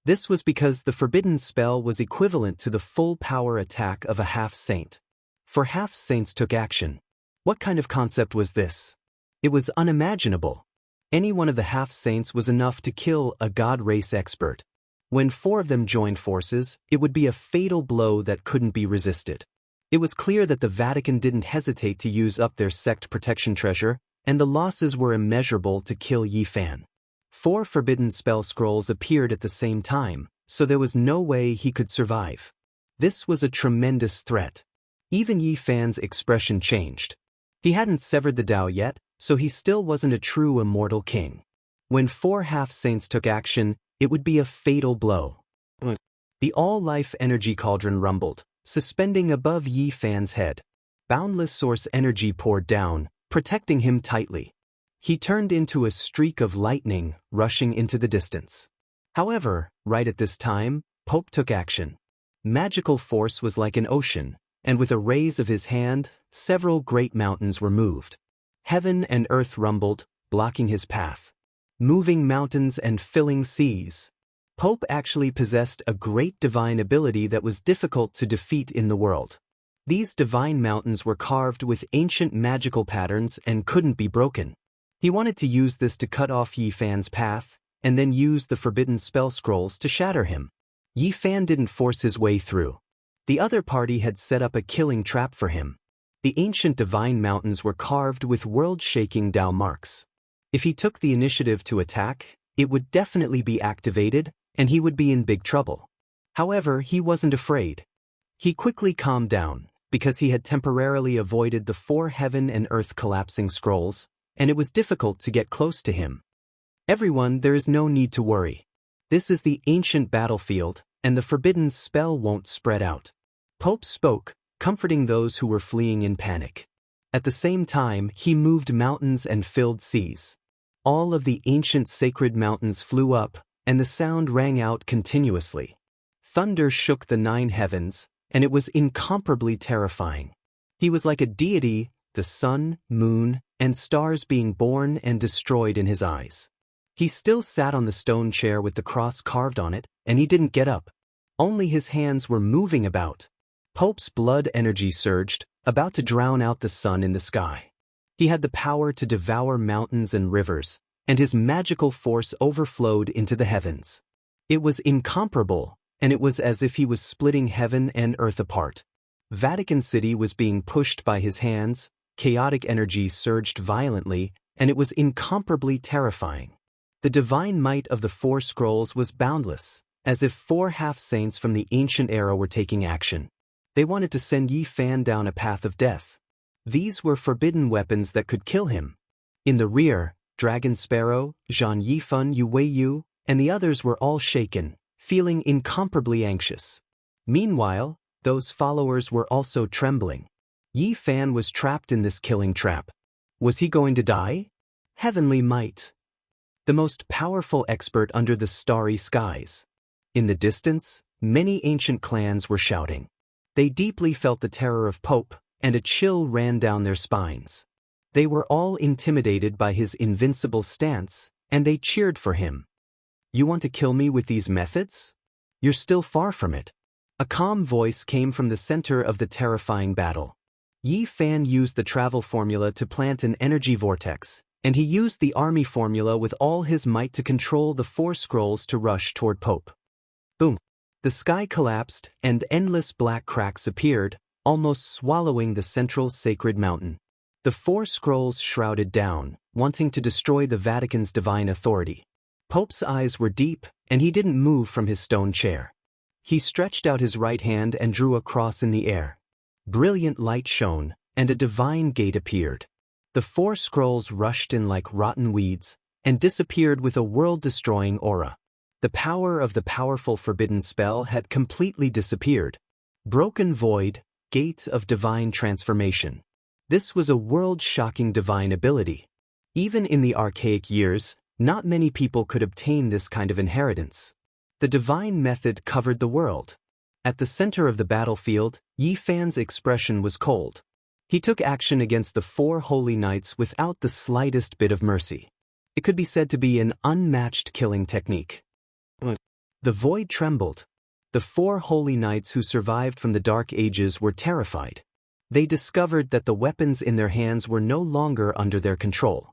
This was because the forbidden spell was equivalent to the full power attack of a half-saint. 4 half-saints took action. What kind of concept was this? It was unimaginable. Any one of the half-saints was enough to kill a god race expert. When 4 of them joined forces, it would be a fatal blow that couldn't be resisted. It was clear that the Vatican didn't hesitate to use up their sect protection treasure, and the losses were immeasurable to kill Yi Fan. 4 forbidden spell scrolls appeared at the same time, so there was no way he could survive. This was a tremendous threat. Even Yi Fan's expression changed. He hadn't severed the Tao yet, so he still wasn't a true immortal king. When 4 half-saints took action, it would be a fatal blow. The all-life energy cauldron rumbled, suspending above Yi Fan's head. Boundless source energy poured down, protecting him tightly. He turned into a streak of lightning, rushing into the distance. However, right at this time, Pope took action. Magical force was like an ocean, and with a raise of his hand, several great mountains were moved. Heaven and earth rumbled, blocking his path. Moving mountains and filling seas. Pope actually possessed a great divine ability that was difficult to defeat in the world. These divine mountains were carved with ancient magical patterns and couldn't be broken. He wanted to use this to cut off Yi Fan's path, and then use the forbidden spell scrolls to shatter him. Yi Fan didn't force his way through. The other party had set up a killing trap for him. The ancient divine mountains were carved with world-shaking Dao marks. If he took the initiative to attack, it would definitely be activated, and he would be in big trouble. However, he wasn't afraid. He quickly calmed down, because he had temporarily avoided the 4 heaven and earth collapsing scrolls, and it was difficult to get close to him. Everyone, there is no need to worry. This is the ancient battlefield, and the forbidden spell won't spread out. Pope spoke, comforting those who were fleeing in panic. At the same time, he moved mountains and filled seas. All of the ancient sacred mountains flew up, and the sound rang out continuously. Thunder shook the 9 heavens, and it was incomparably terrifying. He was like a deity, the sun, moon, and stars being born and destroyed in his eyes. He still sat on the stone chair with the cross carved on it, and he didn't get up. Only his hands were moving about. Pope's blood energy surged, about to drown out the sun in the sky. He had the power to devour mountains and rivers, and his magical force overflowed into the heavens. It was incomparable, and it was as if he was splitting heaven and earth apart. Vatican City was being pushed by his hands, chaotic energy surged violently, and it was incomparably terrifying. The divine might of the 4 scrolls was boundless, as if 4 half-saints from the ancient era were taking action. They wanted to send Yi Fan down a path of death. These were forbidden weapons that could kill him. In the rear, Dragon Sparrow, Zhang Yifan, Yu Weiyu, and the others were all shaken, feeling incomparably anxious. Meanwhile, those followers were also trembling. Yi Fan was trapped in this killing trap. Was he going to die? Heavenly might. The most powerful expert under the starry skies. In the distance, many ancient clans were shouting. They deeply felt the terror of Pope, and a chill ran down their spines. They were all intimidated by his invincible stance, and they cheered for him. You want to kill me with these methods? You're still far from it. A calm voice came from the center of the terrifying battle. Yi Fan used the travel formula to plant an energy vortex, and he used the army formula with all his might to control the 4 scrolls to rush toward Pope. Boom! The sky collapsed, and endless black cracks appeared, almost swallowing the central sacred mountain. The 4 scrolls shrouded down, wanting to destroy the Vatican's divine authority. Pope's eyes were deep, and he didn't move from his stone chair. He stretched out his right hand and drew a cross in the air. Brilliant light shone, and a divine gate appeared. The 4 scrolls rushed in like rotten weeds, and disappeared with a world-destroying aura. The power of the powerful forbidden spell had completely disappeared. Broken void, gate of divine transformation. This was a world-shocking divine ability. Even in the archaic years, not many people could obtain this kind of inheritance. The divine method covered the world. At the center of the battlefield, Yi Fan's expression was cold. He took action against the 4 holy knights without the slightest bit of mercy. It could be said to be an unmatched killing technique. The void trembled. The 4 holy knights who survived from the Dark Ages were terrified. They discovered that the weapons in their hands were no longer under their control.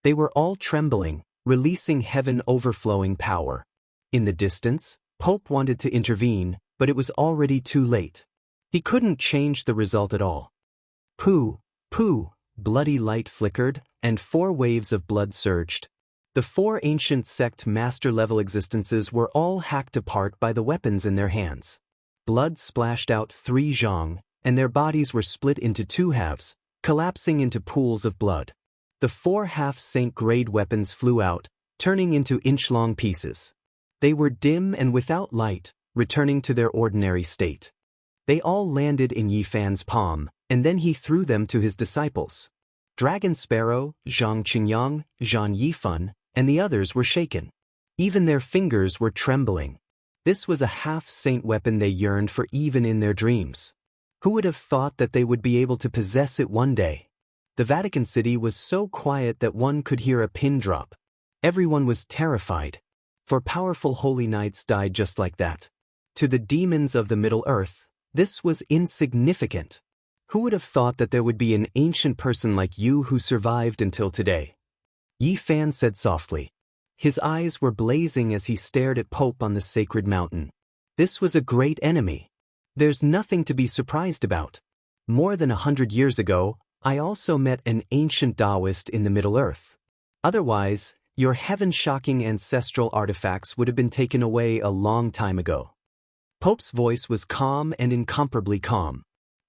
They were all trembling, releasing heaven overflowing power. In the distance, Pope wanted to intervene, but it was already too late. He couldn't change the result at all. Pooh, pooh, bloody light flickered, and 4 waves of blood surged. The 4 ancient sect master-level existences were all hacked apart by the weapons in their hands. Blood splashed out 3 zhang, and their bodies were split into 2 halves, collapsing into pools of blood. The 4 half-saint grade weapons flew out, turning into inch-long pieces. They were dim and without light, returning to their ordinary state. They all landed in Yi Fan's palm, and then he threw them to his disciples. Dragon Sparrow, Zhang Qingyang, Zhan Yifan, and the others were shaken. Even their fingers were trembling. This was a half-saint weapon they yearned for even in their dreams. Who would have thought that they would be able to possess it one day? The Vatican City was so quiet that one could hear a pin drop. Everyone was terrified. For powerful holy knights died just like that. To the demons of the Middle Earth, this was insignificant. Who would have thought that there would be an ancient person like you who survived until today? Yi Fan said softly. His eyes were blazing as he stared at Pope on the sacred mountain. This was a great enemy. There's nothing to be surprised about. More than 100 years ago, I also met an ancient Taoist in the Middle Earth. Otherwise, your heaven-shocking ancestral artifacts would have been taken away a long time ago. Pope's voice was calm and incomparably calm.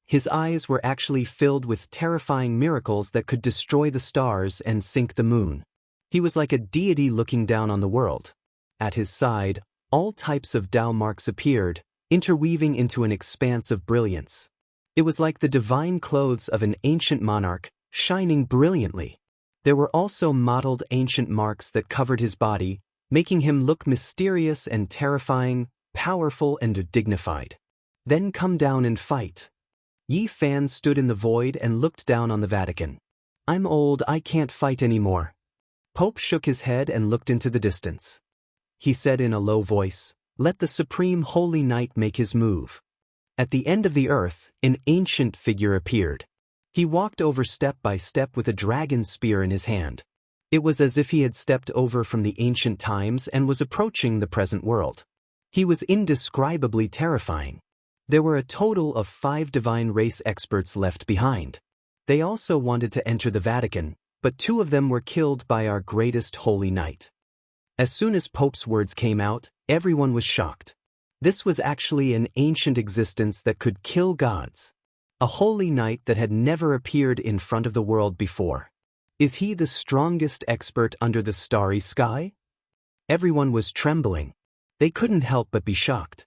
His eyes were actually filled with terrifying miracles that could destroy the stars and sink the moon. He was like a deity looking down on the world. At his side, all types of Tao marks appeared, interweaving into an expanse of brilliance. It was like the divine clothes of an ancient monarch, shining brilliantly. There were also mottled ancient marks that covered his body, making him look mysterious and terrifying, powerful and dignified. Then come down and fight. Yi Fan stood in the void and looked down on the Vatican. I'm old, I can't fight anymore. Pope shook his head and looked into the distance. He said in a low voice, let the Supreme Holy Knight make his move. At the end of the earth, an ancient figure appeared. He walked over step by step with a dragon spear in his hand. It was as if he had stepped over from the ancient times and was approaching the present world. He was indescribably terrifying. There were a total of 5 divine race experts left behind. They also wanted to enter the Vatican, but 2 of them were killed by our greatest holy knight. As soon as Pope's words came out, everyone was shocked. This was actually an ancient existence that could kill gods. A holy knight that had never appeared in front of the world before. Is he the strongest expert under the starry sky? Everyone was trembling. They couldn't help but be shocked.